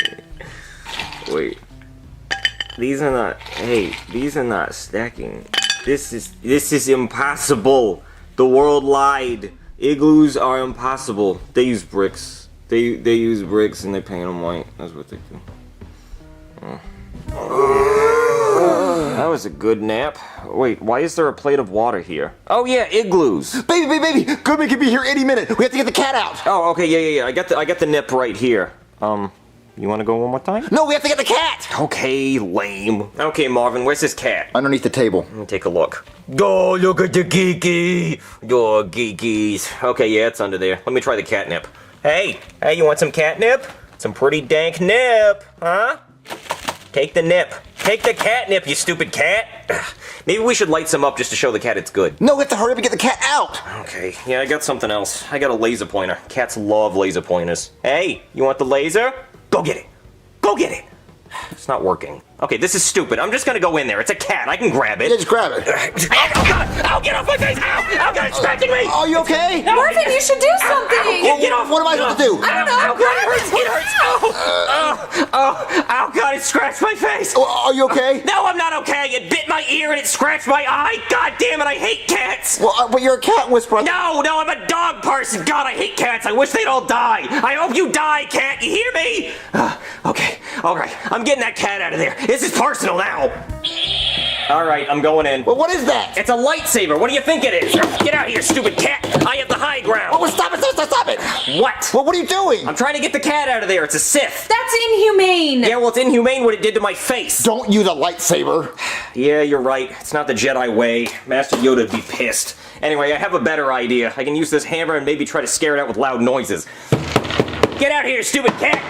Wait. These are not stacking. This is impossible. The world lied. Igloos are impossible. They use bricks. They use bricks and they paint them white. That's what they do. That was a good nap. Wait, why is there a plate of water here? Oh yeah, igloos. Baby, Goodman could be here any minute. We have to get the cat out. Oh, okay, yeah. I got the nip right here. You want to go one more time? No, we have to get the cat. Okay, lame. Okay, Marvin, where's this cat? Underneath the table. Let me take a look. Go look at the geeky. Your geekies. Okay, yeah, it's under there. Let me try the catnip. Hey, you want some catnip? Some pretty dank nip, huh? Take the nip. Take the catnip, you stupid cat. Maybe we should light some up just to show the cat it's good. No, we have to hurry up and get the cat out. Okay, yeah, I got something else. I got a laser pointer. Cats love laser pointers. Hey, you want the laser? Go get it. Go get it. It's not working. Okay, this is stupid. I'm just gonna go in there. It's a cat. I can grab it. Yeah, just grab it. Oh, God! Ow, get off my face! Ow! Ow, God, it's scratching me! Are you okay? Marvin, you should do something! Get off! What am I supposed to do? I don't know. Ow, God, it hurts! It hurts! Ow, God, it scratched my face! Are you okay? No, I'm not okay! It bit my ear and it scratched my eye! God damn it, I hate cats! Well, but you're a cat whisperer. No, I'm a dog person! God, I hate cats! I wish they'd all die! I hope you die, cat! You hear me? Okay, alright. I'm getting that cat out of there. This is personal now! Alright, I'm going in. Well, what is that? It's a lightsaber. What do you think it is? Get out of here, stupid cat! I have the high ground! Oh, stop it! What? Well, what are you doing? I'm trying to get the cat out of there. It's a Sith. That's inhumane! Yeah, well, it's inhumane what it did to my face. Don't use a lightsaber. Yeah, you're right. It's not the Jedi way. Master Yoda would be pissed. Anyway, I have a better idea. I can use this hammer and maybe try to scare it out with loud noises. Get out of here, stupid cat!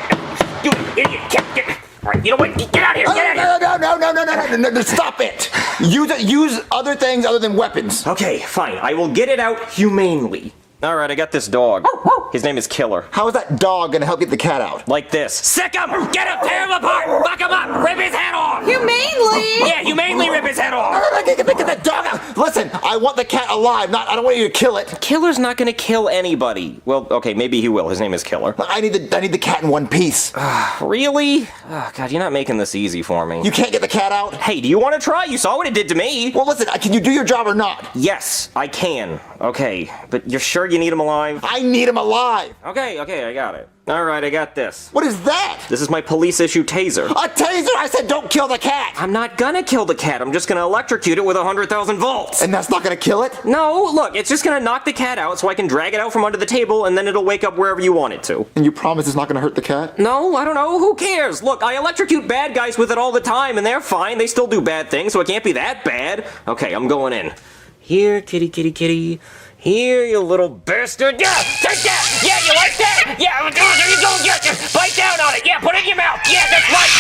You idiot cat! Alright, you know what? Get out of here! Get out of here! No, stop it! Use other things other than weapons. Okay, fine. I will get it out humanely. Alright, I got this dog. His name is Killer. How is that dog gonna help get the cat out? Like this. Sick him! Get him! Tear him apart! Fuck him up! Rip his head off! Humanely? Yeah, humanely rip his head off! Get the dog out! Listen, I want the cat alive, I don't want you to kill it. Killer's not gonna kill anybody. Well, okay, maybe he will. His name is Killer. I need the cat in one piece. Really? Oh, God, you're not making this easy for me. You can't get the cat out? Hey, do you want to try? You saw what it did to me. Well, listen, can you do your job or not? Yes, I can. Okay, but you're sure you need him alive? I need him alive. Okay, I got it. Alright, I got this. What is that? This is my police issue taser. A taser? I said don't kill the cat. I'm not gonna kill the cat. I'm just gonna electrocute it with 100,000 volts. And that's not gonna kill it? No, look, it's just gonna knock the cat out so I can drag it out from under the table and then it'll wake up wherever you want it to. And you promise it's not gonna hurt the cat? No, I don't know. Who cares? Look, I electrocute bad guys with it all the time and they're fine. They still do bad things, so it can't be that bad. Okay, I'm going in. Here, kitty, kitty, kitty. Here, you little bastard. Yeah, take that. Yeah, you like that? Yeah, there you go. Yeah, bite down on it. Yeah, put it in your mouth. Yeah, that's right.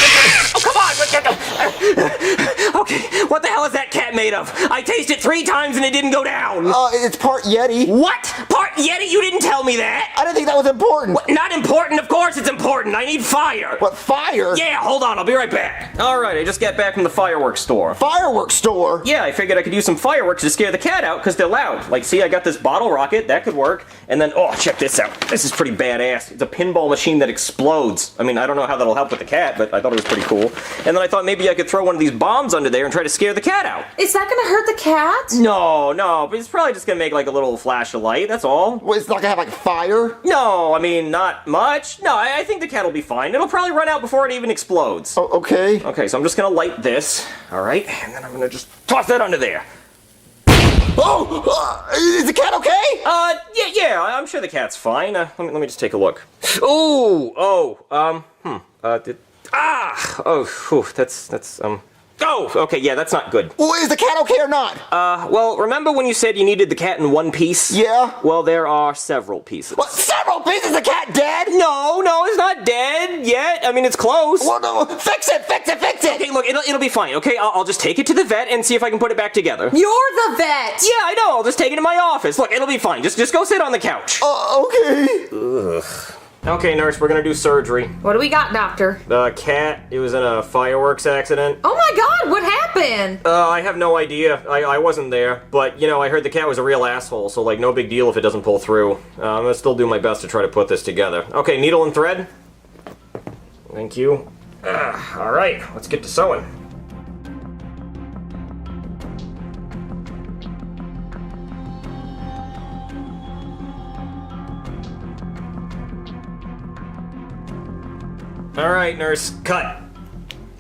Oh, come on. Okay, what the hell is that cat made of? I tasted 3 times and it didn't go down. It's part Yeti. What? Part Yeti? You didn't tell me that. I didn't think that was important. What? Not important? Of course it's important. I need fire. What, fire? Yeah, hold on. I'll be right back. All right, I just got back from the fireworks store. Fireworks store? Yeah, I figured I could use some fireworks to scare the cat out because they're loud. Like, see, I got this bottle rocket. That could work. And then, oh, check this out. This is pretty badass. It's a pinball machine that explodes. I mean, I don't know how that'll help with the cat, but I thought it was pretty cool. And then I thought maybe I could throw one of these bombs under there and try to scare the cat out. Is that gonna hurt the cat? No, but it's probably just gonna make like a little flash of light, that's all. Well, it's not gonna have like fire? No, I mean, not much. No, I think the cat will be fine. It'll probably run out before it even explodes. Oh, okay. Okay, so I'm just gonna light this, alright? And then I'm gonna just toss that under there. Oh! Is the cat okay? Yeah, I'm sure the cat's fine. Let me just take a look. Oh, okay, yeah, that's not good. Well, is the cat okay or not? Well, remember when you said you needed the cat in one piece? Yeah. Well, there are several pieces. What, several pieces? The cat dead? No, it's not dead yet. I mean, it's close. Well, no, fix it! Okay, look, it'll be fine, okay? I'll just take it to the vet and see if I can put it back together. You're the vet! Yeah, I know, I'll just take it to my office. Look, it'll be fine. Just go sit on the couch. Okay. Ugh. Okay, nurse, we're gonna do surgery. What do we got, doctor? The cat, it was in a fireworks accident. Oh my god, what happened? I have no idea. I wasn't there. But, you know, I heard the cat was a real asshole, so, like, no big deal if it doesn't pull through. I'm gonna still do my best to try to put this together. Okay, needle and thread. Thank you. Alright, let's get to sewing. Alright, nurse, cut.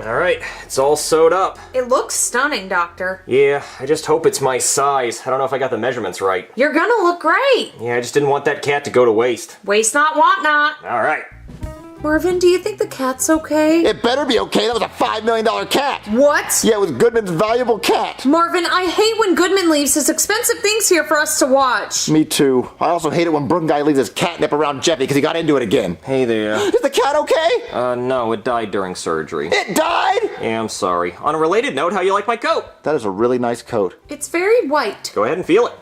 Alright, it's all sewed up. It looks stunning, Doctor. Yeah, I just hope it's my size. I don't know if I got the measurements right. You're gonna look great. Yeah, I just didn't want that cat to go to waste. Waste not, want not. Alright. Marvin, do you think the cat's okay? It better be okay. That was a $5 million cat. What? Yeah, it was Goodman's valuable cat. Marvin, I hate when Goodman leaves his expensive things here for us to watch. Me too. I also hate it when Brooke guy leaves his catnip around Jeffy because he got into it again. Hey there. Is the cat okay? No, it died during surgery. It died? Yeah, I'm sorry. On a related note, how you like my coat? That is a really nice coat. It's very white. Go ahead and feel it.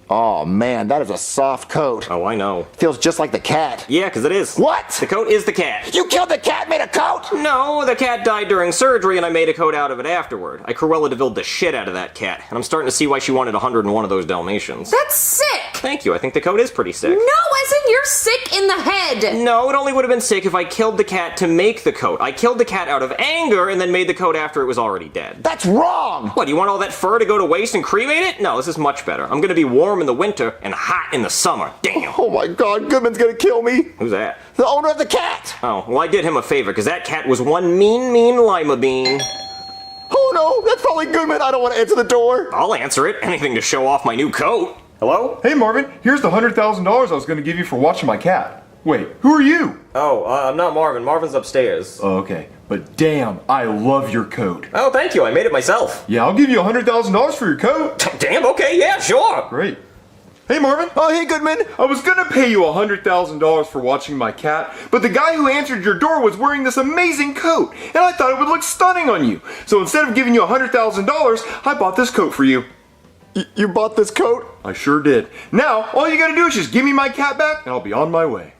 Oh man, that is a soft coat. Oh, I know. Feels just like the cat. Yeah, 'cause it is. What? The coat is the cat. You killed the cat, made a coat? No, the cat died during surgery and I made a coat out of it afterward. I Cruella de Vil the shit out of that cat, and I'm starting to see why she wanted 101 of those Dalmatians. That's sick! Thank you, I think the coat is pretty sick. No, as in you're sick in the head! No, it only would have been sick if I killed the cat to make the coat. I killed the cat out of anger and then made the coat after it was already dead. That's wrong! What, you want all that fur to go to waste and cremate it? No, this is much better. I'm gonna be warm in the winter and hot in the summer. Damn. Oh my god, Goodman's gonna kill me. Who's that? The owner of the cat. Oh, well, I did him a favor, because that cat was one mean lima bean. Oh no, that's probably Goodman. I don't want to answer the door. I'll answer it. Anything to show off my new coat. Hello? Hey Marvin, here's the $100,000 I was going to give you for watching my cat. Wait, who are you? Oh, I'm not Marvin. Marvin's upstairs. Oh, okay. But damn, I love your coat. Oh, thank you. I made it myself. Yeah, I'll give you $100,000 for your coat. Damn, okay, yeah, sure. Great. Hey Marvin. Oh, hey Goodman. I was gonna pay you $100,000 for watching my cat, but the guy who answered your door was wearing this amazing coat, and I thought it would look stunning on you. So instead of giving you $100,000, I bought this coat for you. You bought this coat? I sure did. Now, all you gotta do is just give me my cat back, and I'll be on my way.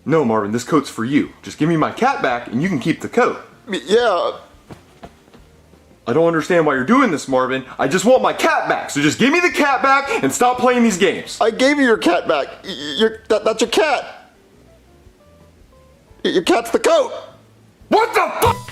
No, Marvin, this coat's for you. Just give me my cat back, and you can keep the coat. Yeah. I don't understand why you're doing this, Marvin. I just want my cat back, so just give me the cat back and stop playing these games. I gave you your cat back. That's your cat. Your cat's the coat. What the fuck?